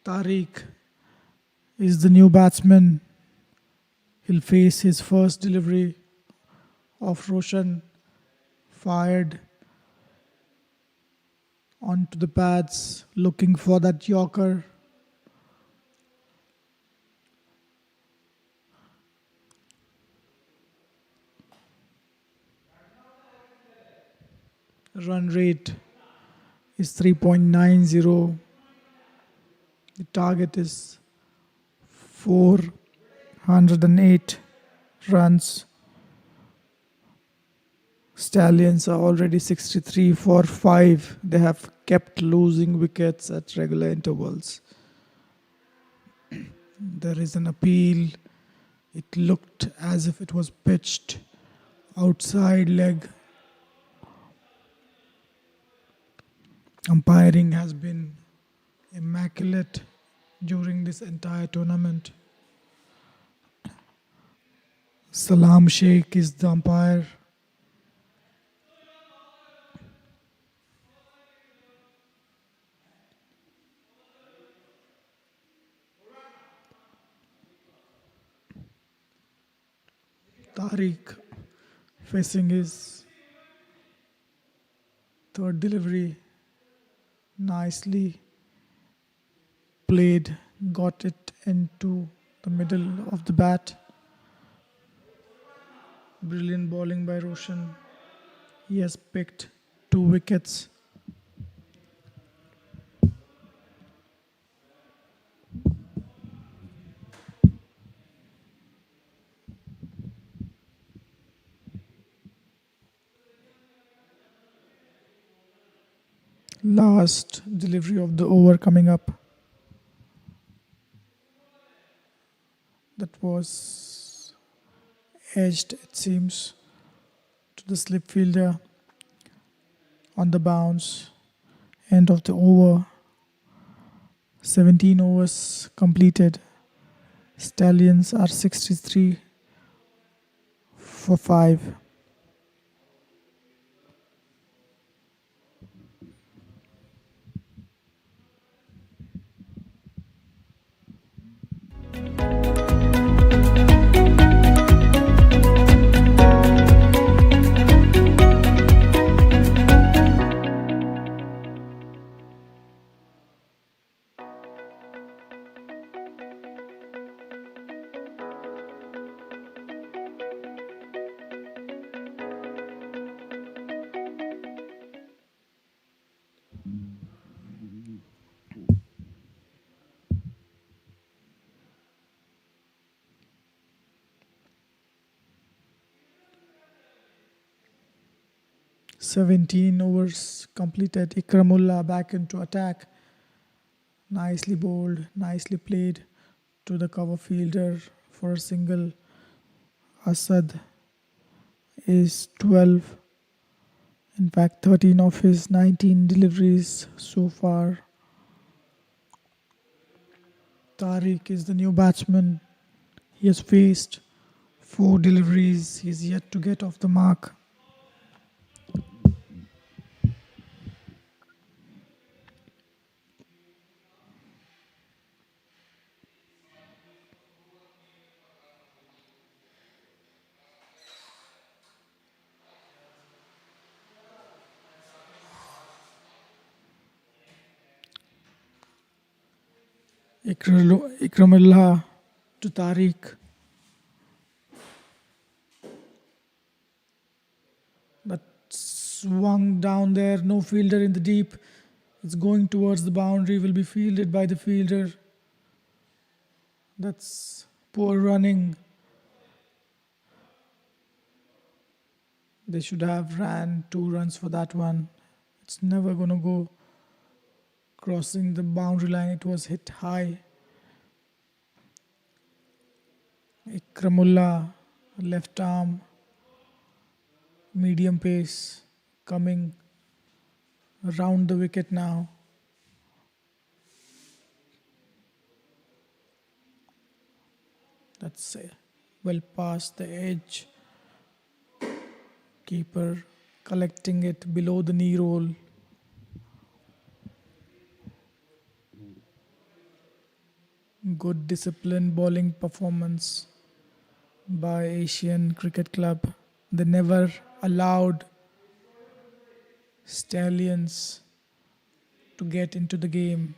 Speaker 1: Tariq is the new batsman. He'll face his first delivery of Roshan. Fired onto the pads, looking for that Yorker. Run rate is 3.90. The target is 408 runs. Stallions are already 63 for 5. They have kept losing wickets at regular intervals. There is an appeal. It looked as if it was pitched outside leg. Umpiring has been immaculate during this entire tournament. Salam Sheikh is the umpire. Tariq facing his third delivery. Nicely played, got it into the middle of the bat. Brilliant bowling by Roshan. He has picked 2 wickets. Last delivery of the over coming up. That was edged, it seems, to the slip fielder on the bounce. End of the over. 17 overs completed. Stallions are 63 for 5. 17 overs completed. Ikramullah back into attack. Nicely bowled, nicely played to the cover fielder for a single. Asad is 12, in fact 13 of his 19 deliveries so far. Tariq is the new batsman. He has faced 4 deliveries. He's yet to get off the mark. Ikramullah to Tariq. But swung down there, no fielder in the deep. It's going towards the boundary, will be fielded by the fielder. That's poor running. They should have ran 2 runs for that one. It's never going to go crossing the boundary line. It was hit high. Ikramullah, left arm, medium pace, coming around the wicket now. That's well past the edge. Keeper collecting it below the knee roll. Good disciplined bowling performance by Asian Cricket Club. They never allowed Stallions to get into the game,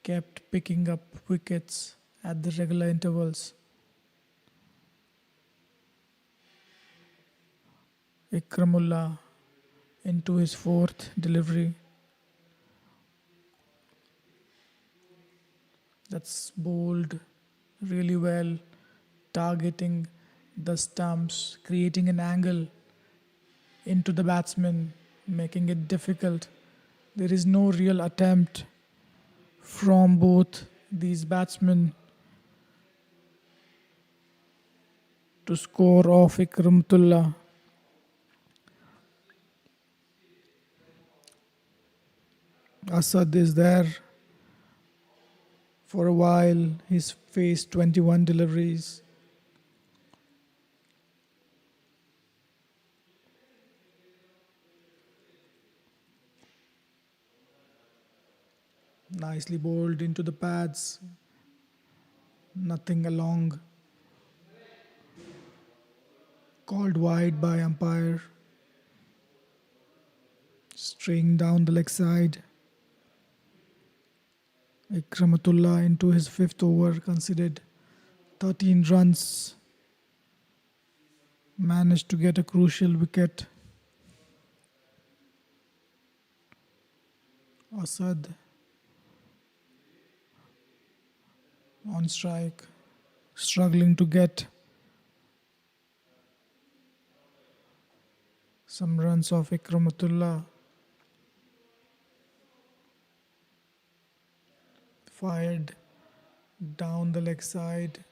Speaker 1: kept picking up wickets at the regular intervals. Ikramullah into his 4th delivery. That's bowled really well, targeting the stumps, creating an angle into the batsman, making it difficult. There is no real attempt from both these batsmen to score off Ikramullah. Asad is there for a while. He's faced 21 deliveries. Nicely bowled into the pads. Nothing along. Called wide by umpire. Straying down the leg side. Ikramullah into his 5th over, conceded 13 runs. Managed to get a crucial wicket. Asad on strike, struggling to get some runs off Ikramullah. Fired down the leg side.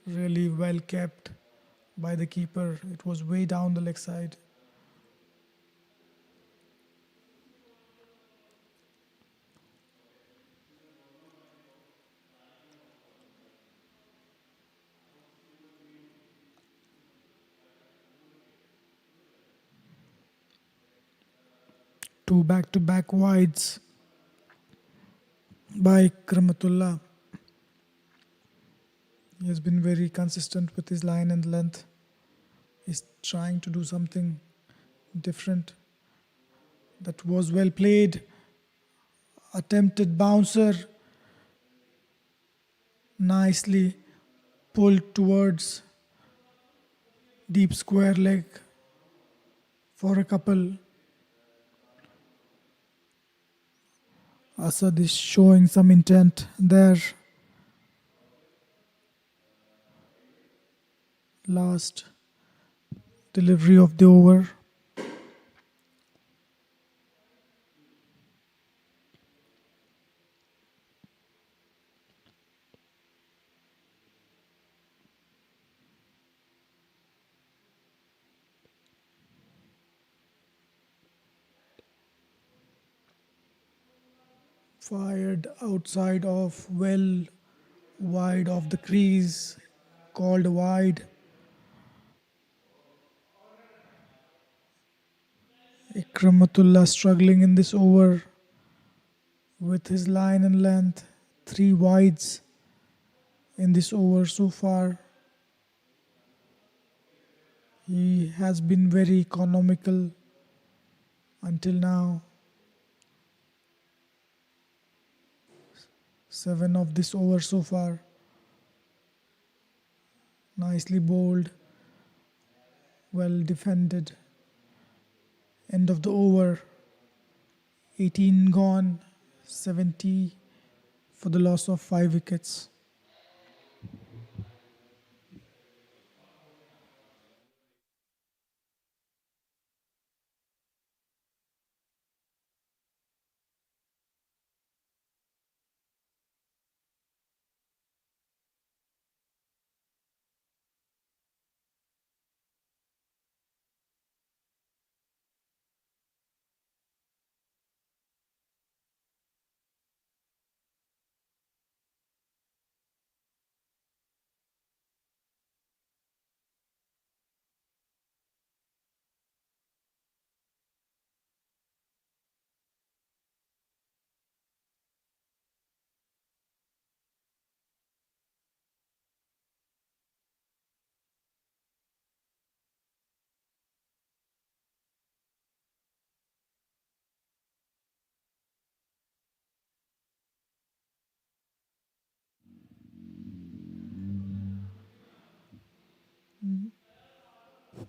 Speaker 1: Really well kept by the keeper. It was way down the leg side. Two back-to-back wides by Ikramullah. He has been very consistent with his line and length. He's trying to do something different. That was well played. Attempted bouncer. Nicely pulled towards deep square leg for a couple. Asad is showing some intent there. Last delivery of the over. Fired outside of well wide of the crease, called wide. Ikramatullah struggling in this over with his line and length. 3 wides in this over so far. He has been very economical until now. 7 of this over so far. Nicely bowled. Well defended. End of the over. 18 gone. 70 for the loss of 5 wickets.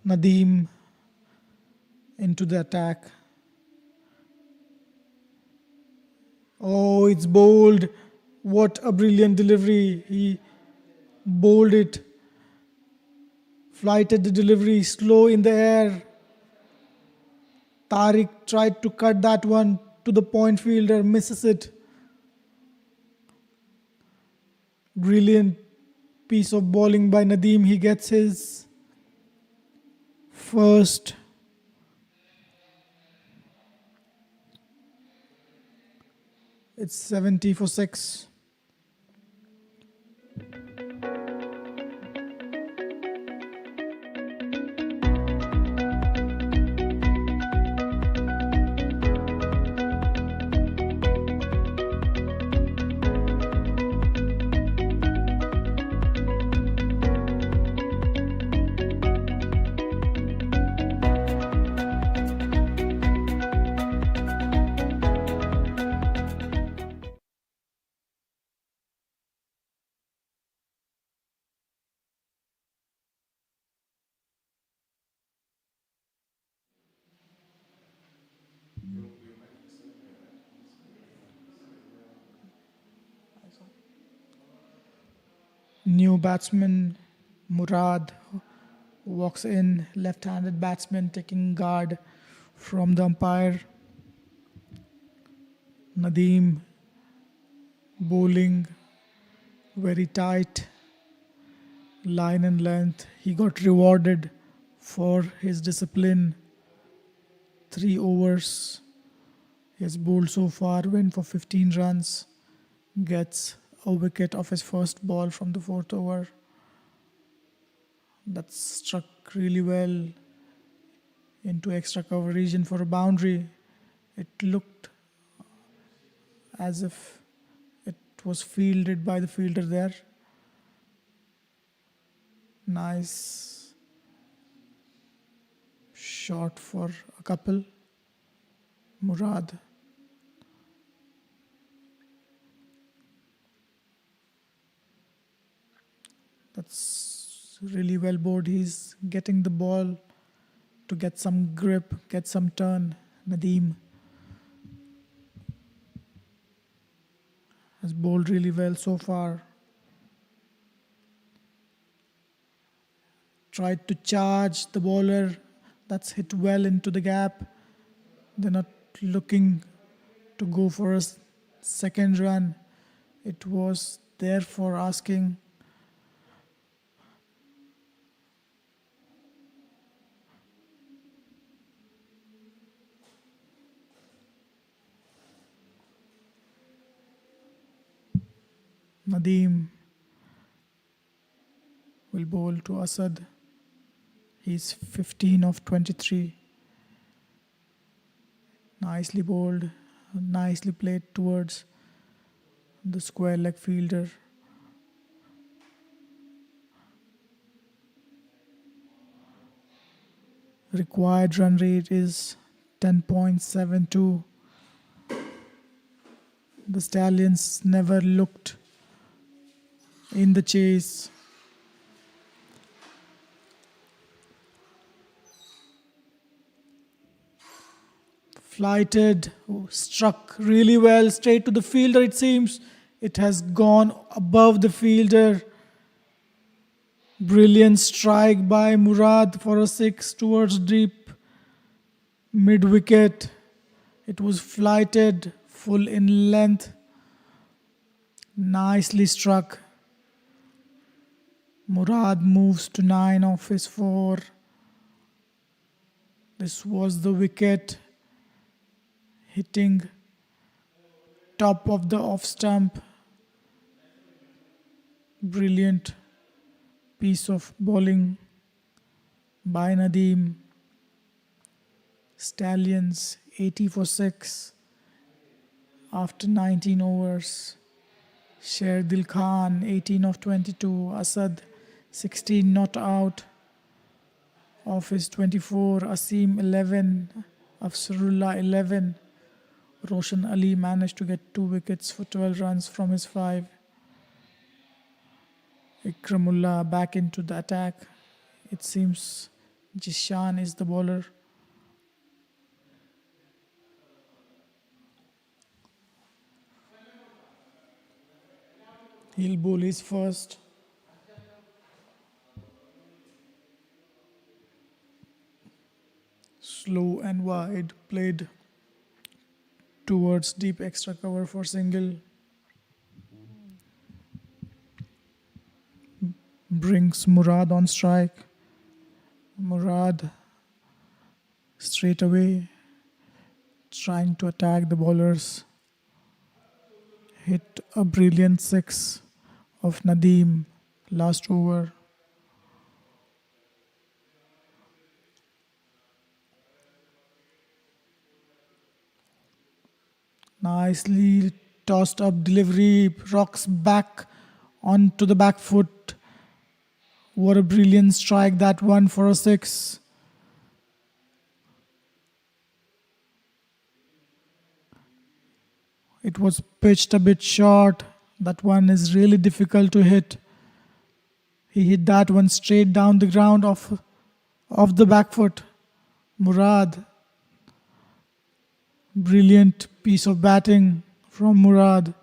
Speaker 1: Nadeem into the attack. Oh, it's bowled. What a brilliant delivery. He bowled it. Flighted the delivery, slow in the air. Tariq tried to cut that one to the point fielder, misses it. Brilliant piece of bowling by Nadeem. He gets his first. It's 70 for 6. New batsman Murad walks in, left-handed batsman taking guard from the umpire. Nadeem bowling very tight, line and length. He got rewarded for his discipline. 3 overs. He has bowled so far, went for 15 runs, gets a wicket off his first ball from the 4th over. That struck really well into extra cover region for a boundary. It looked as if it was fielded by the fielder there. Nice shot for a couple. Murad. That's really well bowled. He's getting the ball to get some grip, get some turn. Nadeem has bowled really well so far. Tried to charge the bowler. That's hit well into the gap. They're not looking to go for a second run. It was there for asking. Nadeem will bowl to Asad. He's 15 of 23. Nicely bowled, nicely played towards the square leg fielder. Required run rate is 10.72. The Stallions never looked in the chase. Flighted, struck really well, straight to the fielder it seems. It has gone above the fielder. Brilliant strike by Murad for a 6 towards deep mid-wicket. It was flighted, full in length. Nicely struck. Murad moves to 9 off his 4. This was the wicket, hitting top of the off stump. Brilliant piece of bowling by Nadeem. Stallions 80 for 6 after 19 overs. Sherdil Khan 18 of 22. Asad 16 not out of his 24. Asim 11. Afsarullah 11. Roshan Ali managed to get 2 wickets for 12 runs from his 5. Ikramullah back into the attack. It seems Jishan is the bowler. He'll bowl his first. Slow and wide, played towards deep extra cover for single. Brings Murad on strike. Murad straight away trying to attack the bowlers. Hit a brilliant 6 of Nadeem last over. Nicely tossed up delivery, rocks back onto the back foot. What a brilliant strike that one for a 6. It was pitched a bit short. That one is really difficult to hit. He hit that one straight down the ground off the back foot. Murad. Brilliant piece of batting from Murad.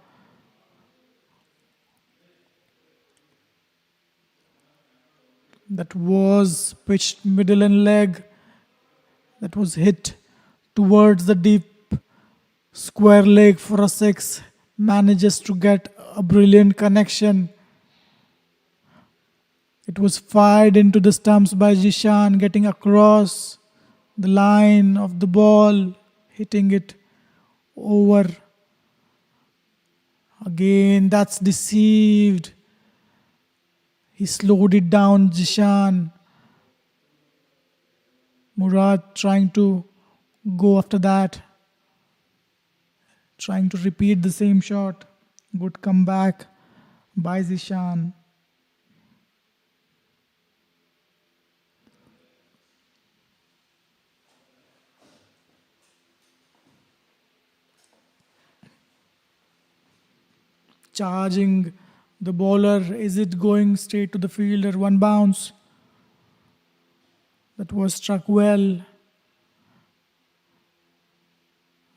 Speaker 1: That was pitched middle and leg. That was hit towards the deep square leg for a 6. Manages to get a brilliant connection. It was fired into the stumps by Jishan, getting across the line of the ball, hitting it over. Again, that's deceived. He slowed it down, Jishan. Murad trying to go after that. Trying to repeat the same shot. Good comeback by Zishan. Charging the bowler. Is it going straight to the fielder? One bounce. That was struck well.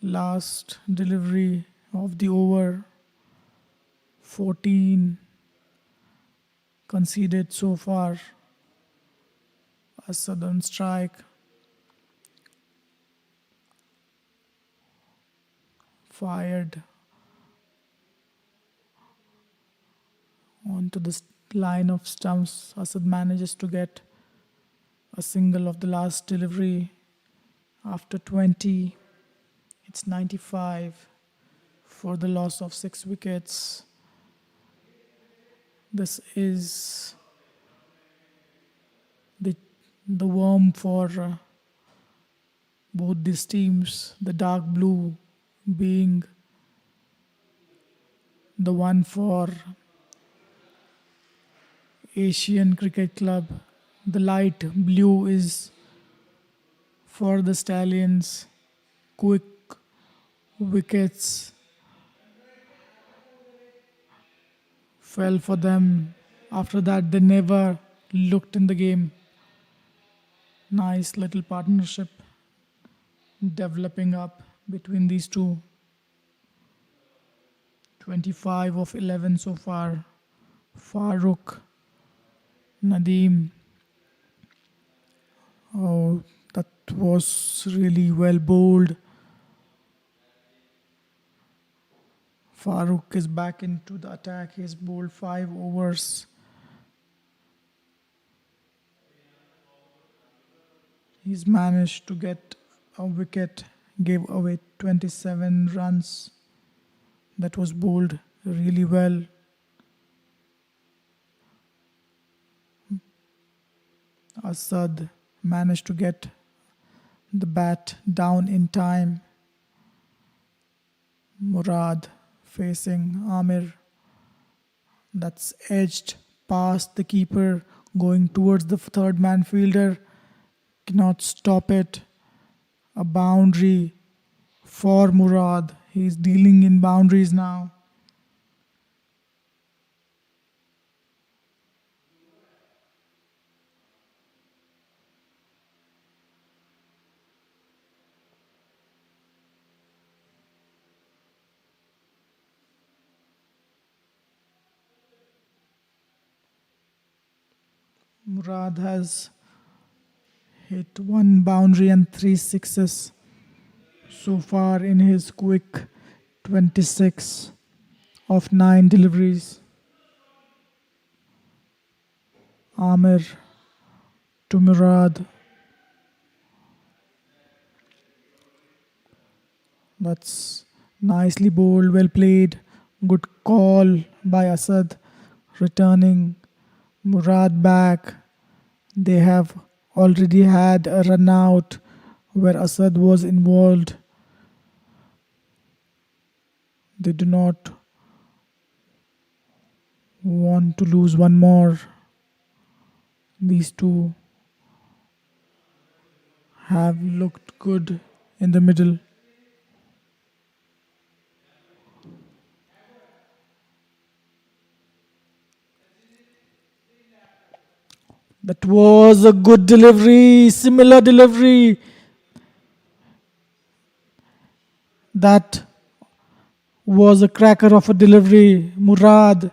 Speaker 1: Last delivery of the over. 14 conceded so far. A sudden strike. Fired onto the line of stumps. Asad manages to get a single of the last delivery after 20. It's 95 for the loss of 6 wickets. This is the worm for both these teams. The dark blue being the one for Asian Cricket Club. The light blue is for the Stallions. Quick wickets fell for them. After that, they never looked in the game. Nice little partnership developing up between these two. 25 of 11 so far. Farooq, Nadeem. Oh, that was really well bowled. Farooq is back into the attack. He's bowled 5 overs. He's managed to get a wicket, gave away 27 runs. That was bowled really well. Asad managed to get the bat down in time. Murad facing Amir. That's edged past the keeper, going towards the third man fielder. Cannot stop it. A boundary for Murad. He's dealing in boundaries now. Murad has hit 1 boundary and 3 sixes so far in his quick 26 of 9 deliveries. Amir to Murad. That's nicely bowled, well played. Good call by Asad. Returning Murad back. They have already had a run out where Asad was involved. They do not want to lose one more. These two have looked good in the middle. That was a good delivery, similar delivery. That was a cracker of a delivery. Murad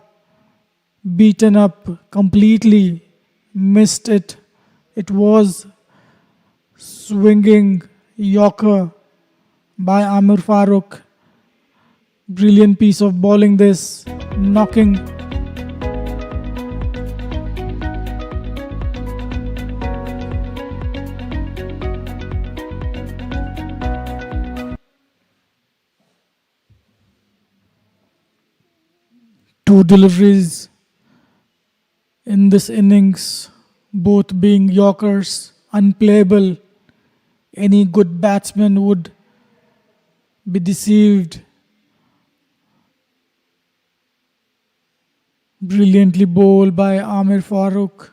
Speaker 1: beaten up completely, missed it. It was swinging Yorker by Amir Farooq. Brilliant piece of bowling this, knocking two deliveries in this innings, both being Yorkers, unplayable. Any good batsman would be deceived. Brilliantly bowled by Amir Farooq.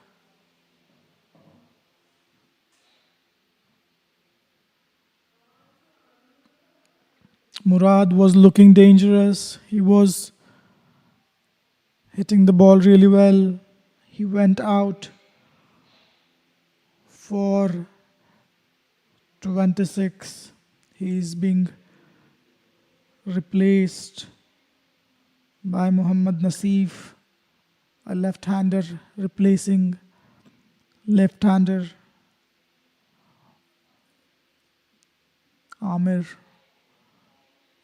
Speaker 1: Murad was looking dangerous. He was hitting the ball really well. He went out for 26. He is being replaced by Muhammad Naseef, a left-hander replacing left-hander. Amir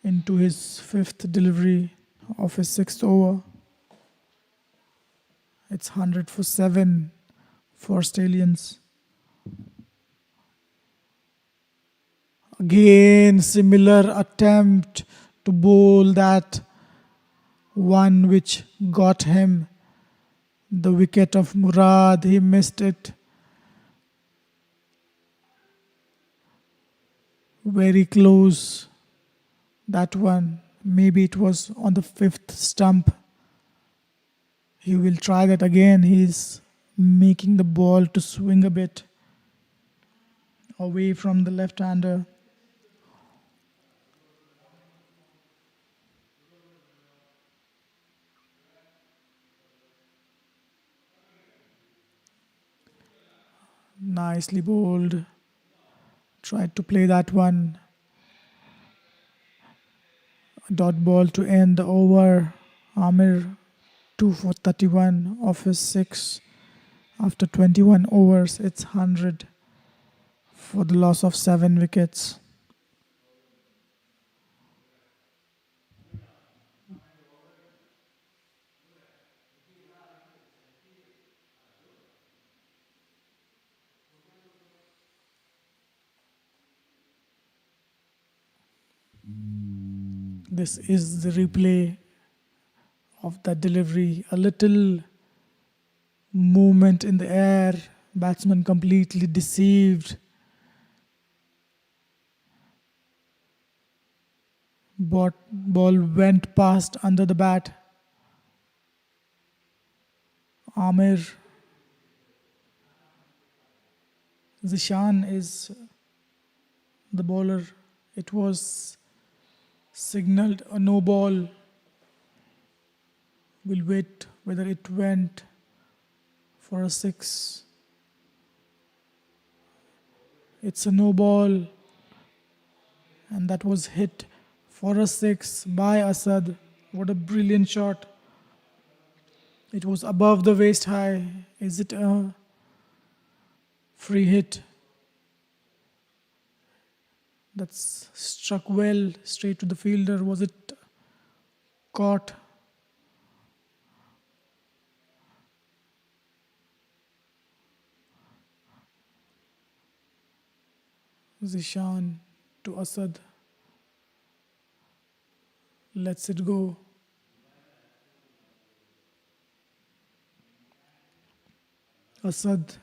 Speaker 1: into his 5th delivery of his 6th over. It's 100 for 7 for Stallions. Again, similar attempt to bowl that one which got him The wicket of Murad, he missed it. Very close. That one. Maybe it was on the 5th stump. He will try that again. He's making the ball to swing a bit away from the left-hander. Nicely bowled. Tried to play that one. Dot ball to end the over. Amir 2 for 31 off his 6. After 21 overs, it's 100 for the loss of 7 wickets. This is the replay of that delivery. A little movement in the air. Batsman completely deceived. Ball went past under the bat. Amir. Zishan is the bowler. It was signaled a no ball. We'll wait whether it went for a 6. It's a no ball, and that was hit for a 6 by Asad. What a brilliant shot. It was above the waist high. Is it a free hit? That's struck well straight to the fielder. Was it caught? Zishan to Asad. Lets it go. Asad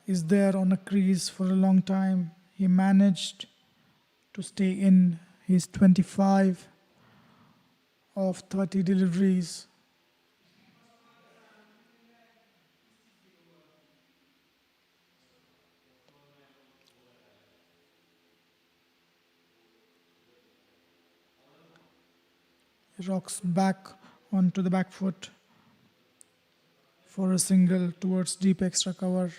Speaker 1: is there on a crease for a long time. He managed to stay in. His 25 of 30 deliveries. He rocks back onto the back foot for a single towards deep extra cover.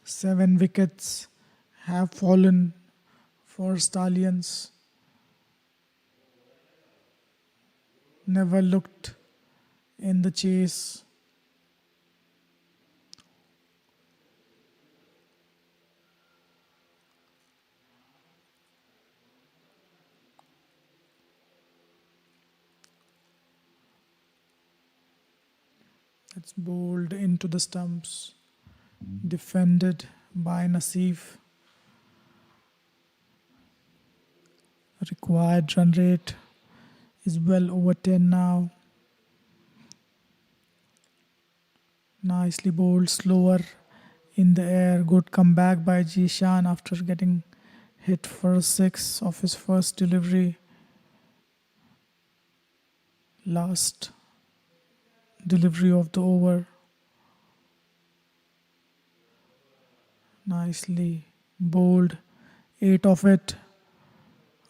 Speaker 1: Seven wickets have fallen for Stallions. Never looked in the chase. It's bowled into the stumps. Defended by Naseef. Required run rate is well over 10 now. Nicely bowled, slower in the air. Good comeback by Jishan after getting hit for a 6 of his first delivery. Last delivery of the over. Nicely bowled, 8 of it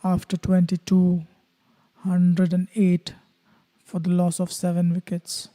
Speaker 1: after 22, 108 for the loss of 7 wickets.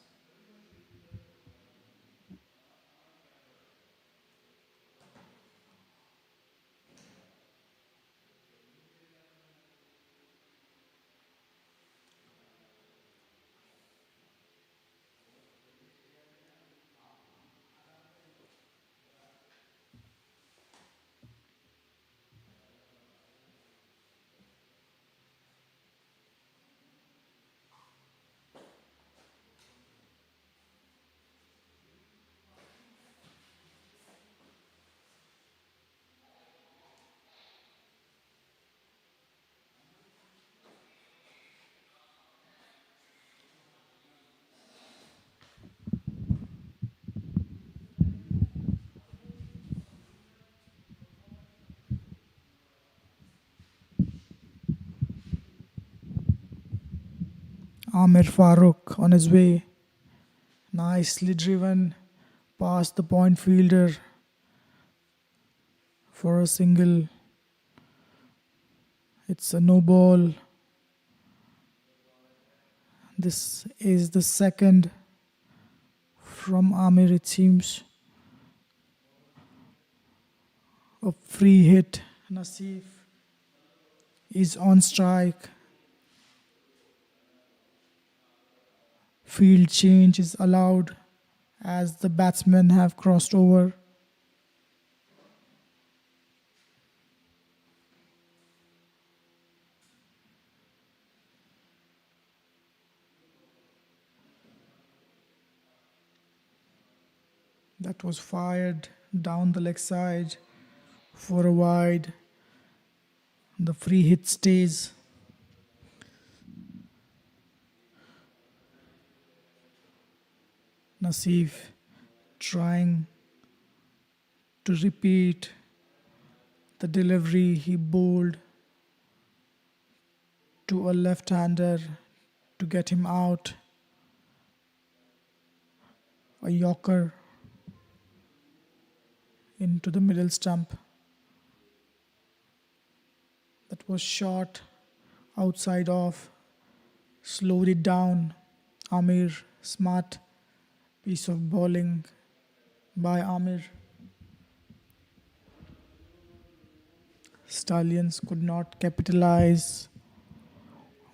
Speaker 1: Amir Farooq on his way. Nicely driven past the point fielder for a single. It's a no ball. This is the second from Amir, it seems. A free hit. Naseef is on strike. Field change is allowed as the batsmen have crossed over. That was fired down the leg side for a wide. The free hit stays. Naseef trying to repeat the delivery he bowled to a left-hander to get him out. A yorker into the middle stump. That was short outside off. Slowed it down. Amir, smart piece of bowling by Amir. Stallions could not capitalize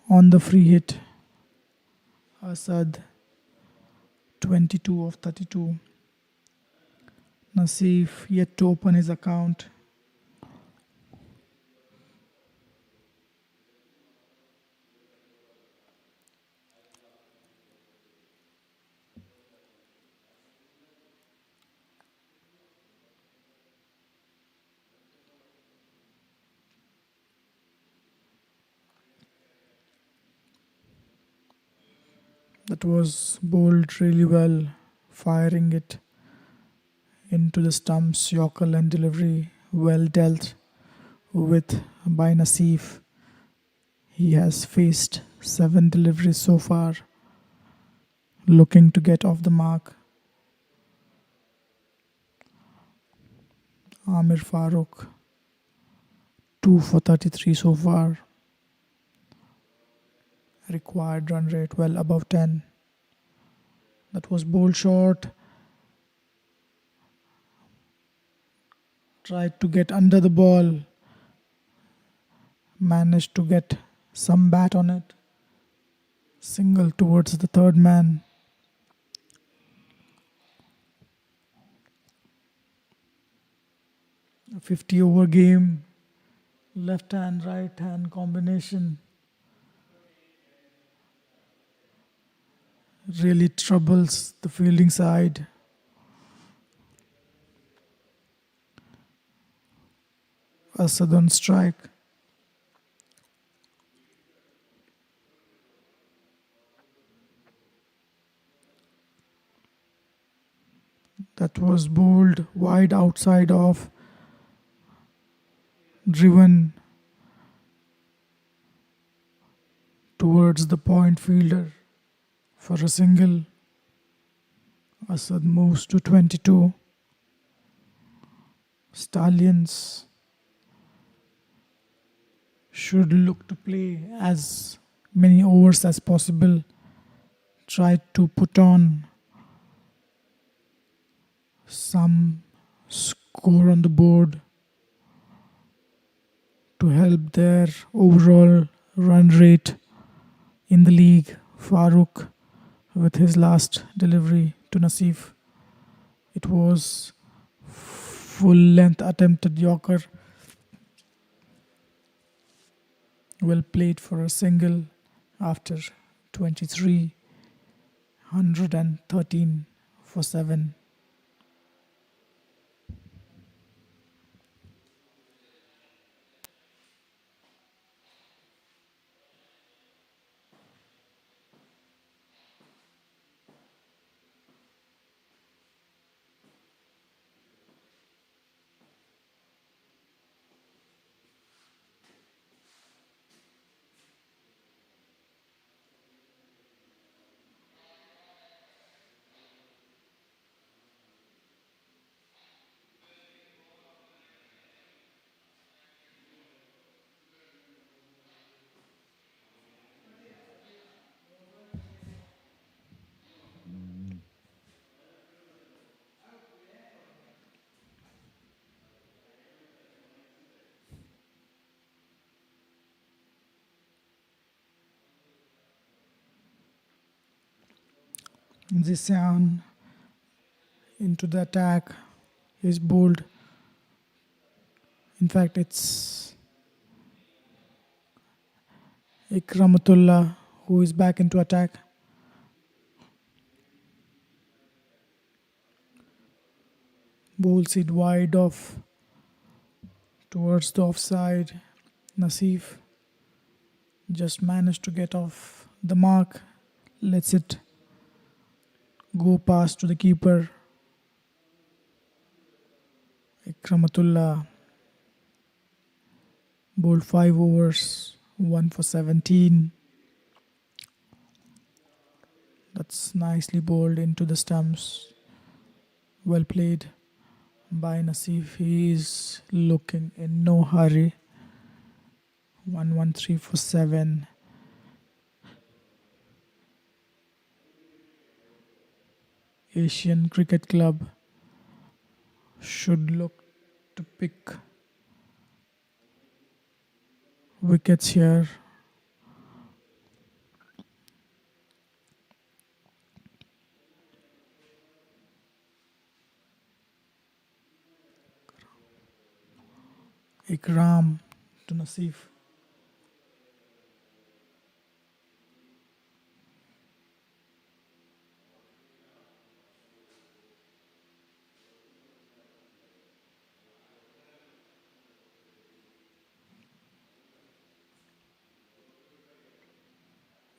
Speaker 1: on the free hit. Asad 22 of 32. Naseef yet to open his account. That was bowled really well, firing it into the stumps. Yorker and delivery well dealt with by Naseef. He has faced 7 deliveries so far, looking to get off the mark. Amir Farooq 2 for 33 so far. Required run rate well above 10. That was bowled short. Tried to get under the ball. Managed to get some bat on it. Single towards the third man. A 50 over game. Left hand, right hand combination. Really troubles the fielding side. Asad on strike. That was bowled wide outside off. Driven towards the point fielder for a single. Asad moves to 22. Stallions should look to play as many overs as possible. Try to put on some score on the board to help their overall run rate in the league. Farooq with his last delivery to Naseef. It was full length attempted yorker. Well played for a single after 23. 113 for 7. Zisan into the attack. He's bowled. In fact, it's Ikramatullah who is back into attack. Bowls it wide off towards the offside. Naseef just managed to get off the mark. Lets it go past to the keeper. Ikramatullah bowled 5 overs, 1 for 17. That's nicely bowled into the stumps. Well played by Naseef. He is looking in no hurry. 113 for 7. Asian Cricket Club should look to pick wickets here. Ikram to Naseef.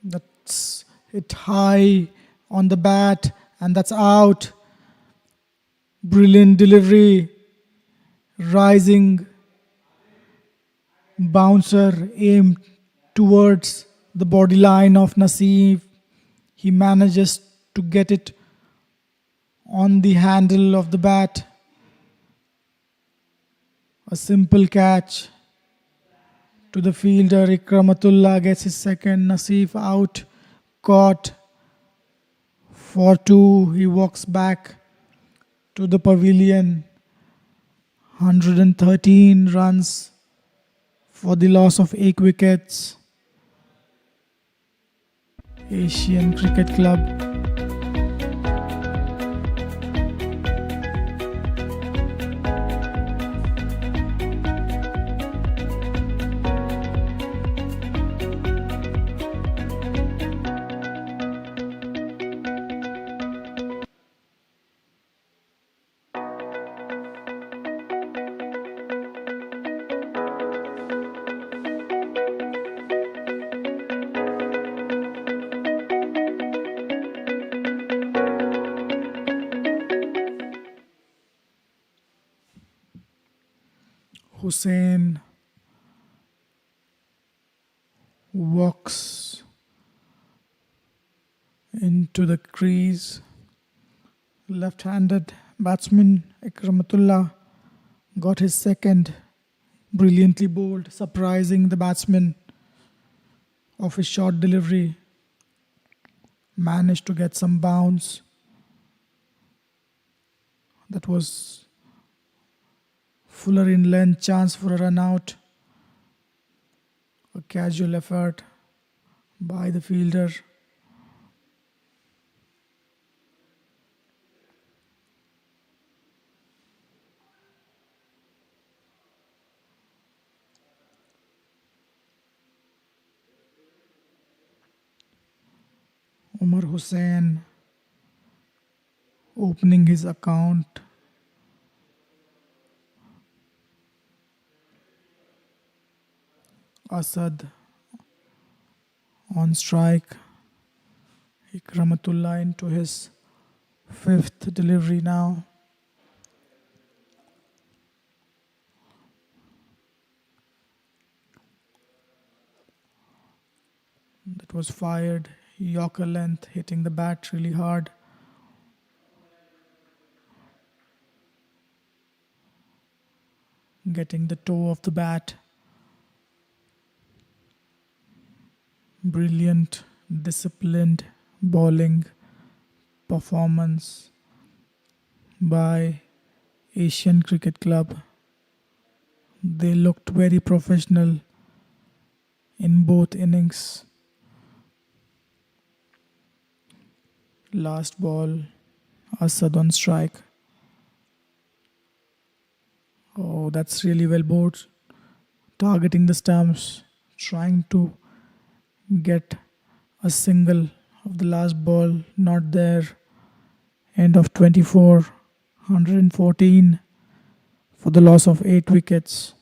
Speaker 1: That's hit high on the bat, and that's out. Brilliant delivery. Rising bouncer aimed towards the body line of Naseef. He manages to get it on the handle of the bat. A simple catch to the fielder. Ikramatullah gets his second. Naseef out. Caught for 2. He walks back to the pavilion. 113 runs for the loss of 8 wickets. Asian Cricket Club Hussain walks into the crease. Left-handed batsman Ikramatullah got his second. Brilliantly bowled, surprising the batsman of his short delivery. Managed to get some bounce. That was fuller in length, chance for a run out. A casual effort by the fielder. Umar Hussain opening his account. Asad on strike. Ikramatullah into his 5th delivery now. That was fired. Yorker length, hitting the bat really hard. Getting the toe of the bat. Brilliant, disciplined bowling performance by Asian Cricket Club. They looked very professional in both innings. Last ball, Asad on strike. Oh, that's really well bowled. Targeting the stumps, trying to get a single of the last ball, not there. End of 24, 114 for the loss of 8 wickets.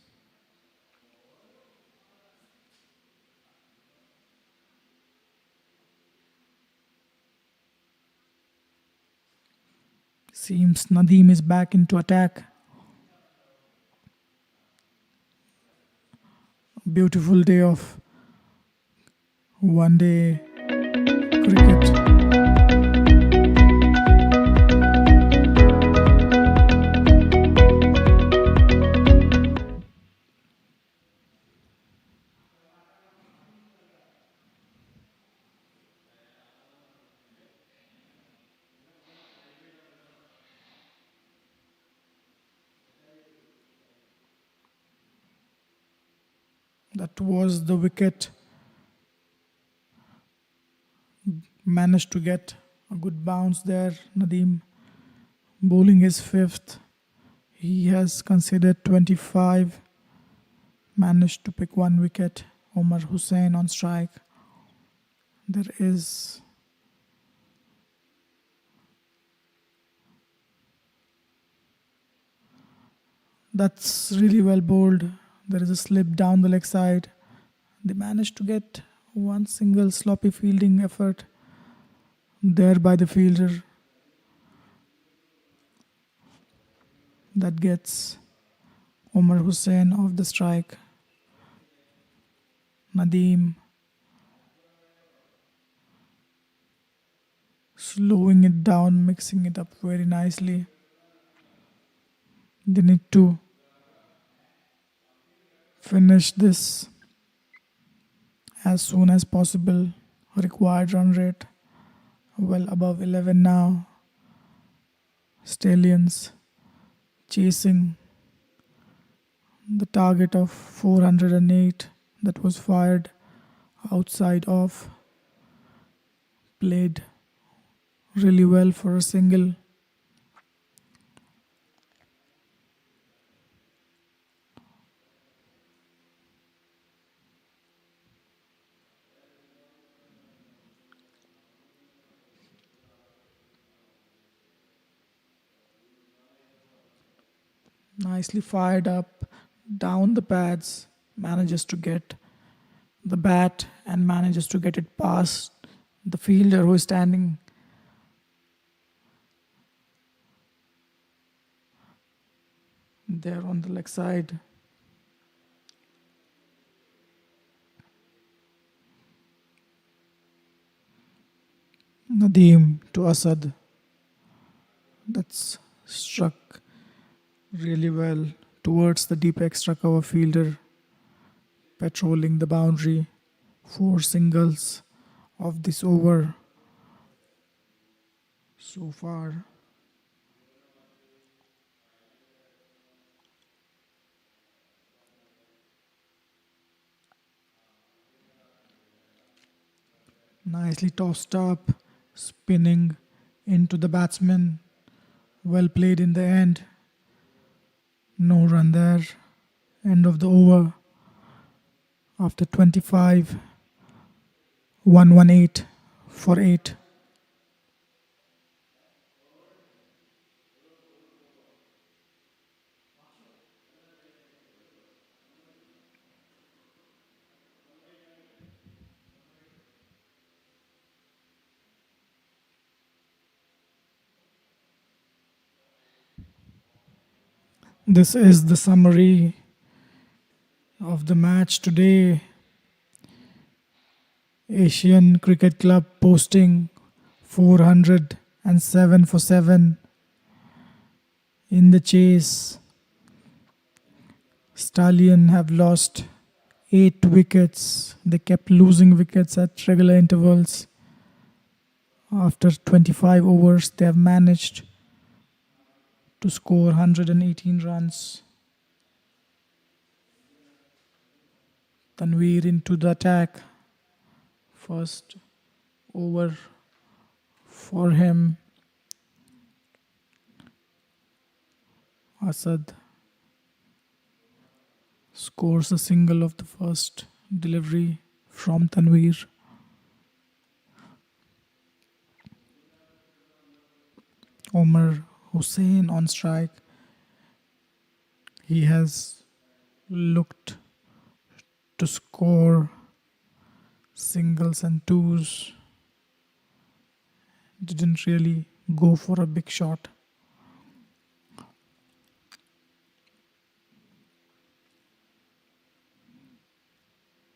Speaker 1: Seems Nadeem is back into attack. Beautiful day of one day cricket. That was the wicket. Managed to get a good bounce there. Nadeem bowling his 5th. He has considered 25. Managed to pick 1 wicket. Omar Hussain on strike. There is that's really well bowled. There is a slip down the leg side. They managed to get one single sloppy fielding effort there by the fielder. That gets Omar Hussain off the strike. Nadeem slowing it down, mixing it up very nicely. They need to finish this as soon as possible. Required run rate well above 11 now. Stallions chasing the target of 408 that was fired outside off. Played really well for a single. Nicely fired up down the pads, manages to get the bat and manages to get it past the fielder who is standing there on the leg side. Nadeem to Asad. That's struck really well towards the deep extra cover fielder, patrolling the boundary. 4 singles of this over so far. Nicely tossed up, spinning into the batsman. Well played in the end. No run there. End of the over. After 25, 118 for 8. This is the summary of the match today. Asian Cricket Club posting 407 for 7 in the chase. Stallion have lost 8 wickets. They kept losing wickets at regular intervals. After 25 overs, they have managed to score 118 runs. Tanveer into the attack. First over for him. Asad scores a single of the first delivery from Tanveer. Omar Hussain on strike. He has looked to score singles and twos. Didn't really go for a big shot.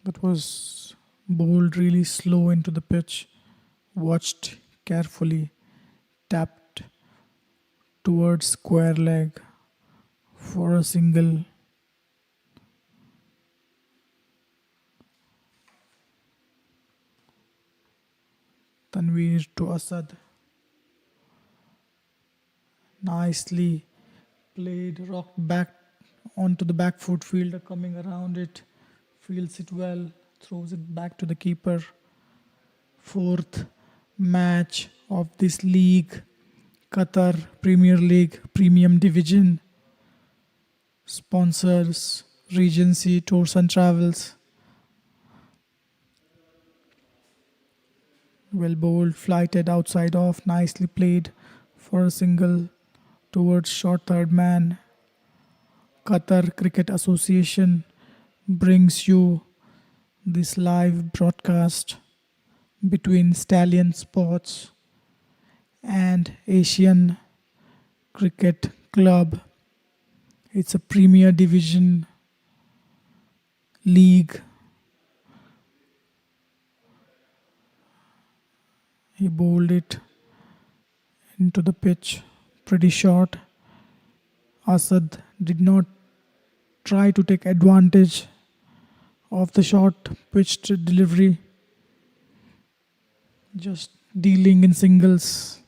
Speaker 1: That was bowled really slow into the pitch, watched carefully, tapped towards square leg for a single. Tanveer to Asad. Nicely played, rocked back onto the back foot, fielder coming around it, fields it well, throws it back to the keeper. Fourth match of this league, Qatar Premier League Premium Division. Sponsors Regency Tours and Travels. Well bowled, flighted outside off, nicely played for a single towards short third man. Qatar Cricket Association brings you this live broadcast between Stallion Sports and Asian Cricket Club. It's a Premier Division league. He bowled it into the pitch pretty short. Asad did not try to take advantage of the short pitched delivery, just dealing in singles.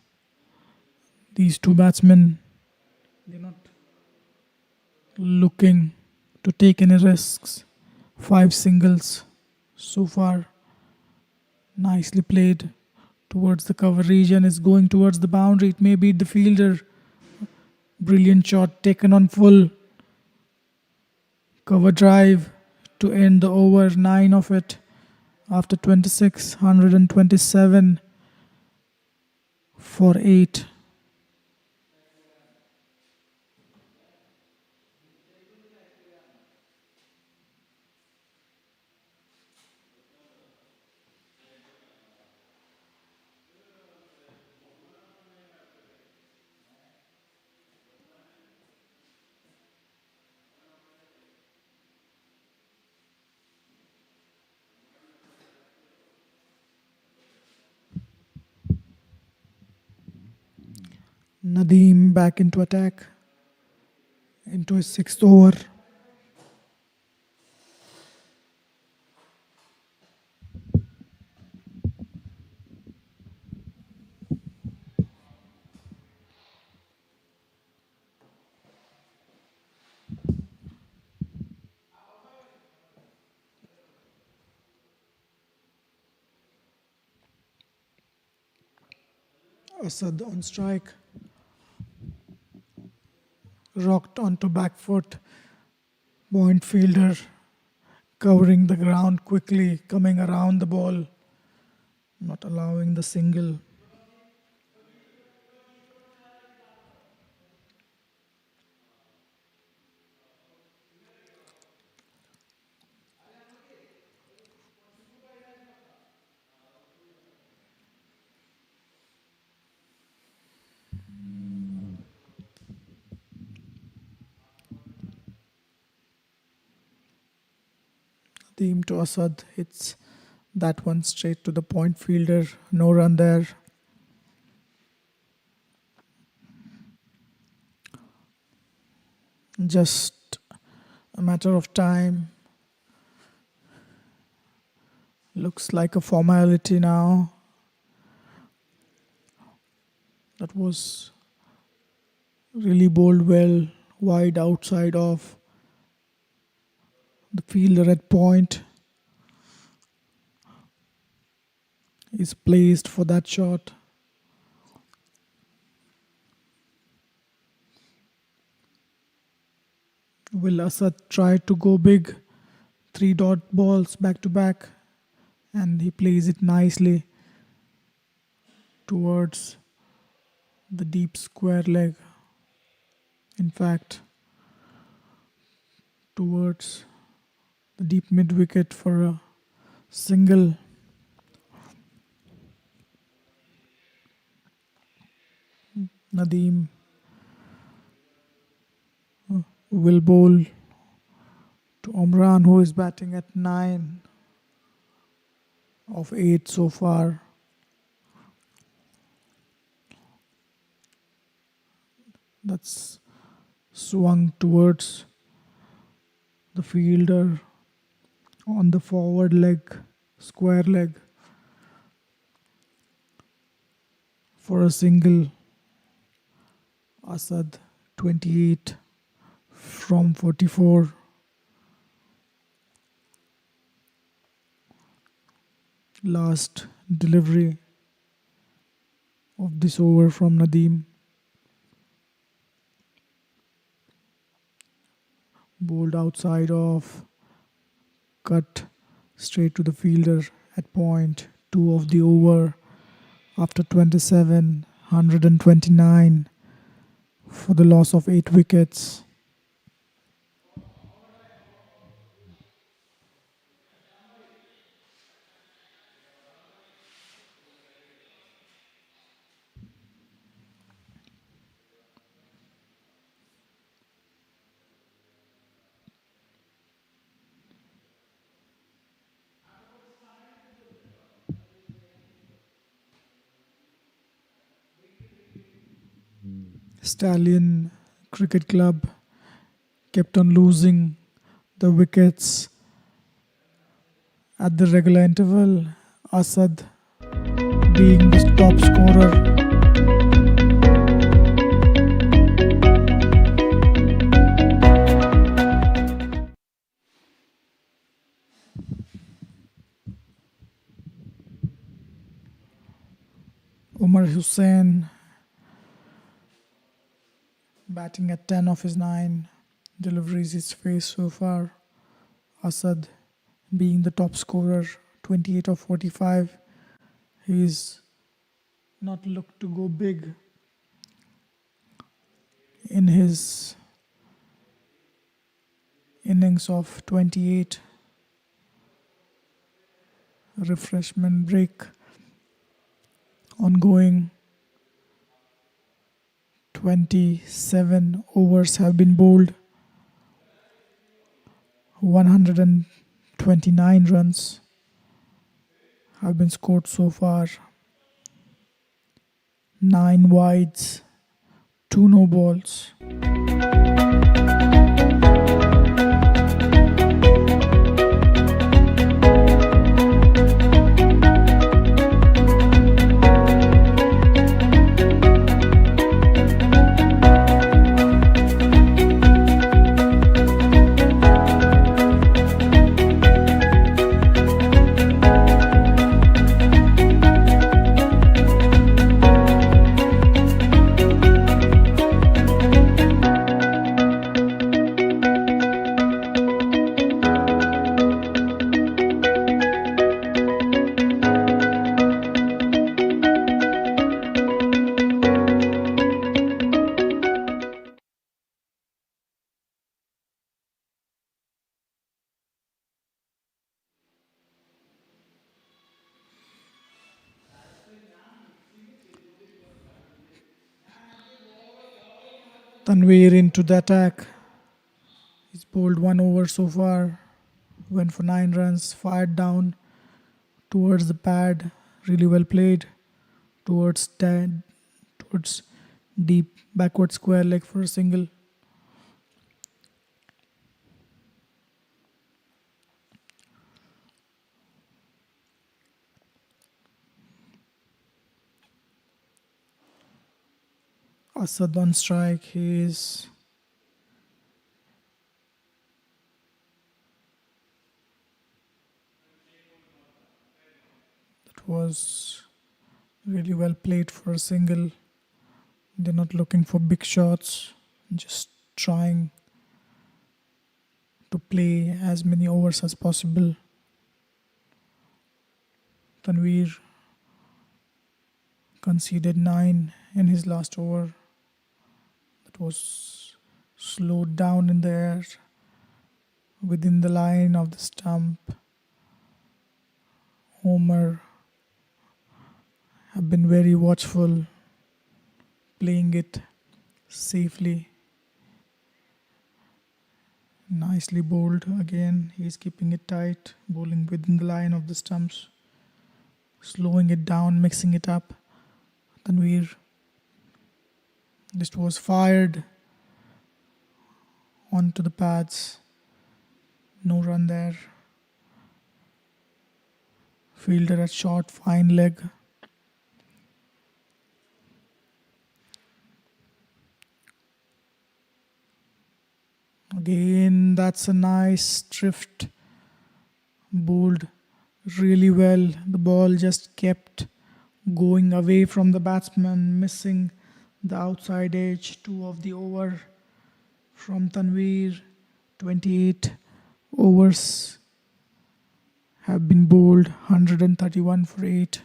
Speaker 1: These two batsmen, they're not looking to take any risks. 5 singles so far. Nicely played towards the cover region, is going towards the boundary. It may beat the fielder. Brilliant shot taken on full. Cover drive to end the over, 9 of it after 26, 127 for 8. Nadeem back into attack, into his 6th over. Asad on strike. Rocked onto back foot. Point fielder covering the ground quickly, coming around the ball, not allowing the single. Team to Asad hits that one straight to the point fielder. No run there. Just a matter of time. Looks like a formality now. That was really bowled well, wide outside of the fielder at point. Is placed for that shot. Will Asad try to go big? 3 dot balls back to back, and he plays it nicely towards the deep square leg. In fact, towards the deep mid wicket for a single. Nadeem will bowl to Omran, who is batting at 9 of 8 so far. That's swung towards the fielder on the forward leg, square leg, for a single. Asad 28 from 44. Last delivery of this over from Nadeem. Bowled outside off, cut straight to the fielder at point 2 of the over after 27, 129 for the loss of 8 wickets. Stallion Cricket Club kept on losing the wickets at the regular interval. Asad being the top scorer. Umar Hussain batting at 10 of his 9 deliveries he's faced so far. Asad being the top scorer, 28 of 45. He's not looked to go big in his innings of 28. Refreshment break ongoing. 27 overs have been bowled. 129 runs have been scored so far. 9 wides, 2 no balls. Tanveer into the attack. He's bowled 1 over so far. Went for 9 runs. Fired down towards the pad. Really well played. Towards deep backward square leg for a single. Asad on strike. That was really well played for a single. They're not looking for big shots, just trying to play as many overs as possible. Tanveer conceded 9 in his last over. That was slowed down in the air within the line of the stump. Homer have been very watchful, playing it safely. Nicely bowled again. He's keeping it tight, bowling within the line of the stumps, slowing it down, mixing it up. Tanveer. This was fired onto the pads. No run there. Fielder at short, fine leg. Again, that's a nice drift. Bowled really well. The ball just kept going away from the batsman, missing the outside edge. 2 of the over from Tanveer. 28 overs have been bowled, 131 for 8.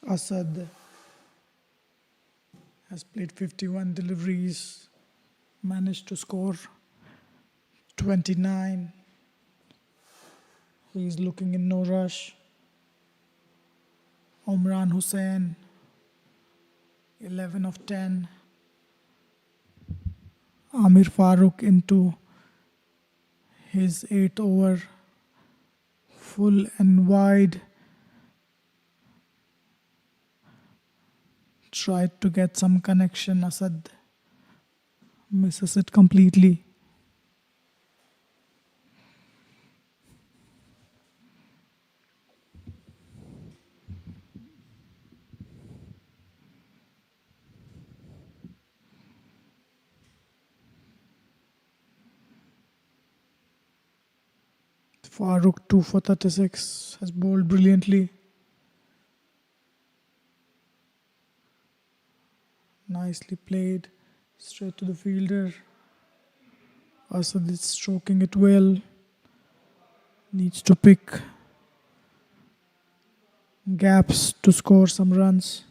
Speaker 1: Asad has played 51 deliveries, managed to score 29. He's looking in no rush. Umran Hussain, 11 of 10. Amir Farooq into his 8th over, full and wide. Tried to get some connection. Asad misses it completely. Farooq 2 for 36 has bowled brilliantly. Nicely played, straight to the fielder. Asad is stroking it well. Needs to pick gaps to score some runs.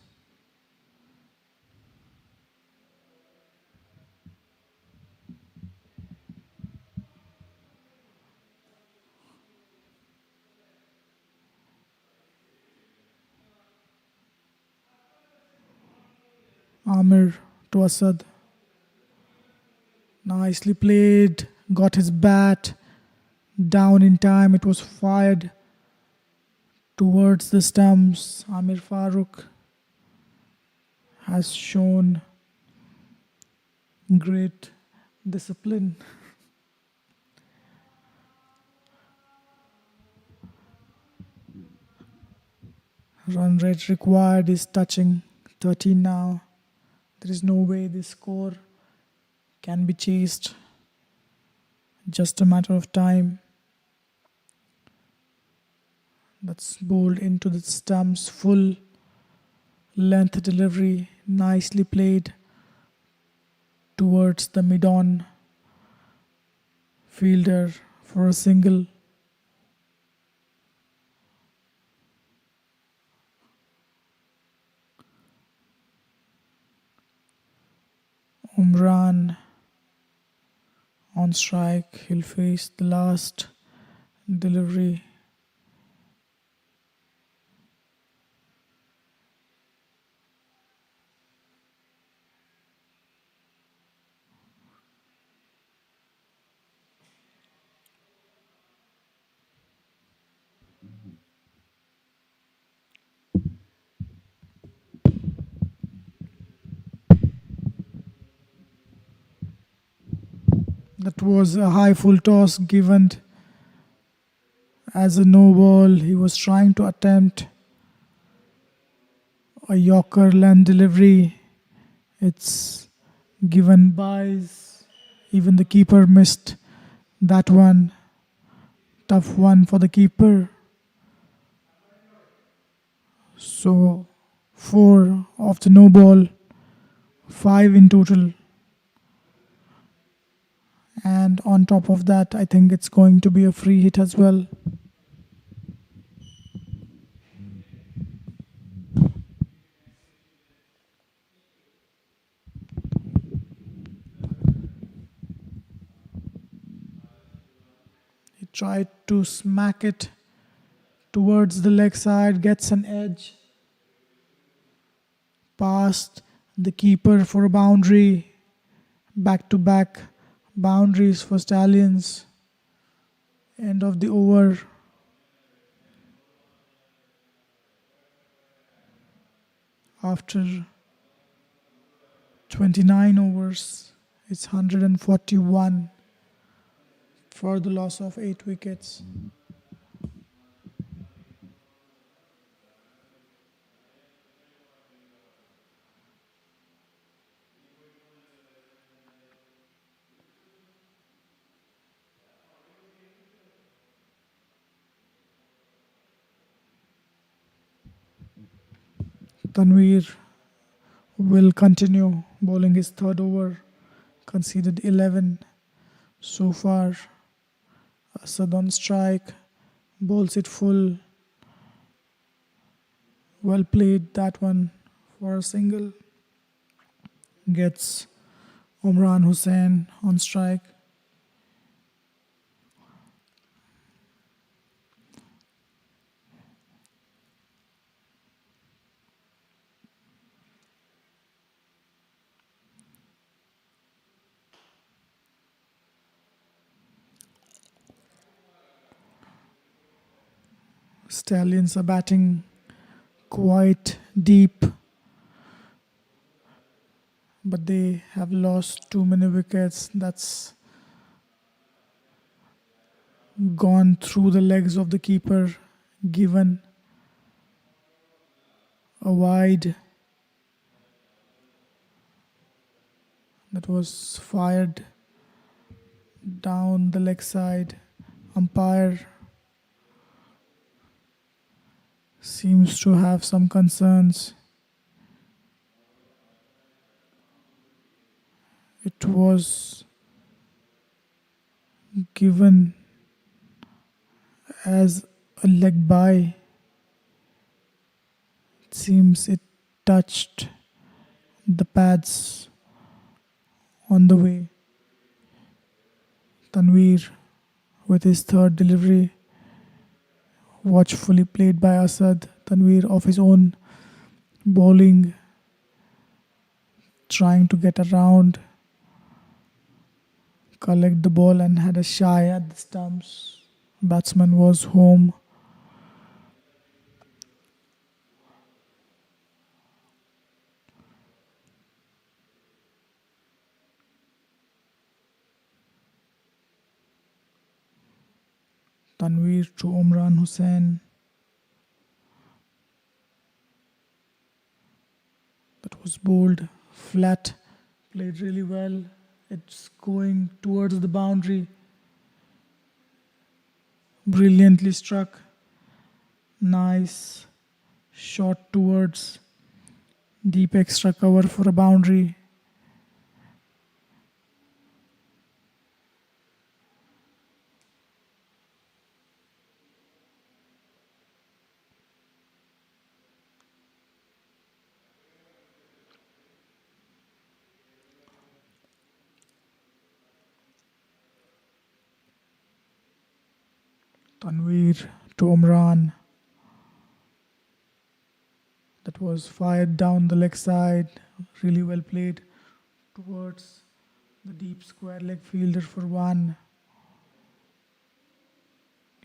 Speaker 1: Amir to Asad. Nicely played. Got his bat down in time. It was fired towards the stumps. Amir Farooq has shown great discipline. Run rate required is touching 13 now. There is no way this score can be chased. Just a matter of time. That's bowled into the stumps. Full length delivery. Nicely played towards the mid-on fielder for a single. Umran on strike. He'll face the last delivery. That was a high full toss given as a no ball. He was trying to attempt a Yorker land delivery. It's given buys. Even the keeper missed that one. Tough one for the keeper. So 4 of the no ball, 5 in total. And on top of that, I think it's going to be a free hit as well. He tried to smack it towards the leg side, gets an edge. Past the keeper for a boundary. Back-to-back boundaries for Stallions. End of the over. After 29 overs, it's 141 for the loss of 8 wickets. Tanveer will continue bowling his third over, conceded 11 so far. Asad on strike, bowls it full. Well played that one for a single. Gets Umran Hussain on strike. Stallions are batting quite deep, but they have lost too many wickets. That's gone through the legs of the keeper, given a wide that was fired down the leg side. Umpire seems to have some concerns. It was given as a leg bye. It seems it touched the pads on the way. Tanveer with his third delivery, watchfully played by Asad. Tanveer of his own bowling, trying to get around, collect the ball, and had a shy at the stumps. Batsman was home. Tanveer to Umran Hussain. That was bowled flat, played really well. It's going towards the boundary. Brilliantly struck. Nice shot towards deep extra cover for a boundary. Tanveer to Umran. That was fired down the leg side. Really well played towards the deep square leg fielder for one.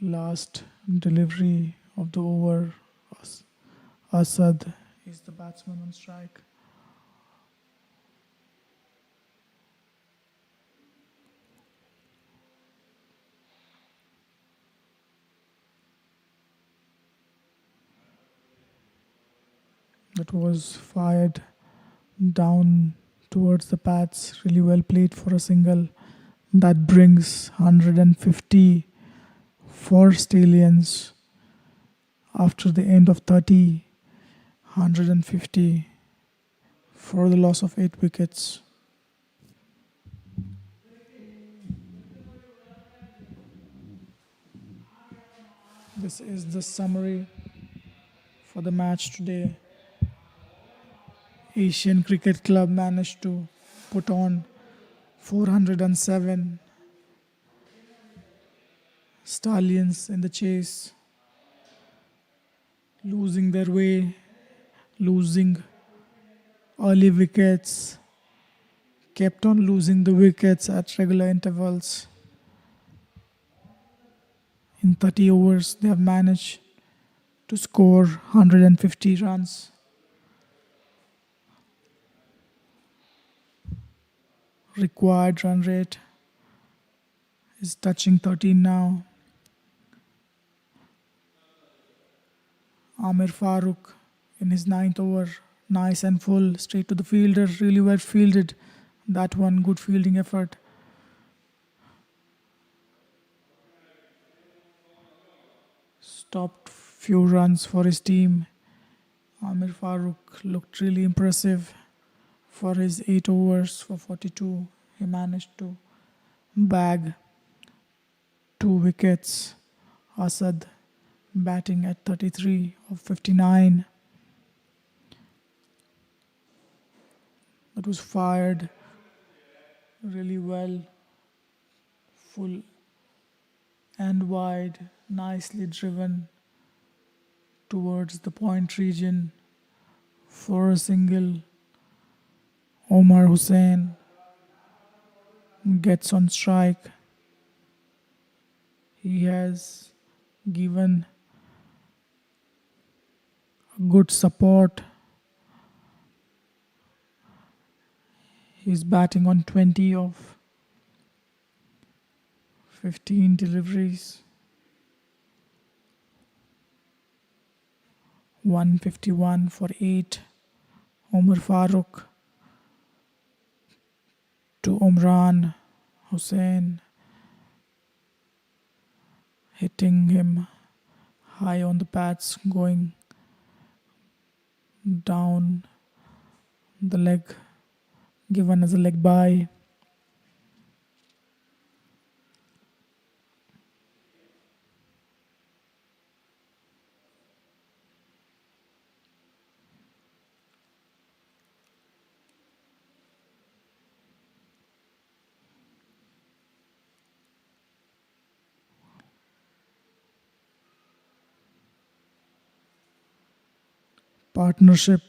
Speaker 1: Last delivery of the over. Asad is the batsman on strike. That was fired down towards the pads. Really well played for a single. That brings 150 for Stallions. After the end of 30, 150 for the loss of 8 wickets. This is the summary for the match today. Asian Cricket Club managed to put on 407. Stallions in the chase, losing their way, losing early wickets, kept on losing the wickets at regular intervals. In 30 overs, they have managed to score 150 runs. Required run rate is touching 13 now. Amir Farooq in his 9th over, nice and full, straight to the fielder, really well fielded. That one, good fielding effort. Stopped few runs for his team. Amir Farooq looked really impressive for his 8 overs for 42. He managed to bag 2 wickets. Asad batting at 33 of 59. That was fired really well, full and wide, nicely driven towards the point region for a single. Omar Hussain gets on strike. He has given good support. He's batting on 20 of 15 deliveries. 151 for 8. Omar Farooq to Umran Hussain, hitting him high on the pads, going down the leg, given as a leg bye. Partnership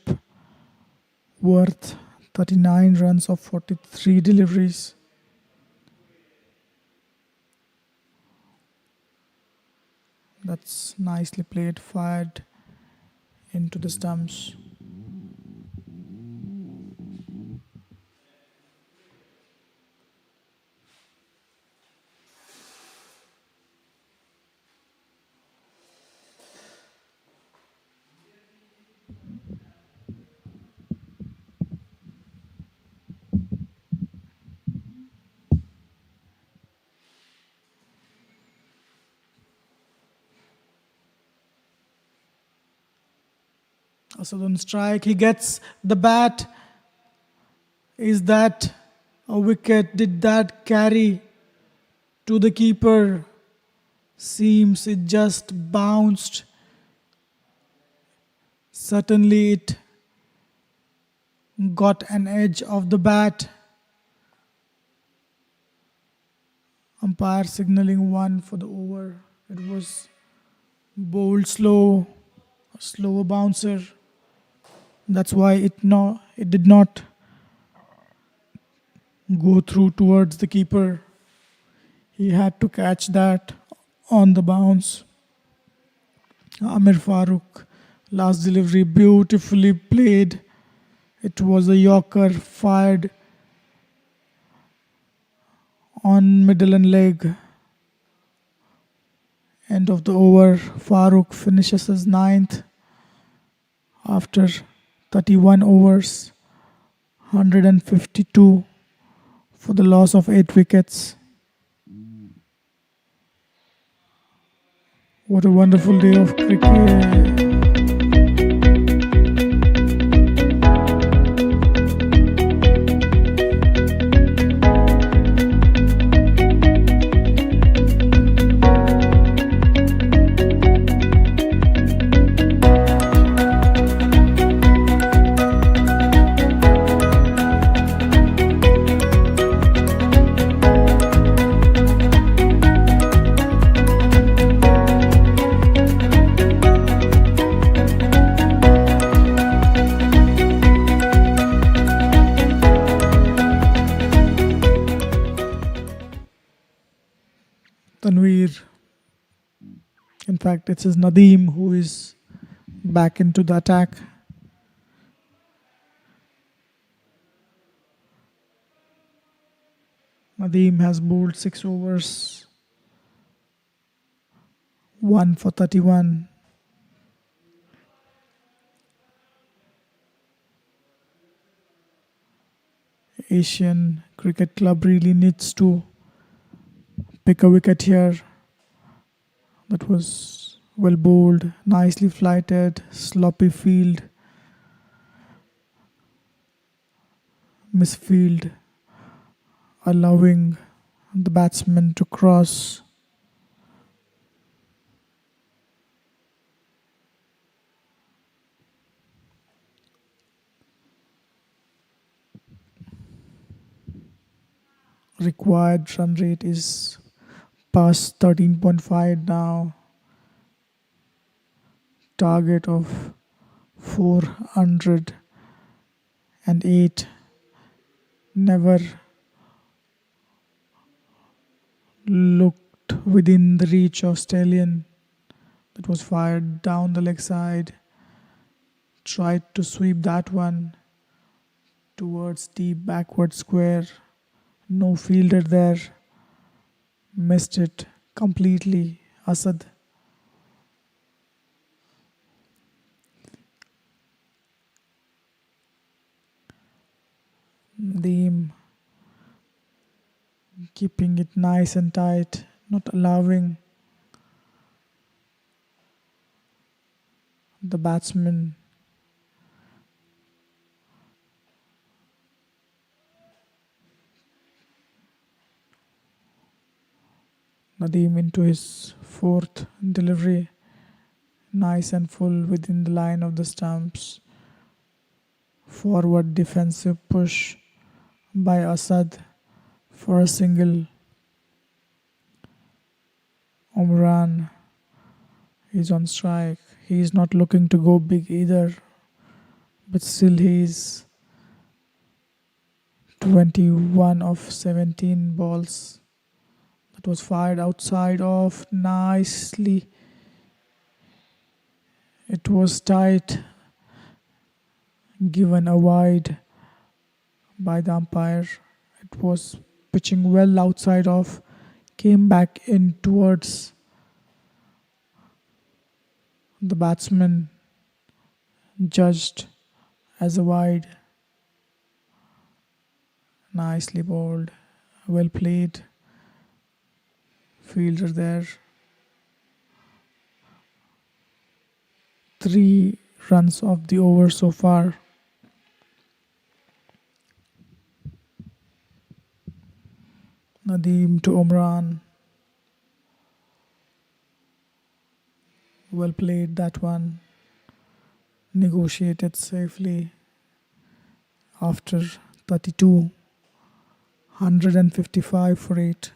Speaker 1: worth 39 runs of 43 deliveries. That's nicely played, fired into the stumps. Asad on strike, he gets the bat. Is that a wicket? Did that carry to the keeper? Seems it just bounced. Certainly it got an edge of the bat. Umpire signaling 1 for the over. It was bowled slow, a slower bouncer. That's why it did not go through towards the keeper. He had to catch that on the bounce. Amir Farooq, last delivery, beautifully played. It was a Yorker fired on middle and leg. End of the over. Farooq finishes his 9th after 31 overs, 152 for the loss of 8 wickets. What a wonderful day of cricket. Tanveer. In fact, it is Nadeem who is back into the attack. Nadeem has bowled 6 overs, 1 for 31. Asian Cricket Club really needs to pick a wicket here. That was well bowled, nicely flighted, sloppy field, misfield, allowing the batsman to cross. Required run rate is past 13.5 now. Target of 408. Never looked within the reach of Stallion. That was fired down the leg side. Tried to sweep that one towards deep backward square. No fielder there. Missed it completely. Asad. Nadeem keeping it nice and tight, not allowing the batsman Nadeem into his 4th delivery, nice and full within the line of the stumps. Forward defensive push by Asad for a single. Umran is on strike. He is not looking to go big either, but still he is 21 of 17 balls. That was fired outside off nicely. It was tight, given a wide by the umpire. It was pitching well outside off, came back in towards the batsman, judged as a wide. Nicely bowled, well played. Fielder there. 3 runs of the over so far. Nadeem to Umran. Well played that one. Negotiated safely after 32. 155 for 8.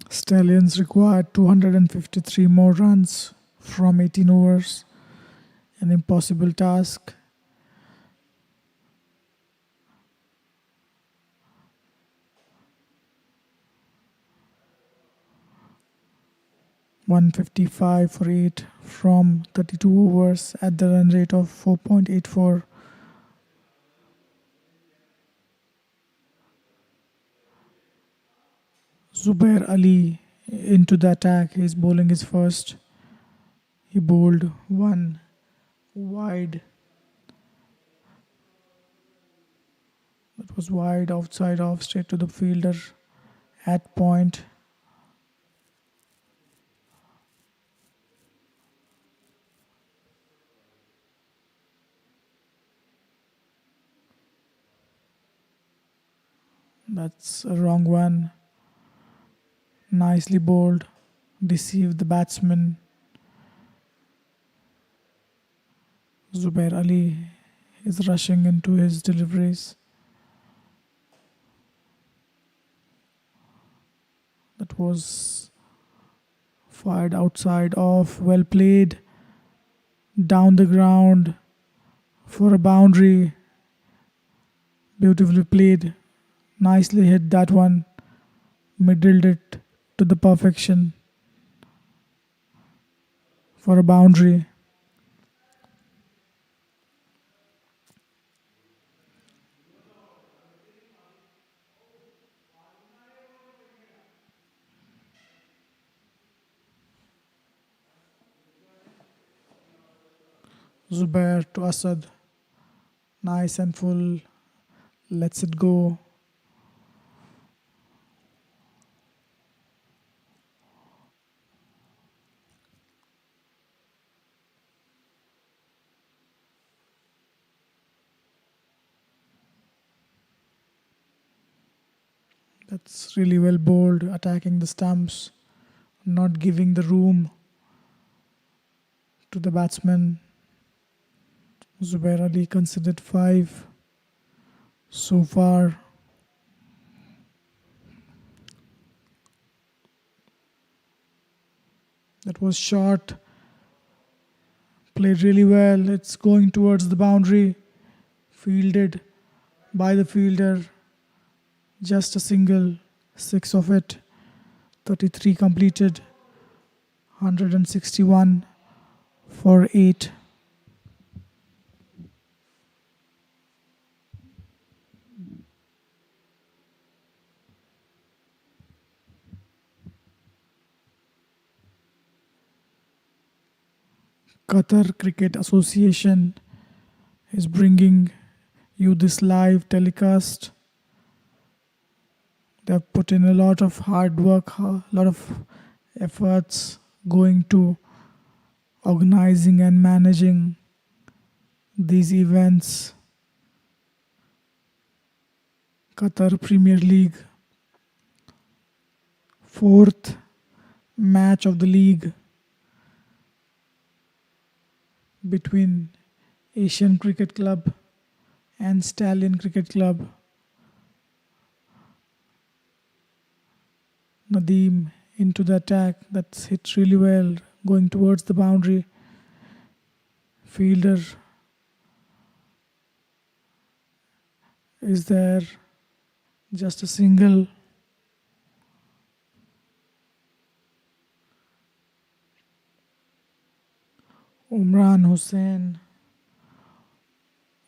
Speaker 1: Stallions required 253 more runs from 18 overs. An impossible task. $155 for 8 from 32 overs at the run rate of 4.84. Zubair Ali into the attack. He's bowling his first. He bowled one wide. That was wide, outside off, straight to the fielder at point. That's a wrong one. Nicely bowled. Deceived the batsman. Zubair Ali is rushing into his deliveries. That was fired outside off. Well played. Down the ground for a boundary. Beautifully played. Nicely hit that one. Middled it to the perfection for a boundary. Zubair to Asad. Nice and full. Lets it go. That's really well bowled, attacking the stumps, not giving the room to the batsman. Zubair Ali considered 5 so far. That was short. Played really well. It's going towards the boundary. Fielded by the fielder. Just a single, 6 of it. 33 completed. 161 for 8. Qatar Cricket Association is bringing you this live telecast. They have put in a lot of hard work, a lot of efforts going to organizing and managing these events. Qatar Premier League, 4th match of the league between Asian Cricket Club and Stallion Cricket Club. Nadeem into the attack. That's hit really well, going towards the boundary. Fielder is there. Just a single. Umran Hussain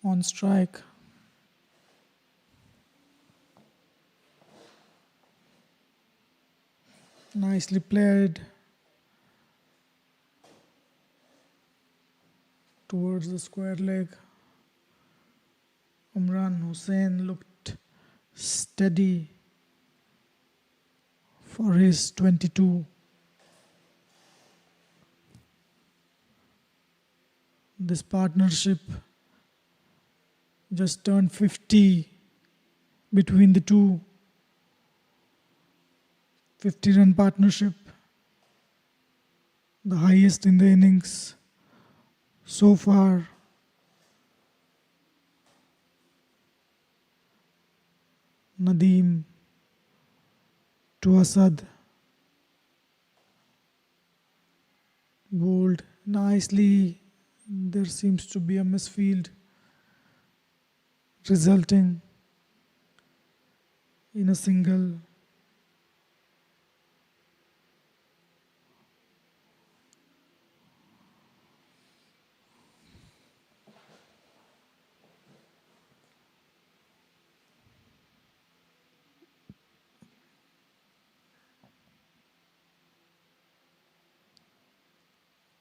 Speaker 1: on strike. Nicely played towards the square leg. Umran Hussain looked steady for his 22. This partnership just turned 50 between the two. 50-run partnership, the highest in the innings so far. Nadeem to Asad, bowled nicely. There seems to be a misfield resulting in a single.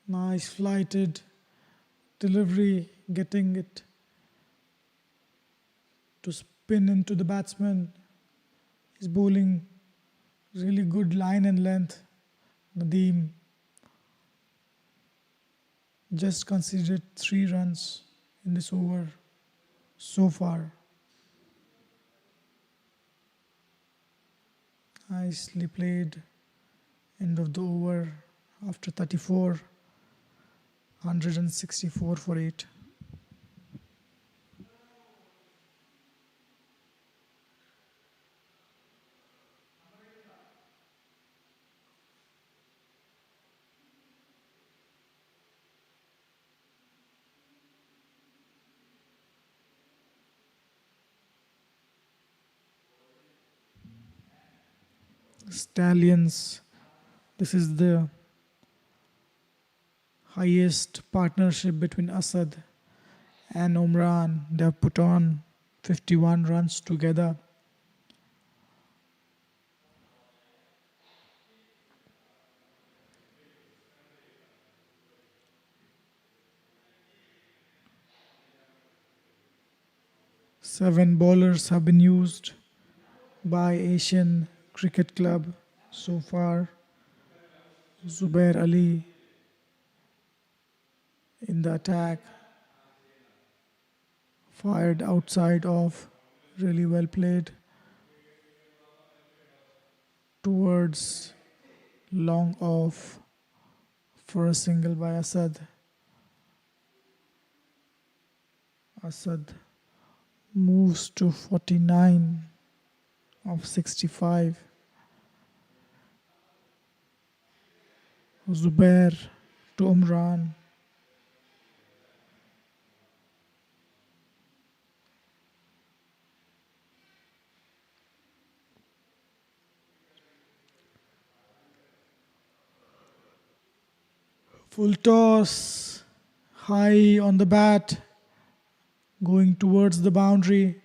Speaker 1: Nice flighted delivery, getting it to spin into the batsman. He's bowling really good line and length. Nadeem just conceded 3 runs in this over so far. Nicely played. End of the over after 34. 164 for 8. Stallions. This is the highest partnership between Asad and Umran. They have put on 51 runs together. Seven bowlers have been used by Asian Cricket Club so far. Zubair Ali in the attack, fired outside off, really well played towards long off for a single by Asad. Asad moves to 49 of 65. Zubair to Umran. Full toss, high on the bat, going towards the boundary.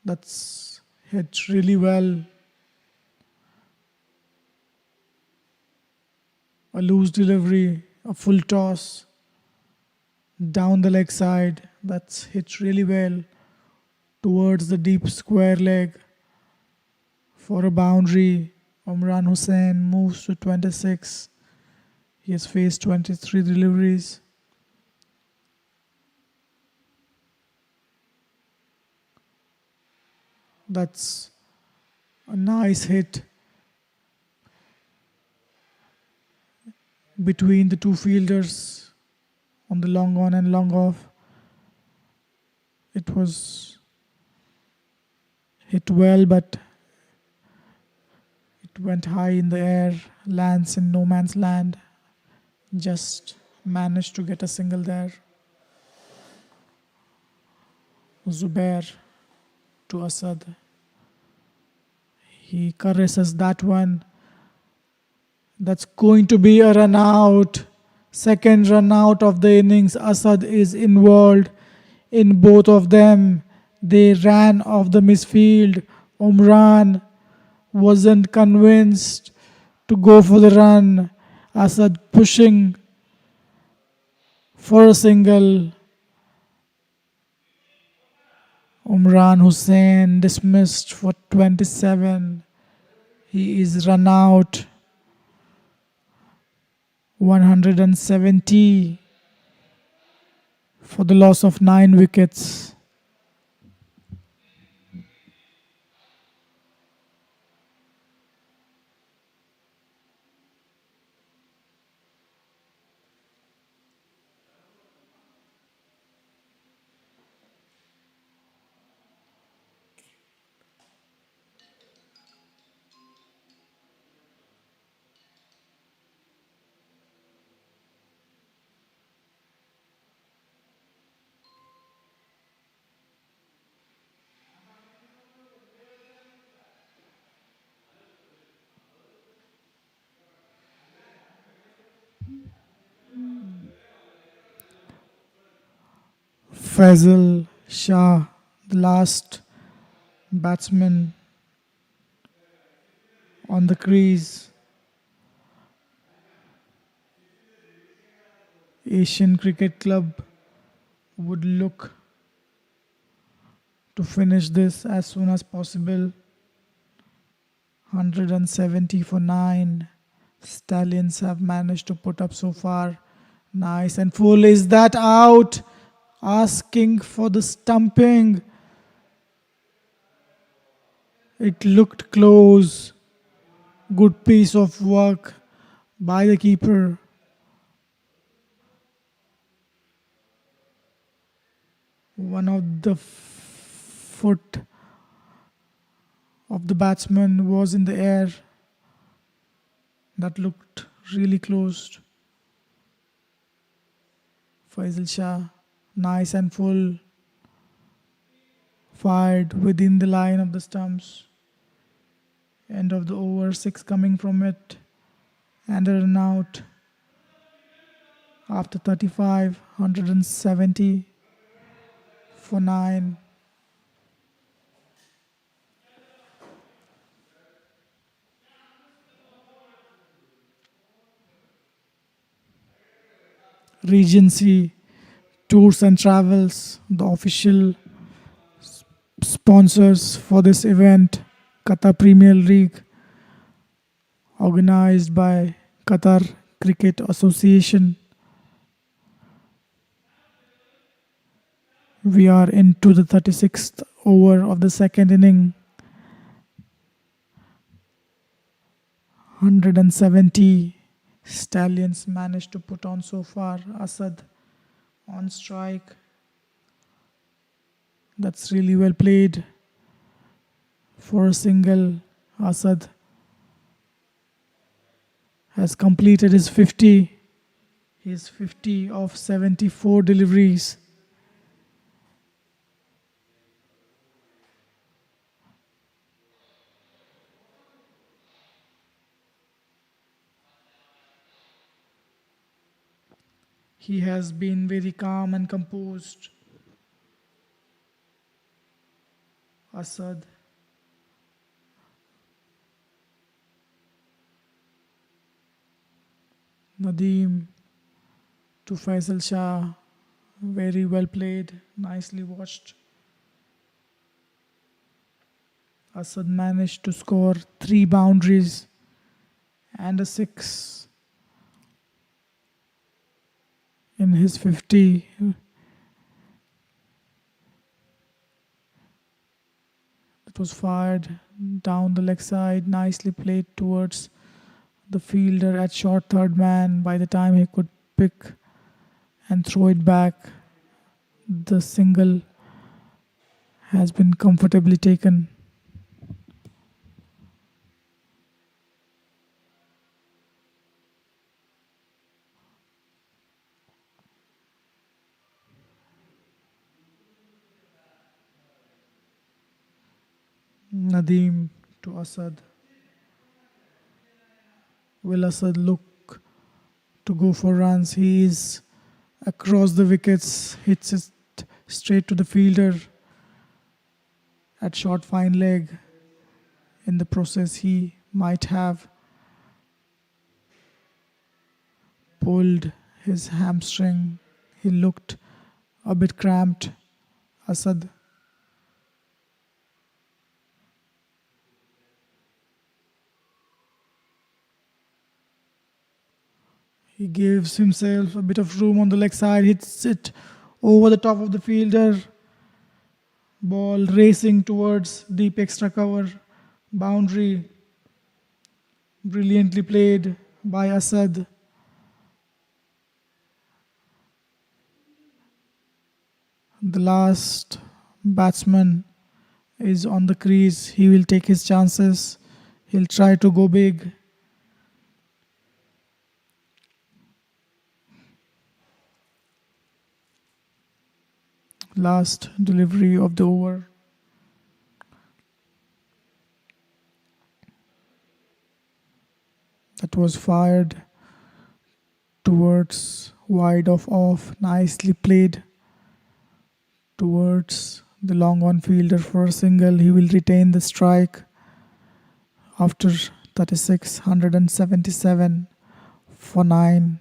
Speaker 1: That's hit really well. A loose delivery, a full toss down the leg side. That's hit really well towards the deep square leg for a boundary. Umran Hussain moves to 26. He has faced 23 deliveries. That's a nice hit between the two fielders on the long on and long off. It was hit well, but it went high in the air, lands in no man's land. Just managed to get a single there. Zubair to Asad. He caresses that one. That's going to be a run out. Second run out of the innings. Asad is involved in both of them. They ran off the misfield. Umran wasn't convinced to go for the run. Asad pushing for a single. Umran Hussain dismissed for 27. He is run out. 170 for the loss of 9 wickets. Faisal Shah, the last batsman on the crease. Asian Cricket Club would look to finish this as soon as possible. 170 for 9. Stallions have managed to put up so far. Nice and full. Is that out? Asking for the stumping. It looked close. Good piece of work by the keeper. One of the foot of the batsman was in the air. That looked really close. Faisal Shah, nice and full. Fired within the line of the stumps. End of the over, 6 coming from it. And a run out. After 35, 170 for 9. Regency Tours and Travels, the official sponsors for this event. Qatar Premier League, organized by Qatar Cricket Association. We are into the 36th over of the second inning. 170 Stallions managed to put on so far. Asad on strike. That's really well played. For a single, Asad has completed his 50. His 50 of 74 deliveries. He has been very calm and composed. Asad. Nadeem to Faisal Shah. Very well played. Nicely watched. Asad managed to score 3 boundaries and a 6. In his 50, it was fired down the leg side, nicely played towards the fielder at short third man. By the time he could pick and throw it back, the single has been comfortably taken. Nadeem to Asad. Will Asad look to go for runs? He is across the wickets, hits it straight to the fielder at short fine leg. In the process, he might have pulled his hamstring. He looked a bit cramped. Asad. He gives himself a bit of room on the leg side, hits it over the top of the fielder. Ball racing towards deep extra cover. Boundary. Brilliantly played by Asad. The last batsman is on the crease. He will take his chances. He'll try to go big. Last delivery of the over. That was fired towards wide of off. Nicely played towards the long on fielder for a single. He will retain the strike after 36, 177 for 9.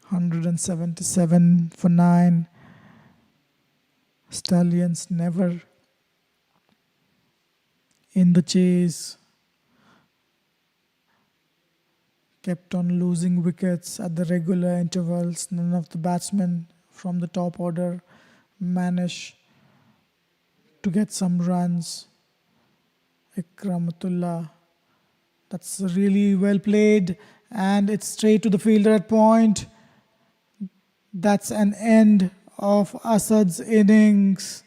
Speaker 1: Hundred and 77 for 9. Stallions never in the chase. Kept on losing wickets at the regular intervals. None of the batsmen from the top order managed to get some runs. Ikramatullah, that's really well played, and it's straight to the fielder at point. That's an end of Asad's innings.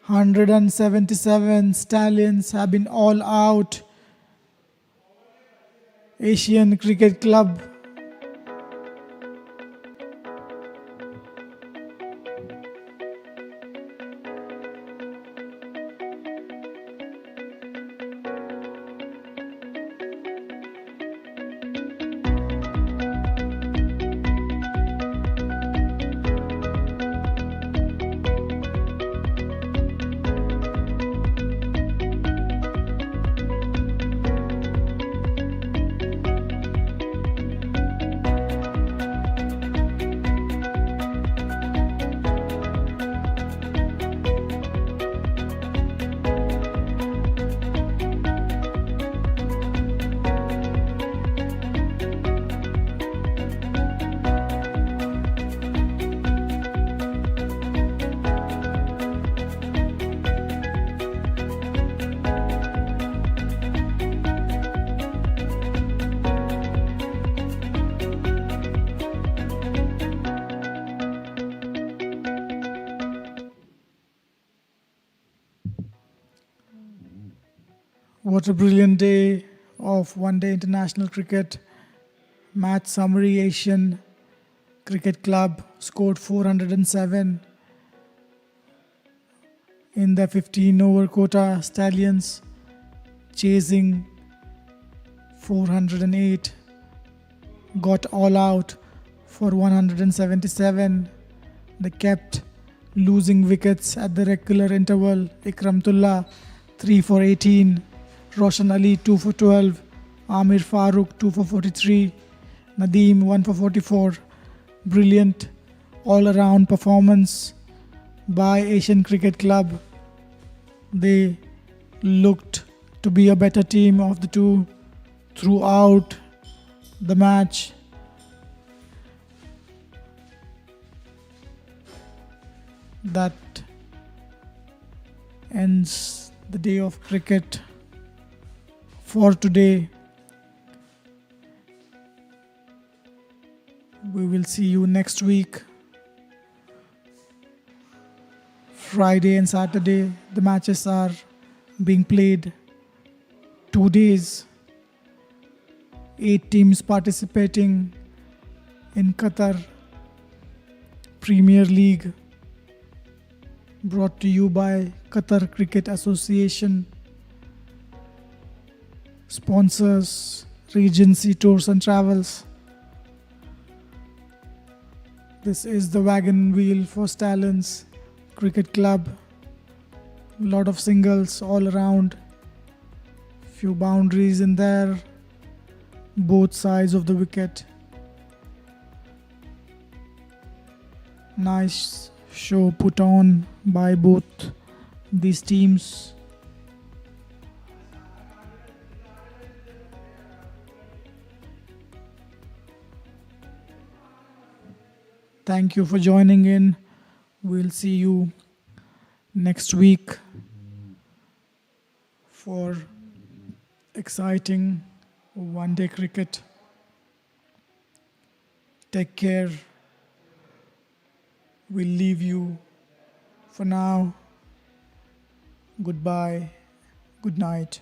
Speaker 1: 177. Stallions have been all out. Asian Cricket Club What a brilliant day of one-day international cricket. Match summary: Asian Cricket Club scored 407 in the 15-over quota. Stallions chasing 408 got all out for 177. They kept losing wickets at the regular interval. Ikramtullah 3 for 18. Roshan Ali 2 for 12, Amir Farooq 2 for 43, Nadeem 1 for 44. Brilliant all-around performance by Asian Cricket Club. They looked to be a better team of the two throughout the match. That ends the day of cricket for today. We will see you next week. Friday and Saturday, the matches are being played 2 days. 8 teams participating in Qatar Premier League, brought to you by Qatar Cricket Association. Sponsors Regency Tours and Travels. This is the wagon wheel for Stallions Cricket Club. Lot of singles all around. Few boundaries in there. Both sides of the wicket. Nice show put on by both these teams. Thank you for joining in. We'll see you next week for exciting one-day cricket. Take care. We'll leave you for now. Goodbye. Good night.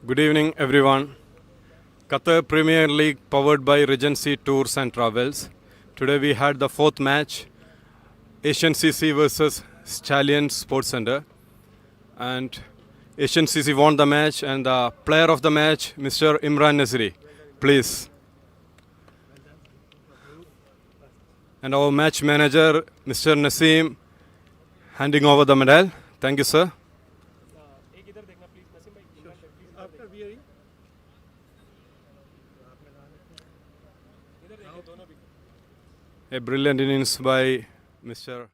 Speaker 2: Good evening, everyone. Qatar Premier League powered by Regency Tours and Travels. Today we had the fourth match, Asian CC versus Stallions Sports Center. And Asian CC won the match, and the player of the match, Mr. Imran Nasri. Please. And our match manager, Mr. Naseem, handing over the medal. Thank you, sir. A brilliant innings by Mr.